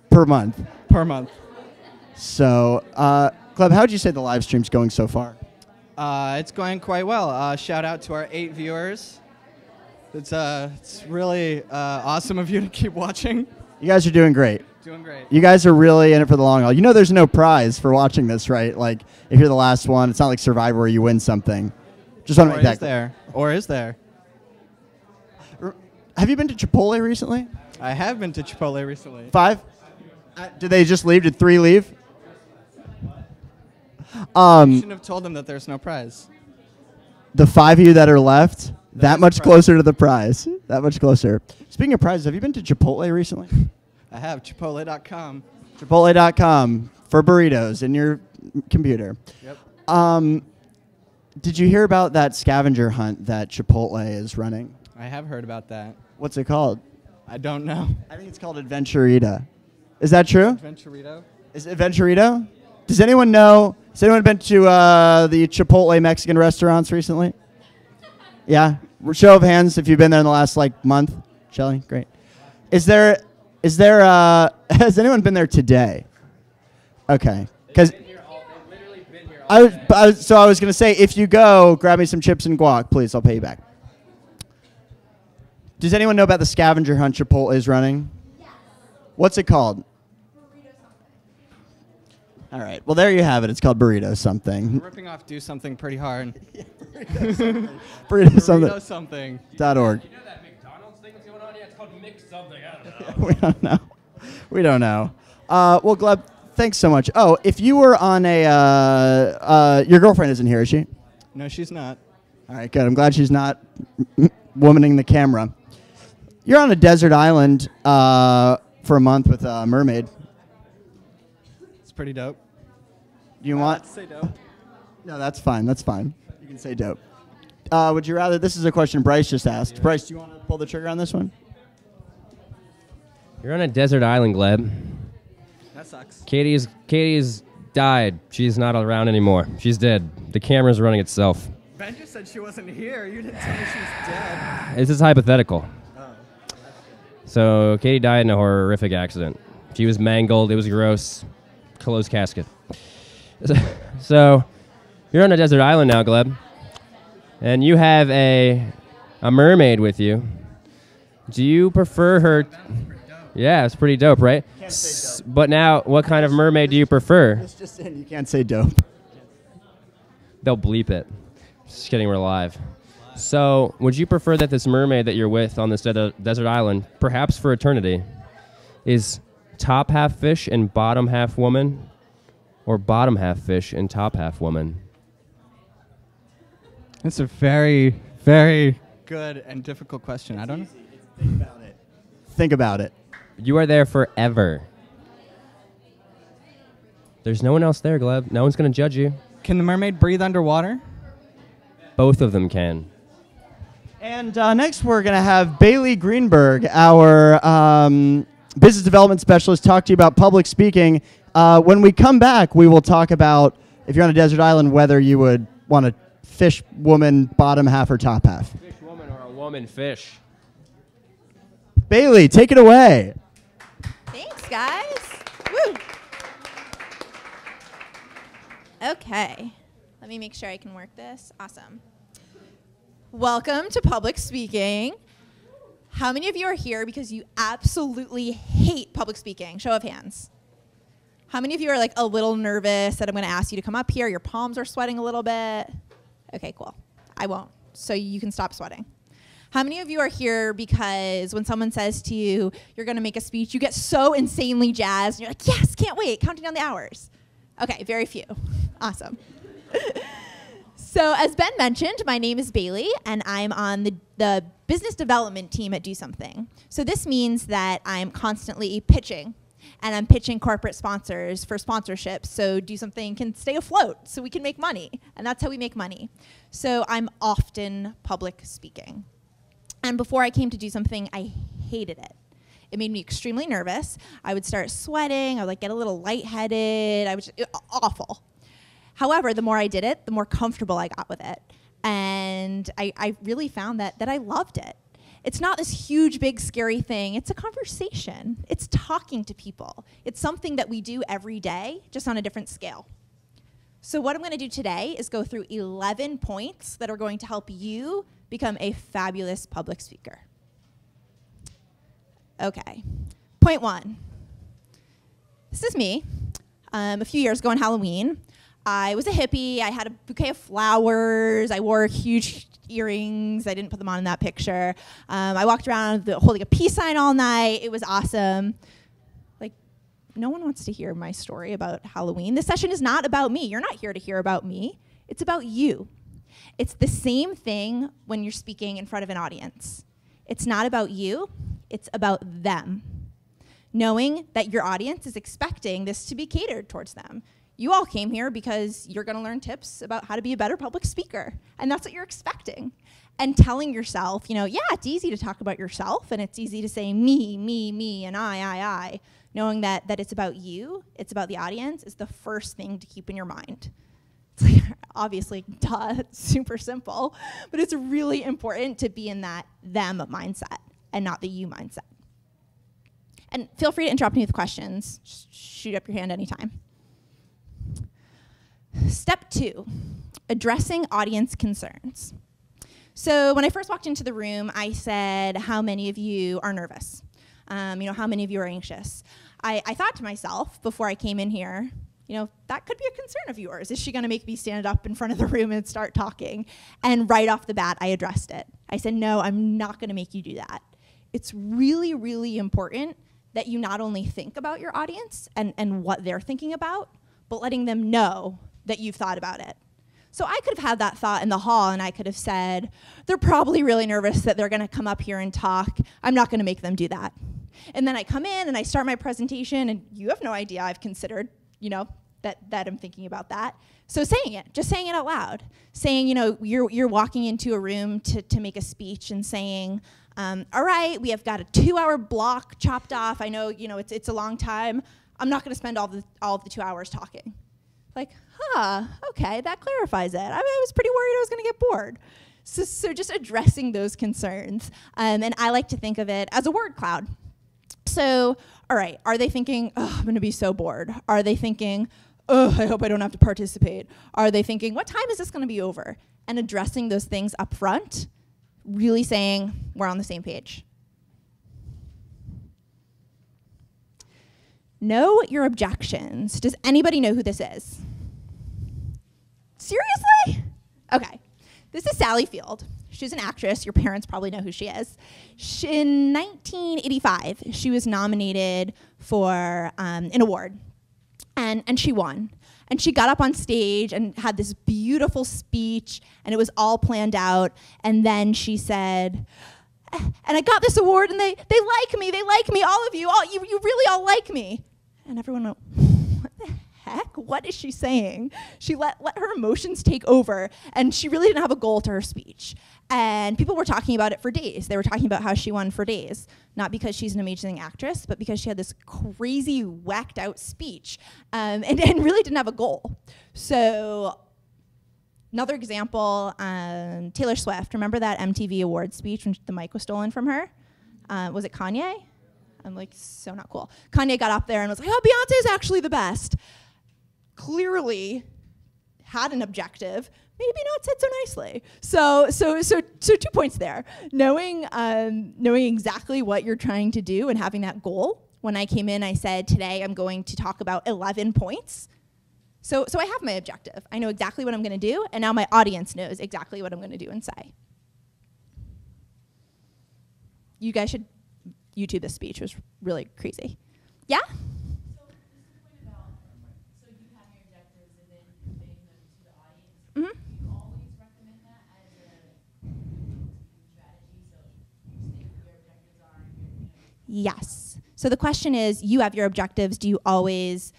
Per month. Per month. So, Gleb, how would you say the live stream's going so far? It's going quite well. Shout out to our 8 viewers. It's really awesome of you to keep watching. You guys are doing great. Doing great. You guys are really in it for the long haul. You know there's no prize for watching this, right? Like, if you're the last one, it's not like Survivor where you win something. Just want to make that clear. Or is there? Have you been to Chipotle recently? I have been to Chipotle recently. 5? Did they just leave? Did 3 leave? You shouldn't have told them that there's no prize. The 5 of you that are left, that much closer to the prize. That much closer. Speaking of prizes, have you been to Chipotle recently? I have. Chipotle.com. Chipotle.com for burritos in your computer. Yep. Did you hear about that scavenger hunt that Chipotle is running? I have heard about that. What's it called? I don't know. I think it's called Adventurita. Is that true? Adventurito? Is it Adventurito? Does anyone know? Has anyone been to the Chipotle Mexican restaurants recently? Yeah? Show of hands if you've been there in the last month. Shelly, great. Has anyone been there today? Okay. Because I was going to say, if you go, grab me some chips and guac, please. I'll pay you back. Does anyone know about the scavenger hunt Chipotle is running? Yes. What's it called? All right. Well, there you have it. It's called Burrito Something. We're ripping off Do Something pretty hard. Burrito Something. Burrito Something. .org. You know that McDonald's thing that's going on? Yeah, it's called Mix Something. I don't know. We don't know. We don't know. Well, Gleb, thanks so much. Oh, if you were on a... your girlfriend isn't here, is she? No, she's not. All right, good. I'm glad she's not womaning the camera. You're on a desert island for a month with a mermaid. It's pretty dope. Do you want... Say dope. No, that's fine. That's fine. You can say dope. Would you rather... This is a question Bryce just asked. Bryce, do you want to pull the trigger on this one? You're on a desert island, Gleb. That sucks. Katie's died. She's not around anymore. She's dead. The camera's running itself. Ben just said she wasn't here. You didn't tell me she was dead. This is hypothetical. So Katie died in a horrific accident. She was mangled. It was gross. Closed casket. So you're on a desert island now, Gleb, and you have a mermaid with you. Do you prefer her? Yeah, it's pretty dope, right? Can't say dope. But now, what kind of mermaid do you prefer? It's just in. You can't say dope. They'll bleep it. Just kidding, we're live. So, would you prefer that this mermaid that you're with on this desert island, perhaps for eternity, is top half fish and bottom half woman, or bottom half fish and top half woman? It's a very, very good and difficult question. I don't know. Think about it. Think about it. You are there forever. There's no one else there, Gleb. No one's going to judge you. Can the mermaid breathe underwater? Both of them can. And next we're going to have Bailey Greenberg, our business development specialist, talk to you about public speaking. When we come back, we will talk about, if you're on a desert island, whether you would want a fish woman bottom half or top half. Fish woman or a woman fish. Bailey, take it away. Thanks, guys. Woo. Okay. Let me make sure I can work this. Awesome. Welcome to public speaking. How many of you are here because you absolutely hate public speaking? Show of hands. How many of you are like a little nervous that I'm going to ask you to come up here? Your palms are sweating a little bit. Okay, cool. I won't. So you can stop sweating. How many of you are here because when someone says to you, you're going to make a speech, you get so insanely jazzed, and you're like, yes, can't wait, counting down the hours? Okay, very few. Awesome. So as Ben mentioned, my name is Bailey, and I'm on the business development team at DoSomething. So this means that I'm constantly pitching, and I'm pitching corporate sponsors for sponsorships so DoSomething can stay afloat so we can make money, and that's how we make money. So I'm often public speaking. And before I came to DoSomething, I hated it. It made me extremely nervous. I would start sweating. I would get a little lightheaded. I was awful. However, the more I did it, the more comfortable I got with it. And I really found that I loved it. It's not this huge, big, scary thing. It's a conversation. It's talking to people. It's something that we do every day, just on a different scale. So what I'm going to do today is go through 11 points that are going to help you become a fabulous public speaker. Okay. Point 1. This is me. A few years ago on Halloween, I was a hippie. I had a bouquet of flowers. I wore huge earrings. I didn't put them on in that picture. I walked around holding a peace sign all night. It was awesome. Like, no one wants to hear my story about Halloween. This session is not about me. You're not here to hear about me. It's about you. It's the same thing when you're speaking in front of an audience. It's not about you. It's about them. Knowing that your audience is expecting this to be catered towards them. You all came here because you're going to learn tips about how to be a better public speaker, and that's what you're expecting. And telling yourself, yeah, it's easy to talk about yourself, and it's easy to say me, and I. Knowing that it's about you, it's about the audience, is the first thing to keep in your mind. It's like, obviously, duh, it's super simple, but it's really important to be in that them mindset and not the you mindset. And feel free to interrupt me with questions. Just shoot up your hand anytime. Step 2, addressing audience concerns. So when I first walked into the room, I said, how many of you are nervous? How many of you are anxious? I thought to myself before I came in here, that could be a concern of yours. Is she going to make me stand up in front of the room and start talking? And right off the bat, I addressed it. I said, no, I'm not going to make you do that. It's really, really important that you not only think about your audience and what they're thinking about, but letting them know that you've thought about it. So I could have had that thought in the hall, and I could have said, they're probably really nervous that they're going to come up here and talk. I'm not going to make them do that. And then I come in and I start my presentation, and you have no idea I've considered, that I'm thinking about that. So just saying it out loud, saying, you're walking into a room to make a speech and saying, all right, we have got a 2-hour block chopped off. I know, it's a long time. I'm not going to spend all of the 2 hours talking. Like, okay, that clarifies it. I was pretty worried I was going to get bored. So just addressing those concerns. And I like to think of it as a word cloud. So, all right, are they thinking, oh, I'm going to be so bored? Are they thinking, oh, I hope I don't have to participate? Are they thinking, what time is this going to be over? And addressing those things up front, really saying, we're on the same page. Know your objections. Does anybody know who this is? Seriously? Okay. This is Sally Field. She's an actress. Your parents probably know who she is. In 1985, she was nominated for an award, and she won. And she got up on stage and had this beautiful speech, and it was all planned out. And then she said, and I got this award, and they like me, all of you, you really all like me. And everyone went, what the heck? What is she saying? She let her emotions take over, and she really didn't have a goal to her speech. And people were talking about it for days. They were talking about how she won for days, not because she's an amazing actress, but because she had this crazy, whacked out speech, and really didn't have a goal. So another example, Taylor Swift. Remember that MTV Awards speech when the mic was stolen from her? Was it Kanye? I'm like, so not cool. Kanye got up there and was like, oh, Beyonce is actually the best. Clearly had an objective, maybe not said so nicely. So 2 points there. Knowing exactly what you're trying to do and having that goal. When I came in, I said, today I'm going to talk about 11 points. So I have my objective. I know exactly what I'm going to do, and now my audience knows exactly what I'm going to do and say. You guys should YouTube this speech. It was really crazy. Yeah? Yes. So the question is, you have your objectives. Do you always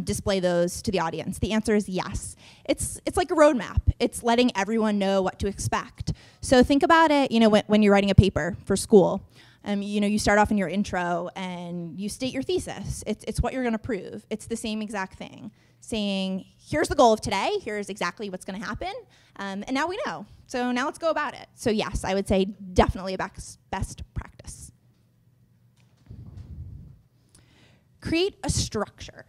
display those to the audience? The answer is yes. It's like a roadmap. It's letting everyone know what to expect. So think about it, when you're writing a paper for school. You start off in your intro and you state your thesis. It's what you're going to prove. It's the same exact thing, saying, here's the goal of today, here's exactly what's going to happen, and now we know. So now let's go about it. So yes, I would say definitely a best practice. Create a structure.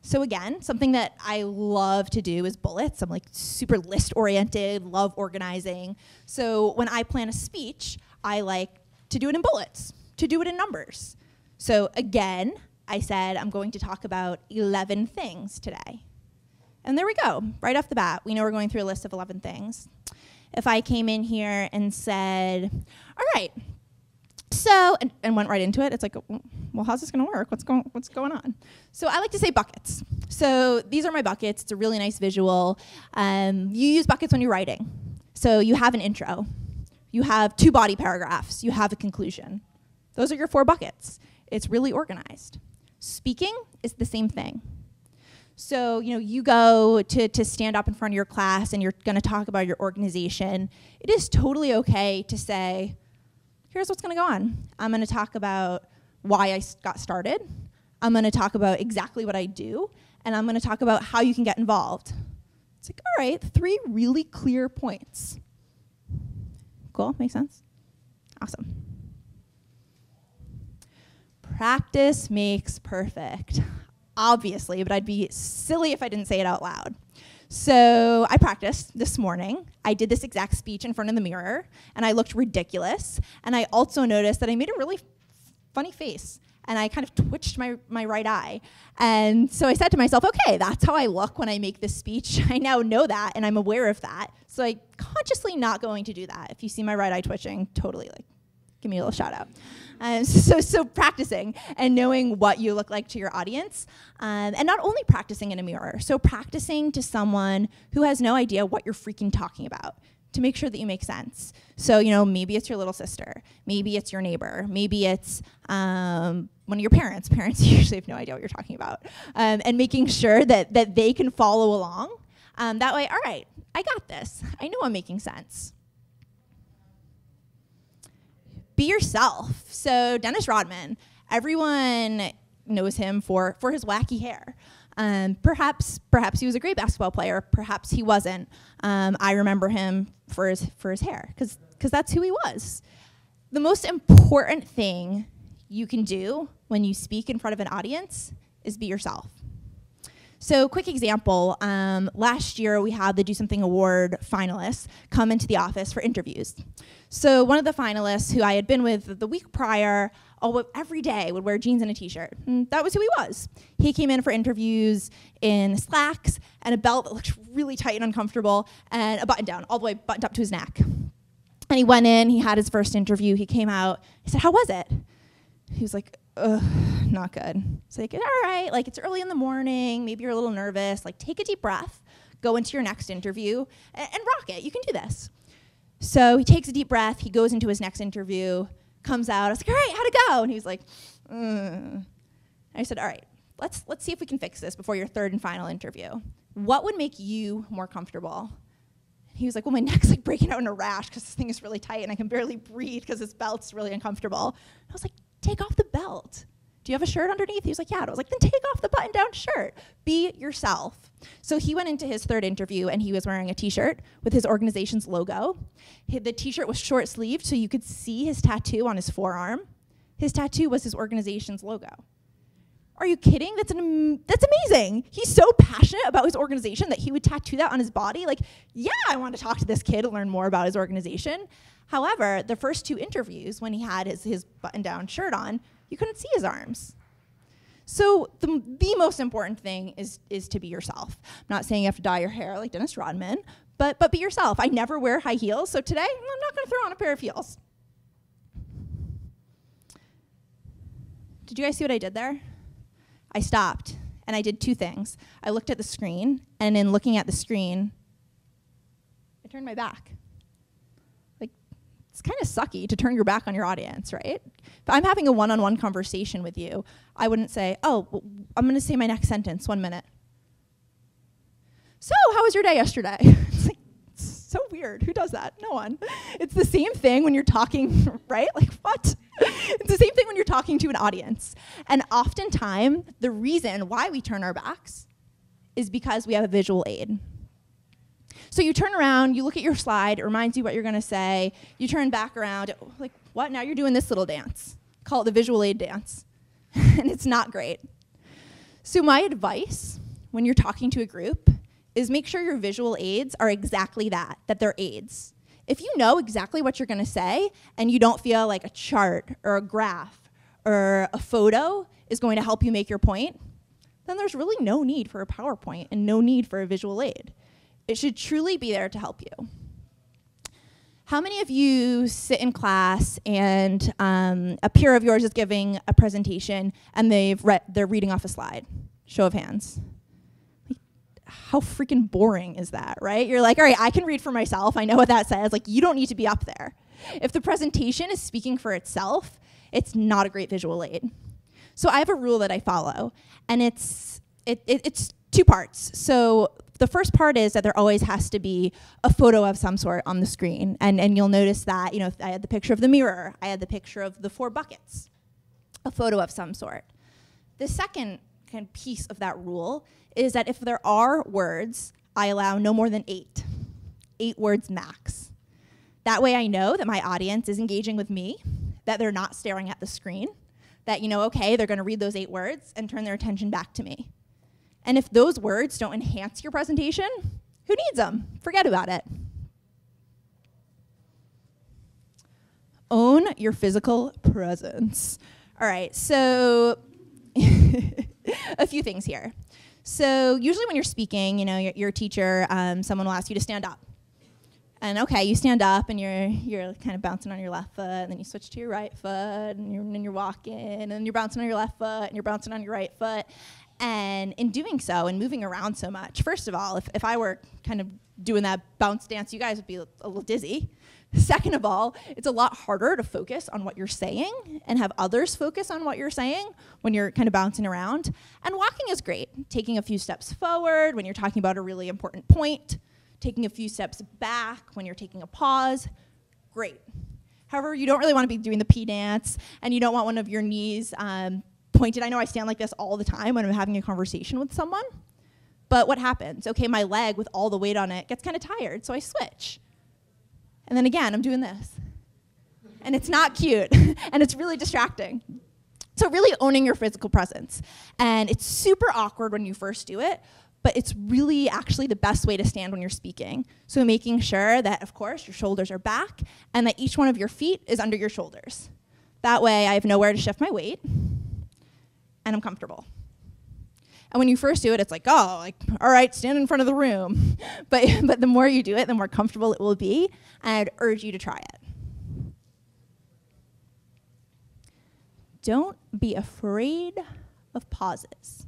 So again, something that I love to do is bullets. I'm like super list oriented, love organizing. So when I plan a speech, I like to do it in bullets, to do it in numbers. So again, I said I'm going to talk about 11 things today. And there we go, right off the bat, we know we're going through a list of 11 things. If I came in here and said, all right, so, and went right into it, it's like, well, how's this gonna work? What's going on? So I like to say buckets. So these are my buckets. It's a really nice visual. You use buckets when you're writing. So you have an intro. You have 2 body paragraphs. You have a conclusion. Those are your 4 buckets. It's really organized. Speaking is the same thing. So, you go to stand up in front of your class and you're gonna talk about your organization. It is totally okay to say, here's what's gonna go on. I'm gonna talk about why I got started. I'm gonna talk about exactly what I do, and I'm gonna talk about how you can get involved. It's like, all right, 3 really clear points. Cool, makes sense? Awesome. Practice makes perfect, obviously, but I'd be silly if I didn't say it out loud. So I practiced this morning. I did this exact speech in front of the mirror, and I looked ridiculous. And I also noticed that I made a really funny face, and I kind of twitched my right eye. And so I said to myself, okay, that's how I look when I make this speech. I now know that, and I'm aware of that. So I'm consciously not going to do that. If you see my right eye twitching, totally give me a little shout out. So practicing and knowing what you look like to your audience, and not only practicing in a mirror, so practicing to someone who has no idea what you're freaking talking about to make sure that you make sense. So, maybe it's your little sister, maybe it's your neighbor, maybe it's one of your parents. Parents usually have no idea what you're talking about, and making sure that they can follow along. That way, all right, I got this. I know I'm making sense. Be yourself. So Dennis Rodman, everyone knows him for his wacky hair. Perhaps he was a great basketball player. Perhaps he wasn't. I remember him for his hair because that's who he was. The most important thing you can do when you speak in front of an audience is be yourself. So quick example, last year we had the Do Something Award finalists come into the office for interviews. So one of the finalists who I had been with the week prior, every day would wear jeans and a t-shirt. And that was who he was. He came in for interviews in slacks and a belt that looked really tight and uncomfortable and a button down, all the way buttoned up to his neck. And he went in, he had his first interview, he came out, he said, how was it? He was like, ugh, not good. It's like, all right, it's early in the morning, maybe you're a little nervous, take a deep breath, go into your next interview, and rock it, you can do this. So he takes a deep breath, he goes into his next interview, comes out, I was like, all right, how'd it go? And he was like, And I said, all right, let's see if we can fix this before your 3rd and final interview. What would make you more comfortable? He was like, well, my neck's breaking out in a rash because this thing is really tight and I can barely breathe because this belt's really uncomfortable. I was like, take off the belt. Do you have a shirt underneath? He was like, yeah. And I was like, then take off the button-down shirt. Be yourself. So he went into his 3rd interview and he was wearing a t-shirt with his organization's logo. The t-shirt was short-sleeved so you could see his tattoo on his forearm. His tattoo was his organization's logo. Are you kidding? That's amazing. He's so passionate about his organization that he would tattoo that on his body. Yeah, I want to talk to this kid and learn more about his organization. However, the first 2 interviews, when he had his button-down shirt on, you couldn't see his arms. So the most important thing is to be yourself. I'm not saying you have to dye your hair like Dennis Rodman, but be yourself. I never wear high heels, so today I'm not going to throw on a pair of heels. Did you guys see what I did there? I stopped, and I did 2 things. I looked at the screen, and in looking at the screen, I turned my back. It's kind of sucky to turn your back on your audience, right? If I'm having a one-on-one conversation with you, I wouldn't say, oh, well, I'm going to say my next sentence, 1 minute. So, how was your day yesterday? It's So weird. Who does that? No one. It's the same thing when you're talking, right? Like, what? It's the same thing when you're talking to an audience. And oftentimes, the reason why we turn our backs is because we have a visual aid. So you turn around, you look at your slide, it reminds you what you're going to say. You turn back around, like, what? Now you're doing this little dance. Call it the visual aid dance. And it's not great. So my advice when you're talking to a group is make sure your visual aids are exactly that they're aids. If you know exactly what you're going to say and you don't feel like a chart or a graph or a photo is going to help you make your point, then there's really no need for a PowerPoint and no need for a visual aid. It should truly be there to help you. How many of you sit in class and a peer of yours is giving a presentation and they're reading off a slide? Show of hands. Like, how freaking boring is that, right? You're like, all right, I can read for myself. I know what that says. Like, you don't need to be up there. If the presentation is speaking for itself, it's not a great visual aid. So I have a rule that I follow, and it's two parts. So the first part is that there always has to be a photo of some sort on the screen. And you'll notice that, I had the picture of the mirror. I had the picture of the 4 buckets, a photo of some sort. The second kind of piece of that rule is that if there are words, I allow no more than 8. 8 words max. That way I know that my audience is engaging with me, that they're not staring at the screen, that, okay, they're going to read those 8 words and turn their attention back to me. And if those words don't enhance your presentation, who needs them? Forget about it. Own your physical presence. All right, so a few things here. So usually when you're speaking, you're a teacher, someone will ask you to stand up. And okay, you stand up and you're kind of bouncing on your left foot, and then you switch to your right foot, and you're walking, and then you're bouncing on your left foot, and you're bouncing on your right foot. And in doing so and moving around so much, first of all, if I were kind of doing that bounce dance, you guys would be a little dizzy. Second of all, it's a lot harder to focus on what you're saying and have others focus on what you're saying when you're kind of bouncing around. And walking is great. Taking a few steps forward when you're talking about a really important point, taking a few steps back when you're taking a pause, great. However, you don't really want to be doing the P dance, and you don't want one of your knees pointed. I know I stand like this all the time when I'm having a conversation with someone, but what happens? Okay, my leg with all the weight on it gets kind of tired, so I switch. And then again, I'm doing this. And it's not cute, and it's really distracting. So really owning your physical presence. And it's super awkward when you first do it, but it's really actually the best way to stand when you're speaking. So making sure that, of course, your shoulders are back and that each one of your feet is under your shoulders. That way I have nowhere to shift my weight and I'm comfortable. And when you first do it, it's like, oh, like, all right, stand in front of the room. But the more you do it, the more comfortable it will be, and I'd urge you to try it. Don't be afraid of pauses.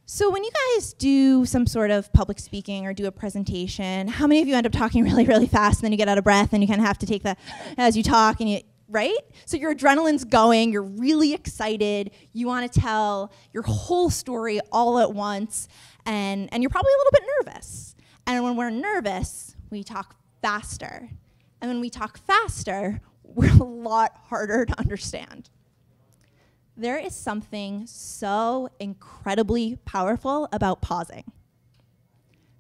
So when you guys do some sort of public speaking or do a presentation, how many of you end up talking really, really fast, and then you get out of breath, and you kind of have to take that as you talk, and you, right? So your adrenaline's going, you're really excited, you want to tell your whole story all at once, and you're probably a little bit nervous. And when we're nervous, we talk faster. And when we talk faster, we're a lot harder to understand. There is something so incredibly powerful about pausing.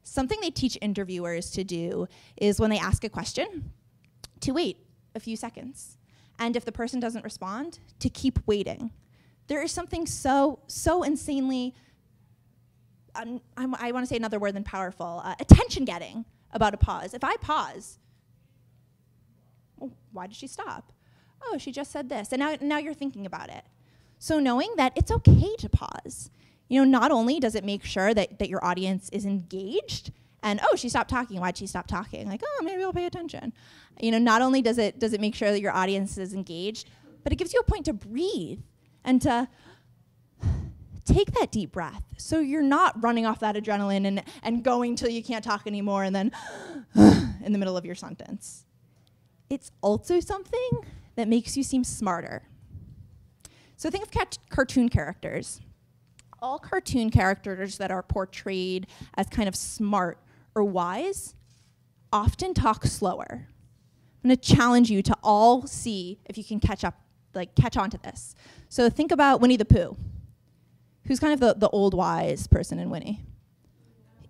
Something they teach interviewers to do is when they ask a question, to wait a few seconds. And if the person doesn't respond, to keep waiting. There is something so insanely, I want to say another word than powerful, attention-getting about a pause. If I pause, oh, why did she stop? Oh, she just said this. And now you're thinking about it. So knowing that it's okay to pause. Not only does it make sure that your audience is engaged, and oh, she stopped talking, why'd she stop talking? Like, oh, maybe I'll pay attention. Not only does it make sure that your audience is engaged, but it gives you a point to breathe and to take that deep breath. So you're not running off that adrenaline and going till you can't talk anymore and then in the middle of your sentence. It's also something that makes you seem smarter. So think of cartoon characters. All cartoon characters that are portrayed as kind of smart or wise often talk slower. I'm going to challenge you to all see if you can catch on to this. So think about Winnie the Pooh. Who's kind of the old wise person in Winnie?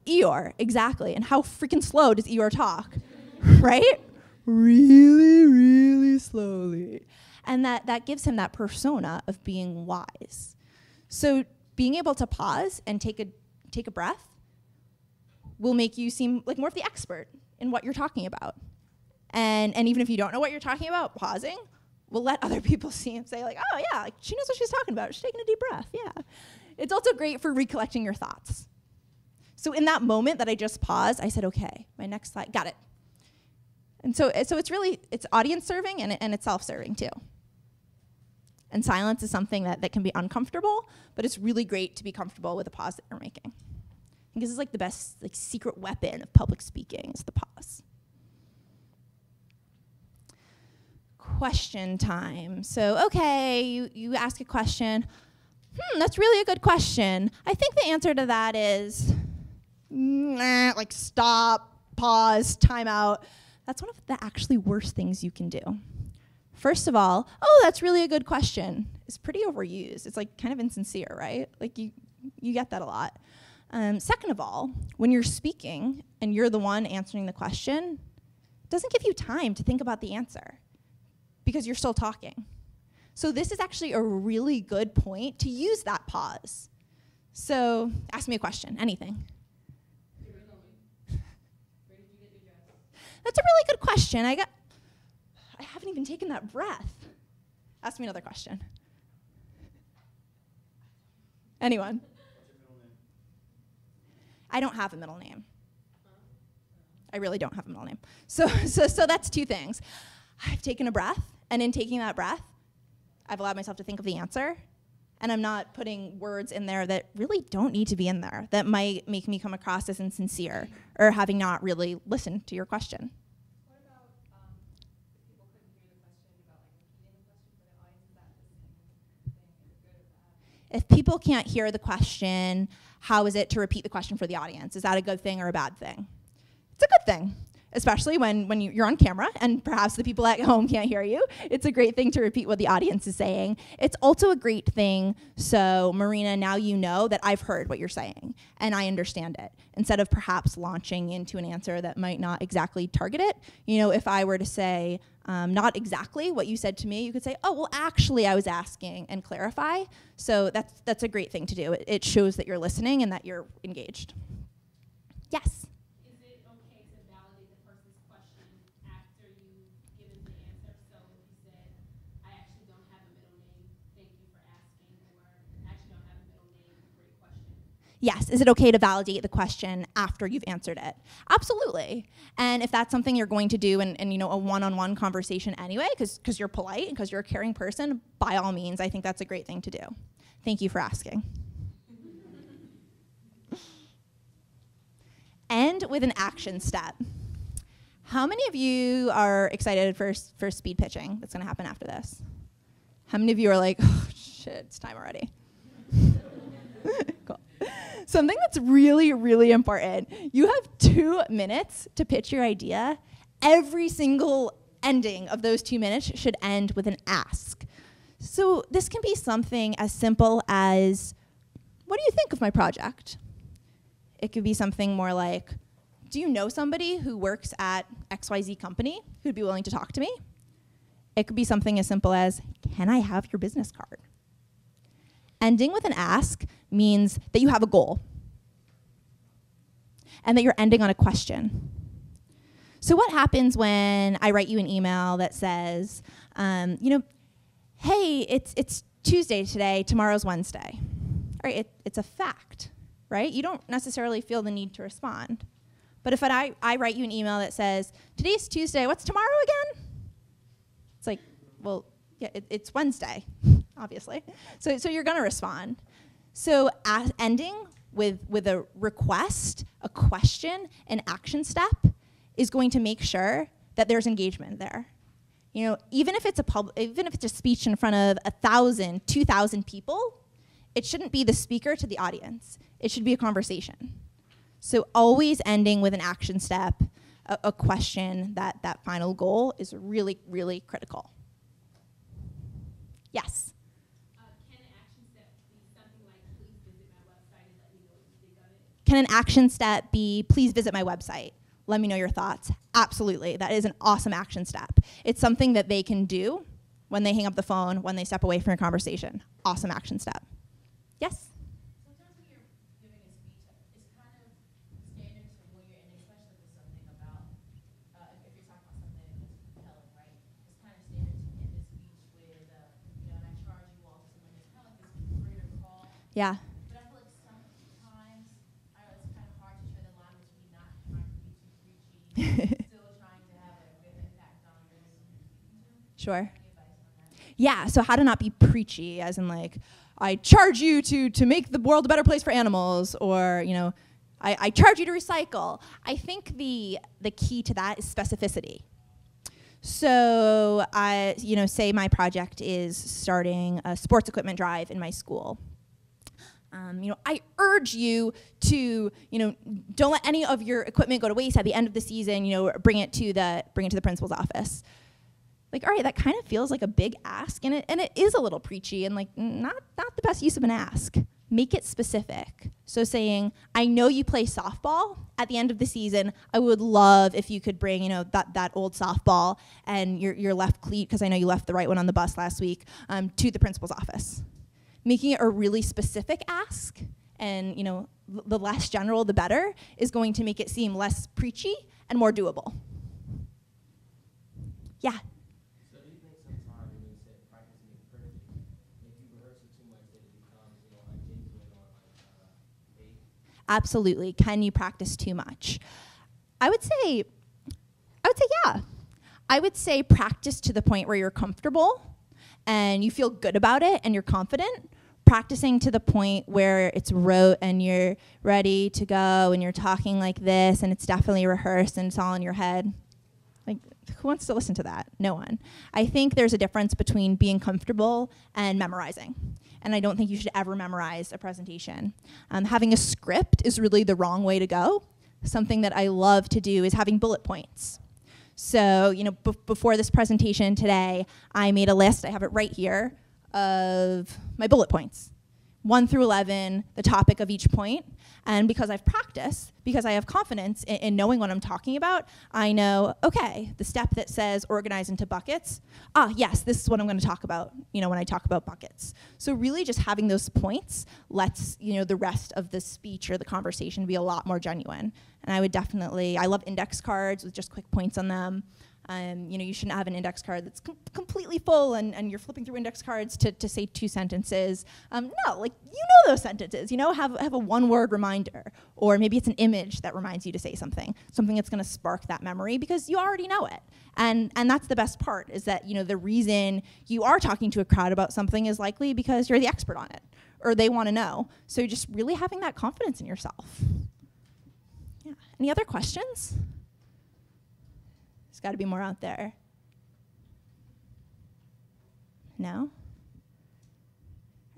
Eeyore, exactly. And how freaking slow does Eeyore talk? Right? Really, really slowly. And that gives him that persona of being wise. So being able to pause and take a breath will make you seem like more of the expert in what you're talking about. And even if you don't know what you're talking about, pausing will let other people see and say like, oh yeah, like she knows what she's talking about. She's taking a deep breath, yeah. It's also great for recollecting your thoughts. So in that moment that I just paused, I said, okay, my next slide, got it. And so it's audience serving and it's self-serving too. And silence is something that can be uncomfortable, but it's really great to be comfortable with the pause that you're making. I think this is like the best secret weapon of public speaking is the pause. Question time. So, okay, you ask a question. That's really a good question. I think the answer to that is, like stop, pause, time out. That's one of the actually worst things you can do. First of all, oh, that's really a good question. It's pretty overused. It's like kind of insincere, right? Like you get that a lot. Second of all, when you're speaking and you're the one answering the question, it doesn't give you time to think about the answer because you're still talking. So this is actually a really good point to use that pause. So ask me a question, anything. That's a really good question. I haven't even taken that breath. Ask me another question. Anyone? I don't have a middle name. I really don't have a middle name. So that's two things. I've taken a breath, and in taking that breath, I've allowed myself to think of the answer, and I'm not putting words in there that really don't need to be in there, that might make me come across as insincere or having not really listened to your question. What about if people couldn't hear the question about repeating the question for the audience? Is that the same thing, good or bad? If people can't hear the question, how is it to repeat the question for the audience? Is that a good thing or a bad thing? It's a good thing. Especially when you're on camera and perhaps the people at home can't hear you. It's a great thing to repeat what the audience is saying. It's also a great thing, so Marina, now you know that I've heard what you're saying and I understand it. Instead of perhaps launching into an answer that might not exactly target it, if I were to say not exactly what you said to me, you could say, oh, well, actually I was asking, and clarify. So that's a great thing to do. It shows that you're listening and that you're engaged. Yes? Yes, is it okay to validate the question after you've answered it? Absolutely. And if that's something you're going to do in a one-on-one conversation anyway, because you're polite and because you're a caring person, by all means, I think that's a great thing to do. Thank you for asking. End with an action step. How many of you are excited for speed pitching that's going to happen after this? How many of you are like, oh, shit, it's time already? Cool. Something that's really, really important. You have 2 minutes to pitch your idea. Every single ending of those 2 minutes should end with an ask. So this can be something as simple as, what do you think of my project? It could be something more like, do you know somebody who works at XYZ company who'd be willing to talk to me? It could be something as simple as, can I have your business card? Ending with an ask means that you have a goal and that you're ending on a question. So what happens when I write you an email that says, hey, it's Tuesday today, tomorrow's Wednesday. All right, it's a fact, right? You don't necessarily feel the need to respond. But if I write you an email that says, today's Tuesday, what's tomorrow again? It's like, well, yeah, it's Wednesday, obviously. So you're going to respond. So ending with a request, a question, an action step is going to make sure that there's engagement there. Even if it's a speech in front of 1,000, 2,000 people, it shouldn't be the speaker to the audience. It should be a conversation. So always ending with an action step a question that final goal is really, really critical. Yes? Can an action step be, please visit my website, let me know your thoughts? Absolutely, that is an awesome action step. It's something that they can do when they hang up the phone, when they step away from your conversation. Awesome action step. Yes? Yeah. But I feel like sometimes, I don't know, it's kind of hard to share the line between not trying to be too preachy, still trying to have a good impact on the person you're speaking to. Sure. Yeah, so how to not be preachy, as in like, I charge you to make the world a better place for animals, or, you know, I charge you to recycle. I think the key to that is specificity. So I, you know, say my project is starting a sports equipment drive in my school. You know, I urge you to, you know, don't let any of your equipment go to waste at the end of the season. You know, bring it to the principal's office. Like, all right, that kind of feels like a big ask, and it is a little preachy, and like not the best use of an ask. Make it specific. So saying, I know you play softball at the end of the season. I would love if you could bring, you know, that old softball and your left cleat, because I know you left the right one on the bus last week, to the principal's office. Making it a really specific ask, and, you know, the less general, the better, is going to make it seem less preachy and more doable. Yeah. So do you think sometimes when you say practice makes perfect, if you rehearse it too much, that it becomes, you know, ungenuine or like fake? Absolutely. Can you practice too much? I would say yeah. I would say practice to the point where you're comfortable and you feel good about it and you're confident. Practicing to the point where it's rote and you're ready to go and you're talking like this and it's definitely rehearsed and it's all in your head. Like, who wants to listen to that? No one. I think there's a difference between being comfortable and memorizing. And I don't think you should ever memorize a presentation. Having a script is really the wrong way to go. Something that I love to do is having bullet points. So, you know, before this presentation today, I made a list, I have it right here, of my bullet points. 1 through 11, the topic of each point. And because I've practiced, because I have confidence in knowing what I'm talking about, I know, okay, the step that says organize into buckets, yes, this is what I'm going to talk about, you know, when I talk about buckets. So really just having those points lets, you know, the rest of the speech or the conversation be a lot more genuine. And I would definitely, I love index cards with just quick points on them. You know, you shouldn't have an index card that's completely full and you're flipping through index cards to say 2 sentences. No, like, you know those sentences, you know, have a 1-word reminder, or maybe it's an image that reminds you to say something that's gonna spark that memory because you already know it. And that's the best part, is that, you know, the reason you are talking to a crowd about something is likely because you're the expert on it, or they wanna know. So just really having that confidence in yourself. Yeah, any other questions? There's got to be more out there. No?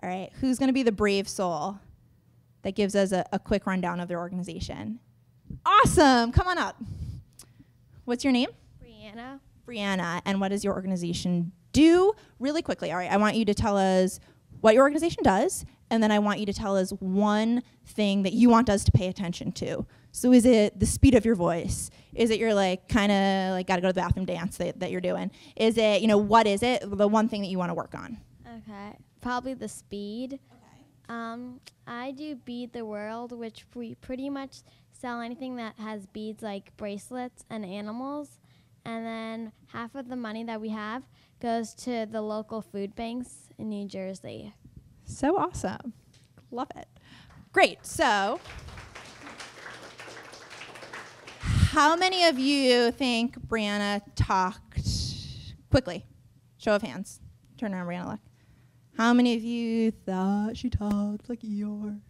All right, who's going to be the brave soul that gives us a quick rundown of their organization? Awesome, come on up. What's your name? Brianna. Brianna, and what does your organization do? Really quickly, all right, I want you to tell us what your organization does, and then I want you to tell us one thing that you want us to pay attention to. So is it the speed of your voice? Is it your like kind of like gotta go to the bathroom dance that you're doing? Is it, you know, what is it, the one thing that you want to work on? Okay, probably the speed. Okay. I do Bead the World, which we pretty much sell anything that has beads, like bracelets and animals. And then half of the money that we have goes to the local food banks in New Jersey. So awesome. Love it. Great. So how many of you think Brianna talked quickly? Show of hands. Turn around, Brianna, look. How many of you thought she talked like Eeyore?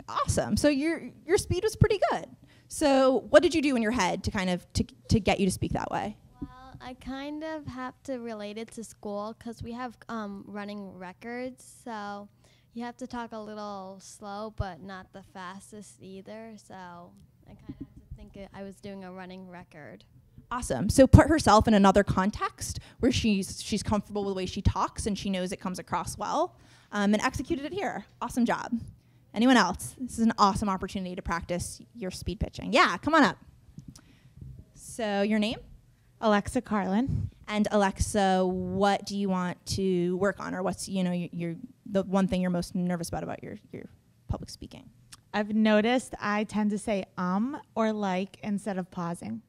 Awesome. So your speed was pretty good. So what did you do in your head to kind of to get you to speak that way? Well, I kind of have to relate it to school because we have running records. So you have to talk a little slow, but not the fastest either. So I kind of have to think think I was doing a running record. Awesome. So put herself in another context where she's comfortable with the way she talks and she knows it comes across well, and executed it here. Awesome job. Anyone else? This is an awesome opportunity to practice your speed pitching. Yeah, come on up. So your name? Alexa Carlin. And Alexa, what do you want to work on, or what's your the one thing you're most nervous about your public speaking? I've noticed I tend to say or like instead of pausing.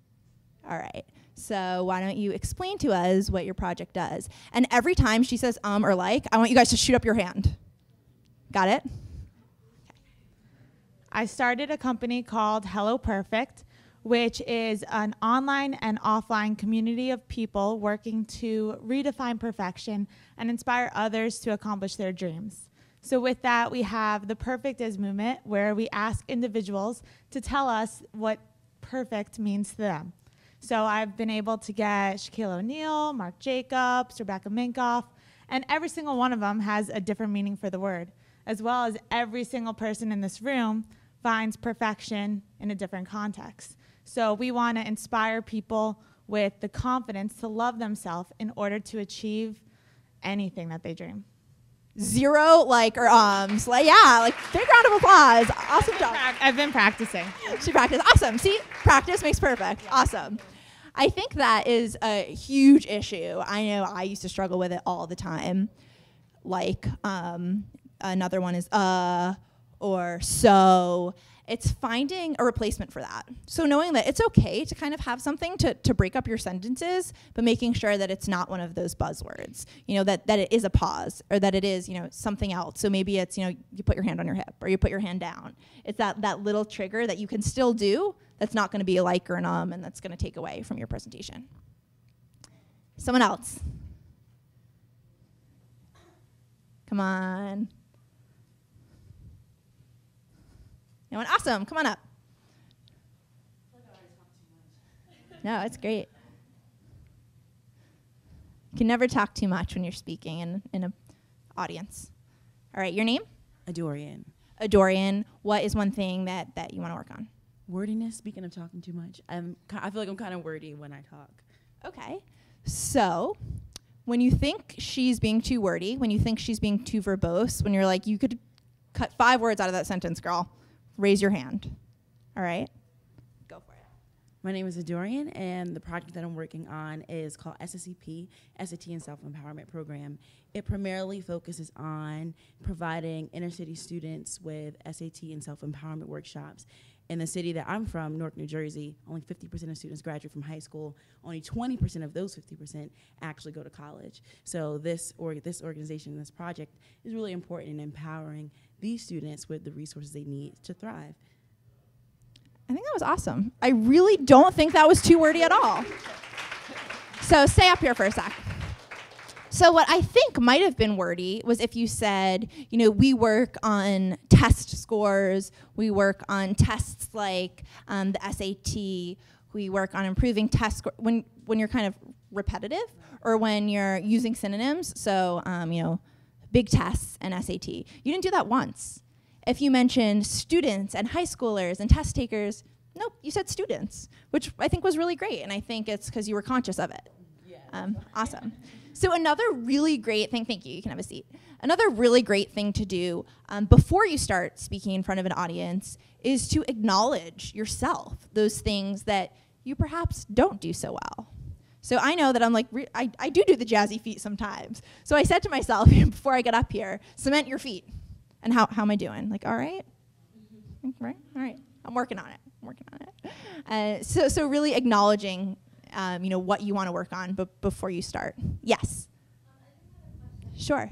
All right. So why don't you explain to us what your project does? And every time she says or like, I want you guys to shoot up your hand. Got it? I started a company called Hello Perfect, which is an online and offline community of people working to redefine perfection and inspire others to accomplish their dreams. So with that, we have the Perfect Is movement, where we ask individuals to tell us what perfect means to them. So I've been able to get Shaquille O'Neal, Marc Jacobs, Rebecca Minkoff, and every single one of them has a different meaning for the word, as well as every single person in this room finds perfection in a different context. So we want to inspire people with the confidence to love themselves in order to achieve anything that they dream. Zero like or like, yeah, like big round of applause. Awesome job. I've been practicing. She practiced. Awesome. See, practice makes perfect. Awesome. I think that is a huge issue. I know I used to struggle with it all the time. Like another one is or so. It's finding a replacement for that. So knowing that it's okay to kind of have something to break up your sentences, but making sure that it's not one of those buzzwords, that it is a pause, or that it is, something else. So maybe it's, you put your hand on your hip, or you put your hand down. It's that little trigger that you can still do that's not gonna be a like or an and that's gonna take away from your presentation. Someone else. Come on. Anyone? Awesome. Come on up. No, it's great. You can never talk too much when you're speaking in an audience. All right, your name? Adorian. Adorian. What is one thing that you want to work on? Wordiness. Speaking of talking too much, I feel like I'm kind of wordy when I talk. Okay. So when you think she's being too wordy, when you think she's being too verbose, when you're like, you could cut 5 words out of that sentence, girl, raise your hand. All right? Go for it. My name is Adorian, and the project that I'm working on is called SSEP, SAT and Self-Empowerment Program. It primarily focuses on providing inner-city students with SAT and self-empowerment workshops. In the city that I'm from, Newark, New Jersey, only 50% of students graduate from high school. Only 20% of those 50% actually go to college. So this organization, this project, is really important in empowering these students with the resources they need to thrive. I think that was awesome. I really don't think that was too wordy at all. So stay up here for a sec. So what I think might have been wordy was if you said, we work on test scores, we work on tests like the SAT, we work on improving test scores, when you're kind of repetitive, or when you're using synonyms, so big tests and SAT. You didn't do that once. If you mentioned students and high schoolers and test takers, nope, you said students, which I think was really great, and I think it's because you were conscious of it. Awesome. So another really great thing, thank you can have a seat. Another really great thing to do before you start speaking in front of an audience is to acknowledge yourself, those things that you perhaps don't do so well. So I know that I'm like, I do the jazzy feet sometimes. So I said to myself before I got up here, cement your feet. And how am I doing? Like, all right? Right? All right. I'm working on it. So really acknowledging what you want to work on before you start. Yes. Sure.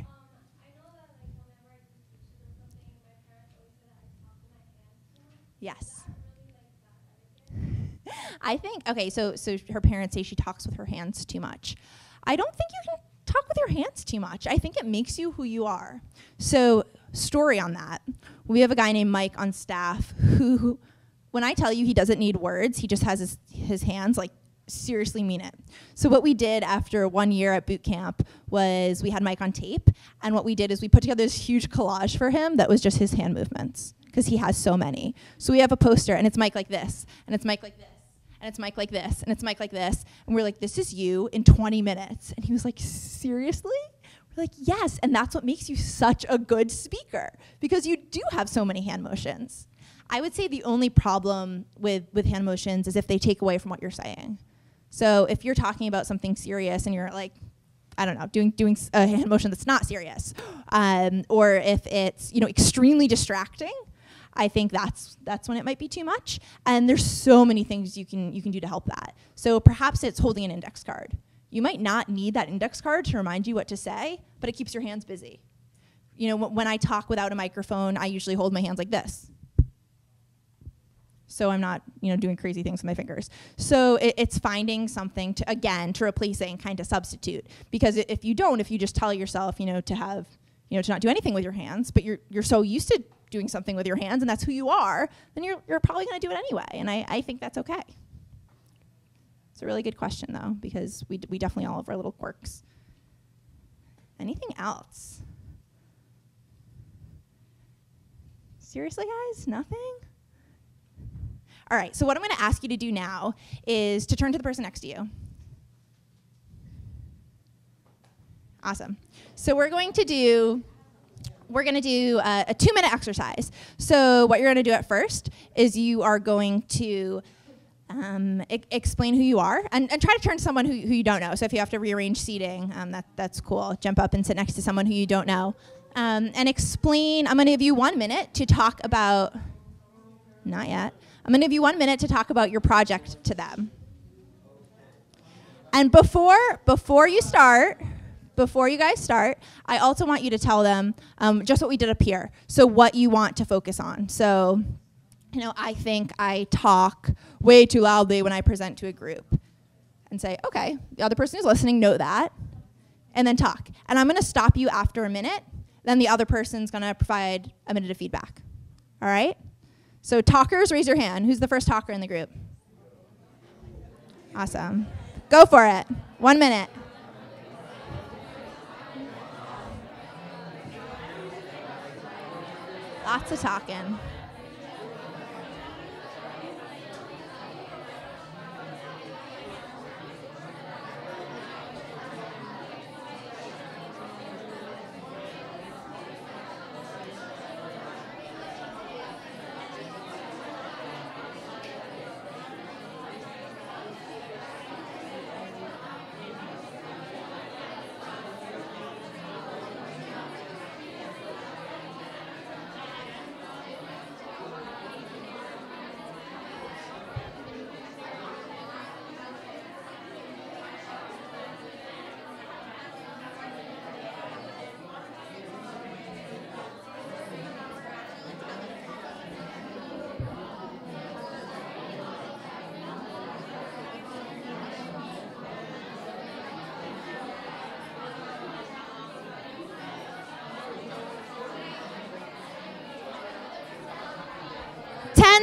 Yes. I think, okay, so her parents say she talks with her hands too much. I don't think you can talk with your hands too much. I think it makes you who you are. So story on that. We have a guy named Mike on staff who, when I tell you he doesn't need words, he just has his hands like seriously mean it. So what we did after 1 year at boot camp was we had Mike on tape, and what we did is we put together this huge collage for him that was just his hand movements, because he has so many. So we have a poster, and it's Mike like this, and it's Mike like this, and it's Mike like this, and it's Mike like this, and we're like, this is you in 20 minutes. And he was like, seriously? We're like, yes, and that's what makes you such a good speaker, because you do have so many hand motions. I would say the only problem with hand motions is if they take away from what you're saying. So if you're talking about something serious and you're like, I don't know, doing a hand motion that's not serious, or if it's extremely distracting, I think that's when it might be too much. And there's so many things you can do to help that. So perhaps it's holding an index card. You might not need that index card to remind you what to say, but it keeps your hands busy. When I talk without a microphone, I usually hold my hands like this, so I'm not, doing crazy things with my fingers. So it's finding something to replacing, kind of substitute. Because if you just tell yourself, to not do anything with your hands, but you're so used to doing something with your hands, and that's who you are, then you're probably going to do it anyway. And I think that's okay. It's a really good question, though, because we definitely all have our little quirks. Anything else? Seriously, guys? Nothing? All right, so what I'm going to ask you to do now is to turn to the person next to you. Awesome. So we're going to do a 2-minute exercise. So what you're going to do at first is you are going to explain who you are and try to turn to someone who you don't know. So if you have to rearrange seating, that's cool. Jump up and sit next to someone who you don't know. And explain. I'm going to give you 1 minute to talk about, not yet. I'm going to give you 1 minute to talk about your project to them. And before you guys start, I also want you to tell them just what we did up here. So what you want to focus on. So, I think I talk way too loudly when I present to a group. And say, okay, the other person who's listening, know that. And then talk. And I'm going to stop you after a minute. Then the other person's going to provide a minute of feedback. All right? So talkers, raise your hand. Who's the first talker in the group? Awesome. Go for it. 1 minute. Lots of talking.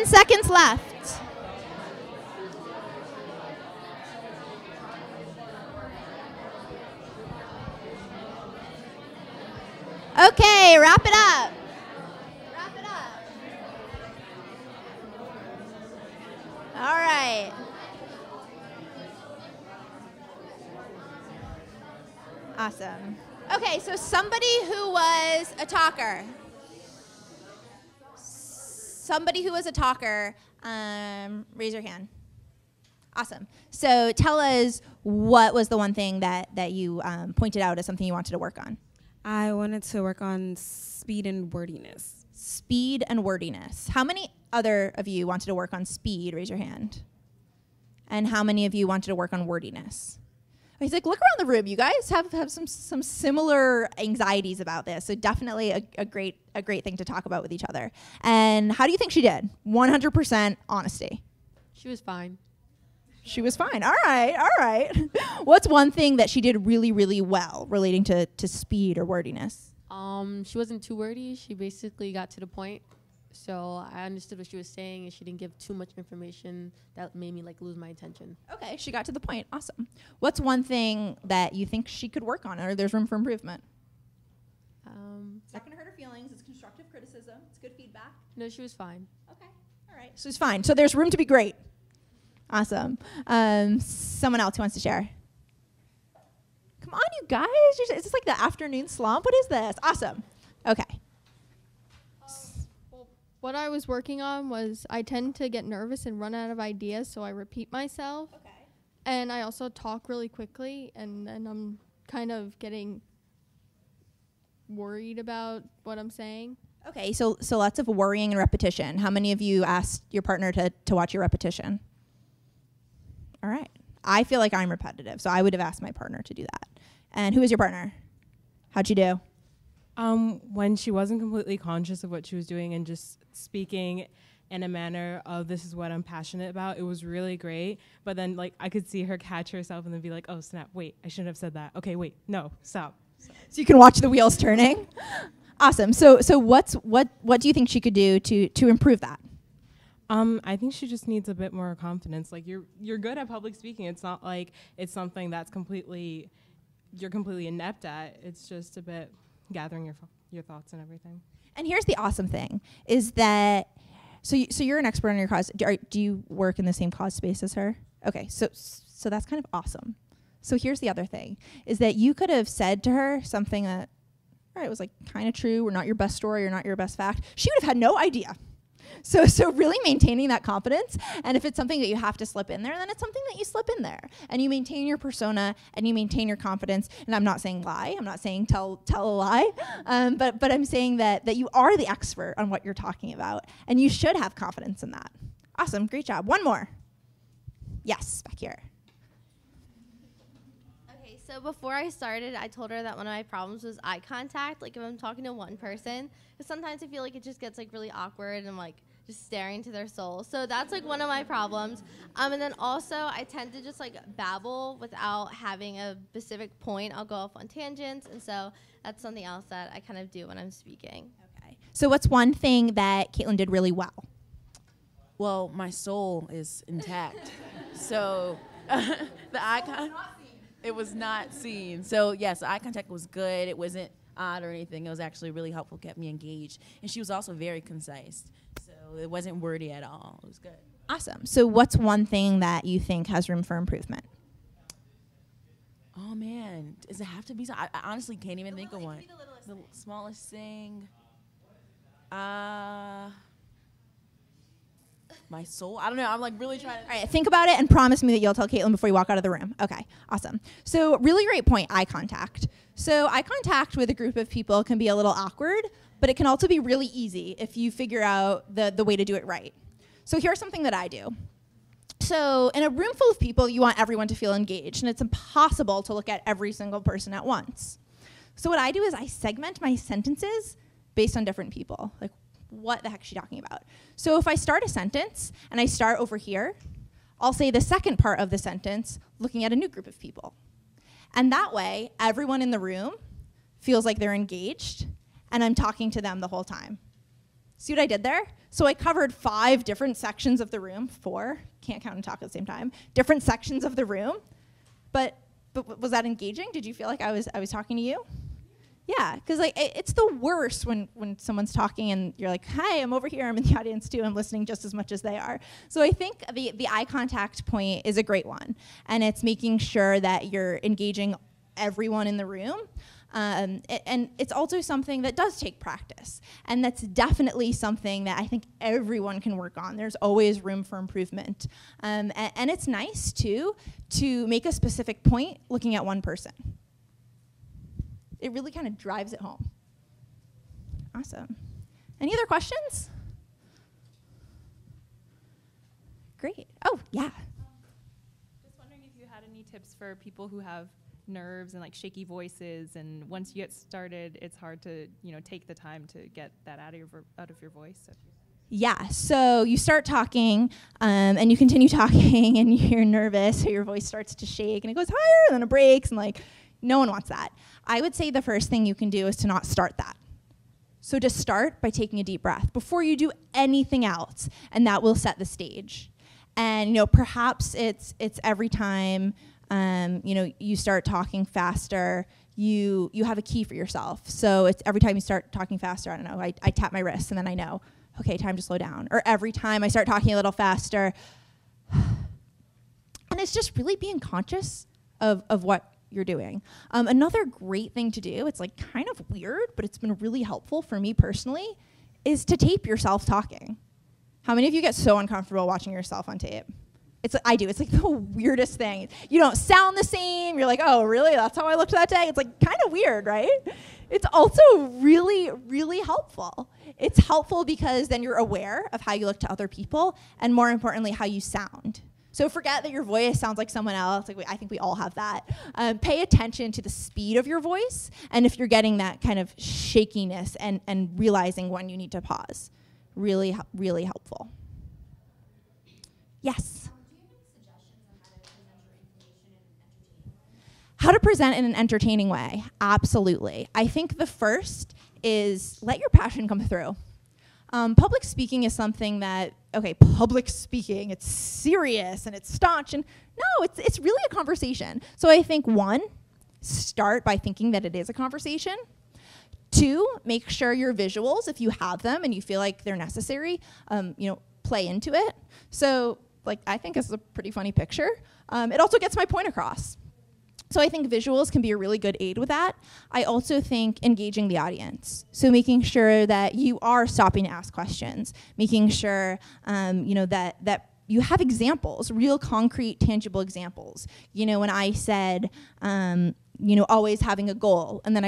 Seconds left. Okay, wrap it up. All right. Awesome. Okay, so somebody who was a talker. Somebody who was a talker, raise your hand. Awesome. So tell us, what was the one thing that you pointed out as something you wanted to work on? I wanted to work on speed and wordiness. Speed and wordiness. How many other of you wanted to work on speed? Raise your hand. And how many of you wanted to work on wordiness? He's like, look around the room. You guys have some similar anxieties about this. So definitely a great thing to talk about with each other. And how do you think she did? 100% honesty. She was fine. She was fine. All right. What's one thing that she did really, really well relating to speed or wordiness? She wasn't too wordy. She basically got to the point so I understood what she was saying, and she didn't give too much information that made me like lose my attention. Okay, she got to the point. Awesome. What's one thing that you think she could work on, or there's room for improvement? It's not going to hurt her feelings. It's constructive criticism. It's good feedback. No, she was fine. Okay. All right. So it's fine. So there's room to be great. Awesome. Someone else who wants to share? Come on, you guys. Is this like the afternoon slump? What is this? Awesome. Okay. What I was working on was I tend to get nervous and run out of ideas, so I repeat myself. Okay. And I also talk really quickly, and then I'm kind of getting worried about what I'm saying. Okay, so lots of worrying and repetition. How many of you asked your partner to watch your repetition? All right. I feel like I'm repetitive, so I would have asked my partner to do that. And who is your partner? How'd you do? When she wasn't completely conscious of what she was doing and just speaking in a manner of this is what I'm passionate about, it was really great. But then like I could see her catch herself and then be like, oh snap, wait, I shouldn't have said that. Okay, wait, no, stop. So you can watch the wheels turning. Awesome. So what do you think she could do to improve that? I think she just needs a bit more confidence. Like you're good at public speaking. It's not like it's something that's you're completely inept at. It's just a bit gathering your thoughts and everything. And here's the awesome thing is that so you're an expert on your cause. Do you work in the same cause space as her? Okay, so that's kind of awesome. So here's the other thing is that you could have said to her something that was like kind of true, or not your best story, or not your best fact. She would have had no idea. So really maintaining that confidence, and if it's something that you have to slip in there, then it's something that you slip in there, and you maintain your persona, and you maintain your confidence. And I'm not saying lie. I'm not saying tell a lie, but I'm saying that you are the expert on what you're talking about, and you should have confidence in that. Awesome, great job. One more. Yes, back here. Okay, so before I started, I told her that one of my problems was eye contact. Like if I'm talking to one person, because sometimes I feel like it just gets like really awkward and like just staring into their soul. So that's like one of my problems. And then also I tend to just like babble without having a specific point. I'll go off on tangents, and so that's something else that I kind of do when I'm speaking. Okay. So what's one thing that Caitlin did really well? Well, my soul is intact. So the eye contact, it was not seen. So yes, the eye contact was good. It wasn't odd or anything. It was actually really helpful, kept me engaged. And she was also very concise. So it wasn't wordy at all. It was good. Awesome. So what's one thing that you think has room for improvement? Oh man, does it have to be I honestly can't even think of one. The smallest thing. My soul? I don't know. I'm like really trying to. All right, think about it and promise me that you'll tell Caitlin before you walk out of the room. Okay, awesome. So really great point, eye contact. So eye contact with a group of people can be a little awkward, but it can also be really easy if you figure out the way to do it right. So here's something that I do. So in a room full of people, you want everyone to feel engaged, and it's impossible to look at every single person at once. So what I do is I segment my sentences based on different people. Like, what the heck is she talking about? So if I start a sentence and I start over here, I'll say the second part of the sentence looking at a new group of people. And that way, everyone in the room feels like they're engaged, and I'm talking to them the whole time. See what I did there? So I covered 5 different sections of the room, 4, can't count and talk at the same time, different sections of the room. But was that engaging? Did you feel like I was talking to you? Yeah, because like it's the worst when someone's talking and you're like, hi, I'm over here, I'm in the audience too, I'm listening just as much as they are. So I think the eye contact point is a great one, and it's making sure that you're engaging everyone in the room. And it's also something that does take practice, and that's definitely something that I think everyone can work on. There's always room for improvement. And it's nice too to make a specific point looking at one person. It really kind of drives it home. Awesome. Any other questions? Great. Oh, yeah. Just wondering if you had any tips for people who have nerves and like shaky voices, and once you get started, it's hard to take the time to get that out of your voice. So. Yeah, so you start talking, and you continue talking, and you're nervous, so your voice starts to shake, and it goes higher, and then it breaks, and like, no one wants that. I would say the first thing you can do is to not start that. So just start by taking a deep breath before you do anything else, and that will set the stage. And perhaps it's every time you start talking faster, you have a key for yourself. So it's every time you start talking faster, I don't know, I tap my wrist and then I know, okay, time to slow down. Or every time I start talking a little faster. And it's just really being conscious of what you're doing. Another great thing to do, it's like kind of weird, but it's been really helpful for me personally, is to tape yourself talking. How many of you get so uncomfortable watching yourself on tape? I do. It's like the weirdest thing. You don't sound the same. You're like, oh, really? That's how I looked that day? It's like kind of weird, right? It's also really, really helpful. It's helpful because then you're aware of how you look to other people, and more importantly, how you sound. So forget that your voice sounds like someone else. Like I think we all have that. Pay attention to the speed of your voice, and if you're getting that kind of shakiness and realizing when you need to pause. Really, really helpful. Yes? How to present in an entertaining way? Absolutely. I think the first is let your passion come through. Public speaking is something that, public speaking, it's serious and it's staunch, and no, it's really a conversation. So I think one, start by thinking that it is a conversation. Two, make sure your visuals, if you have them and you feel like they're necessary, play into it. So I think this is a pretty funny picture. It also gets my point across. So I think visuals can be a really good aid with that. I also think engaging the audience. So making sure that you are stopping to ask questions, making sure that you have examples, real concrete, tangible examples. When I said, always having a goal, and then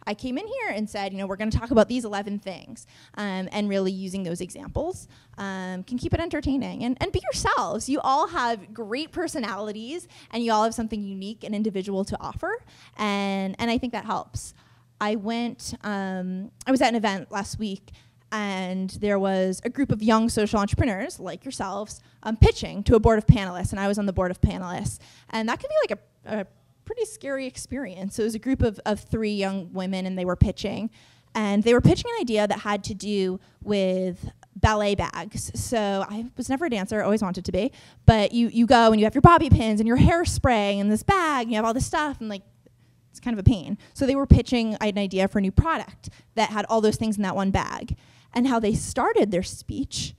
I came in here and said, we're going to talk about these 11 things, and really using those examples can keep it entertaining. And be yourselves. You all have great personalities, and you all have something unique and individual to offer, and I think that helps. I was at an event last week, and there was a group of young social entrepreneurs like yourselves pitching to a board of panelists, and I was on the board of panelists. And that can be like a pretty scary experience. So it was a group of 3 young women, and they were pitching. And they were pitching an idea that had to do with ballet bags. So I was never a dancer, always wanted to be. But you go and you have your bobby pins and your hairspray and this bag, and you have all this stuff, and it's kind of a pain. So they were pitching an idea for a new product that had all those things in that one bag. And how they started their speech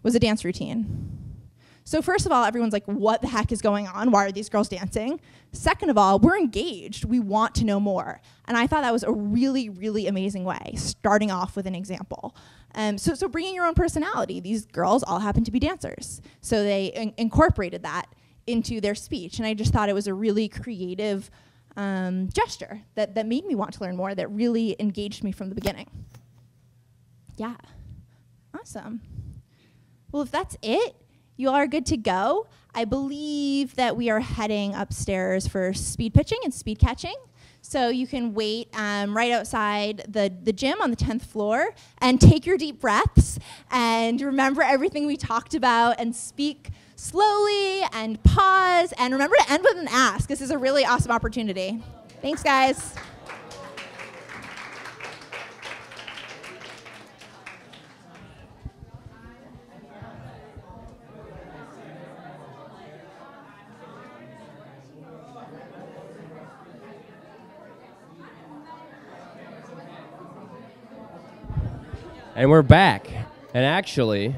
was a dance routine. So first of all, everyone's like, what the heck is going on? Why are these girls dancing? Second of all, we're engaged. We want to know more. And I thought that was a really, really amazing way, starting off with an example. So bringing your own personality. These girls all happen to be dancers. So they incorporated that into their speech. And I just thought it was a really creative gesture that made me want to learn more, that really engaged me from the beginning. Yeah, awesome. Well, if that's it, you all are good to go. I believe that we are heading upstairs for speed pitching and speed catching. So you can wait right outside the gym on the 10th floor and take your deep breaths and remember everything we talked about and speak slowly and pause. And remember to end with an ask. This is a really awesome opportunity. Thanks, guys. And we're back. And actually,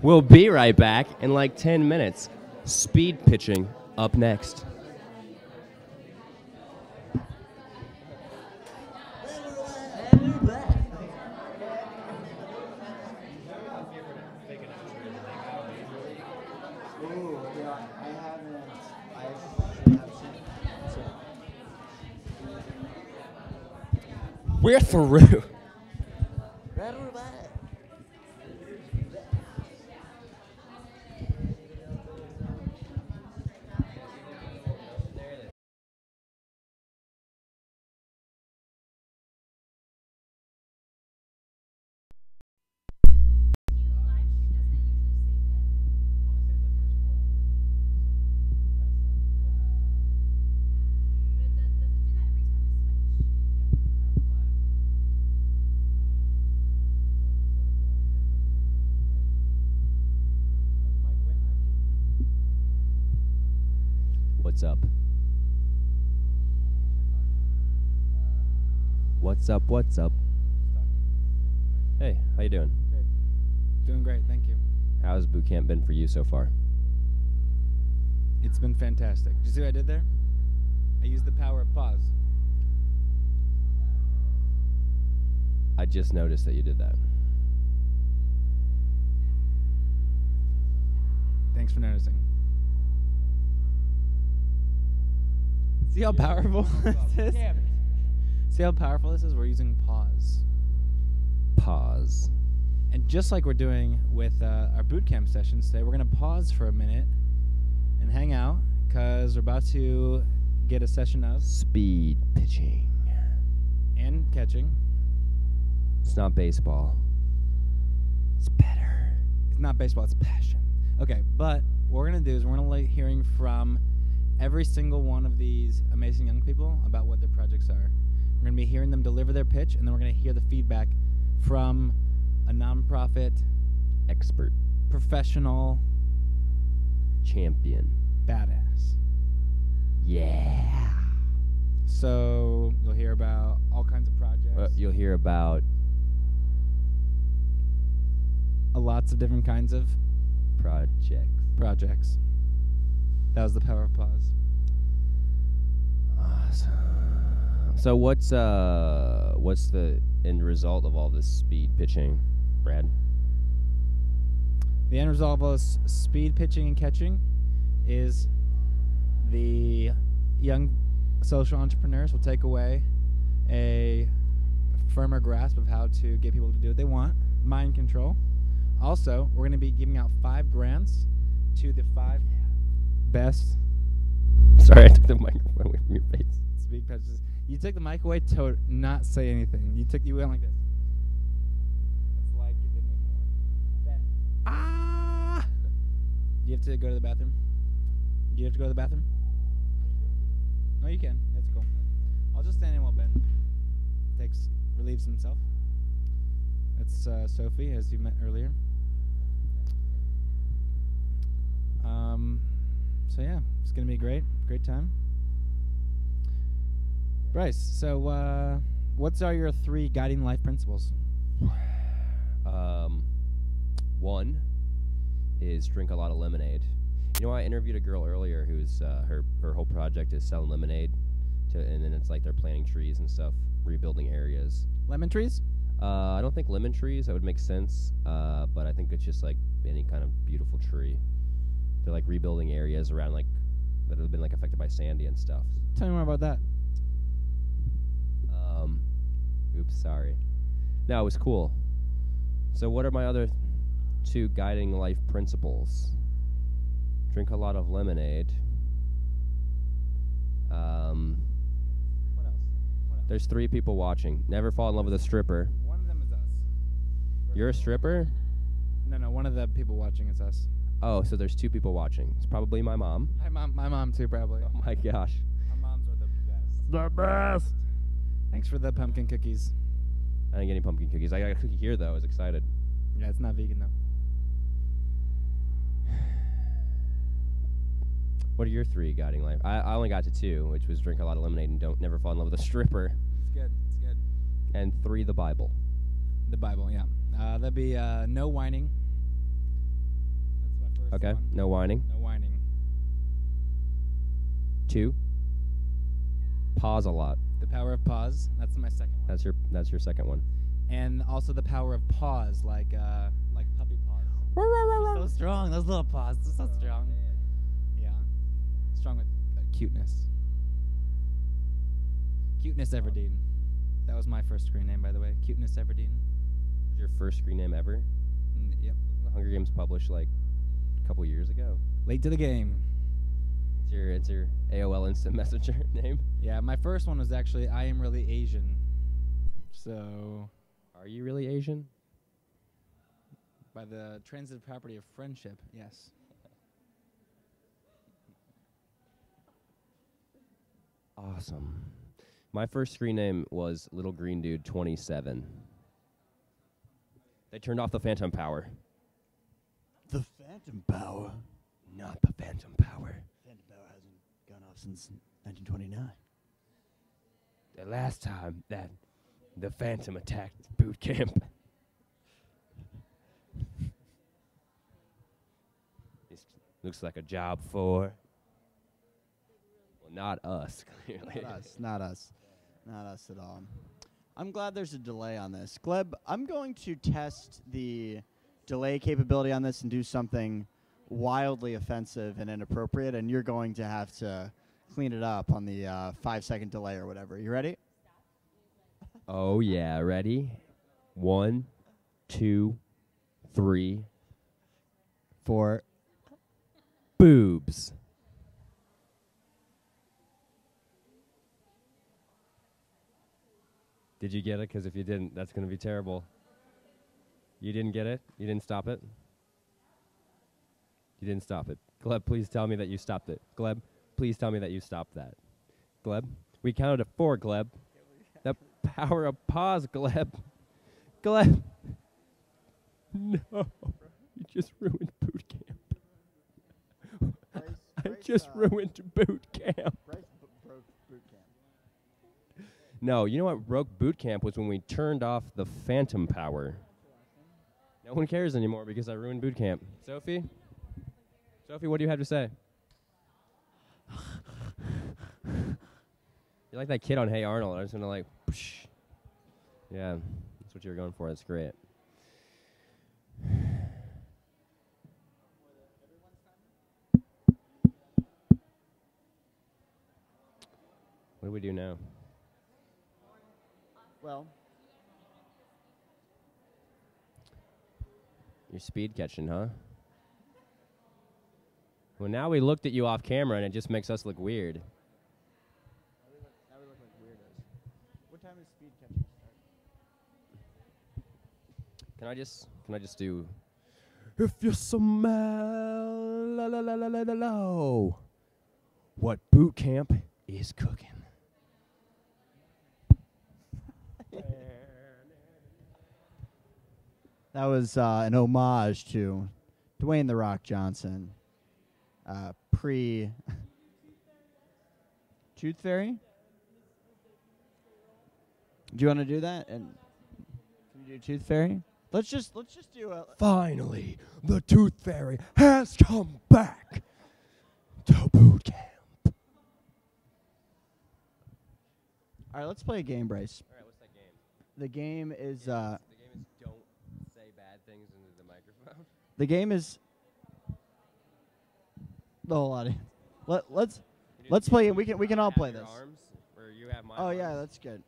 we'll be right back in like 10 minutes. Speed pitching up next. We're through. What's up? What's up? What's up? Hey, how you doing? Great. Doing great, thank you. How's boot camp been for you so far? It's been fantastic. Did you see what I did there? I used the power of pause. I just noticed that you did that. Thanks for noticing. See how powerful this is? See how powerful this is? We're using pause. Pause. And just like we're doing with our boot camp sessions today, we're going to pause for a minute and hang out because we're about to get a session of speed pitching and catching. It's not baseball. It's better. It's not baseball, it's passion. Okay, but what we're going to do is we're going to like hearing from every single one of these amazing young people about what their projects are. We're going to be hearing them deliver their pitch, and then we're going to hear the feedback from a nonprofit expert, professional, champion, badass. Yeah. So you'll hear about all kinds of projects. You'll hear about lots of different kinds of projects. That was the power of pause. Awesome. So what's the end result of all this speed pitching, Brad? The end result of all this speed pitching and catching is the young social entrepreneurs will take away a firmer grasp of how to get people to do what they want, mind control. Also, we're going to be giving out 5 grants to the 5 best. Sorry, I took the microphone away from your face. Speed pitches. You took the mic away to not say anything. You went like this. It's like you didn't even work. Ben. Ah! Do you have to go to the bathroom? Do you have to go to the bathroom? No, you can. That's cool. I'll just stand in while Ben relieves himself. That's Sophie, as you met earlier. So yeah, it's gonna be great time. Bryce, so what's your 3 guiding life principles? 1 is drink a lot of lemonade. You know, I interviewed a girl earlier who's her whole project is selling lemonade, and then it's like they're planting trees and stuff, rebuilding areas. Lemon trees? I don't think lemon trees. That would make sense. But I think it's just like any kind of beautiful tree. They're like rebuilding areas around like that have been like affected by Sandy and stuff. Tell me more about that. Oops, sorry. No, it was cool. So what are my other 2 guiding life principles? Drink a lot of lemonade. What else? There's 3 people watching. Never fall in love with a stripper. One of them is us. You're a stripper? No, one of the people watching is us. Oh, so there's 2 people watching. It's probably my mom. My mom too, probably. Oh my gosh. My moms are the best. The best. Thanks for the pumpkin cookies. I didn't get any pumpkin cookies. I got a cookie here though. I was excited. Yeah, it's not vegan though. What are your 3 guiding life? I only got to 2, which was drink a lot of lemonade and never fall in love with a stripper. It's good. And 3, the Bible. The Bible, yeah. That'd be no whining. That's my first Okay, one. no whining. No whining. 2, pause a lot. The power of pause. That's my second one. That's your second one. And also the power of pause, like puppy paws. So strong. Those little paws. They're so strong. Yeah. Strong with cuteness. Cuteness Everdeen. That was my first screen name, by the way. Cuteness Everdeen. Was your first screen name ever? Yep. Wasn't the Hunger Games published like a couple years ago? Late to the game. It's your AOL Instant Messenger name? Yeah, my first one was actually I Am Really Asian. So. Are you really Asian? By the transitive property of friendship, yes. Awesome. My first screen name was Little Green Dude 27. They turned off the Phantom Power. The Phantom Power? Not the Phantom Power. Phantom Power hasn't gone off since 1929. The last time that the Phantom attacked boot camp. This looks like a job for... Well, not us, clearly. Not us at all. I'm glad there's a delay on this. Gleb, I'm going to test the delay capability on this and do something wildly offensive and inappropriate, and you're going to have to clean it up on the 5-second delay or whatever. You ready? Oh, yeah. Ready? 1, 2, 3, 4. Boobs. Did you get it? Because if you didn't, that's going to be terrible. You didn't get it? You didn't stop it? You didn't stop it. Gleb, please tell me that you stopped it. Gleb, please tell me that you stopped that. Gleb, we counted to 4, Gleb. The power of pause, Gleb. Gleb. No. You just ruined boot camp. I just ruined boot camp. Broke boot camp. No, you know what broke boot camp was when we turned off the phantom power. No one cares anymore because I ruined boot camp. Sophie? Sophie, what do you have to say? You're like that kid on Hey Arnold. I was going to like, psh. Yeah, that's what you were going for. That's great. What do we do now? Well, you're speed catching, huh? Well, now we looked at you off camera, and it just makes us look weird. Now we look like weirdos. What time is speed catching start? Can I just do? If you smell what boot camp is cooking. That was an homage to Dwayne "The Rock" Johnson, pre Tooth Fairy. Do you want to do that? And can you do Tooth Fairy? Let's just do a. Finally, the Tooth Fairy has come back to boot camp. All right, let's play a game, Bryce. All right, what's that game? The game is. The game is don't say bad things into the microphone. The game is. The whole audience. Let's play it. We can all play this. Arms, or you have my Oh arms. yeah, that's good.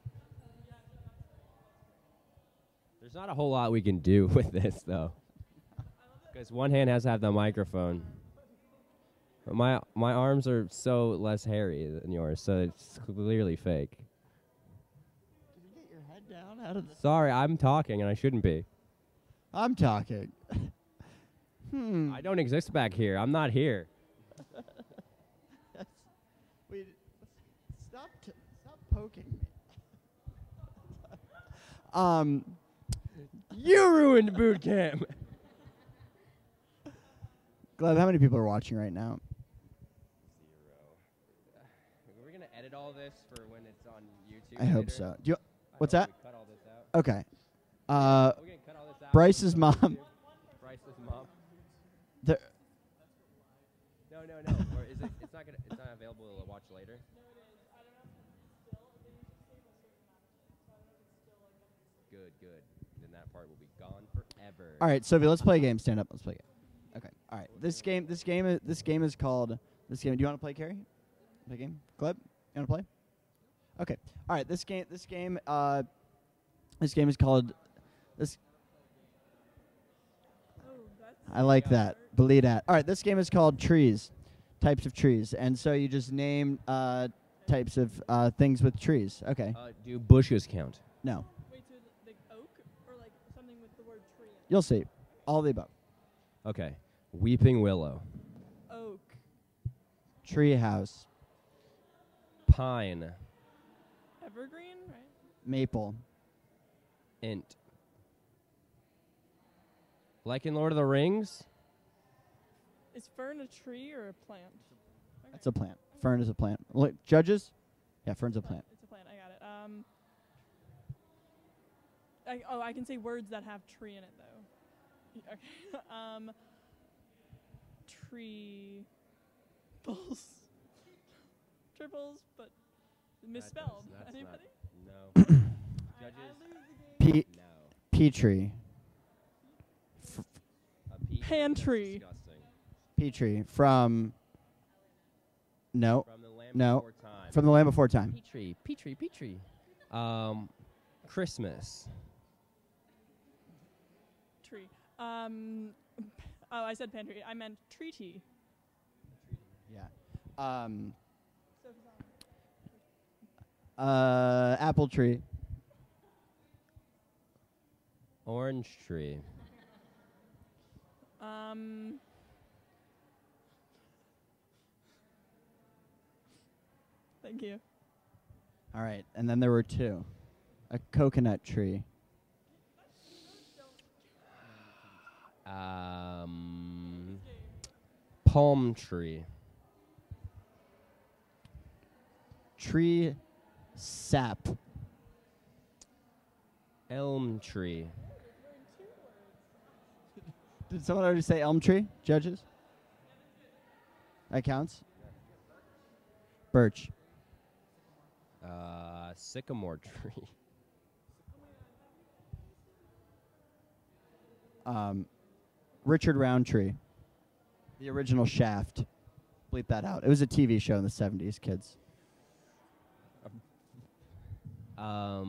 There's not a whole lot we can do with this though, because one hand has to have the microphone. But my arms are so less hairy than yours, so it's clearly fake. Can you get your head down out of the? Sorry, I'm talking and I shouldn't be. I'm talking. I don't exist back here. I'm not here. Wait, stop poking me. You ruined boot camp. Gleb, how many people are watching right now? 0. We're gonna edit all this for when it's on YouTube. I hope later. so. Do you? What's I that? hope we cut all this out. Okay. We're gonna cut all this out. Bryce's mom. Bryce's mom. There. No. Or is it? It's not available to watch later. Good. Then that part will be gone forever. All right, Sophie, let's play a game. Stand up. Let's play a game. Okay. All right. This game is called. Do you want to play, Carrie? Play a game. Gleb, you want to play? Okay. All right. This game is called. I like that. Believe that. All right. This game is called Trees, types of trees, and so you just name types of things with trees. Okay. Do bushes count? No. Wait, so like oak or like something with the word tree? You'll see. All of the above. Okay. Weeping willow. Oak. Tree house. Pine. Evergreen, right? Maple. Int. Like in Lord of the Rings? Is fern a tree or a plant? That's a plant. Fern is a plant. Look, judges? Yeah, fern's a plant. It's a plant. I got it. I can say words that have tree in it though. Okay. Tree. Bulls. Triples, but misspelled. That's Anybody? No. Judges? Petrie. Pantry. Disgusting. Petrie from. No. From the Land no. Before Time. From the Land Before Time. Petrie. Christmas. Tree. Oh, I said pantry. I meant treaty. Yeah. Apple tree. Orange tree. Thank you. All right, and then there were two. A coconut tree. Palm tree. Tree sap. Elm tree. Did someone already say elm tree? Judges? That counts? Birch. Sycamore tree. Richard Roundtree. The original Shaft. Bleep that out. It was a TV show in the 70s, kids. I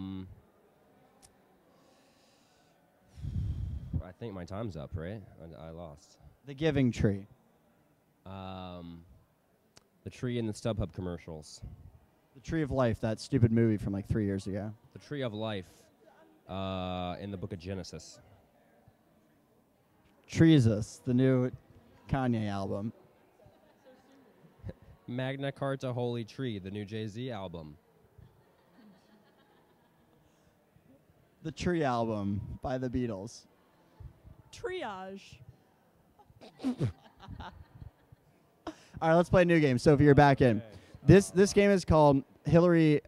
think my time's up, right? I lost. The Giving Tree. The tree in the StubHub commercials. The Tree of Life, that stupid movie from like 3 years ago. The tree of life in the book of Genesis. Treesus, the new Kanye album. Magna Carta Holy Tree, the new Jay-Z album. The Tree album by the Beatles. Triage. All right, let's play a new game. Sophie, you're back in. This game is called Hillary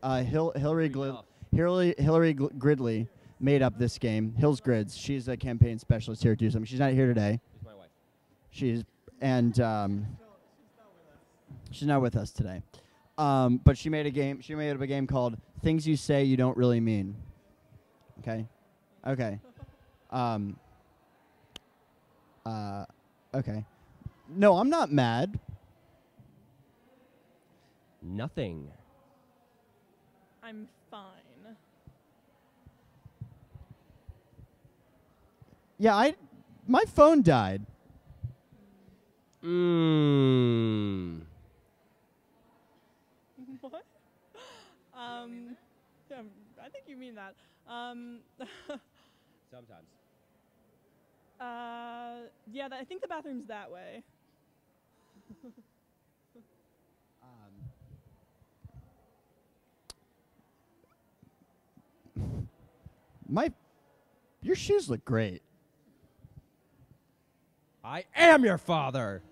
Gridley made up this game. Hills Grids. She's a campaign specialist here at DoSomething. She's not here today. She's my wife. She's not with us today. But she made a game. She made up a game called Things You Say You Don't Really Mean. Okay. Okay. Okay. No, I'm not mad. Nothing. I'm fine. Yeah, my phone died. What? Yeah, I think you mean that. Sometimes. Yeah, I think the bathroom's that way. Your shoes look great. I am your father.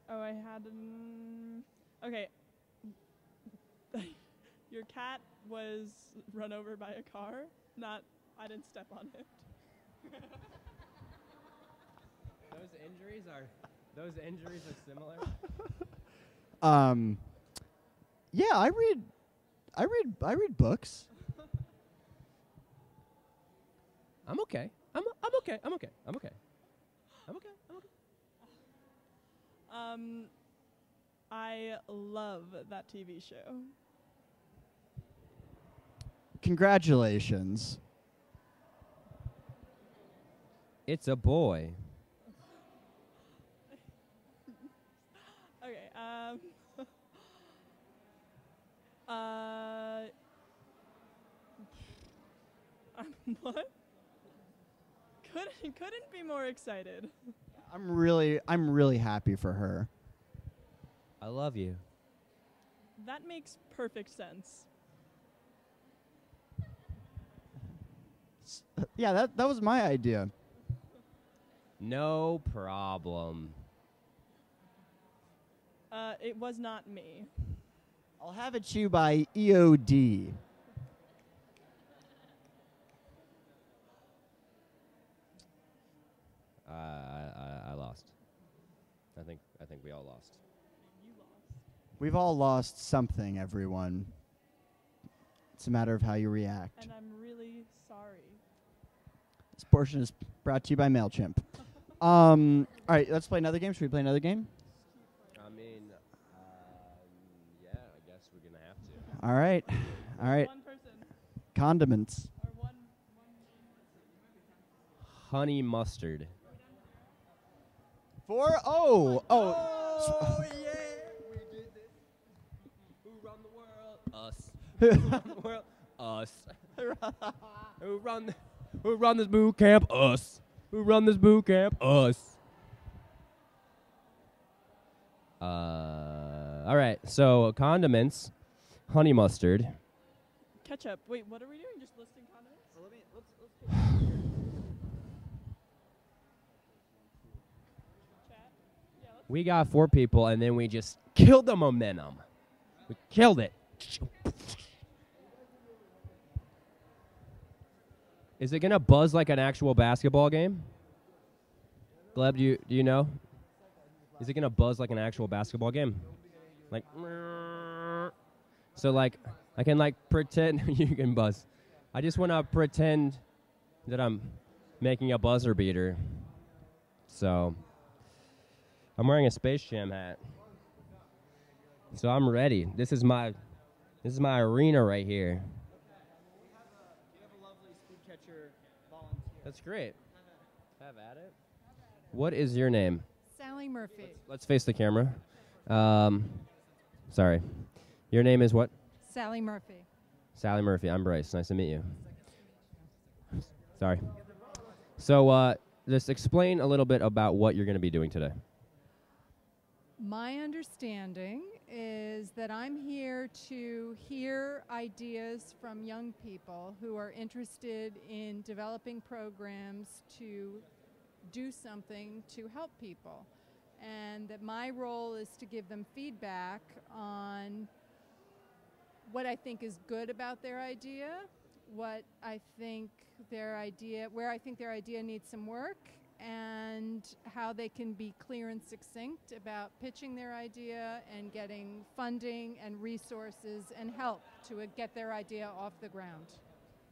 Oh, I had okay. Your cat was run over by a car. Not, I didn't step on it. Those injuries are similar. Yeah, I read books. I'm okay. I'm okay. I love that TV show. Congratulations. It's a boy. Okay. What? Couldn't be more excited. I'm really happy for her. I love you. That makes perfect sense. Yeah, that was my idea. No problem. It was not me. I'll have it to you by EOD. I lost. I think we all lost. We've all lost something, everyone. It's a matter of how you react. And I'm really sorry. This portion is brought to you by MailChimp. All right, let's play another game. Should we play another game? I mean, yeah, I guess we're gonna have to. All right. All right. One person. Condiments. Or one. Honey mustard. Oh, yeah, we did this. Who run the world? Us. Who run the world? Us. Who run this boot camp? Us. Who run this boot camp? Us. All right. So condiments, honey mustard. Ketchup. Wait, what are we doing? Just listing condiments? Well, We got 4 people, and then we just killed the momentum. We killed it. Is it gonna buzz like an actual basketball game? Gleb, do you know? Is it gonna buzz like an actual basketball game? Like, so like I can like pretend you can buzz. I just wanna pretend that I'm making a buzzer beater. So I'm wearing a Space Jam hat. So I'm ready. This is my arena right here. That's great. Have at it. What is your name? Sally Murphy. Let's face the camera. Sorry. Your name is what? Sally Murphy. Sally Murphy. I'm Bryce. Nice to meet you. Sorry. So just explain a little bit about what you're going to be doing today. My understanding is that I'm here to hear ideas from young people who are interested in developing programs to do something to help people. And that my role is to give them feedback on what I think is good about their idea, what I think their idea, where I think their idea needs some work, and how they can be clear and succinct about pitching their idea and getting funding and resources and help to get their idea off the ground.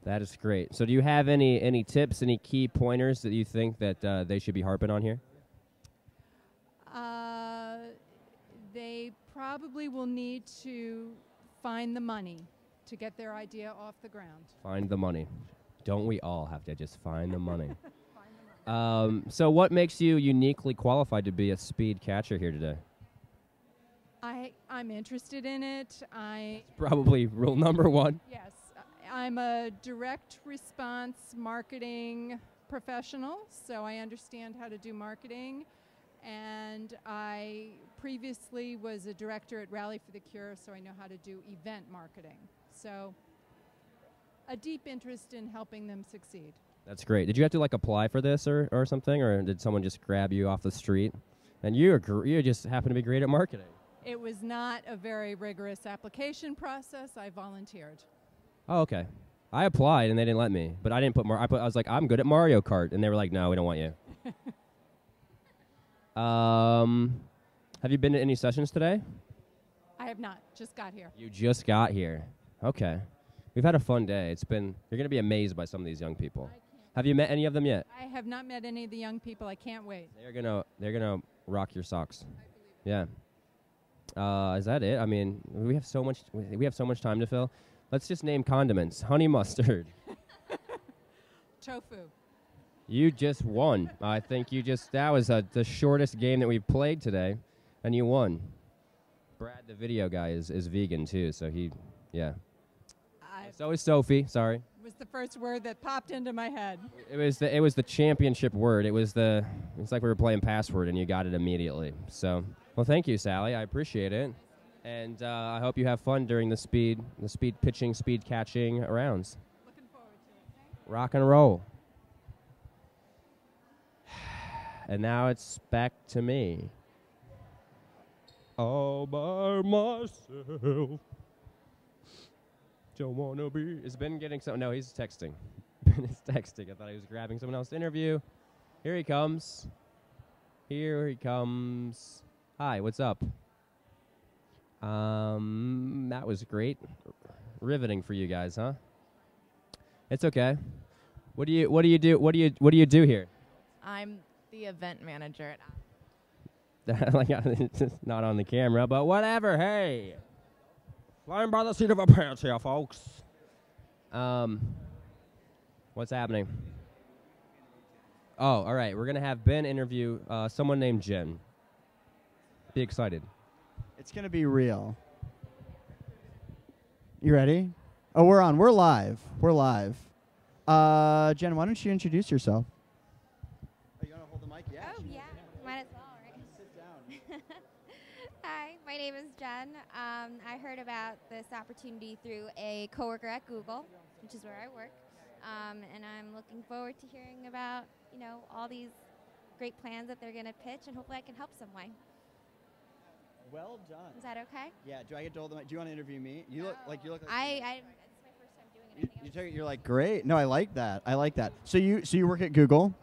That is great. So do you have any tips, any key pointers that you think that they should be harping on here? They probably will need to find the money to get their idea off the ground. Find the money. Don't we all have to just find the money? So what makes you uniquely qualified to be a speed catcher here today? I'm interested in it. Probably rule number 1. Yes. I'm a direct response marketing professional, so I understand how to do marketing. And I previously was a director at Rally for the Cure, so I know how to do event marketing. So a deep interest in helping them succeed. That's great. Did you have to like apply for this or something, or did someone just grab you off the street? And you just happen to be great at marketing. It was not a very rigorous application process. I volunteered. Oh, okay. I applied and they didn't let me, but I didn't put I was like, I'm good at Mario Kart, and they were like, no, we don't want you. Have you been to any sessions today? I have not. Just got here. You just got here. Okay. We've had a fun day. You're going to be amazed by some of these young people. Have you met any of them yet? I have not met any of the young people. I can't wait. They're gonna rock your socks. Yeah. Is that it? I mean, we have so much time to fill. Let's just name condiments. Honey mustard. Tofu. You just won. I think that was the shortest game that we've played today, and you won. Brad, the video guy, is vegan too, so yeah. So is Sophie. Sorry. Was the first word that popped into my head. It was the championship word. It's like we were playing Password and you got it immediately. So, well, thank you, Sally. I appreciate it, and I hope you have fun during the speed pitching, speed catching rounds. Looking forward to it. Rock and roll. And now it's back to me. All by myself. Don't wanna be. Is Ben getting something? No, he's texting. Ben is texting. I thought he was grabbing someone else to interview. Here he comes. Here he comes. Hi, what's up? That was great. Riveting for you guys, huh? It's okay. What do you do here? I'm the event manager at Like, it's just not on the camera, but whatever. Hey, flying by the seat of our pants here, folks. What's happening? Oh, all right. We're gonna have Ben interview someone named Jen. Be excited. It's going to be real. You ready? Oh, we're on. We're live. We're live. Jen, why don't you introduce yourself? Oh, you want to hold the mic? Yeah. Oh, yeah. Might as well, right? Sit down. Hi, my name is Jen. I heard about this opportunity through a coworker at Google, which is where I work. And I'm looking forward to hearing about, all these great plans that they're going to pitch, and hopefully I can help some way. Well done. Is that okay? Yeah. Do I get to hold the mic? Do you want to interview me? You look like it's my first time doing anything. You're like, great. No, I like that. I like that. So you work at Google,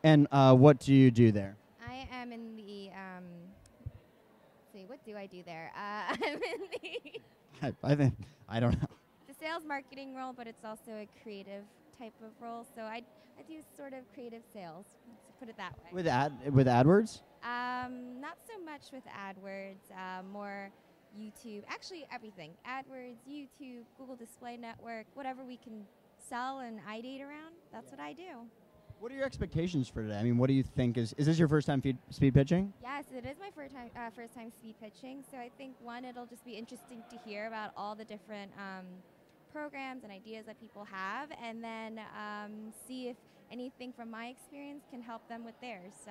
and what do you do there? I am in the let's see, what do I do there? I'm in the I don't know. the sales marketing role, but it's also a creative type of role. So I do sort of creative sales. Let's put it that way. With AdWords? Not so much with AdWords, more YouTube. Actually, everything. AdWords, YouTube, Google Display Network, whatever we can sell and ideate around, that's what I do. What are your expectations for today? I mean, what do you think is this your first time speed pitching? Yes, it is my first time speed pitching. So I think, one, it'll just be interesting to hear about all the different programs and ideas that people have, and then see if anything from my experience can help them with theirs. So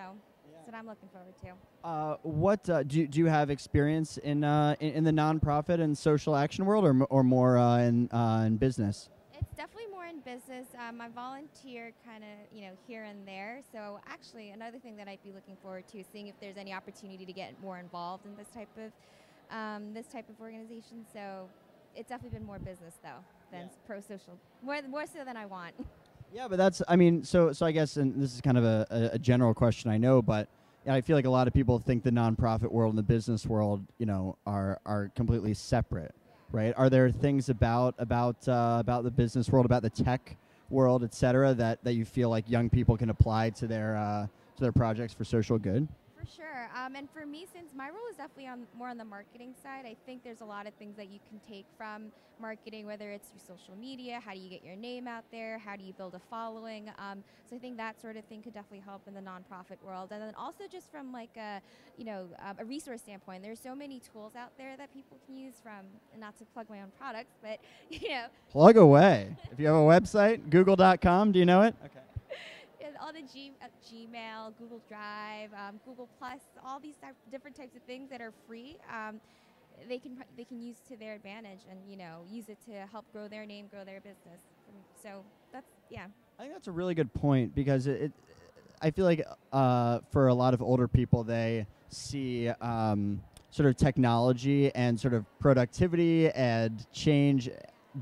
that's what I'm looking forward to. What do you have experience in the nonprofit and social action world, or more in business? It's definitely more in business. I volunteer kind of, here and there. So actually, another thing that I'd be looking forward to is seeing if there's any opportunity to get more involved in this type of organization. So it's definitely been more business though than pro-social, more so than I want. Yeah, but that's, so I guess, and this is kind of a general question, I know, but I feel like a lot of people think the nonprofit world and the business world, are completely separate, right? Are there things about the business world, about the tech world, et cetera, that you feel like young people can apply to their projects for social good? For sure. And for me, since my role is definitely more on the marketing side, I think there's a lot of things that you can take from marketing, whether it's through social media, how do you get your name out there, how do you build a following. So I think that sort of thing could definitely help in the nonprofit world. And then also just from like a resource standpoint, there's so many tools out there that people can use from, not to plug my own products, but, Plug away. If you have a website, google.com, do you know it? Okay. All the Gmail, Google Drive, Google Plus, all these different types of things that are free, they can use to their advantage, and use it to help grow their name, grow their business. So that's I think that's a really good point, because I feel like for a lot of older people, they see sort of technology and sort of productivity and change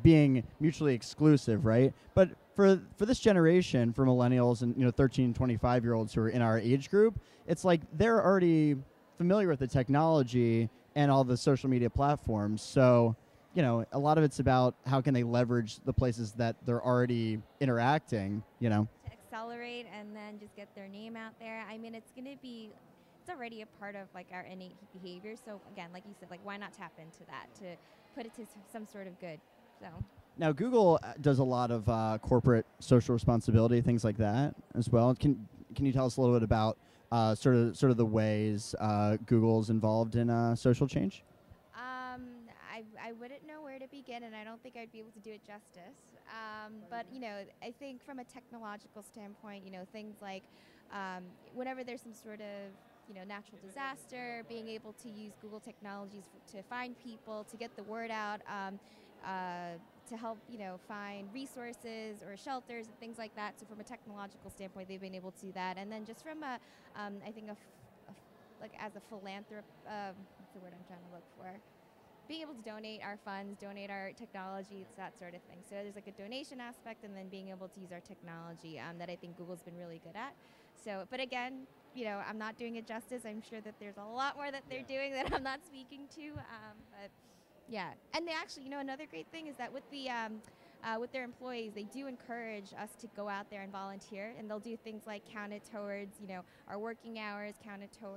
being mutually exclusive, right? But for this generation, for millennials and 13, 25-year-olds who are in our age group, it's like they're already familiar with the technology and all the social media platforms. So, a lot of it's about how can they leverage the places that they're already interacting, to accelerate and then just get their name out there. I mean, it's already a part of like our innate behavior. So again, like you said, like why not tap into that to put it to some sort of good. So. Now, Google does a lot of corporate social responsibility, things like that as well. Can you tell us a little bit about sort of the ways Google's involved in social change? I wouldn't know where to begin, and I don't think I'd be able to do it justice. But I think from a technological standpoint, things like whenever there's some sort of natural disaster, being able to use Google technologies to find people, to get the word out. to help, find resources or shelters and things like that. So from a technological standpoint, they've been able to do that. And then just from I think like as a philanthropist, what's the word I'm trying to look for? Being able to donate our funds, donate our technology, it's that sort of thing. So there's like a donation aspect, and then being able to use our technology that I think Google's been really good at. So, but again, I'm not doing it justice. I'm sure that there's a lot more that they're doing that I'm not speaking to. But yeah, and they actually, another great thing is that with their employees, they do encourage us to go out there and volunteer, and they'll do things like count it towards, our working hours, count it to,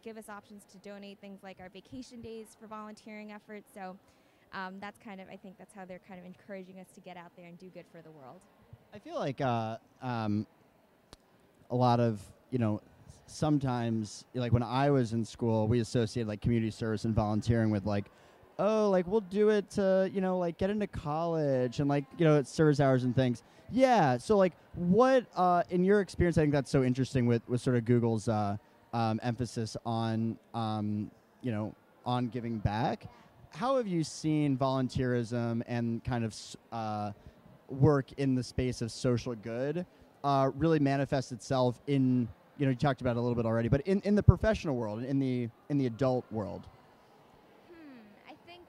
give us options to donate things like our vacation days for volunteering efforts. So that's I think that's how they're kind of encouraging us to get out there and do good for the world. I feel like a lot of, sometimes, like when I was in school, we associated like community service and volunteering with like, oh, like we'll do it to, like get into college and like, it's service hours and things. Yeah. So like what, in your experience, I think that's so interesting with sort of Google's emphasis on, on giving back. How have you seen volunteerism and kind of work in the space of social good really manifest itself in, you talked about it a little bit already, but in the professional world, in the adult world? I think,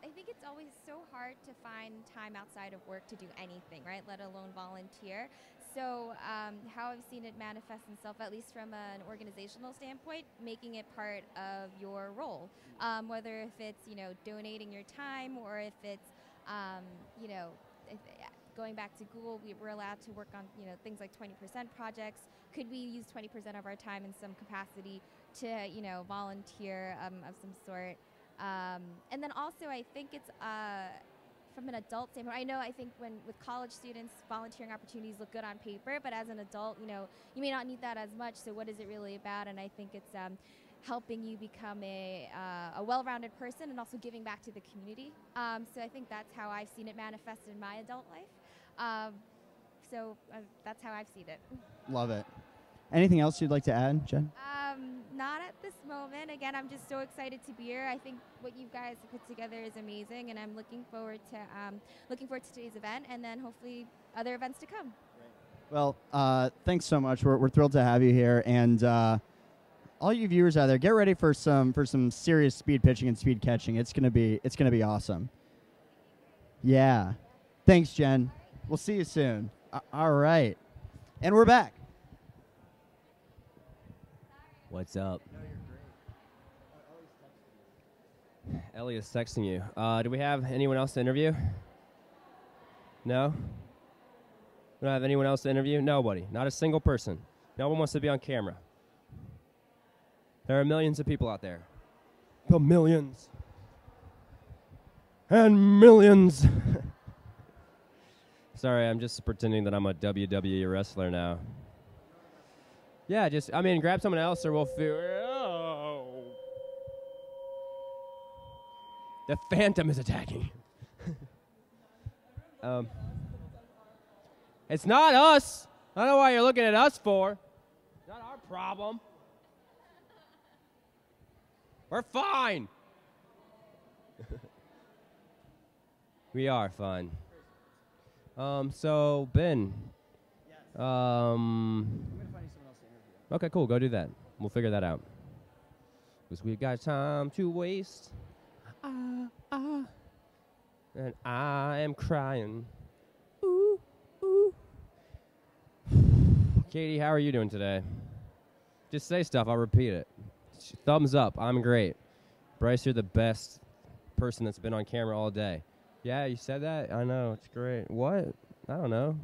I think it's always so hard to find time outside of work to do anything, right? Let alone volunteer. So how I've seen it manifest itself, at least from an organizational standpoint, making it part of your role, whether if it's, donating your time or if it's, going back to Google, we're allowed to work on, things like 20% projects. Could we use 20% of our time in some capacity to, volunteer of some sort? And then also, I think it's from an adult standpoint. I think with college students, volunteering opportunities look good on paper, but as an adult, you may not need that as much. So what is it really about? And I think it's helping you become a well-rounded person and also giving back to the community. So I think that's how I've seen it manifest in my adult life. So that's how I've seen it. Love it. Anything else you'd like to add, Jen? Not at this moment. Again, I'm just so excited to be here. I think what you guys put together is amazing, and I'm looking forward to today's event, and then hopefully other events to come. Well, thanks so much. We're thrilled to have you here, and all you viewers out there, get ready for some serious speed pitching and speed catching. It's gonna be awesome. Yeah. Thanks, Jen. We'll see you soon. All right. And we're back. What's up? Ellie is texting you. Do we have anyone else to interview? No? We don't have anyone else to interview? Nobody. Not a single person. No one wants to be on camera. There are millions of people out there. The millions. And millions. Sorry, I'm just pretending that I'm a WWE wrestler now. Yeah, grab someone else or we'll figure it out. The Phantom is attacking. It's not us. I don't know why you're looking at us for. It's not our problem. We're fine. We are fine. So, Ben. Okay, cool. Go do that. We'll figure that out. Because we've got time to waste. And I am crying. Ooh, ooh. Katie, how are you doing today? Just say stuff. I'll repeat it. Thumbs up. I'm great. Bryce, you're the best person that's been on camera all day. Yeah, you said that? I know. It's great. What? I don't know.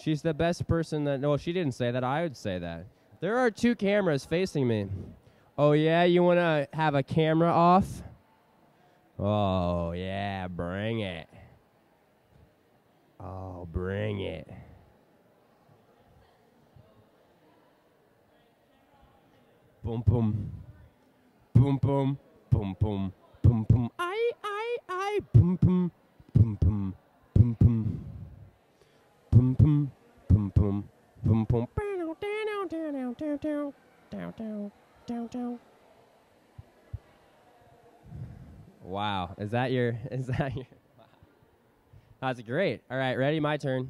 She's the best person that... No, she didn't say that. I would say that. There are 2 cameras facing me. Oh, yeah? You want to have a camera off? Oh, yeah. Bring it. Oh, bring it. Boom, boom. Boom, boom. Boom, boom. Boom, boom. I. Boom, boom. Boom, boom. Boom, boom. Boom, boom. Boom, boom. Boom, boom. Wow. Is that your? That's great. All right, ready? My turn.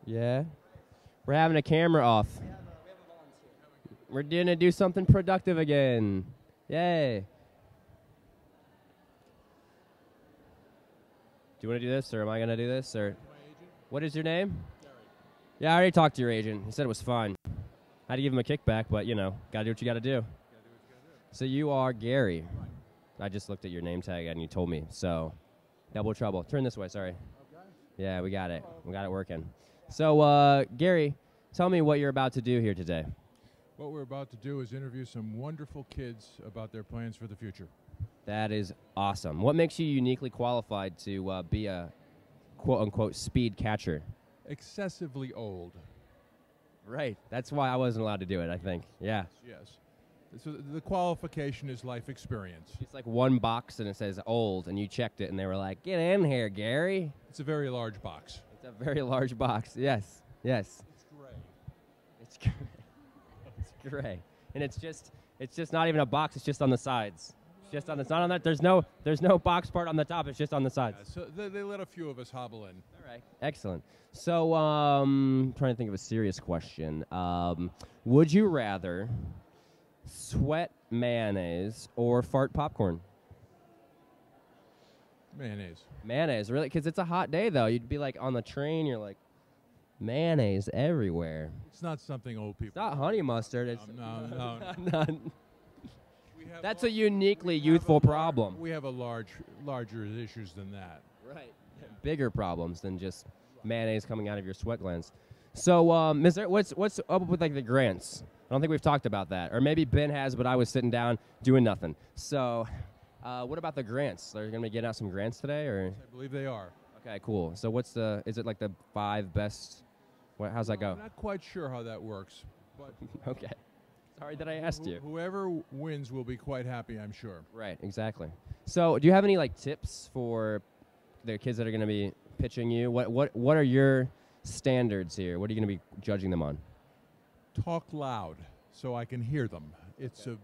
Yeah. We're having a camera off. We're gonna do something productive again. Yay. Do you want to do this, or am I gonna do this, or? What is your name? Yeah, I already talked to your agent. He said it was fine. I had to give him a kickback, but you know, gotta do what you gotta do. So you are Gary. I just looked at your name tag and you told me. So, double trouble. Turn this way. Sorry. Yeah, we got it. We got it working. So, Gary, tell me what you're about to do here today. What we're about to do is interview some wonderful kids about their plans for the future. That is awesome. What makes you uniquely qualified to be a quote-unquote speed catcher? Excessively old. Right. That's why I wasn't allowed to do it, I think. Yeah. Yes. So the qualification is life experience. It's like one box and it says old, and you checked it and they were like, get in here, Gary. It's a very large box. It's a very large box. Yes. Yes. It's gray. It's gray. It's gray. And it's just not even a box, it's just on the sides. It's just on the, it's not on that. There's no box part on the top, it's just on the sides. Yeah, so they let a few of us hobble in. All right. Excellent. So, trying to think of a serious question. Would you rather sweat mayonnaise or fart popcorn? Mayonnaise. Mayonnaise, really? Because it's a hot day, though. You'd be like on the train, you're like, mayonnaise everywhere. It's not something old people. It's not honey mustard. It's No. That's a uniquely youthful problem. We have larger issues than that. Right. Bigger problems than just mayonnaise coming out of your sweat glands. So, what's up with like the grants? I don't think we've talked about that, or maybe Ben has, but I was sitting down doing nothing. So, what about the grants? They're going to be getting out some grants today, or? I believe they are. Okay, cool. So, is it like the 5 best? How's that go? I'm not quite sure how that works, but okay. Sorry that I asked you. Whoever wins will be quite happy, I'm sure. Right, exactly. So, do you have any like tips for the kids that are going to be pitching you? What are your standards here? What are you going to be judging them on? Talk loud so I can hear them. It's a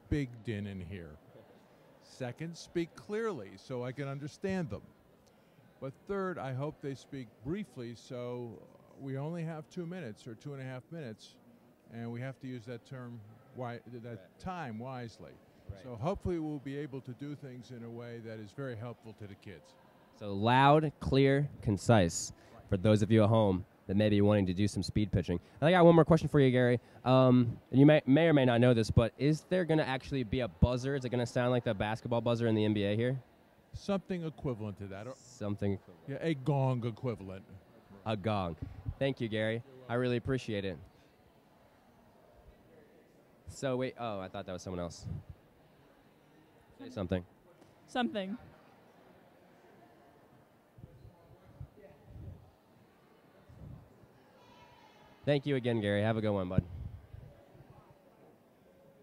big din in here. Second, speak clearly so I can understand them. But third, I hope they speak briefly so we only have 2 minutes or 2.5 minutes, and we have to use that time wisely. Right. So hopefully we'll be able to do things in a way that is very helpful to the kids. So loud, clear, concise. For those of you at home that may be wanting to do some speed pitching. I got one more question for you, Gary. You may or may not know this, but is there going to actually be a buzzer? Is it going to sound like the basketball buzzer in the NBA here? Something equivalent to that. Something equivalent. Yeah, a gong equivalent. A gong. Thank you, Gary. I really appreciate it. So wait, I thought that was someone else. Say something. Something. Thank you again, Gary. Have a good one, bud.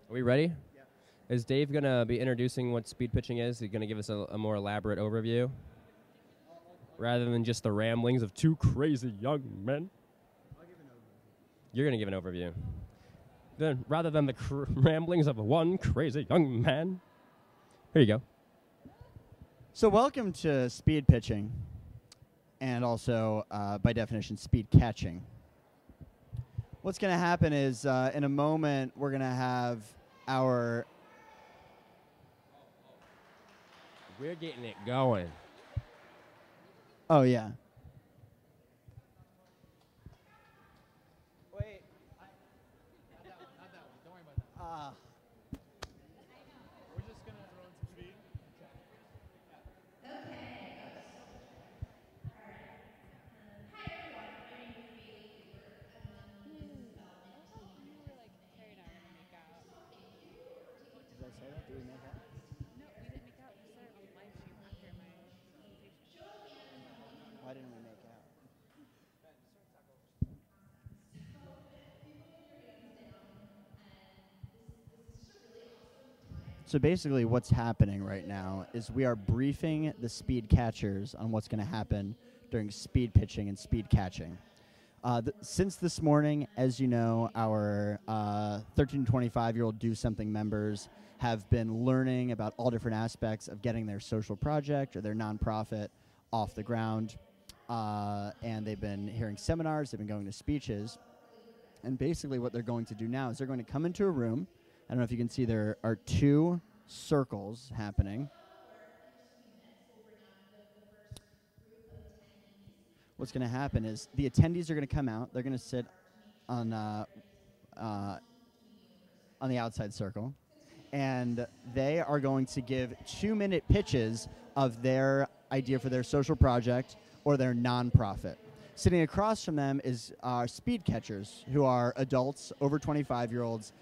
Are we ready? Yeah. Is Dave going to be introducing what speed pitching is? He's going to give us a more elaborate overview? Rather than just the ramblings of 2 crazy young men? I'll give an overview. You're going to give an overview. Then, rather than the ramblings of 1 crazy young man? Here you go. So welcome to speed pitching, and also, by definition, speed catching. What's going to happen is, in a moment, we're going to have our... We're getting it going. Oh, yeah. Wait. Not that one. Don't worry about that. We're just going to throw in some speed. Why didn't we make out? So basically what's happening right now is we are briefing the speed catchers on what's going to happen during speed pitching and speed catching. Since this morning, as you know, our 13 to 25-year-old Do Something members have been learning about all different aspects of getting their social project or their nonprofit off the ground. And they've been hearing seminars, they've been going to speeches. And basically what they're going to do now is they're going to come into a room. I don't know if you can see, there are 2 circles happening. What's going to happen is the attendees are going to come out. They're going to sit on the outside circle, and they are going to give 2-minute pitches of their idea for their social project or their nonprofit. Sitting across from them is speed catchers, who are adults, over 25-year-olds,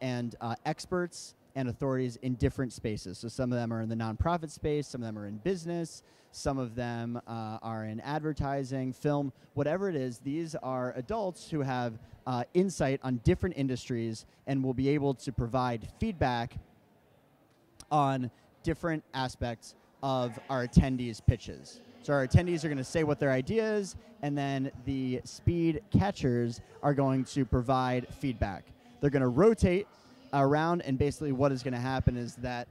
and experts and authorities in different spaces. So some of them are in the nonprofit space, some of them are in business, some of them are in advertising, film, whatever it is. These are adults who have insight on different industries and will be able to provide feedback on different aspects of our attendees' pitches. So our attendees are going to say what their idea is, and then the speed catchers are going to provide feedback. They're going to rotate around, and basically what is going to happen is that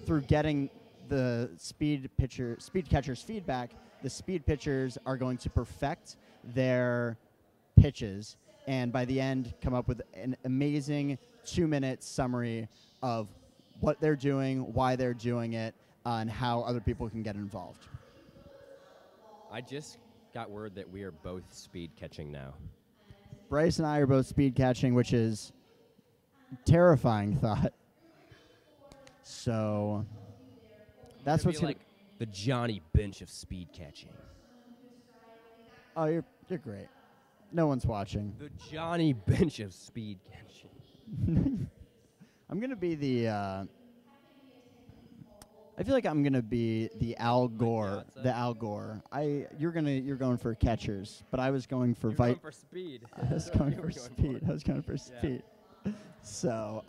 through getting the speed catchers' feedback, the speed pitchers are going to perfect their pitches, and by the end come up with an amazing 2-minute summary of what they're doing, why they're doing it, and how other people can get involved. I just got word that we are both speed catching now. Bryce and I are both speed catching, which is terrifying thought. So that's what's like the Johnny Bench of speed catching. Oh, you're great. No one's watching. The Johnny Bench of speed catching. I'm gonna be the. I feel like I'm gonna be the Al Gore. The Al Gore. You're going for catchers, but I was going for going for speed. I was going for speed. I was going for speed. So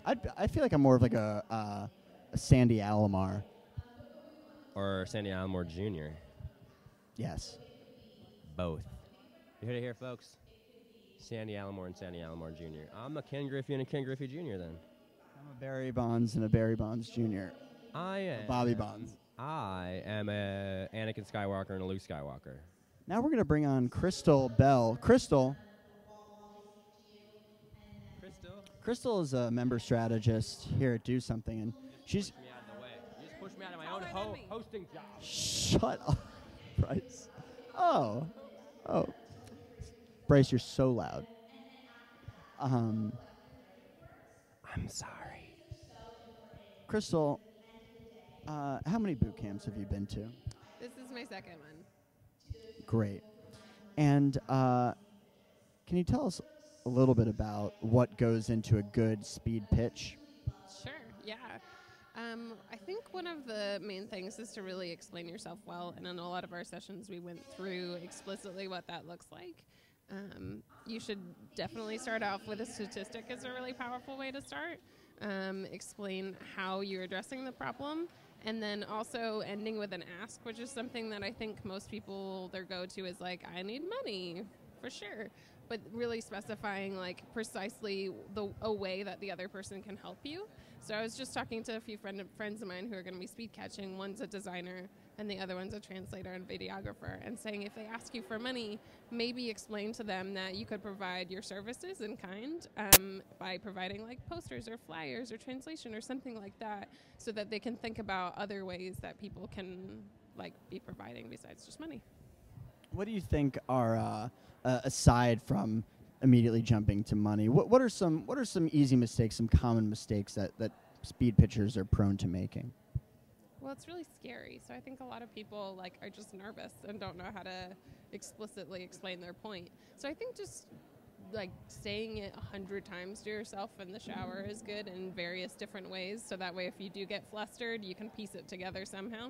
I feel like I'm more of like a Sandy Alomar. Or Sandy Alomar Jr. Yes. Both. You heard it here, folks. Sandy Alomar and Sandy Alomar Jr. I'm a Ken Griffey and a Ken Griffey Jr. then. I'm a Barry Bonds and a Barry Bonds Jr. I am. Bobby Bonds. I am a Anakin Skywalker and a Luke Skywalker. Now we're going to bring on Crystal Bell. Crystal is a member strategist here at Do Something, and she's... Push me out of the way. You just pushed me out of my own hosting job. Shut up, Bryce. Oh. Bryce, you're so loud. I'm sorry. Crystal, how many boot camps have you been to? This is my second one. Great. And can you tell us a little bit about what goes into a good speed pitch? Sure, yeah. I think one of the main things is to really explain yourself well, and in a lot of our sessions we went through explicitly what that looks like. You should definitely start off with a statistic as a really powerful way to start. Explain how you're addressing the problem, and then also ending with an ask, which is something that I think most people, their go-to is like, I need money, for sure. But really specifying like precisely a way that the other person can help you. So I was just talking to a few friends of mine who are going to be speed catching. One's a designer and the other one's a translator and videographer, and saying if they ask you for money, maybe explain to them that you could provide your services in kind by providing like posters or flyers or translation or something like that, so that they can think about other ways that people can like be providing besides just money. What do you think are aside from immediately jumping to money? What are some easy mistakes, some common mistakes that speed pitchers are prone to making? Well, it's really scary. So I think a lot of people like are just nervous and don't know how to explicitly explain their point. So I think just like saying it 100 times to yourself in the shower is good in various different ways. So that way, if you do get flustered, you can piece it together somehow.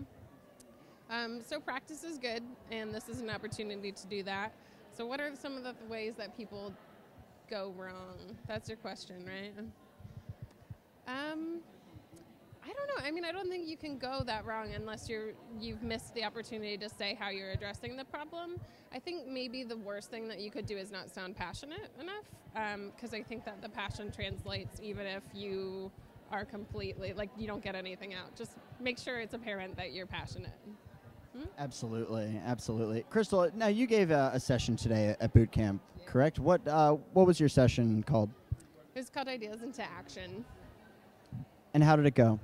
So practice is good, and this is an opportunity to do that. So what are some of the ways that people go wrong? That's your question, right? I don't know. I mean, I don't think you can go that wrong unless you've missed the opportunity to say how you're addressing the problem. I think maybe the worst thing that you could do is not sound passionate enough, because I think that the passion translates even if you are completely, like, you don't get anything out. Just make sure it's apparent that you're passionate. Absolutely, absolutely. Crystal, now you gave a session today at boot camp, correct? What was your session called? It was called Ideas into Action. And how did it go?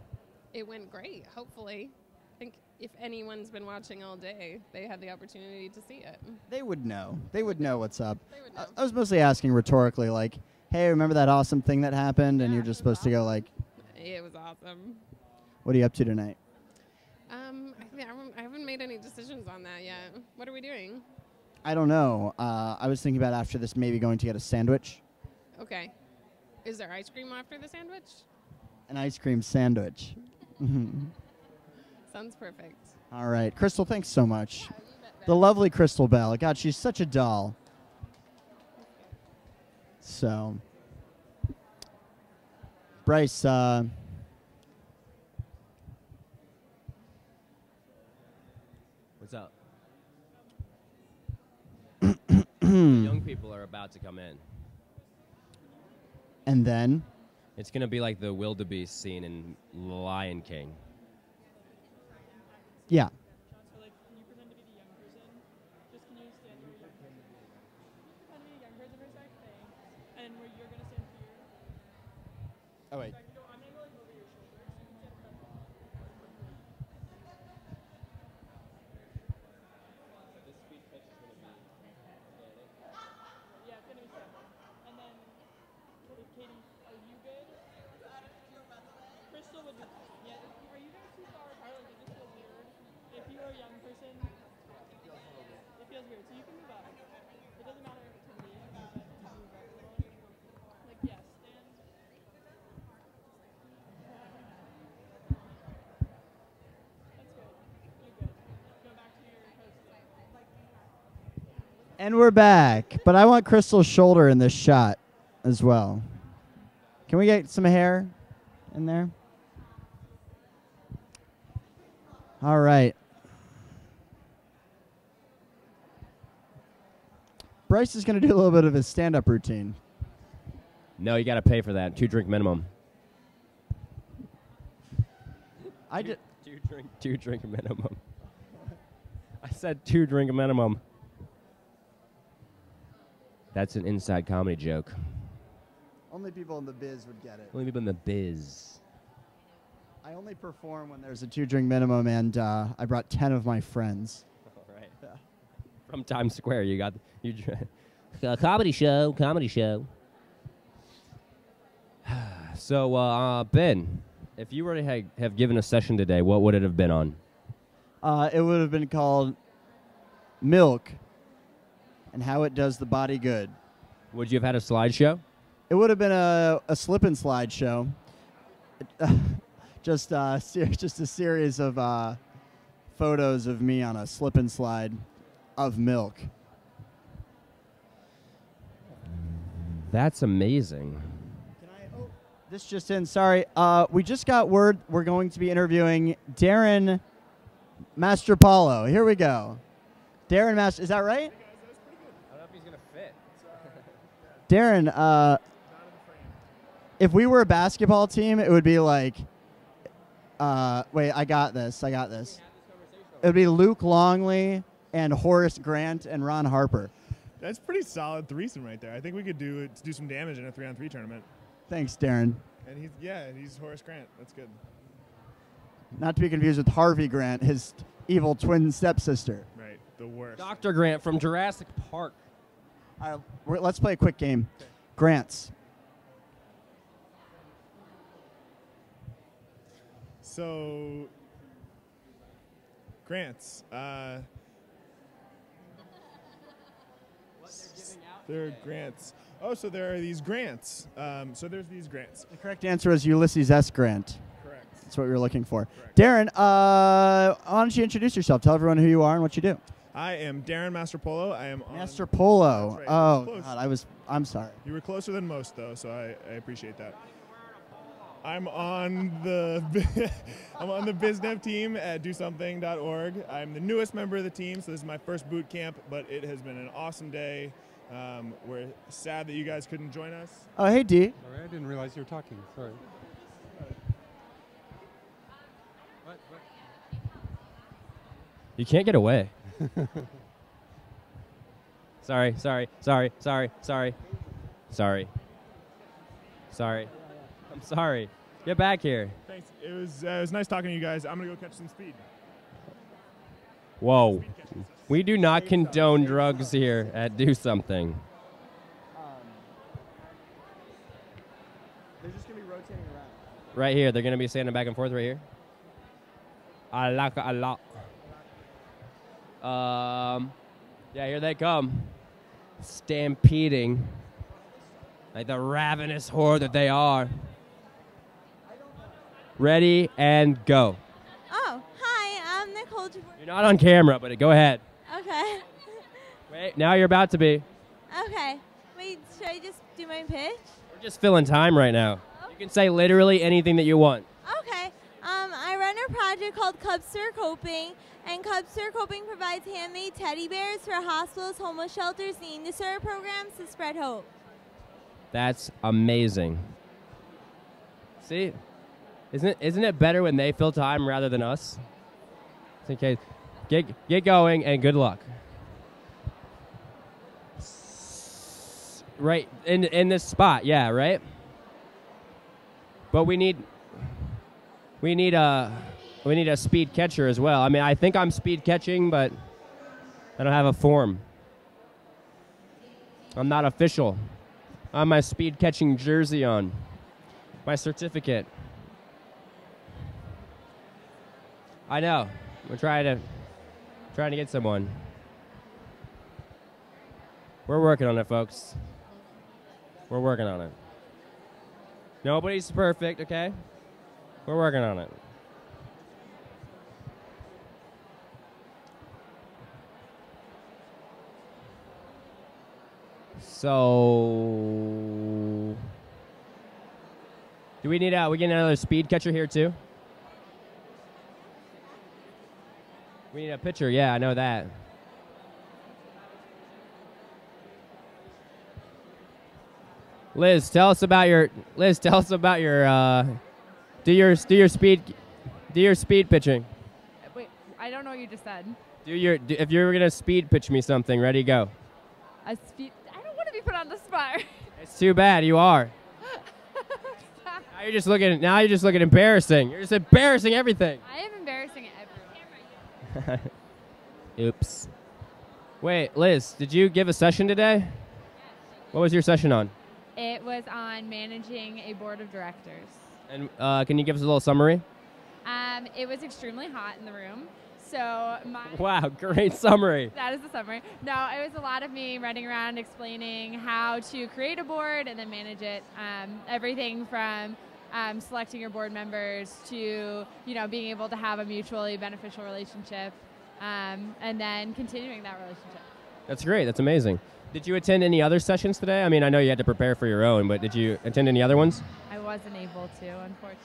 It went great, hopefully. I think if anyone's been watching all day, they had the opportunity to see it. They would know. They would know what's up. They would know. I was mostly asking rhetorically, like, hey, remember that awesome thing that happened? And you're just supposed to go like, It was awesome. what are you up to tonight? I haven't made any decisions on that yet. What are we doing? I don't know. I was thinking about after this maybe going to get a sandwich. Okay. Is there ice cream after the sandwich? An ice cream sandwich. Sounds perfect. All right. Crystal, thanks so much. The lovely Crystal Bell. God, she's such a doll. So, Bryce, What's up? Young people are about to come in. and then? It's going to be like the wildebeest scene in Lion King. Yeah. Oh, wait. And we're back. But I want Crystal's shoulder in this shot as well. Can we get some hair in there? All right. Bryce is going to do a little bit of his stand-up routine. No, you got to pay for that. 2-drink minimum. I did. Two drink minimum. I said 2-drink minimum. That's an inside comedy joke. Only people in the biz would get it. Only people in the biz. I only perform when there's a 2-drink minimum, and I brought 10 of my friends. All right. Yeah. From Times Square, you got comedy show. So, Ben, if you were to have given a session today, what would it have been on? It would have been called Milk and How It Does the Body Good. Would you have had a slideshow? It would have been a slip and slide show. Just a series of photos of me on a slip and slide of milk. That's amazing. This just in. Sorry. We just got word we're going to be interviewing Darren Mastropolo. Here we go. Darren Master. Is that right? I don't know if he's going to fit. Darren, if we were a basketball team, it would be like, wait, I got this. It would be Luke Longley and Horace Grant and Ron Harper. That's pretty solid threesome right there. I think we could do some damage in a 3-on-3 tournament. Thanks, Darren. And he's Horace Grant. That's good. Not to be confused with Harvey Grant, his evil twin stepsister. Right, the worst. Dr. Grant from Jurassic Park. All right, let's play a quick game. Okay. Grants. So, grants. There are grants. Oh, so there are these grants. So there's these grants. The correct answer is Ulysses S. Grant. Correct. That's what we were looking for. Correct. Darren, why don't you introduce yourself? Tell everyone who you are and what you do. I am Darren Mastropolo. I am Master Polo. Right. Oh, God, I'm sorry. You were closer than most, though, so I appreciate that. I'm on the I'm on the BizDev team at DoSomething.org. I'm the newest member of the team, so this is my first boot camp, but it has been an awesome day. We're sad that you guys couldn't join us. Oh, hey, D. Sorry, I didn't realize you were talking. Sorry. You can't get away. Sorry. I'm sorry. Get back here. Thanks. It was nice talking to you guys. I'm gonna go catch some speed. Whoa. We do not condone drugs here at Do Something. They're just going to be rotating around. Right here. They're going to be standing back and forth right here. I like it a lot. Yeah, here they come. Stampeding. Like the ravenous horde that they are. Ready and go. Oh, hi, I'm Nicole. You're not on camera, but go ahead. Okay. Wait, now you're about to be. Okay. Wait, should I just do my pitch? We're just filling time right now. You can say literally anything that you want. Okay. I run a project called Cubster Coping, and Cubster Coping provides handmade teddy bears for hospitals, homeless shelters, and eating disorder programs to spread hope. That's amazing. See? Isn't it better when they fill time rather than us? Okay, get going and good luck. Right in this spot, yeah, right. But we need a speed catcher as well. I mean, I think I'm speed catching, but I don't have a form. I'm not official. I have my speed catching jersey on, my certificate. I know. We're trying to get someone. We're working on it, folks. We're working on it. Nobody's perfect, okay? We're working on it. So, do we need we get another speed catcher here too? We need a pitcher. Yeah, I know that. Liz, tell us about your. Do your speed pitching. Wait, I don't know what you just said. If you were gonna speed pitch me something, ready, go. I don't want to be put on the spot. It's too bad you are. Now you're just looking embarrassing. You're just embarrassing everything. I am embarrassing everyone. Oops. Wait, Liz, did you give a session today? What was your session on? It was on managing a board of directors. And can you give us a little summary? It was extremely hot in the room. So Wow, great summary. That is the summary. No, it was a lot of me running around explaining how to create a board and then manage it. Everything from selecting your board members to being able to have a mutually beneficial relationship, and then continuing that relationship. That's great. That's amazing. Did you attend any other sessions today? I mean, I know you had to prepare for your own, but did you attend any other ones? I wasn't able to, unfortunately.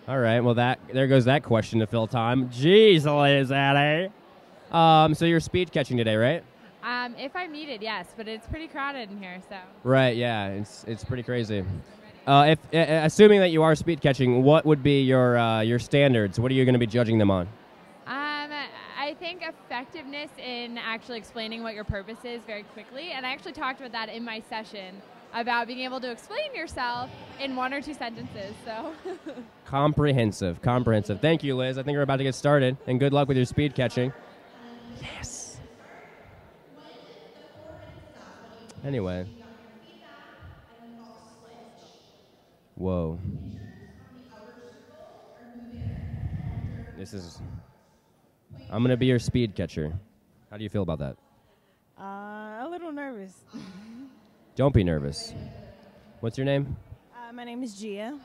All right. Well, there goes that question to fill time. Jeez, Liz, Addy. So you're speed catching today, right? If I'm needed, yes, but it's pretty crowded in here, so. Right. Yeah. It's pretty crazy. Assuming that you are speed catching, what would be your standards? What are you going to be judging them on? I think effectiveness in actually explaining what your purpose is very quickly, and I actually talked about that in my session about being able to explain yourself in 1 or 2 sentences. So. Comprehensive. Thank you, Liz. I think we're about to get started, and good luck with your speed catching. Yes. Anyway. Whoa. I'm going to be your speed catcher. How do you feel about that? A little nervous. Don't be nervous. What's your name? My name is Gia.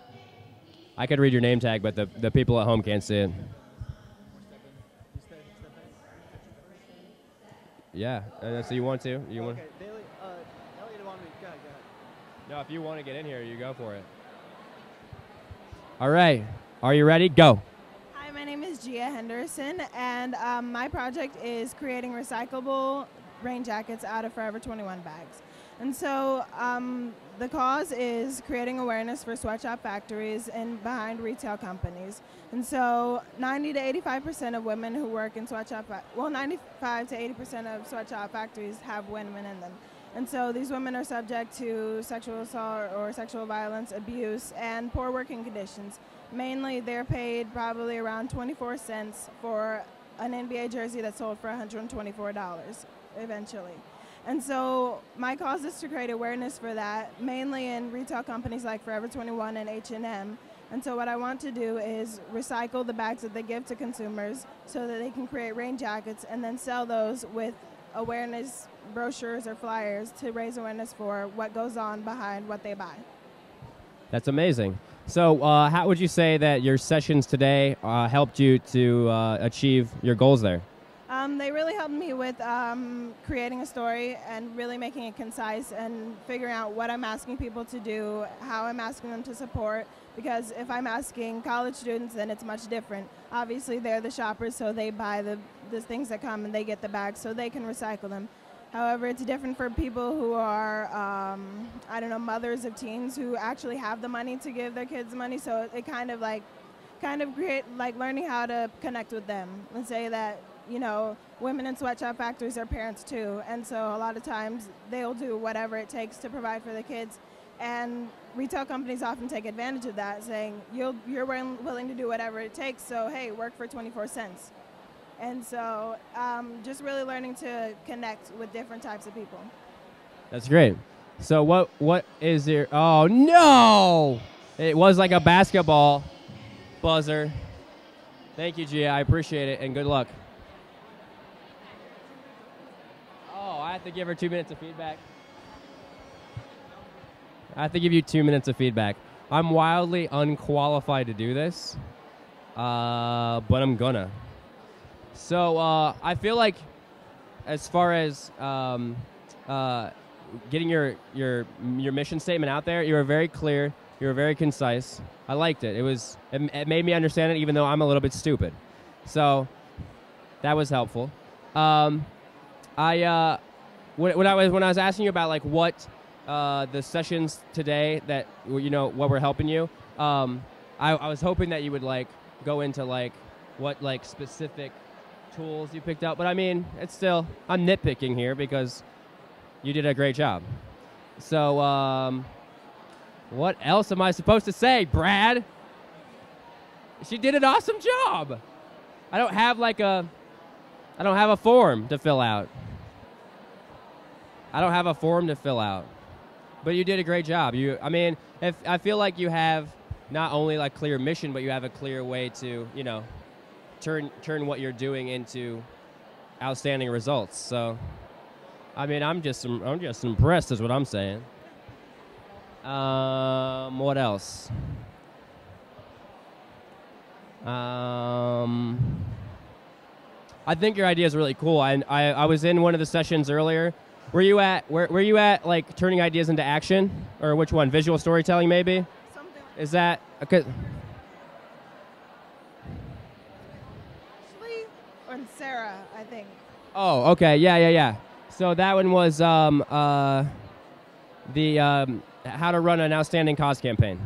I could read your name tag, but the people at home can't see it. Yeah, so you want to? You want? Okay, Bailey, Elliot wanted me. Go ahead. No, if you want to get in here, you go for it. All right. Are you ready? Go. Hi, my name is Gia Henderson, and my project is creating recyclable rain jackets out of Forever 21 bags. And so the cause is creating awareness for sweatshop factories and behind retail companies. And so 90 to 85% of women who work in sweatshop, 95 to 80% of sweatshop factories have women in them. And so these women are subject to sexual assault or sexual violence, abuse, and poor working conditions. Mainly, they're paid probably around 24 cents for an NBA jersey that's sold for $124 eventually. And so my cause is to create awareness for that, mainly in retail companies like Forever 21 and H&M. And so what I want to do is recycle the bags that they give to consumers so that they can create rain jackets and then sell those with awareness brochures or flyers to raise awareness for what goes on behind what they buy. That's amazing. So how would you say that your sessions today helped you to achieve your goals there? They really helped me with creating a story and really making it concise and figuring out what I'm asking people to do, how I'm asking them to support, because if I'm asking college students, then it's much different. Obviously, they're the shoppers, so they buy the things that come and they get the bags so they can recycle them. However, it's different for people who are, I don't know, mothers of teens who actually have the money to give their kids money, so it kind of create like learning how to connect with them and say that, you know, women in sweatshop factories are parents too, and so a lot of times they'll do whatever it takes to provide for the kids, and retail companies often take advantage of that, saying you're willing to do whatever it takes, so hey, work for 24 cents. And so just really learning to connect with different types of people. That's great. So what is your, oh no! It was like a basketball buzzer. Thank you, Gia, I appreciate it, and good luck. Oh, I have to give her 2 minutes of feedback. I have to give you 2 minutes of feedback. I'm wildly unqualified to do this, but I'm gonna. So I feel like as far as getting your mission statement out there, you were very clear, you were very concise. I liked it. It made me understand it even though I'm a little bit stupid. So that was helpful. When I was asking you about like what the sessions today that, you know, what were helping you, I was hoping that you would like go into like what like specific tools you picked up, but I mean, it's still, I'm nitpicking here because you did a great job. So what else am I supposed to say, Brad? She did an awesome job. I don't have a form to fill out. But you did a great job. I mean, I feel like you have not only like clear mission, but you have a clear way to, you know, turn what you're doing into outstanding results. So, I mean, I'm just impressed is what I'm saying. What else? I think your idea is really cool. I was in one of the sessions earlier. Were you at like turning ideas into action, or which one? Visual storytelling, maybe? Something. Is that okay? Or Sarah, I think. Oh, okay, yeah. So that one was the how to run an outstanding cause campaign.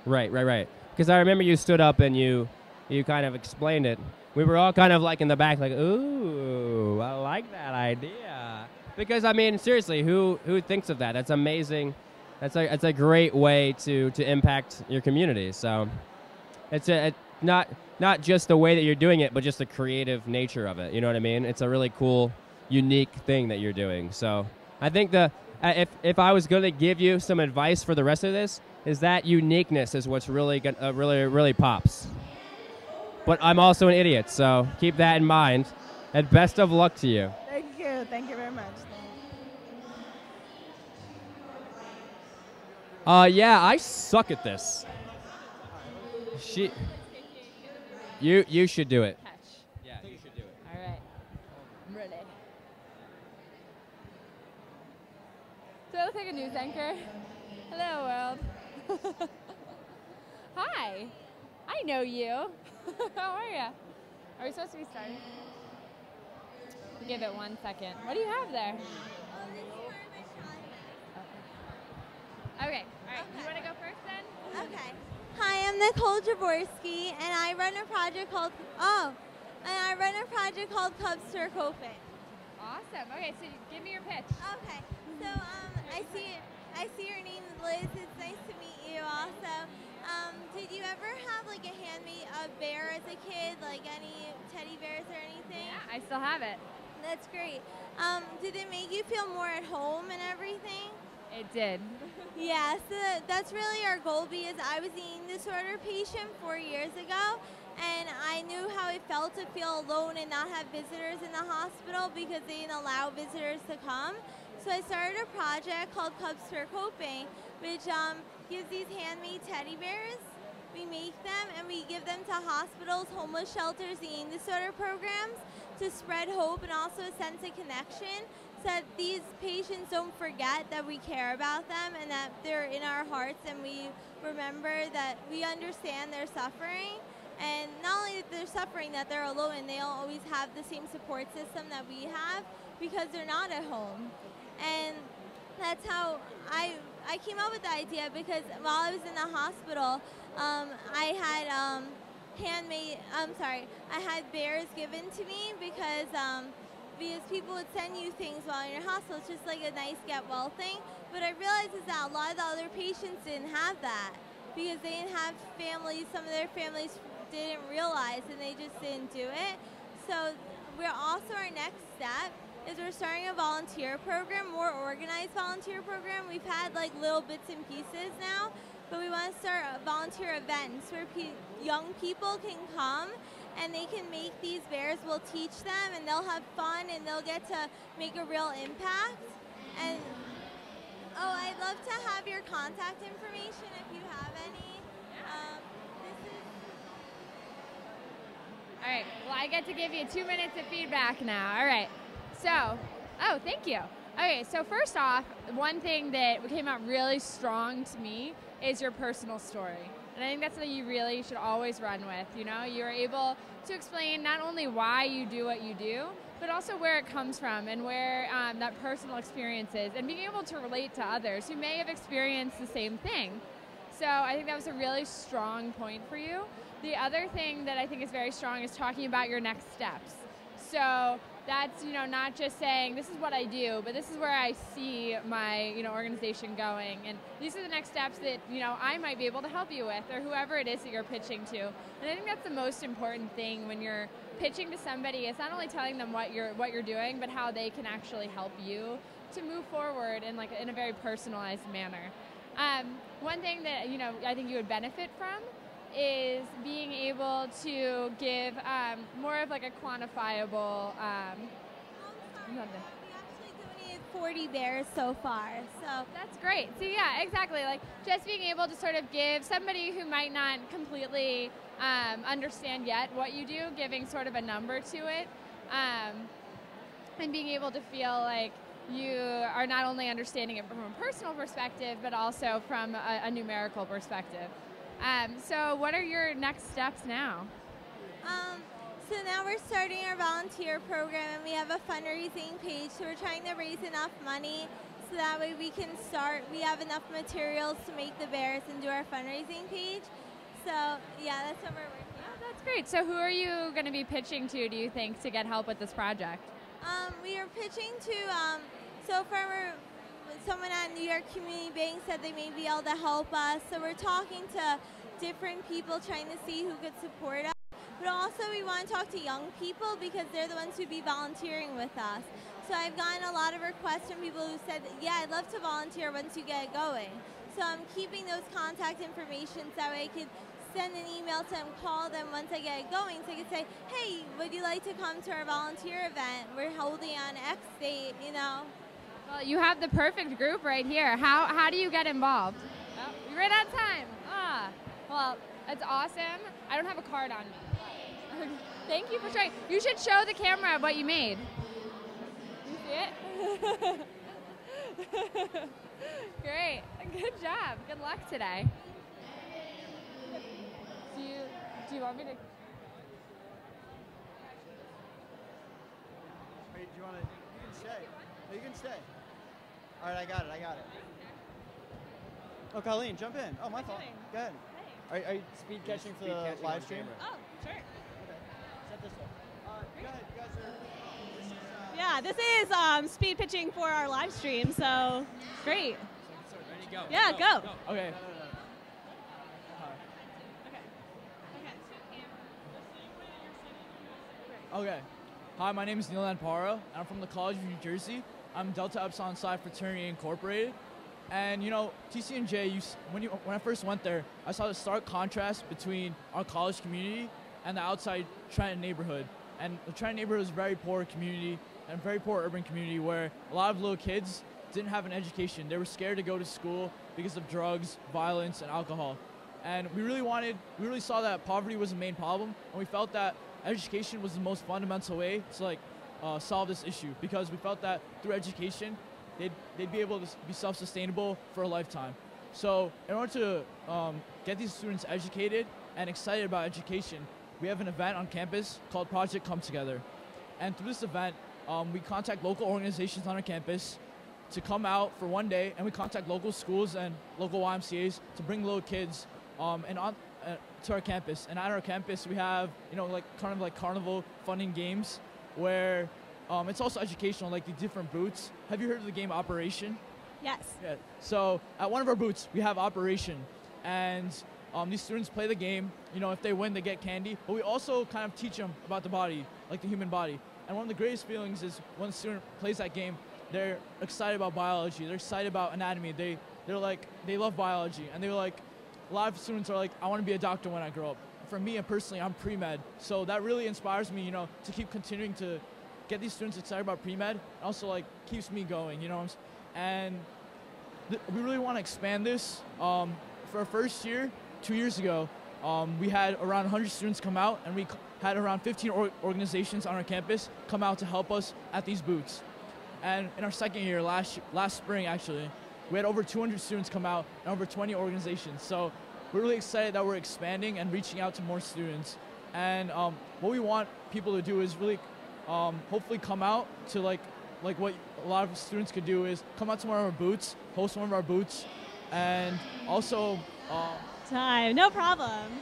Right. Because I remember you stood up and you kind of explained it. We were all kind of like in the back, like, ooh, I like that idea. Because I mean, seriously, who thinks of that? That's amazing. That's a great way to impact your community. So it's not just the way that you're doing it, but just the creative nature of it. You know what I mean? It's a really cool, unique thing that you're doing. So I think if I was going to give you some advice for the rest of this, is that uniqueness is what's really really pops. But I'm also an idiot, so keep that in mind. And best of luck to you. Thank you very much. Yeah, I suck at this. You should do it. Yeah, you should do it. All right. I'm ready. Do I look like a news anchor? Hello, world. Hi. I know you. How are you? Are we supposed to be starting? Give it 1 second. What do you have there? Okay. All right. You want to go first then? Okay. Hi, I'm Nicole Jaworski, and I run a project called Cubs for Coping. Awesome. Okay, so give me your pitch. Okay. So I see your name is Liz. It's nice to meet you also. Did you ever have like a bear as a kid, like any teddy bears or anything? Yeah, I still have it. That's great. Did it make you feel more at home and everything? It did. Yeah, so that's really our goal, because I was an eating disorder patient 4 years ago, and I knew how it felt to feel alone and not have visitors in the hospital because they didn't allow visitors to come. So I started a project called Cubs for Coping, which gives these handmade teddy bears. We make them and we give them to hospitals, homeless shelters, eating disorder programs to spread hope and also a sense of connection, so that these patients don't forget that we care about them and that they're in our hearts, and we remember that we understand their suffering. And not only that they're suffering, that they're alone and they don't always have the same support system that we have because they're not at home. And that's how I came up with the idea, because while I was in the hospital, I had bears given to me because people would send you things while you're in hospital. It's just like a nice get well thing. But I realized is that a lot of the other patients didn't have that because they didn't have families. Some of their families didn't realize and they just didn't do it. So our next step is we're starting a volunteer program, more organized volunteer program. We've had like little bits and pieces now, but we want to start volunteer events where young people can come and they can make these bears. We'll teach them and they'll have fun and they'll get to make a real impact. And I'd love to have your contact information if you have any. All right. Well, I get to give you 2 minutes of feedback now. All right. So, thank you. Okay, so first off, one thing that came out really strong to me is your personal story. And I think that's something you really should always run with. You know, you're able to explain not only why you do what you do, but also where it comes from and where that personal experience is, and being able to relate to others who may have experienced the same thing. So I think that was a really strong point for you. The other thing that I think is very strong is talking about your next steps. So that's, not just saying this is what I do, but this is where I see my, organization going, and these are the next steps that, I might be able to help you with, or whoever it is that you're pitching to. And I think that's the most important thing when you're pitching to somebody. It's not only telling them what you're doing, but how they can actually help you to move forward in a very personalized manner. One thing that, I think you would benefit from is being able to give more of a quantifiable We actually donated 40 bears so far, so that's great. So yeah, exactly, just being able to sort of give somebody who might not completely understand yet what you do, giving sort of a number to it, and being able to feel like you are not only understanding it from a personal perspective, but also from a numerical perspective. So what are your next steps now? So now we're starting our volunteer program, and we have a fundraising page. So we're trying to raise enough money so that way we can start. We have enough materials to make the bears and do our fundraising page. So yeah, that's what we're working on. That's great. So who are you going to be pitching to, do you think, to get help with this project? We are pitching to, so far someone at New York Community Bank said they may be able to help us. So we're talking to different people trying to see who could support us. But also we want to talk to young people because they're the ones who'd be volunteering with us. So I've gotten a lot of requests from people who said, yeah, I'd love to volunteer once you get it going. So I'm keeping those contact information so I could send an email to them, call them once I get it going, so I could say, hey, would you like to come to our volunteer event? We're holding on X date, Well, you have the perfect group right here. How do you get involved? Oh, you're right on time. Well, that's awesome. I don't have a card on me. Thank you for showing. You should show the camera what you made. You see it? Great. Good job. Good luck today. See you. Do you want me to? Wait, do you want to? You can stay. No, you can stay. All right, I got it. Oh, Colleen, jump in. Oh, my fault. Go ahead. Hey. Are you speed catching for the live stream? Oh, sure. Okay. Set this up. Go ahead. You guys are. Yeah, this is speed pitching for our live stream, so great. Ready, go. Yeah, go. Okay. Okay. Hi, my name is Neil Anparo, and I'm from the College of New Jersey. I'm Delta Epsilon Psi Fraternity Incorporated. And you know, TCNJ, when I first went there, I saw the stark contrast between our college community and the outside Trenton neighborhood. And the Trenton neighborhood is a very poor community and a very poor urban community where a lot of little kids didn't have an education. They were scared to go to school because of drugs, violence, and alcohol. And we really saw that poverty was the main problem, and we felt that education was the most fundamental way to solve this issue, because we felt that through education, they'd be able to be self-sustainable for a lifetime. So in order to get these students educated and excited about education, we have an event on campus called Project Come Together. And through this event, we contact local organizations on our campus to come out for one day, and we contact local schools and local YMCAs to bring little kids to our campus. And at our campus, we have kind of carnival funding games where it's also educational, like the different booths. Have you heard of the game Operation? Yes. Yeah. So at one of our booths, we have Operation, and these students play the game. If they win, they get candy. But we also kind of teach them about the body, like the human body. And one of the greatest feelings is when a student plays that game, they're excited about biology. They're excited about anatomy. They love biology, and a lot of students are like, I want to be a doctor when I grow up. For me, and personally, I'm pre-med. So that really inspires me, to keep continuing to get these students excited about pre-med. And also, keeps me going, And we really want to expand this. For our first year, 2 years ago, we had around 100 students come out, and we had around 15 organizations on our campus come out to help us at these booths. And in our second year, last spring, actually, we had over 200 students come out and over 20 organizations. So we're really excited that we're expanding and reaching out to more students. And what we want people to do is really hopefully come out to like what a lot of students could do is come out to one of our booths, host one of our booths, and also... Time, no problem.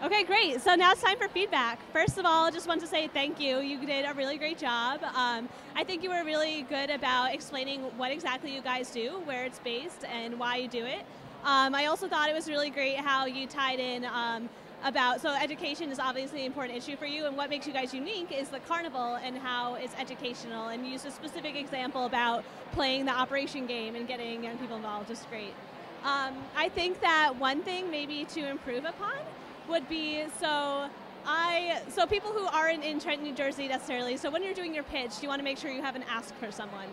Okay, great. So now it's time for feedback. First of all, I just want to say thank you. You did a really great job. I think you were really good about explaining what exactly you guys do, where it's based, and why you do it. I also thought it was really great how you tied in so education is obviously an important issue for you, and what makes you guys unique is the carnival and how it's educational, and you used a specific example about playing the Operation game and getting young people involved. Just great. I think that one thing maybe to improve upon would be, so people who aren't in Trenton, New Jersey necessarily, so when you're doing your pitch, you want to make sure you have an ask for someone.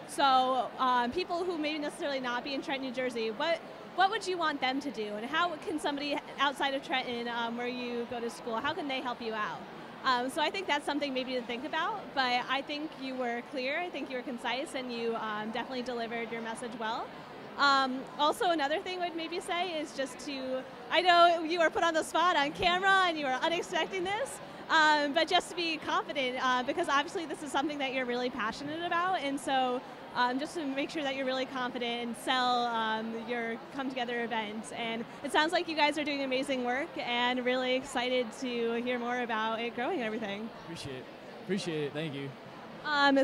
So people who may necessarily not be in Trenton, New Jersey, what would you want them to do? And how can somebody outside of Trenton, where you go to school, how can they help you out? So I think that's something maybe to think about, but I think you were clear, I think you were concise, and you definitely delivered your message well. Also, another thing I would maybe say is just I know you were put on the spot on camera and you were unexpecting this, but just to be confident, because obviously this is something that you're really passionate about, and so just to make sure that you're really confident and sell your Come Together event. And it sounds like you guys are doing amazing work, and really excited to hear more about it growing and everything. Appreciate it, thank you.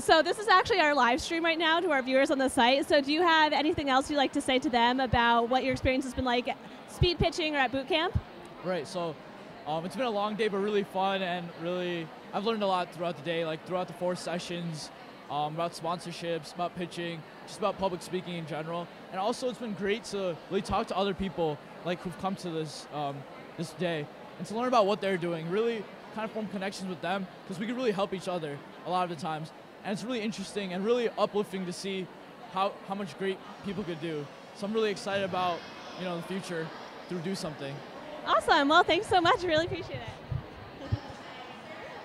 So this is actually our live stream right now to our viewers on the site. So do you have anything else you'd like to say to them about what your experience has been like speed pitching or at boot camp? Right, so it's been a long day, but really fun, and really I've learned a lot throughout the day, throughout the 4 sessions, about sponsorships, about pitching, just about public speaking in general. And also it's been great to really talk to other people who've come to this this day, and to learn about what they're doing, really kind of form connections with them, because we can really help each other a lot of the times. And it's really interesting and really uplifting to see how much great people could do. So I'm really excited about the future through DoSomething. Awesome. Well, thanks so much. Really appreciate it.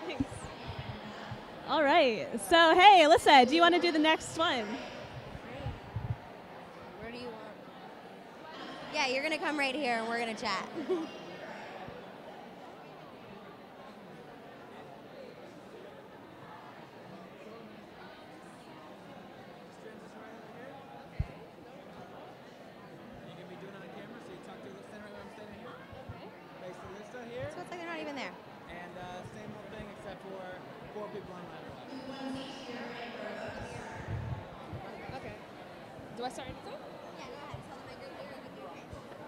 Thanks. All right. So, hey, Alyssa, do you want to do the next one? Where do you want? Yeah, you're going to come right here and we're going to chat. So it looks like they're not even there. And same whole thing except for 4 people on my left. Okay. Do I start anything?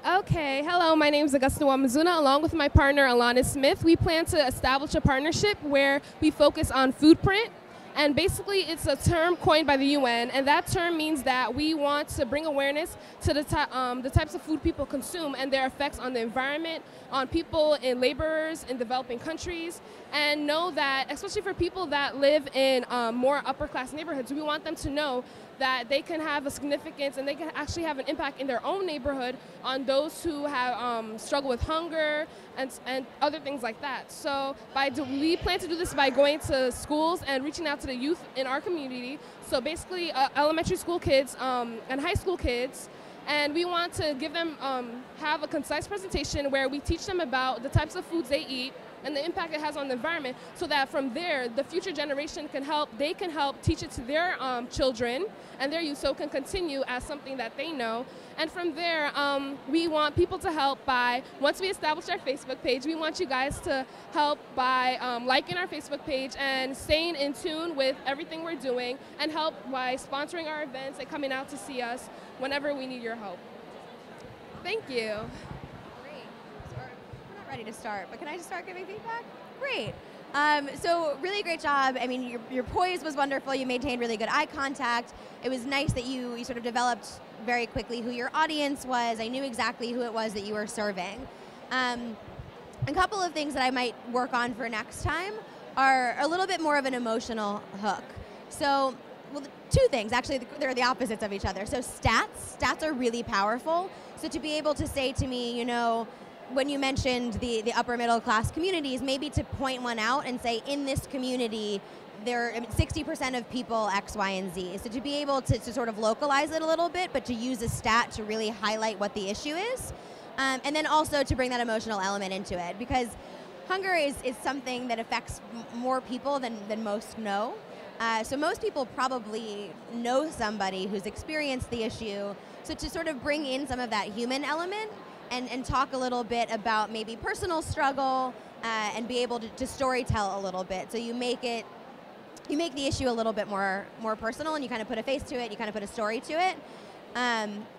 Okay, hello, my name is Augusta Wamazuna. Along with my partner, Alana Smith, we plan to establish a partnership where we focus on food print. And basically, it's a term coined by the UN, and that term means that we want to bring awareness to the types of food people consume and their effects on the environment, on people and laborers in developing countries, and know that, especially for people that live in more upper-class neighborhoods, we want them to know that they can have a significance and they can actually have an impact in their own neighborhood on those who have struggle with hunger and other things like that. So we plan to do this by going to schools and reaching out to the youth in our community. So basically elementary school kids and high school kids. And we want to give them, have a concise presentation where we teach them about the types of foods they eat and the impact it has on the environment, so that from there, the future generation can help teach it to their children and their youth, so it can continue as something that they know. And from there, we want people to help by, once we establish our Facebook page, we want you guys to help by liking our Facebook page and staying in tune with everything we're doing, and help by sponsoring our events and coming out to see us whenever we need your help. Thank you. Ready to start, but can I just start giving feedback? Great. So really great job. I mean, your poise was wonderful. You maintained really good eye contact. It was nice that you sort of developed very quickly who your audience was. I knew exactly who it was that you were serving. A couple of things that I might work on for next time are a little bit more of an emotional hook. So, well, 2 things. Actually, they're the opposites of each other. So stats are really powerful. So to be able to say to me, you know, when you mentioned the upper middle class communities, maybe to point one out and say, in this community, there 60% of people X, Y, and Z. So to be able to sort of localize it a little bit, but to use a stat to really highlight what the issue is. And then also to bring that emotional element into it, because hunger is something that affects more people than most know. So most people probably know somebody who's experienced the issue. So to sort of bring in some of that human element, and talk a little bit about maybe personal struggle and be able to story tell a little bit. So you make the issue a little bit more personal, and you kind of put a face to it, you kind of put a story to it.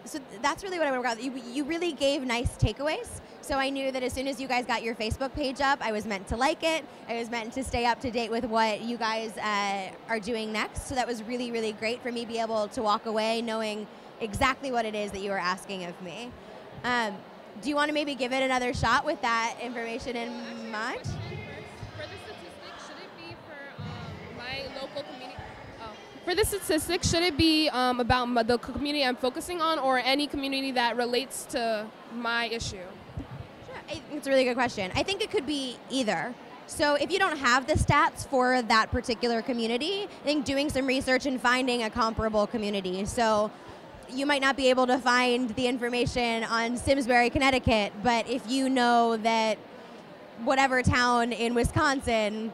So that's really what I want to work on. You really gave nice takeaways. So I knew that as soon as you guys got your Facebook page up, I was meant to like it. I was meant to stay up to date with what you guys are doing next. So that was really, really great for me to be able to walk away knowing exactly what it is that you were asking of me. Do you want to maybe give it another shot with that information in mind? For the statistics, should it be for my local community? For the statistics, should it be about the community I'm focusing on, or any community that relates to my issue? Sure. It's a really good question. I think it could be either. So if you don't have the stats for that particular community, I think doing some research and finding a comparable community. So you might not be able to find the information on Simsbury, Connecticut, but if you know that whatever town in Wisconsin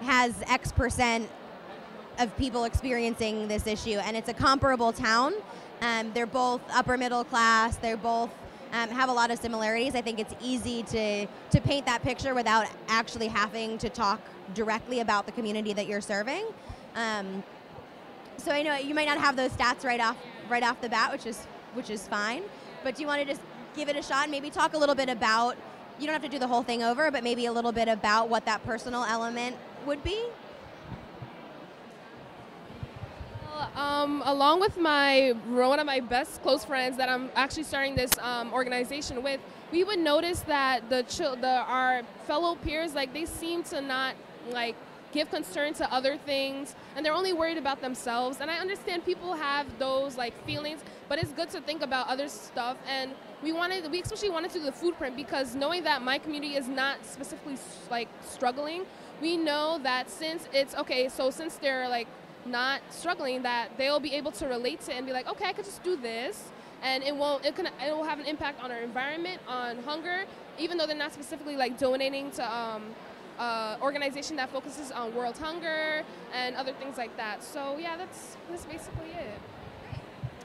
has X% of people experiencing this issue, and it's a comparable town, they're both upper middle class, they're both have a lot of similarities, I think it's easy to paint that picture without actually having to talk directly about the community that you're serving. So I know you might not have those stats right off the bat, which is fine. But do you want to just give it a shot and maybe talk a little bit about, you don't have to do the whole thing over, but maybe a little bit about what that personal element would be? Along with one of my best close friends that I'm actually starting this organization with, we would notice that our fellow peers, like, they seem to not give concern to other things, and they're only worried about themselves. And I understand people have those feelings, but it's good to think about other stuff. And we especially wanted to do the food print because knowing that my community is not specifically struggling, we know that since they're not struggling, that they'll be able to relate to it and be like, okay, I could just do this, and it will have an impact on our environment, on hunger, even though they're not specifically like donating to organization that focuses on world hunger and other things like that. So yeah, that's basically it.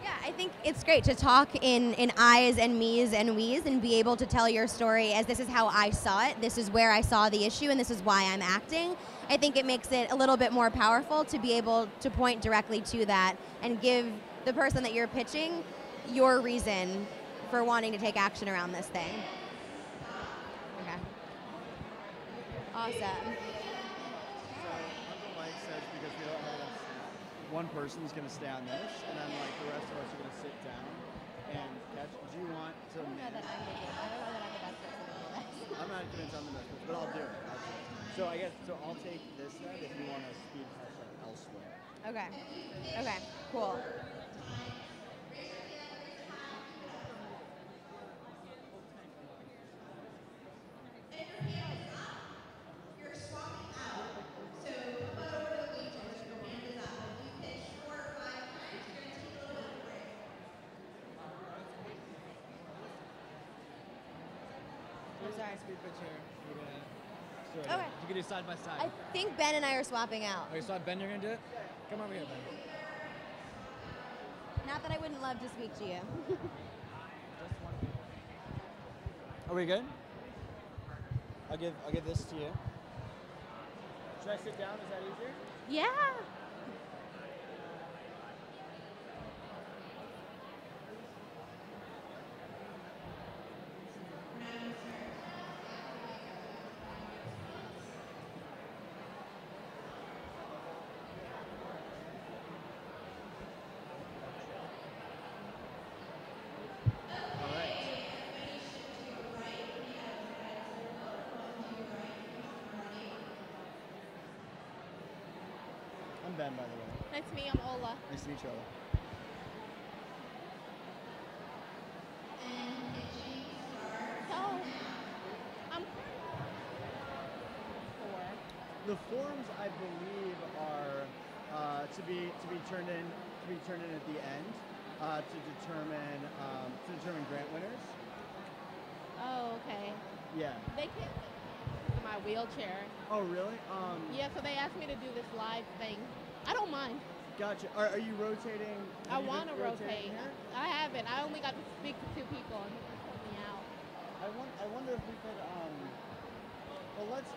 Yeah, I think it's great to talk in I's and me's and we's and be able to tell your story as this is how I saw it, this is where I saw the issue, and this is why I'm acting. I think it makes it a little bit more powerful to be able to point directly to that and give the person that you're pitching your reason for wanting to take action around this thing. Okay. Awesome. One person's going to stay on this, and then like the rest of us are going to sit down and catch. Do you want to? I don't know that I'm the best person to do this. I'm not convinced I'm the best person, but I'll do it. So I guess I'll take this then if you want to speed test like elsewhere. Okay. Okay. Cool. Speed pitch here. Okay. You can do side by side. I think Ben and I are swapping out. Okay, so Ben, you're gonna do it? Come over here, Ben. Not that I wouldn't love to speak to you. Are we good? I'll give this to you. Should I sit down? Is that easier? Yeah. I'm Ben, by the way. Nice to meet you. I'm Ola. Nice to meet you, Ola. The forms, I believe, are to be turned in at the end to determine grant winners. Oh, okay. Yeah. They can't in my wheelchair. Oh, really? Yeah, so they asked me to do this live thing. I don't mind. Gotcha. Are you rotating? I want to rotate. I haven't. I only got to speak to 2 people, and they put me out. I wonder if we could. Well, let's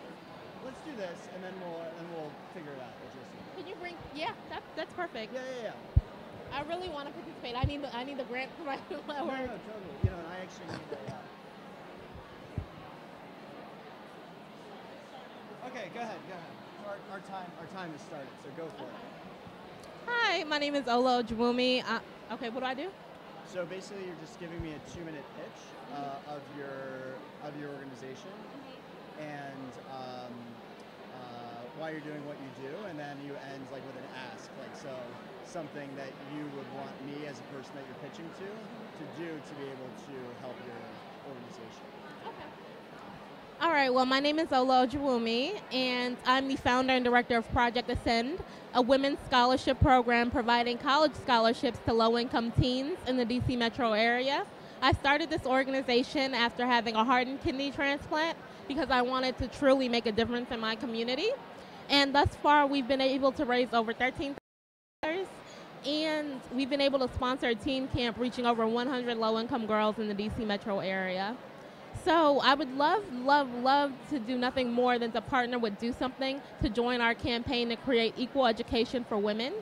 do this, and then we'll figure it out. Can you bring? Yeah, that's perfect. Yeah. I really want to participate. I need the grant for my work. No, totally. You know, and I actually need that. Okay, go ahead. Our time has started, so go for it. Hi, my name is Ola Jawumi. Okay, what do I do? So basically, you're just giving me a 2-minute pitch of your organization and why you're doing what you do, and then you end like with an ask, like so something that you would want me as a person that you're pitching to do to be able to help your organization. Okay. All right, well, my name is Ola Jawumi, and I'm the founder and director of Project Ascend, a women's scholarship program providing college scholarships to low-income teens in the D.C. metro area. I started this organization after having a heart and kidney transplant because I wanted to truly make a difference in my community. And thus far, we've been able to raise over $13,000, and we've been able to sponsor a teen camp reaching over 100 low-income girls in the D.C. metro area. So I would love to do nothing more than to partner with DoSomething to join our campaign to create equal education for women.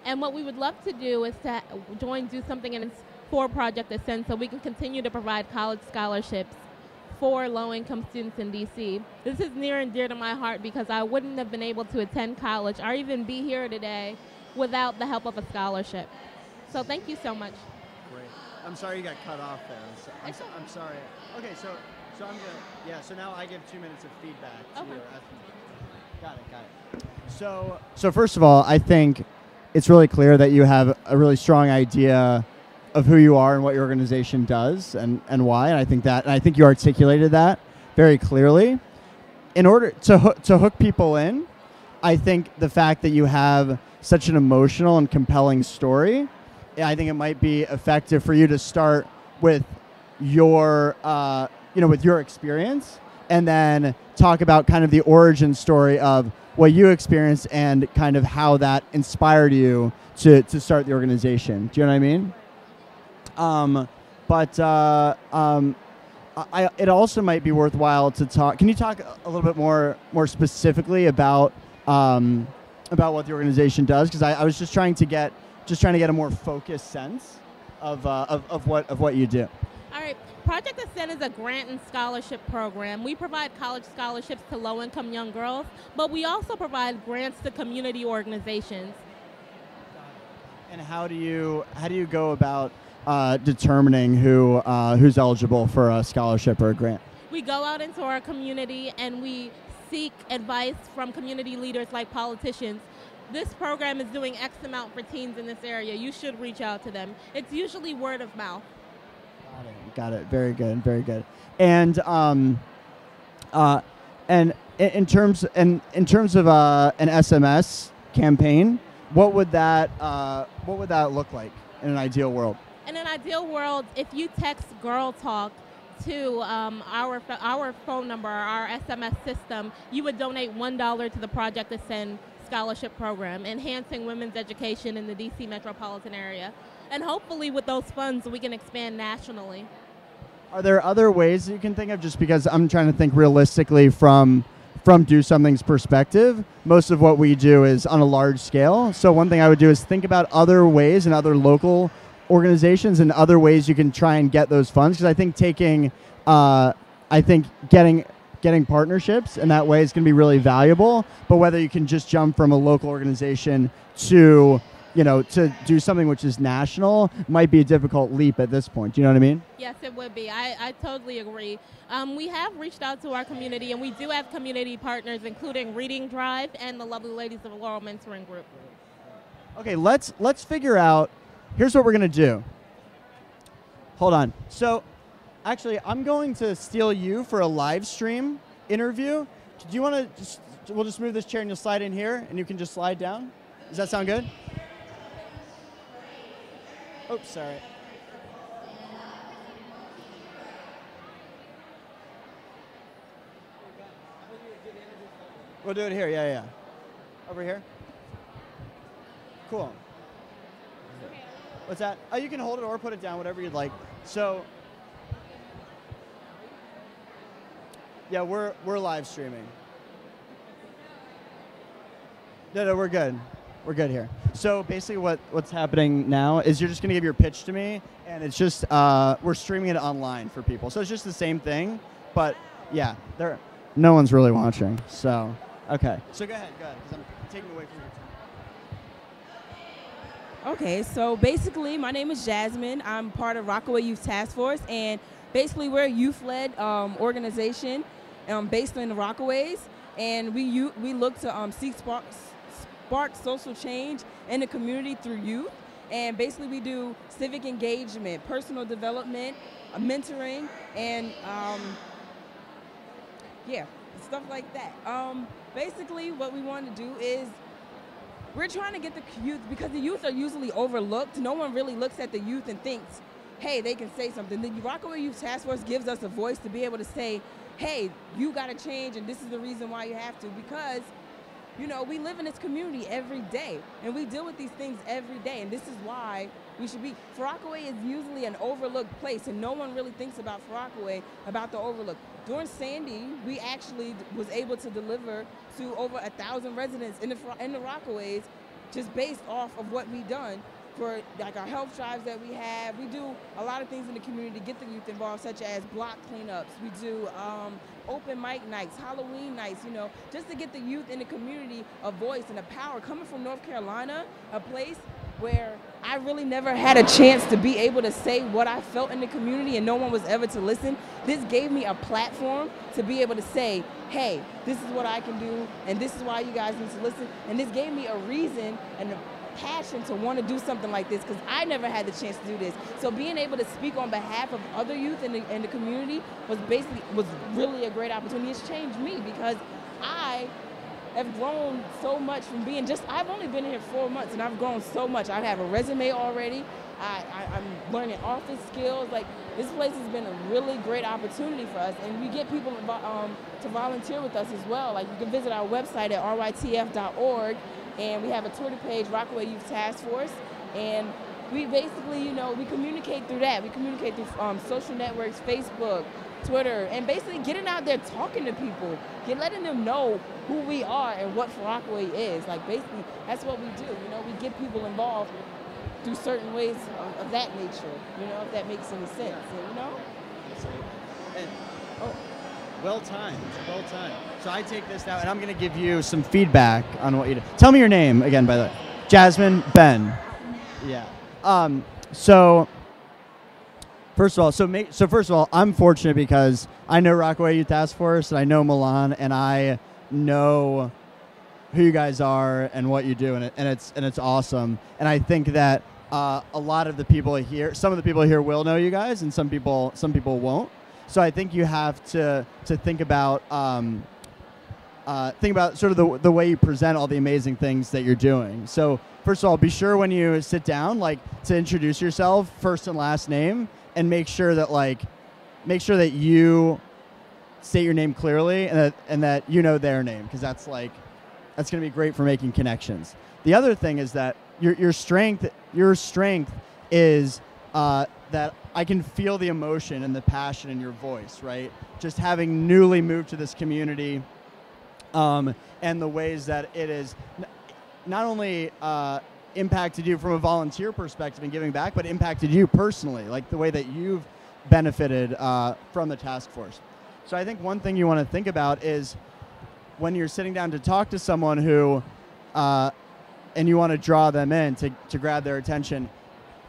And what we would love to do is to join DoSomething and for Project Ascend so we can continue to provide college scholarships for low-income students in D.C. This is near and dear to my heart because I wouldn't have been able to attend college or even be here today without the help of a scholarship. So thank you so much. Great. I'm sorry you got cut off there. I'm sorry. Okay, so I'm gonna, yeah, so now I give 2 minutes of feedback to your estimate. Got it. So first of all, I think it's really clear that you have a really strong idea of who you are and what your organization does and why. And I think you articulated that very clearly. In order to hook people in, I think the fact that you have such an emotional and compelling story I think it might be effective for you to start with your, with your experience, and then talk about kind of the origin story of what you experienced and kind of how that inspired you to start the organization. Do you know what I mean? It also might be worthwhile to talk. Can you talk a little bit more specifically about what the organization does? Because I was just trying to get a more focused sense of what you do. All right. Project Ascend is a grant and scholarship program. We provide college scholarships to low-income young girls, but we also provide grants to community organizations. And how do you go about determining who's eligible for a scholarship or a grant? We go out into our community and we seek advice from community leaders like politicians. This program is doing X amount for teens in this area. You should reach out to them. It's usually word of mouth. Got it. Very good. Very good. And in terms of an SMS campaign, what would that look like in an ideal world? In an ideal world, if you text Girl Talk to our phone number, our SMS system, you would donate $1 to the Project Ascend scholarship program, enhancing women's education in the D.C. metropolitan area. And hopefully with those funds, we can expand nationally. Are there other ways that you can think of? Just because I'm trying to think realistically from Do Something's perspective. Most of what we do is on a large scale. So one thing I would do is think about other ways and other local organizations and other ways you can try and get those funds. Because I think getting partnerships in that way is going to be really valuable. But whether you can just jump from a local organization to do something which is national might be a difficult leap at this point. Do you know what I mean? Yes, it would be. I totally agree. We have reached out to our community, and we do have community partners, including Reading Drive and the Lovely Ladies of Laurel Mentoring Group. Okay, let's figure out. Here's what we're going to do. Hold on. So, actually, I'm going to steal you for a live stream interview. Do you want to we'll just move this chair and you'll slide in here, and you can just slide down? Does that sound good? Oops, sorry. We'll do it here, yeah. Over here. Cool. What's that? Oh, you can hold it or put it down, whatever you'd like. So, yeah, we're live streaming. No, we're good. We're good here. So basically what's happening now is you're just going to give your pitch to me, and it's just we're streaming it online for people. So it's just the same thing, but yeah, no one's really watching. So, okay. So go ahead, because I'm taking away from your time. Okay, so basically my name is Jasmine. I'm part of Rockaway Youth Task Force, and basically we're a youth-led organization based in the Rockaways, and we look to spark social change in the community through youth. And basically we do civic engagement, personal development, mentoring, and stuff like that. Basically what we want to do is we're trying to get the youth, because the youth are usually overlooked. No one really looks at the youth and thinks, hey, they can say something. The Rockaway Youth Task Force gives us a voice to be able to say, hey, you got to change, and this is the reason why you have to, because we live in this community every day, and we deal with these things every day, and this is why we should be. Rockaway is usually an overlooked place, and no one really thinks about Rockaway, about the overlook. During Sandy, we actually was able to deliver to over 1,000 residents in the Rockaways, just based off of what we done for like our health drives that we have. We do a lot of things in the community to get the youth involved, such as block cleanups. We do open mic nights, Halloween nights, just to get the youth in the community a voice and a power. Coming from North Carolina, a place where I really never had a chance to be able to say what I felt in the community and no one was ever to listen, this gave me a platform to be able to say, hey, this is what I can do, and this is why you guys need to listen. And this gave me a reason and a passion to want to do something like this, because I never had the chance to do this. So being able to speak on behalf of other youth in the community was really a great opportunity. It's changed me, because I have grown so much from being I've only been here 4 months and I've grown so much. I have a resume already. I'm learning office skills. Like, this place has been a really great opportunity for us, and we get people to volunteer with us as well. Like, you can visit our website at rytf.org, and we have a Twitter page, Rockaway Youth Task Force, and we basically, we communicate through that. We communicate through social networks, Facebook, Twitter, and basically getting out there talking to people, letting them know who we are and what Rockaway is. Like, basically, that's what we do. We get people involved through certain ways of that nature, if that makes any sense, And, well timed. So I take this now, and I'm going to give you some feedback on what you do. Tell me your name again, by the way. Jasmine, Ben. Yeah. So first of all, I'm fortunate because I know Rockaway Youth Task Force, and I know Milan, and I know who you guys are and what you do, and it's awesome. And I think that a lot of the people here, some of the people here will know you guys, and some people won't. So I think you have to think about sort of the way you present all the amazing things that you're doing. So first of all, be sure when you sit down, to introduce yourself, first and last name, and make sure that you state your name clearly, and that you know their name, because that's going to be great for making connections. The other thing is that your strength is that I can feel the emotion and the passion in your voice, right? Just having newly moved to this community, and the ways that it is not only impacted you from a volunteer perspective and giving back, but impacted you personally, like the way that you've benefited from the task force. So I think one thing you want to think about is when you're sitting down to talk to someone who, and you want to draw them in to grab their attention,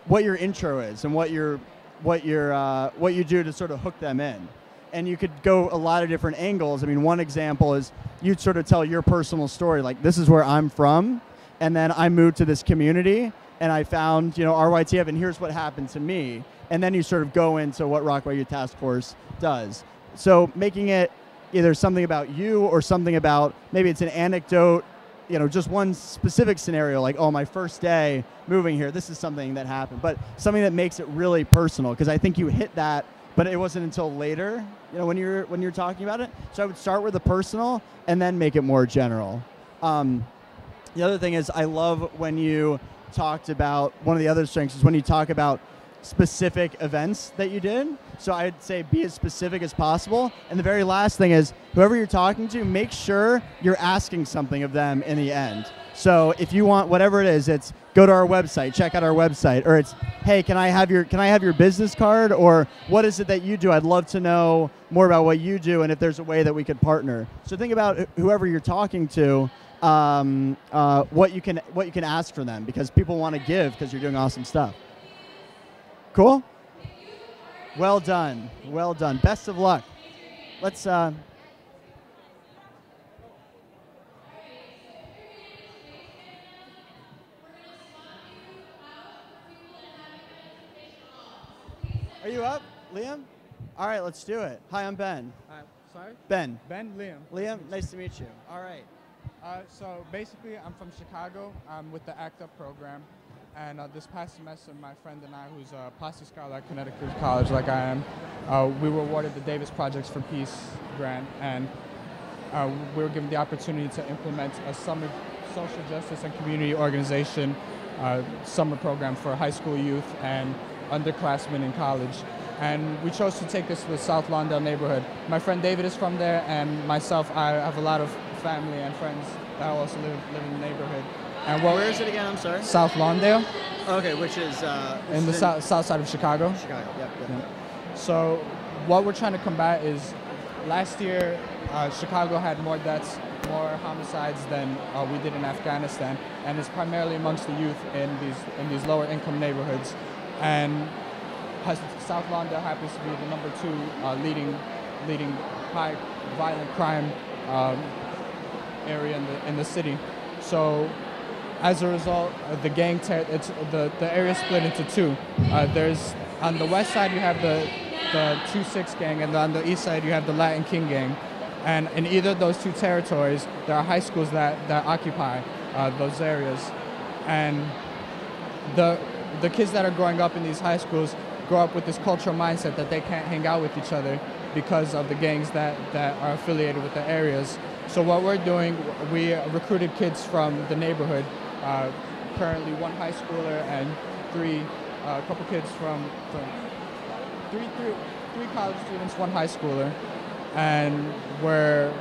what your intro is and what you do to sort of hook them in. And you could go a lot of different angles. I mean, one example is you'd sort of tell your personal story, like, this is where I'm from, and then I moved to this community, and I found, RYTF, and here's what happened to me. And then you sort of go into what Rockaway Youth Task Force does. So making it either something about you or something about, maybe it's an anecdote, just one specific scenario, like, oh, my first day moving here, this is something that happened. But something that makes it really personal, because I think you hit that, but it wasn't until later, when you're talking about it. So I would start with the personal and then make it more general. The other thing is, I love when you talked about, one of the other strengths is when you talk about specific events that you did. So I'd say be as specific as possible. And the very last thing is, whoever you're talking to, make sure you're asking something of them in the end. So if you want whatever it is, it's go to our website, check out our website, or it's, hey, can I have your business card, or what is it that you do? I'd love to know more about what you do and if there's a way that we could partner. So think about whoever you're talking to, what you can ask for them, because people want to give because you're doing awesome stuff. Cool? Well done. Well done. Best of luck. Let's are you up, Liam? All right, let's do it. Hi, I'm Ben. Sorry? Ben. Ben, Liam. Liam, nice to meet you. All right. So basically, I'm from Chicago. I'm with the ACT UP program. And this past semester, my friend and I, who's a Plastic Scholar at Connecticut College, like I am, we were awarded the Davis Projects for Peace grant, and we were given the opportunity to implement a summer social justice and community organization summer program for high school youth and underclassmen in college. And we chose to take this to the South Lawndale neighborhood. My friend David is from there, and myself, I have a lot of family and friends that also live in the neighborhood. And where is it again? I'm sorry. South Lawndale. Okay, which is in the south side of Chicago. Chicago. Yep. So, what we're trying to combat is, last year, Chicago had more deaths, more homicides than we did in Afghanistan, and it's primarily amongst the youth in these lower income neighborhoods. And South Lawndale happens to be the #2 leading high violent crime area in the city. So, as a result, the area split into two. There's, on the west side you have the 2-6 gang, and on the east side you have the Latin King gang. And in either of those two territories, there are high schools that occupy those areas. And the kids that are growing up in these high schools grow up with this cultural mindset that they can't hang out with each other because of the gangs that are affiliated with the areas. So what we're doing, we recruited kids from the neighborhood, currently one high schooler and a couple kids from three college students, one high schooler. And we're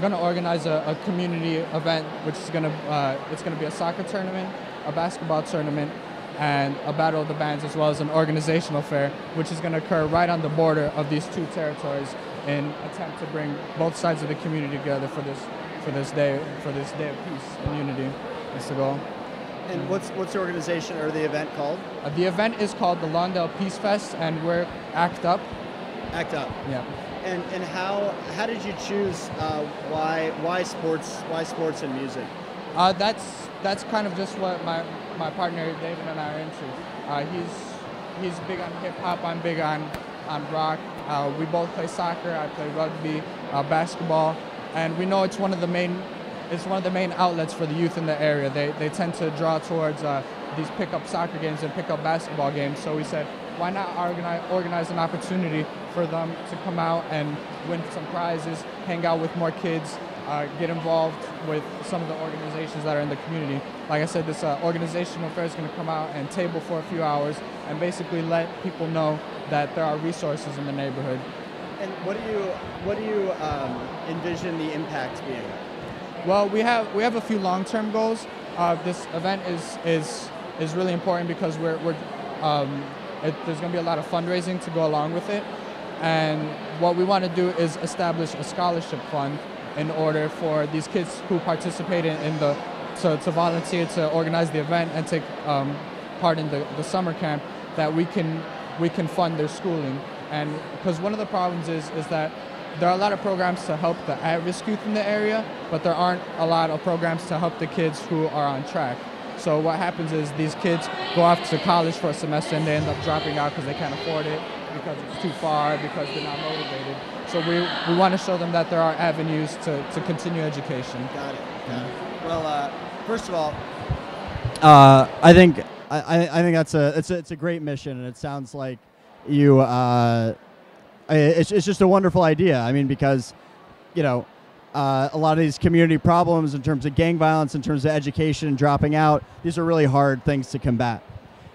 going to organize a community event, which is it's going to be a soccer tournament, a basketball tournament, and a battle of the bands, as well as an organizational fair, which is going to occur right on the border of these two territories in attempt to bring both sides of the community together for this day of peace and unity. That's the goal. And what's the organization or the event called? The event is called the Lawndale Peace Fest, and we're ACT UP. ACT UP. Yeah. And how did you choose why sports and music? That's kind of just what my partner David and I are into. He's big on hip hop. I'm big on rock. We both play soccer. I play rugby, basketball, and we know it's one of the main outlets for the youth in the area. They tend to draw towards these pickup soccer games and pickup basketball games. So we said, why not organize an opportunity for them to come out and win some prizes, hang out with more kids, get involved with some of the organizations that are in the community. Like I said, this organizational fair is going to come out and table for a few hours and basically let people know that there are resources in the neighborhood. And what do you envision the impact being? Well, we have a few long-term goals. This event is really important because there's going to be a lot of fundraising to go along with it. And what we want to do is establish a scholarship fund in order for these kids who participate to volunteer to organize the event and take part in the summer camp, that we can fund their schooling. And because one of the problems is that there are a lot of programs to help the at-risk youth in the area, but there aren't a lot of programs to help the kids who are on track. So what happens is these kids go off to college for a semester and they end up dropping out because they can't afford it, because it's too far, because they're not motivated. So we want to show them that there are avenues to continue education. Got it. Well, first of all, I think it's a great mission, and it sounds like you. It's just a wonderful idea. I mean, because a lot of these community problems in terms of gang violence, in terms of education and dropping out, these are really hard things to combat.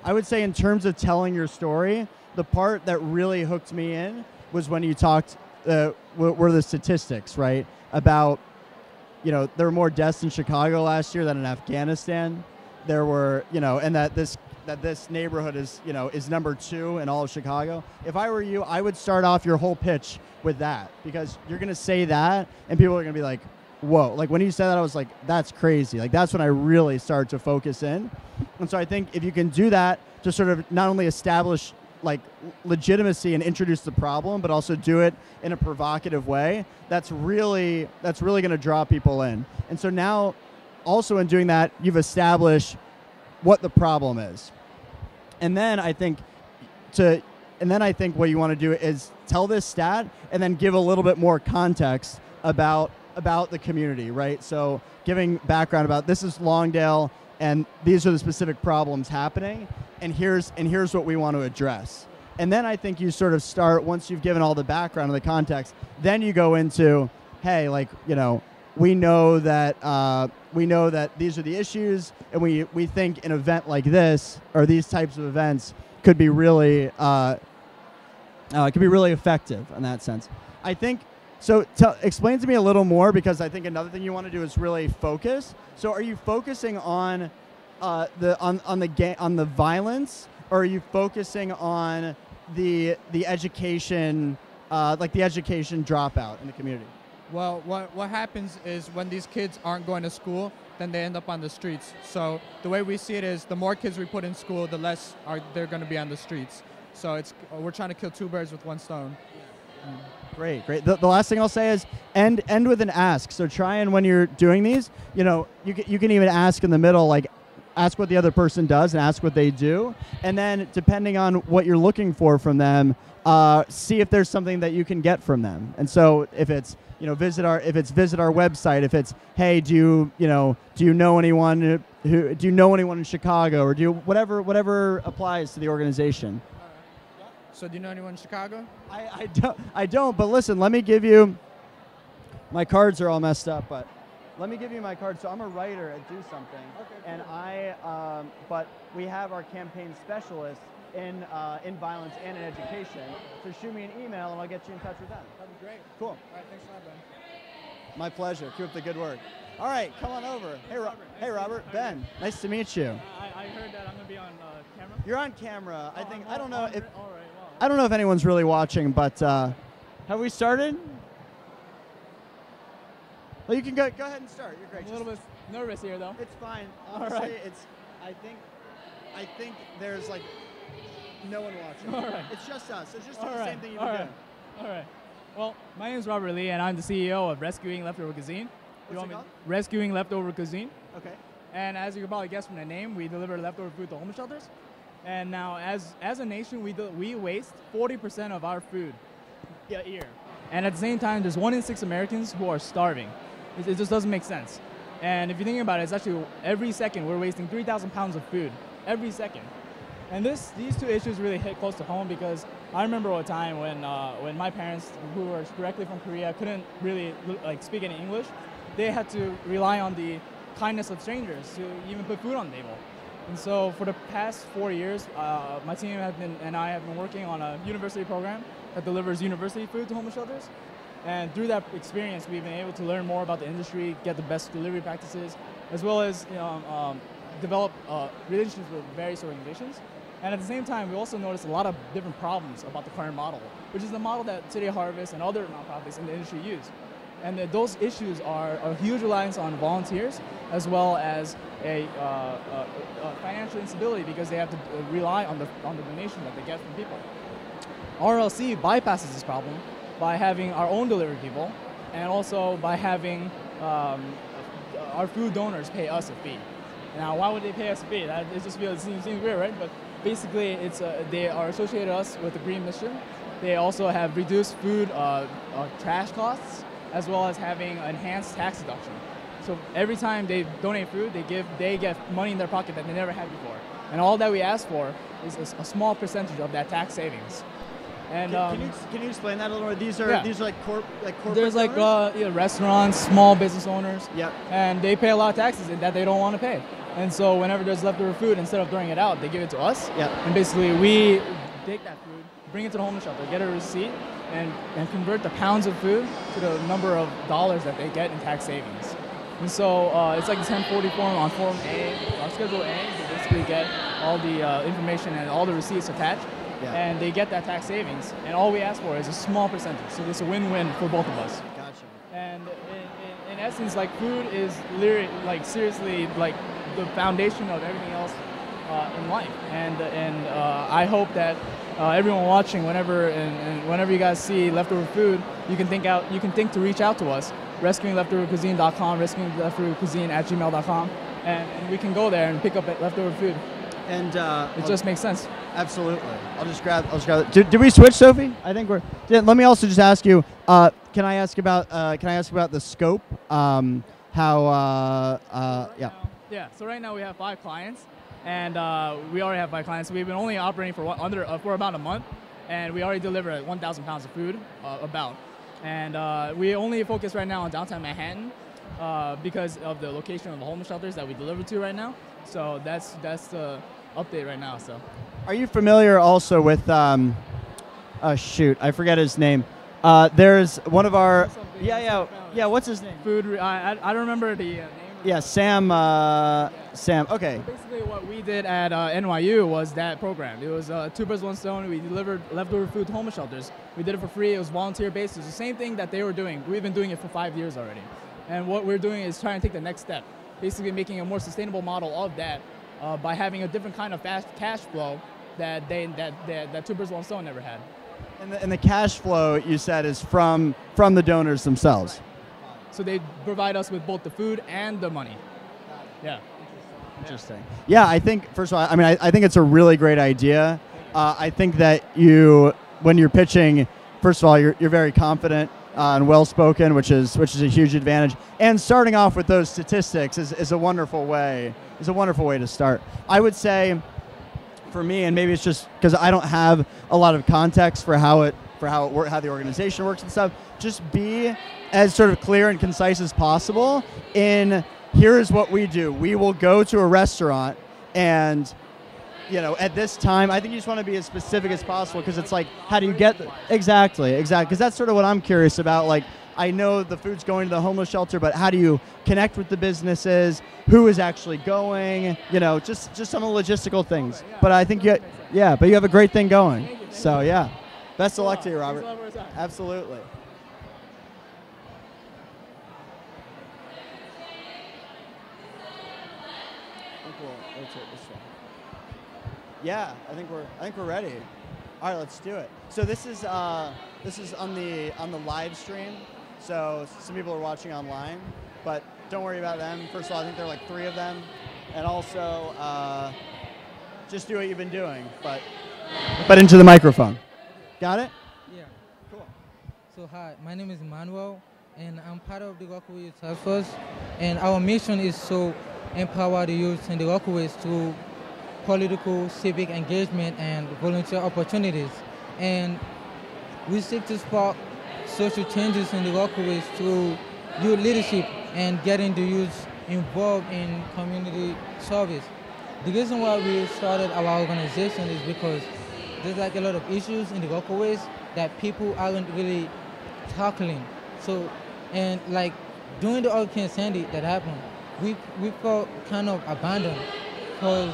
I would say in terms of telling your story, the part that really hooked me in was when you talked, were the statistics, right? About, there were more deaths in Chicago last year than in Afghanistan. There were, and that this neighborhood is number 2 in all of Chicago. If I were you, I would start off your whole pitch with that, because you're going to say that and people are going to be like, whoa. Like when you said that, I was like, that's crazy. Like that's when I really started to focus in. And so I think if you can do that to sort of not only establish like legitimacy and introduce the problem, but also do it in a provocative way, that's really going to draw people in. And so now also in doing that, you've established what the problem is. And then I think what you want to do is tell this stat and then give a little bit more context about the community, right? So giving background about this is Lawndale and these are the specific problems happening, and here's what we want to address. And then I think you sort of start, once you've given all the background and the context, then you go into, hey, like, we know that these are the issues, and we think an event like this or these types of events could be really effective in that sense. I think so. Explain to me a little more, because I think another thing you want to do is really focus. So are you focusing on the violence, or are you focusing on the education, like the education dropout in the community? Well, what happens is when these kids aren't going to school, then they end up on the streets. So the way we see it is the more kids we put in school, the less they're going to be on the streets. So we're trying to kill 2 birds with 1 stone. Great. The last thing I'll say is end with an ask. So try and when you're doing these, you can even ask in the middle, like, ask what the other person does and ask what they do, and then depending on what you're looking for from them, see if there's something that you can get from them. And so if it's visit our website, if it's, hey, do you know anyone in Chicago, or whatever applies to the organization. So do you know anyone in Chicago? I don't, but listen, let me give you, my cards are all messed up, but let me give you my card. So I'm a writer at DoSomething, and but we have our campaign specialists in violence and in education. So shoot me an email and I'll get you in touch with them. That'd be great. Cool. All right, thanks a lot, Ben. My pleasure. Keep up the good work. All right, come on over. Hey, Robert. Ben, nice to meet you. I heard that I'm gonna be on camera. You're on camera. Oh, I don't know if all right, wow. I don't know if anyone's really watching, but have we started? Well, you can go ahead and start. You're great. I'm a little bit nervous here, though. It's fine. Honestly, all right. I think there's like no one watching. All right. It's just us. It's just All the right. same thing you've All been right. doing. All right. Well, my name is Robert Lee, and I'm the CEO of Rescuing Leftover Cuisine. What's it called? Rescuing Leftover Cuisine. Okay. And as you can probably guess from the name, we deliver leftover food to homeless shelters. And now, as a nation, we waste 40% of our food a year. And at the same time, there's 1 in 6 Americans who are starving. It just doesn't make sense. And if you think about it, it's actually every second we're wasting 3,000 pounds of food. Every second. And these two issues really hit close to home, because I remember a time when my parents, who were directly from Korea, couldn't really speak any English. They had to rely on the kindness of strangers to even put food on the table. And so for the past 4 years, my team and I have been working on a university program that delivers university food to homeless shelters. And through that experience, we've been able to learn more about the industry, get the best delivery practices, as well as develop relationships with various organizations. And at the same time, we also noticed a lot of different problems about the current model, which is the model that City Harvest and other nonprofits in the industry use. And those issues are a huge reliance on volunteers, as well as a financial instability, because they have to rely on the donation that they get from people. RLC bypasses this problem by having our own delivery people, and also by having our food donors pay us a fee. Now, why would they pay us a fee? It just seems weird, right? But basically, they are associated us with the green mission. They also have reduced food trash costs, as well as having enhanced tax deduction. So every time they donate food, they get money in their pocket that they never had before. And all that we ask for is a small percentage of that tax savings. And can you explain that a little more? These are like corporate. There's like restaurants, small business owners. Yep. And they pay a lot of taxes that they don't want to pay. And so whenever there's leftover food, instead of throwing it out, they give it to us. Yep. And basically we take that food, bring it to the homeless shelter, get a receipt, and convert the pounds of food to the number of dollars that they get in tax savings. And so it's like the 1040 form on Form A, or Schedule A. They basically get all the information and all the receipts attached. Yeah. And they get that tax savings, and all we ask for is a small percentage. So it's a win-win for both of us. Gotcha. And in essence, like, food is literally, like, seriously, like, the foundation of everything else in life. And I hope that everyone watching, whenever you guys see leftover food, you can think to reach out to us. RescuingLeftoverCuisine.com, RescuingLeftoverCuisine@gmail.com, and we can go there and pick up leftover food. And it just makes sense. Absolutely. I'll just grab it. Did we switch, Sophie? I think we're. Let me also just ask you. Can I ask about the scope? Yeah. Yeah. So right now we have 5 clients, and we already have 5 clients. We've been only operating for about a month, and we already delivered 1,000 pounds of food And we only focus right now on downtown Manhattan because of the location of the homeless shelters that we deliver to right now. So that's the update right now. So, are you familiar also with? Shoot, I forget his name. There's one of our. Yeah. What's his name? Food. I don't remember the name. Yeah, Sam. Sam. Okay. So basically, what we did at NYU was that program. It was 2 birds, 1 stone. We delivered leftover food to homeless shelters. We did it for free. It was volunteer based. It's the same thing that they were doing. We've been doing it for 5 years already. And what we're doing is trying to take the next step, basically making a more sustainable model of that by having a different kind of fast cash flow that 2 birds, 1 stone never had. And the cash flow, you said, is from the donors themselves. So they provide us with both the food and the money. Yeah. Interesting. Yeah, I think, first of all, I mean, I think it's a really great idea. I think that when you're pitching, first of all, you're very confident and well-spoken, which is a huge advantage. And starting off with those statistics is a wonderful way to start. I would say, for me, and maybe it's just because I don't have a lot of context for how the organization works and stuff, just be as sort of clear and concise as possible in, here's what we do. We will go to a restaurant and, at this time, I think you just want to be as specific as possible, because it's like, how do you get exactly, because that's sort of what I'm curious about. Like, I know the food's going to the homeless shelter, but how do you connect with the businesses? Who is actually going? Just some of the logistical things. But I think but you have a great thing going. So yeah, best of luck to you, Robert. Absolutely. Yeah, I think we're ready. All right, let's do it. So this is on the live stream. So some people are watching online, but don't worry about them. First of all, I think there are like 3 of them, and also just do what you've been doing, but into the microphone. Got it? Yeah. Cool. So hi, my name is Emmanuel, and I'm part of the Rockaway Youth Task Force, and our mission is to empower the youth in the Rockaways through political, civic engagement, and volunteer opportunities. And we seek to spark social changes in the Rockaways through youth leadership and getting the youth involved in community service. The reason why we started our organization is because there's like a lot of issues in the Rockaways that people aren't really tackling. So, and like during the Hurricane Sandy that happened, we felt kind of abandoned because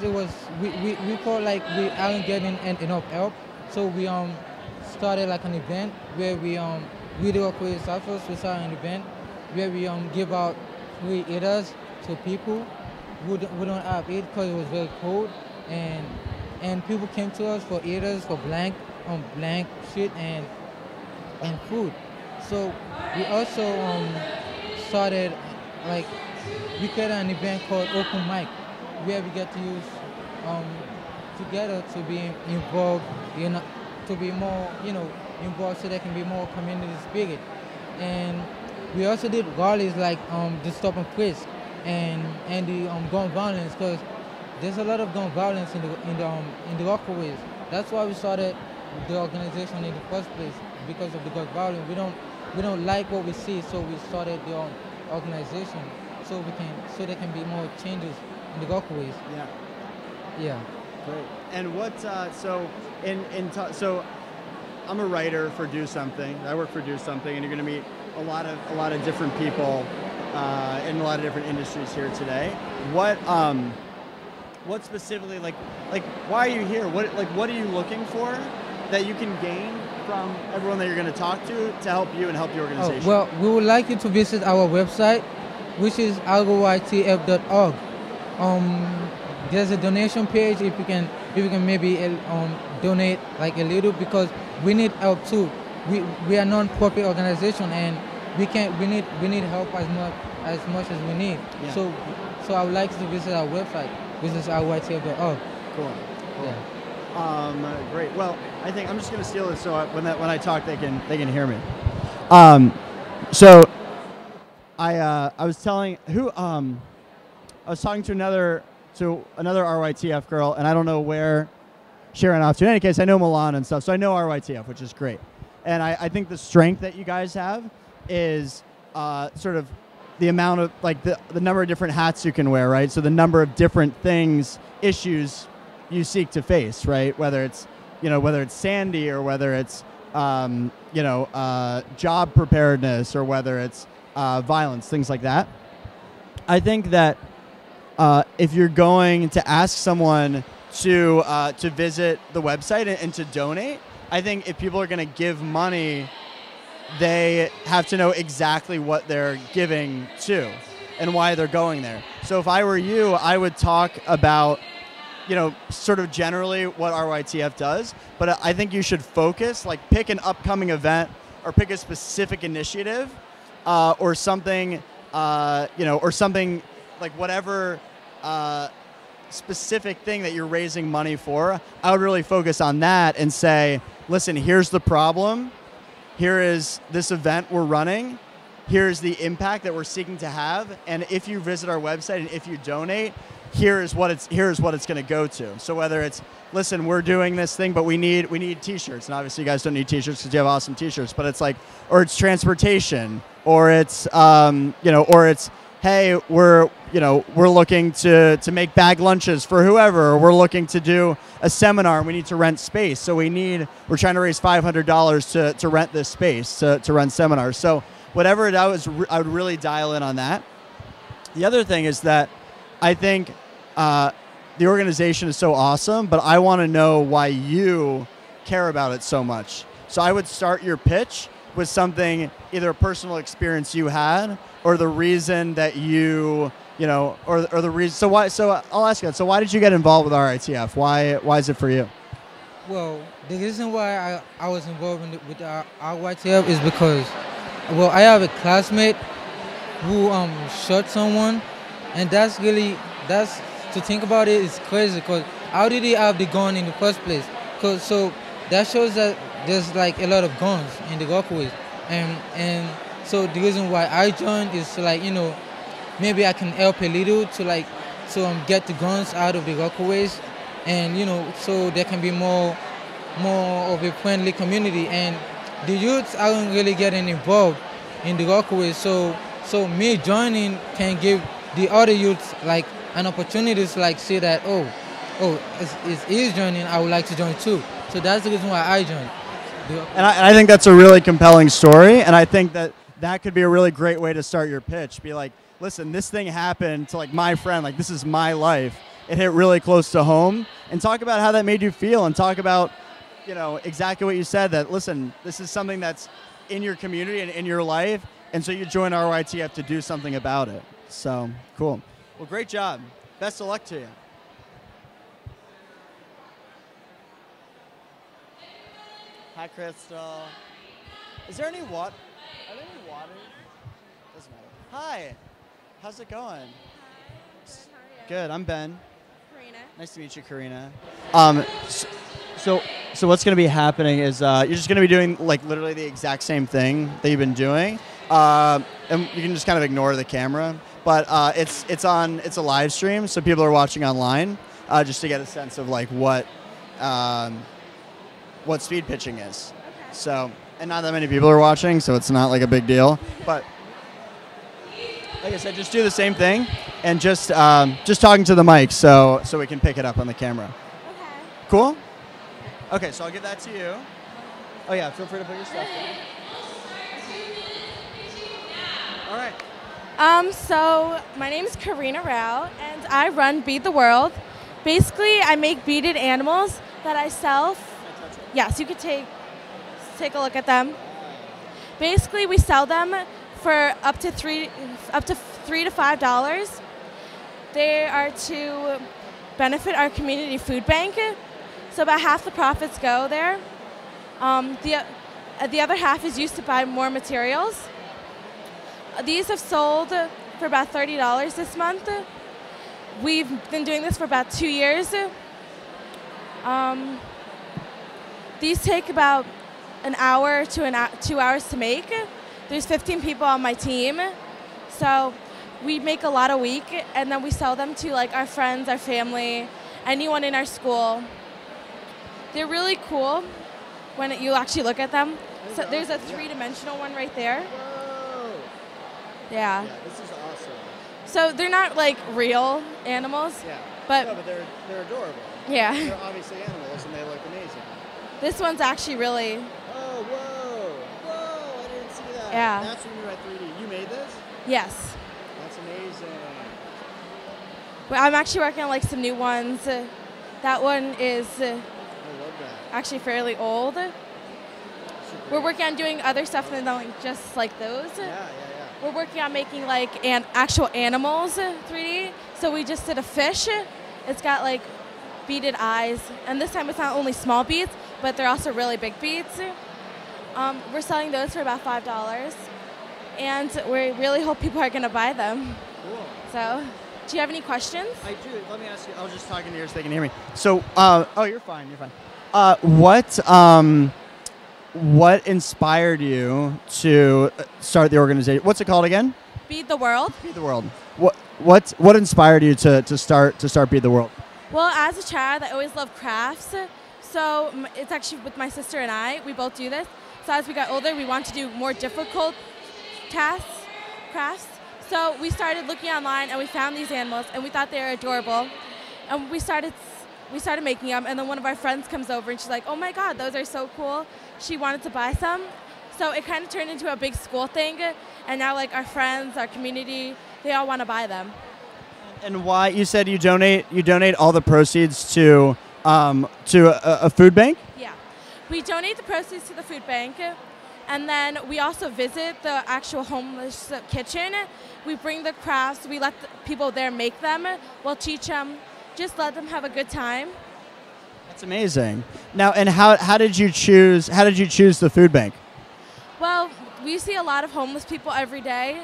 it was we felt like we aren't getting enough help. So we started like an event where we the Rockaway Task Force, we started an event where we give out free eaters to people who don't have it because it was very cold, and people came to us for eaters, for blank shit and food. So we also started like we created an event called Open Mic, where we get to use together to be involved, to be more involved, so there can be more community spirit. And we also did rallies like the Stop and Frisk and the gun violence, because there's a lot of gun violence in the Rockaways. That's why we started the organization in the first place, because of the gun violence. We don't like what we see, so we started the organization so there can be more changes in the Rockaways. Yeah. Yeah. Great. And what? So I'm a writer for Do Something. I work for Do Something, and you're going to meet a lot of different people in a lot of different industries here today. What specifically, like why are you here? What are you looking for that you can gain from everyone that you're going to talk to help you and help the organization? Oh, well, we would like you to visit our website, which is ROYTF.org. There's a donation page if you can maybe donate like a little, because we need help too. We are a non-profit organization, and we need help as much as we need. Yeah. So I would like you to visit our website, which is ROYTF.org. Cool. Yeah. Great. Well, I think I'm just going to steal this so when I talk they can hear me. So I was telling I was talking to another RYTF girl, and I don't know where she ran off to. In any case, I know Milan and stuff, so I know RYTF, which is great. And I think the strength that you guys have is sort of the amount of the number of different hats you can wear, right? So the number of different issues you seek to face, right? Whether it's Sandy, or whether it's job preparedness, or whether it's violence, things like that. I think that if you're going to ask someone to visit the website and to donate, I think if people are going to give money, they have to know exactly what they're giving to and why they're going there. So if I were you, I would talk about, sort of generally what RYTF does, but I think you should focus, like pick an upcoming event or pick a specific initiative or something, or something like whatever specific thing that you're raising money for, I would really focus on that and say, listen, here's the problem. Here is this event we're running. Here's the impact that we're seeking to have. And if you visit our website and if you donate, here's what it's going to go to. So whether it's, listen, we're doing this thing, but we need T-shirts. And obviously you guys don't need T-shirts because you have awesome T-shirts. But it's like, or it's transportation, or it's or it's, hey, we're looking to make bag lunches for whoever, or we're looking to do a seminar and we need to rent space. So we're trying to raise $500 to rent this space to run seminars. So whatever it is, I would really dial in on that. The other thing is that I think the organization is so awesome, but I want to know why you care about it so much. So I would start your pitch with something, either a personal experience you had, or the reason that or the reason. So why? So I'll ask you that. So why did you get involved with RITF? Why is it for you? Well, the reason why I was involved with RITF is because, well, I have a classmate who shot someone, and that's to think about it is crazy, because how did he have the gun in the first place? So that shows that there's like a lot of guns in the walkways, and so the reason why I joined is to maybe I can help a little to get the guns out of the walkways, and so there can be more of a friendly community, and the youths aren't really getting involved in the walkways. So me joining can give the other youths like an opportunity to say that it's easy joining, I would like to join too. So that's the reason why I joined. And I think that's a really compelling story, and I think that could be a really great way to start your pitch. Be like, listen, this thing happened to my friend, this is my life. It hit really close to home, and talk about how that made you feel, and talk about exactly what you said, that listen, this is something that's in your community and in your life, and so you join RITF to do something about it. So cool. Well, great job. Best of luck to you. Hi, Crystal. Is there any water? Are there any water? Doesn't matter. Hi. How's it going? Hi. Good. How are you? Good. I'm Ben. Karina. Nice to meet you, Karina. So what's going to be happening is you're just going to be doing literally the exact same thing that you've been doing, and you can just kind of ignore the camera. But it's a live stream, so people are watching online just to get a sense of what speed pitching is. Okay. So, and not that many people are watching, so it's not a big deal. But like I said, just do the same thing and just talking to the mic so we can pick it up on the camera. Okay. Cool? Okay, so I'll give that to you. Oh yeah, feel free to put your stuff down. All right. So my name is Karina Rao, and I run Beat the World. Basically, I make beaded animals that I sell. Yes, you could take a look at them. Basically, we sell them for up to $3 to $5. They are to benefit our community food bank. So about half the profits go there. The other half is used to buy more materials. These have sold for about $30 this month. We've been doing this for about 2 years. These take about an hour to 2 hours to make. There's 15 people on my team. So we make a lot a week, and then we sell them to our friends, our family, anyone in our school. They're really cool when you actually look at them. So there's a three-dimensional one right there. Whoa. Yeah. This is awesome. So they're not real animals. Yeah. But no, but they're adorable. Yeah. They're obviously animals, and they look amazing. This one's actually really. Oh, whoa! I didn't see that. Yeah. That's what you mean by 3D. You made this? Yes. That's amazing. Well, I'm actually working on some new ones. That one is I love that. actually fairly old. We're working on doing other stuff than just those. Yeah. We're working on making actual animals 3D. So we just did a fish. It's got beaded eyes, and this time it's not only small beads, but they're also really big beads. We're selling those for about $5, and we really hope people are going to buy them. Cool. So. Do you have any questions? I do. Let me ask you. I was just talking to you so they can hear me. So, oh, you're fine. You're fine. What inspired you to start the organization? What's it called again? Beat the World. Beat the World. What inspired you to start Beat the World? Well, as a child, I always loved crafts. So it's actually with my sister and I. We both do this. So as we got older, we wanted to do more difficult crafts. So we started looking online, and we found these animals, and we thought they were adorable. And we started making them, and then one of our friends comes over, and she's like, "Oh my God, those are so cool." She wanted to buy some. So it kind of turned into a big school thing, and now like our friends, our community, they all want to buy them. And why? You said you donate all the proceeds to a food bank? Yeah. We donate the proceeds to the food bank, and then we also visit the actual homeless kitchen. We bring the crafts, we let the people there make them, we'll teach them, just let them have a good time. That's amazing. Now, and how did you choose the food bank? Well, we see a lot of homeless people every day,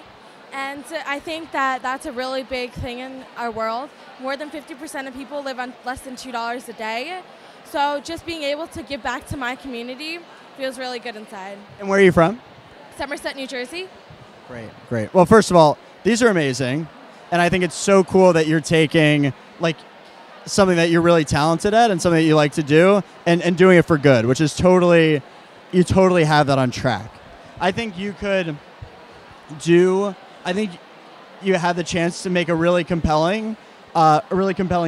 and I think that that's a really big thing in our world. More than 50% of people live on less than $2 a day. So just being able to give back to my community feels really good inside. And where are you from? Somerset, New Jersey. Great. Well, first of all, these are amazing, and I think it's so cool that you're taking like something that you're really talented at and something that you like to do and doing it for good, which is you totally have that on track. I think you have the chance to make a really compelling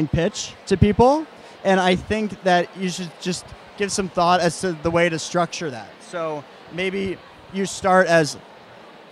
pitch to people, and I think that you should just give some thought as to the way to structure that. So maybe you start as,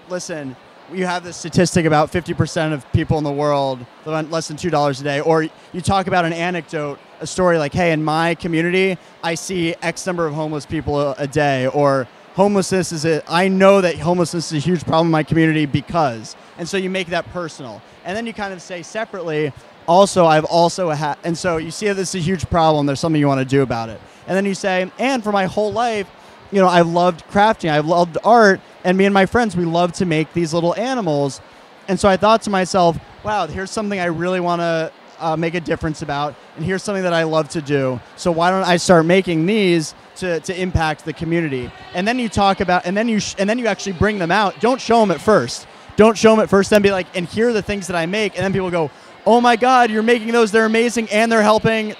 listen, you have this statistic about 50% of people in the world live on less than $2 a day, or you talk about an anecdote, a story like, hey, in my community, I see X number of homeless people a day, or I know that homelessness is a huge problem in my community because, and so you make that personal. And then you kind of say separately, and so you see that this is a huge problem, there's something you want to do about it. And then you say, and for my whole life, I've loved crafting, I've loved art, and me and my friends, we love to make these little animals. And so I thought to myself, wow, here's something I really want to make a difference about, and here's something that I love to do. So why don't I start making these to impact the community? And then you talk about, and then you actually bring them out. Don't show them at first. Then be like, and here are the things that I make. And then people go, oh my God, you're making those. They're amazing, and they're helping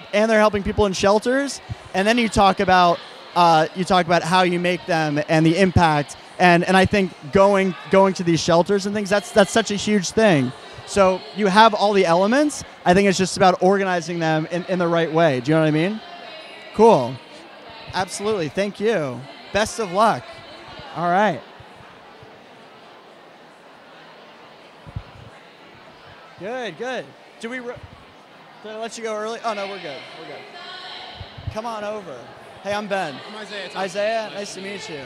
people in shelters. And then you talk about how you make them and the impact. And I think going to these shelters and things, that's such a huge thing. So you have all the elements. I think it's just about organizing them in the right way. Do you know what I mean? Cool. Absolutely. Thank you. Best of luck. All right. Good. Did I let you go early? Oh, no, we're good. Come on over. Hey, I'm Ben. I'm Isaiah, nice to meet you.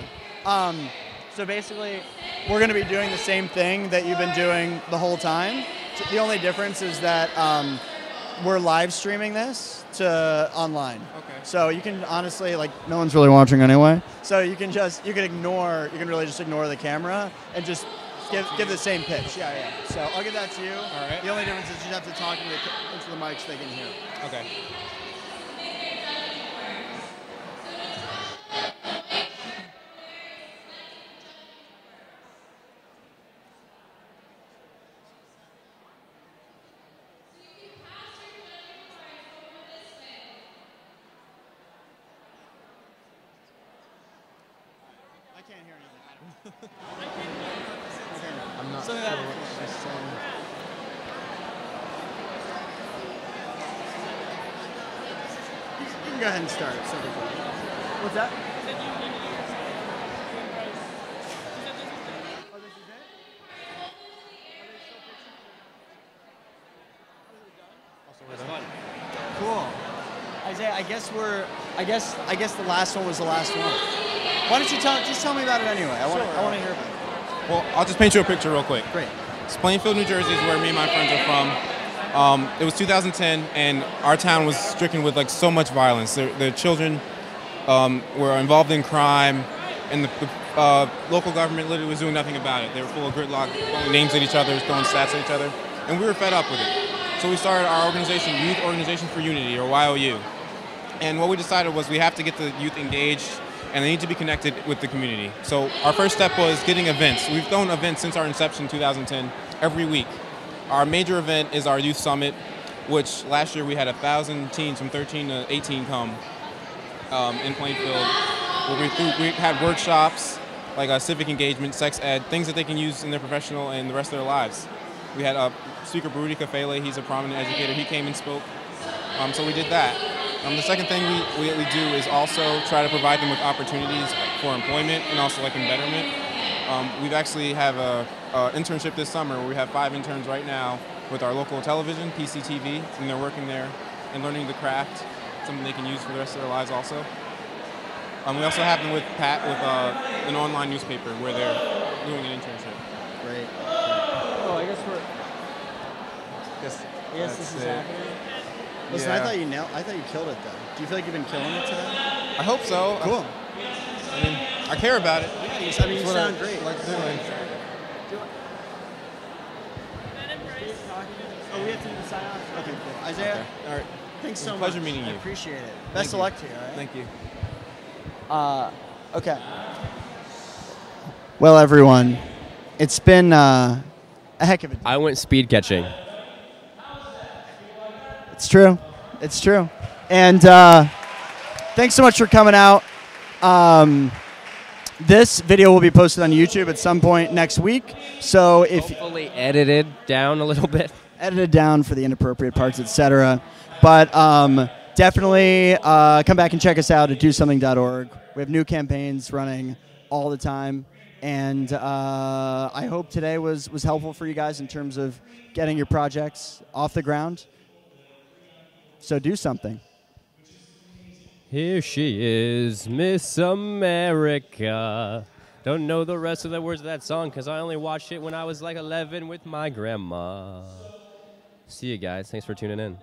So basically, we're going to be doing the same thing that you've been doing the whole time. The only difference is that we're live streaming this to online. Okay. So you can honestly, no one's really watching anyway. So you can really just ignore the camera and just give the same pitch. Yeah. So I'll give that to you. All right. The only difference is you have to talk into the mic so they can hear. Okay. I'm not sure what she's saying. You can go ahead and start. What's that? Cool. Isaiah, I guess the last one was the last one. Why don't you tell me about it anyway? I want to hear about it. Well, I'll just paint you a picture real quick. Great. Plainfield, New Jersey is where me and my friends are from. It was 2010, and our town was stricken with so much violence. The children were involved in crime, and the local government literally was doing nothing about it. They were full of gridlock, throwing names at each other, throwing stats at each other, and we were fed up with it. So we started our organization, Youth Organization for Unity, or YOU. And what we decided was we have to get the youth engaged, and they need to be connected with the community. So our first step was getting events. We've thrown events since our inception in 2010 every week. Our major event is our Youth Summit, which last year we had 1,000 teens from 13 to 18 come in Plainfield. We had workshops like civic engagement, sex ed, things that they can use in their professional and the rest of their lives. We had speaker Baruti Kafele, he's a prominent educator, he came and spoke. So we did that. The second thing we do is also try to provide them with opportunities for employment and also like in betterment. We've actually have a internship this summer where we have 5 interns right now with our local television, PCTV, and they're working there and learning the craft, something they can use for the rest of their lives also. We also have them with Pat with an online newspaper where they're doing an internship. Great. Oh, I guess this is happening. Listen, Yeah. I thought you killed it though. Do you feel like you've been killing it today? I hope so. Cool. I mean, I care about it. Yeah, you It's sound what I great. like doing. Oh, we have to do the sign off. Okay, cool. Isaiah, Okay. All right. thanks so It was a much. pleasure meeting you. I appreciate it. Thank Best of you. luck to you, all right? Thank you. Okay. Well, everyone, it's been a heck of a day. I went speed catching. It's true. It's true. And thanks so much for coming out. This video will be posted on YouTube at some point next week. So if Hopefully edited down a little bit. edited down for the inappropriate parts, etc. But definitely come back and check us out at DoSomething.org. We have new campaigns running all the time. And I hope today was helpful for you guys in terms of getting your projects off the ground. So do something. Here she is, Miss America. Don't know the rest of the words of that song because I only watched it when I was like 11 with my grandma. See you guys. Thanks for tuning in.